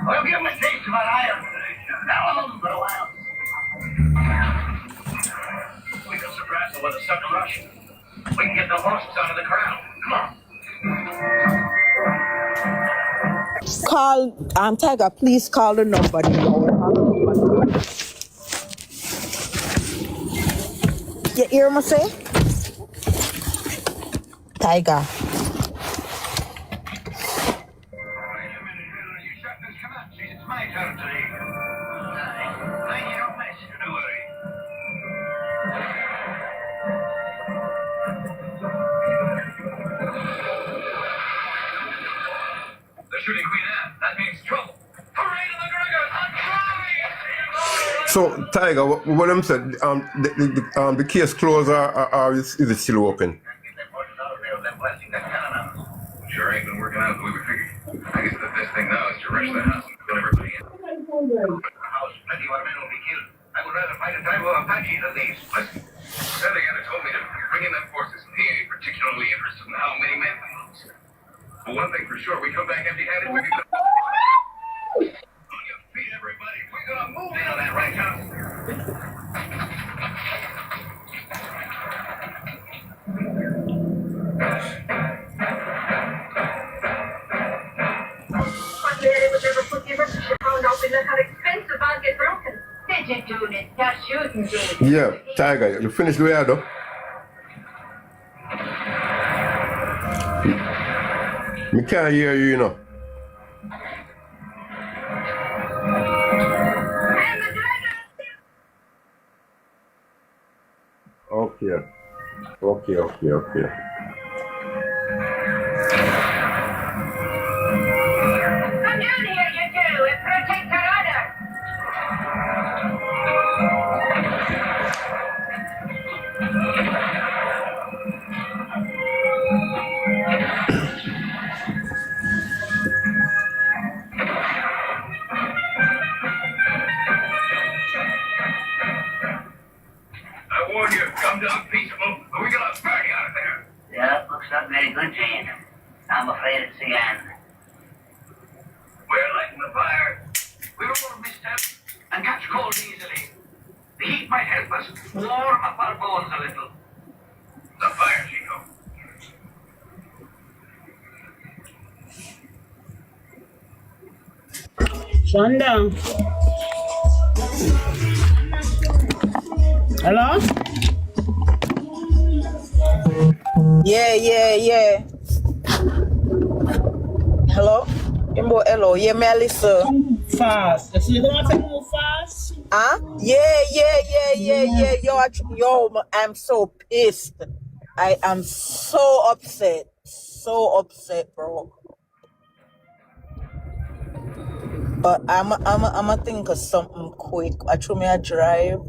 I'll give him a taste of an iron. Now I'm on for a while. We can surprise them with a sucker rush. We can get the horses out of the crowd. Come on. Tiger, please call the number. You hear me say? Tiger. It's my turn today. Mind you don't mess, don't worry. They're shooting Queen Anne. That means trouble. Hooray to McGregor! So, Tiger, what I'm saying, the case closed or is it still open? Sure ain't been working out the way we figured. I guess the best thing now is to rush the house and kill everybody in. The house, plenty of our men will be killed. I would rather fight a time of Apache than these. Listen, Senator told me to bring in that forces. He ain't particularly interested in how many men we lose. But one thing for sure, we come back empty-handed, we can... On your feet, everybody. We're gonna move in on that right now. We look how expensive I'll get broken. Did you do it? You're shooting, Jane. Yeah, Tiger, you finished the way though? Me can't hear you, you know. Okay. Come down here, you two, and protect our honor. I warn you, come down peaceable, or we got a party out of there. Yeah, looks not very good, Jane. I'm afraid it's the end. We're lighting the fire. We won't misstep and catch cold easily. The heat might help us warm up our bones a little. The fire, Chico. Shonda. Hello? Yeah. Hello? Hello. Yeah, me Alyssa. Fast. So you don't want to move fast? Huh? Yeah. Yo, I'm so pissed. I am so upset. So upset, bro. But I'm think of something quick. I threw me a drive.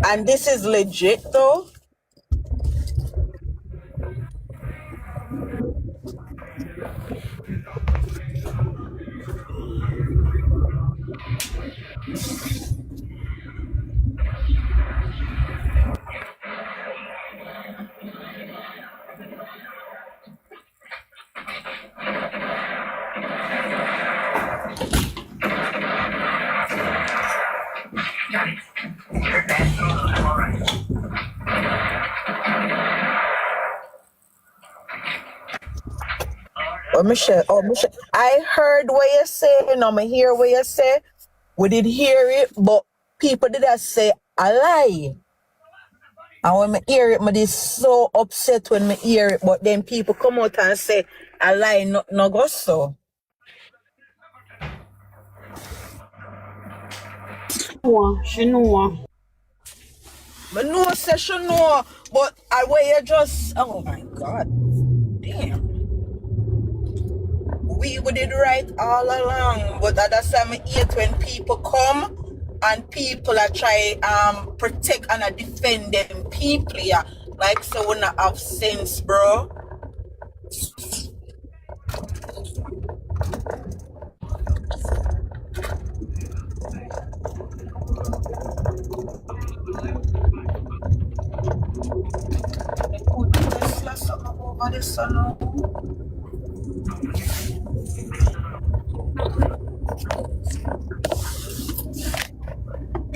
And this is legit though. Michelle, I heard what you say, I hear what you say. We did hear it, but people did not say a lie. And when I hear it, I is so upset when I hear it, but then people come out and say a lie no go so. She know. I know say she know, but I way you just, oh my God, damn. We did right all along, but at the time I hate when people come and people are try protect and defend them people, yeah. Like so we not have sense, bro.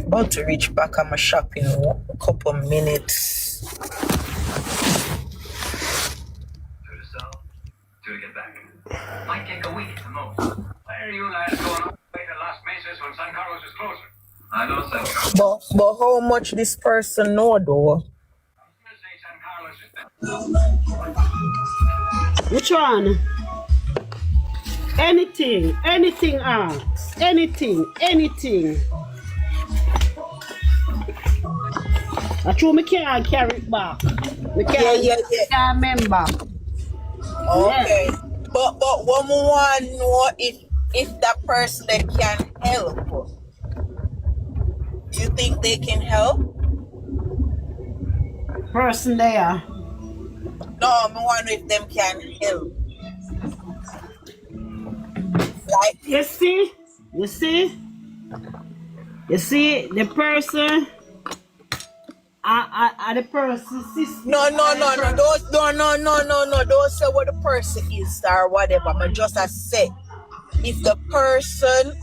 About to reach back at my shop in a couple minutes. To the south, to get back. Might take a week at the most. Where are you lads going all the way to Las Mesas when San Carlos is closer? I know San Carlos. But how much this person know though? Which one? Anything, ask. Anything. I true me can't carry it back. We can't, yeah. Can't remember. Okay. Yeah. But one more know if that person that can help. Do you think they can help? Person there. No, I wonder if them can help. Like you see, the person. The person sister. No. Don't say what the person is or whatever. But just I say, if the person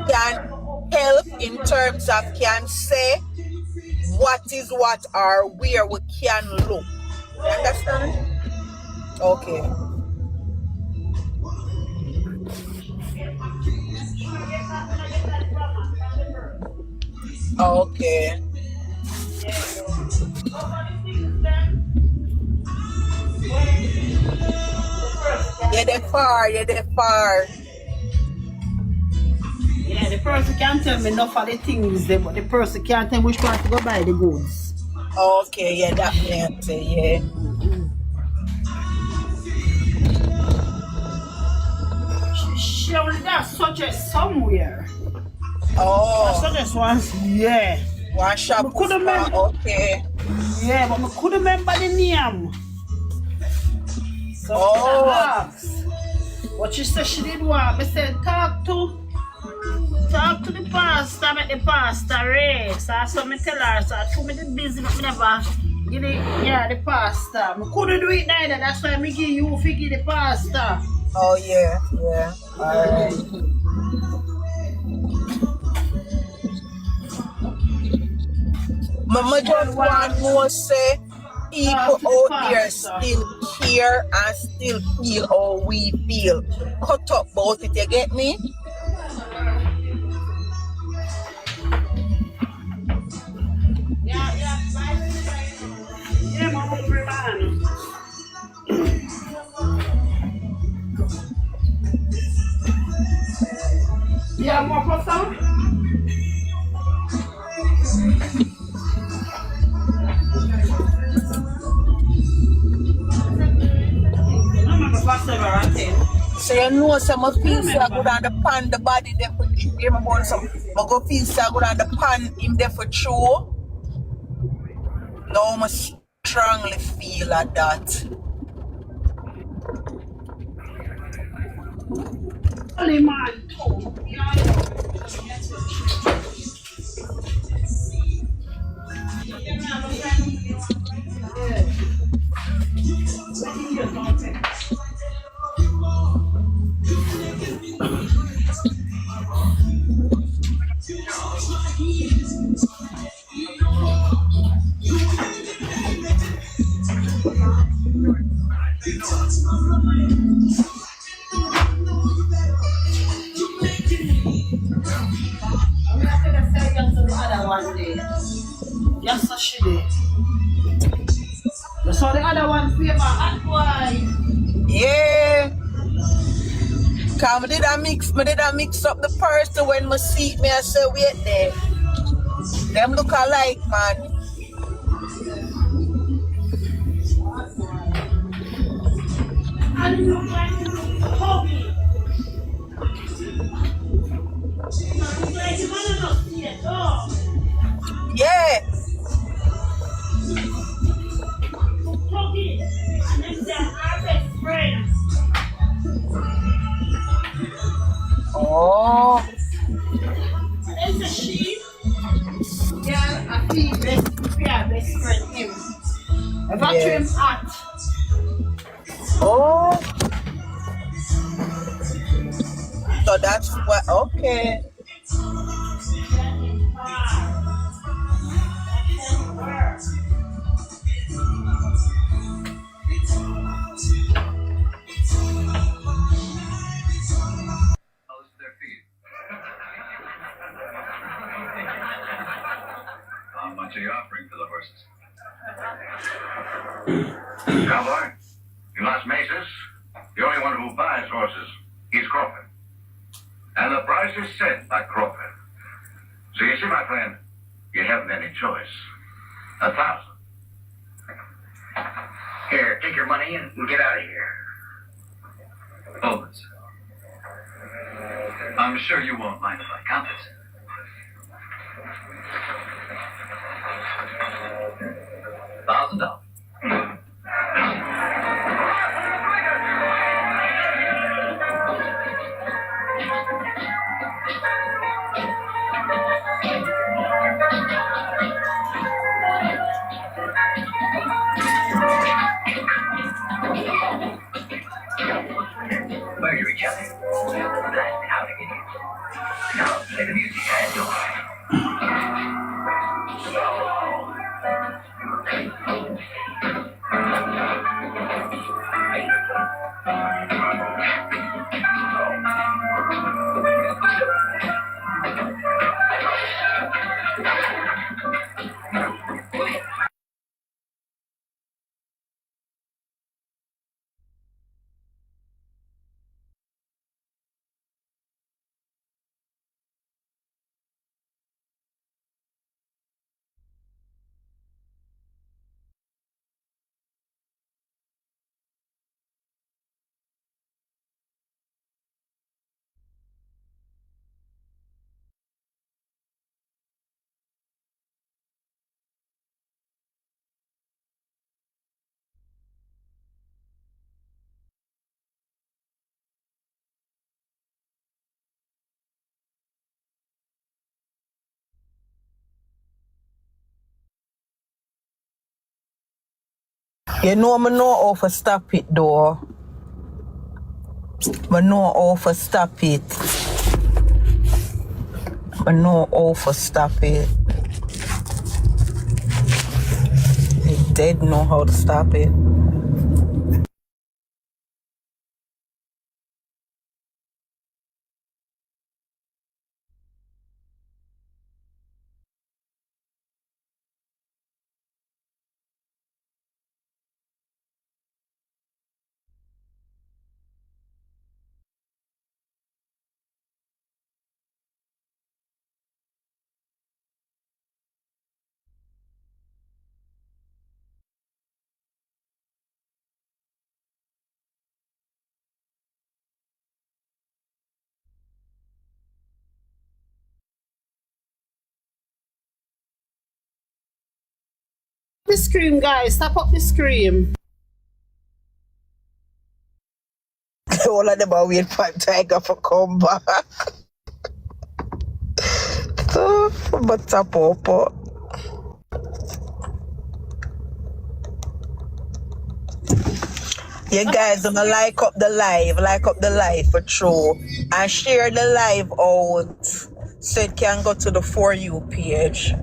can help in terms of can say what is what or where we can look. You understand? Okay. Okay. Yeah, they far. Yeah, the person can tell me enough of the things there, but the person can't tell which part to go buy the goods. Okay, yeah, that means yeah. She only does suggest somewhere. Oh. Suggest once, yeah. One shop. Okay. Yeah, but I couldn't remember the name. So I asked. What she said she did want, I said talk to the pastor, make the pastor raise. So I saw me tell her, so I told me the busy, but me never give the pastor. I couldn't do it neither, that's why I give you give the pastor. Oh yeah. Alright. Mama just want more say people out there still care and still feel how we feel. Cut up about it, you get me? Yeah, my hungry man. Yeah, more for some? So you know some feel so good on the pan, the body there for you about some I go feel so good on the pan him there for true. No, I strongly feel like that. Holy man. Yes, sir, she did. You saw the other one favor hot boy. Yeah. Cause me did I mix up the person when my seat me I say wait there. Them look alike, man. And you look like you look hobby. Yeah. And them they are our best friends. Oh. There's a sheep. Yeah, I feel best friend him. If I trim hot. Oh. So that's what okay. How much are you offering for the horses? Cowboy, in Las Mesas, the only one who buys horses is Crawford. And the price is set by Crawford. So you see, my friend, you haven't any choice. 1,000. Here, take your money and get out of here. Hold it. I'm sure you won't mind if I count it. $1,000. Where are you, Charlie? That's how to get you. Now, play the music I adore. You know, I know how to stop it though. I know how to stop it. I know how to stop it. They dead know how to stop it. The scream, guys. Stop up the scream. All of them are waiting for Tiger for come back. So, but tap up. You guys gonna like up the live for true, and share the live out so it can go to the For You page.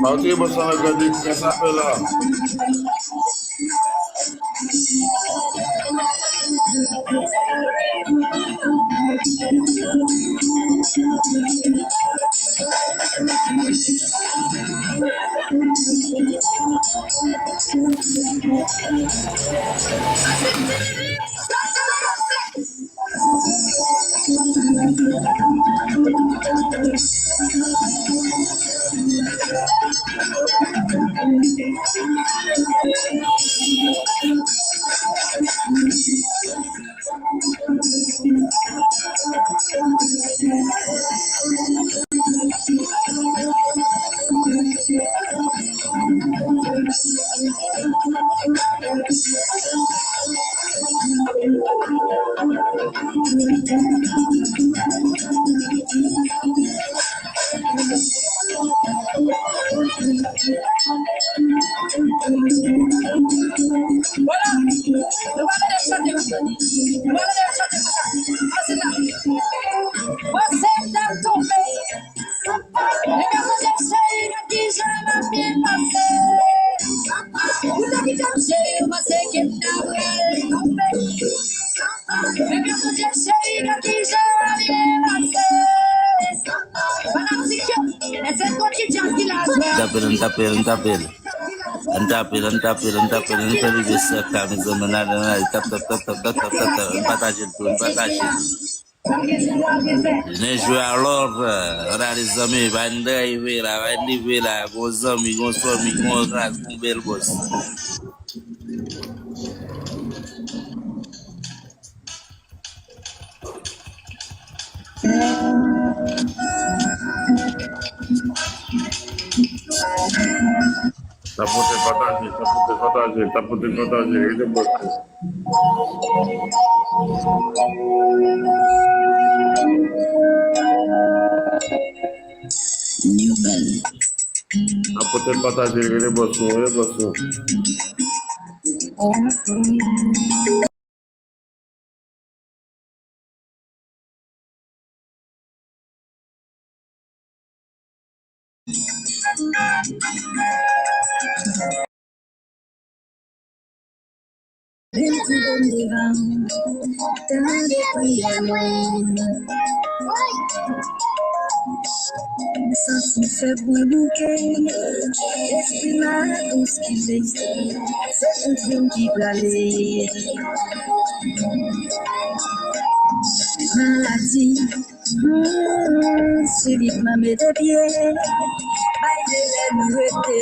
Ok, você vai ver que essa pela. Tapel. Não ver se a camisa nada. Tap. Batagem. Nem jouer alors, on a des amis, va arriver là, gros amis, gros famille, gros grâce, gros bel boss. Tá por ter vantagem, ele depois. Tá por ter vantagem, ele botou. Maladie, subitement m'a mis de pied, bail de la nouveauté.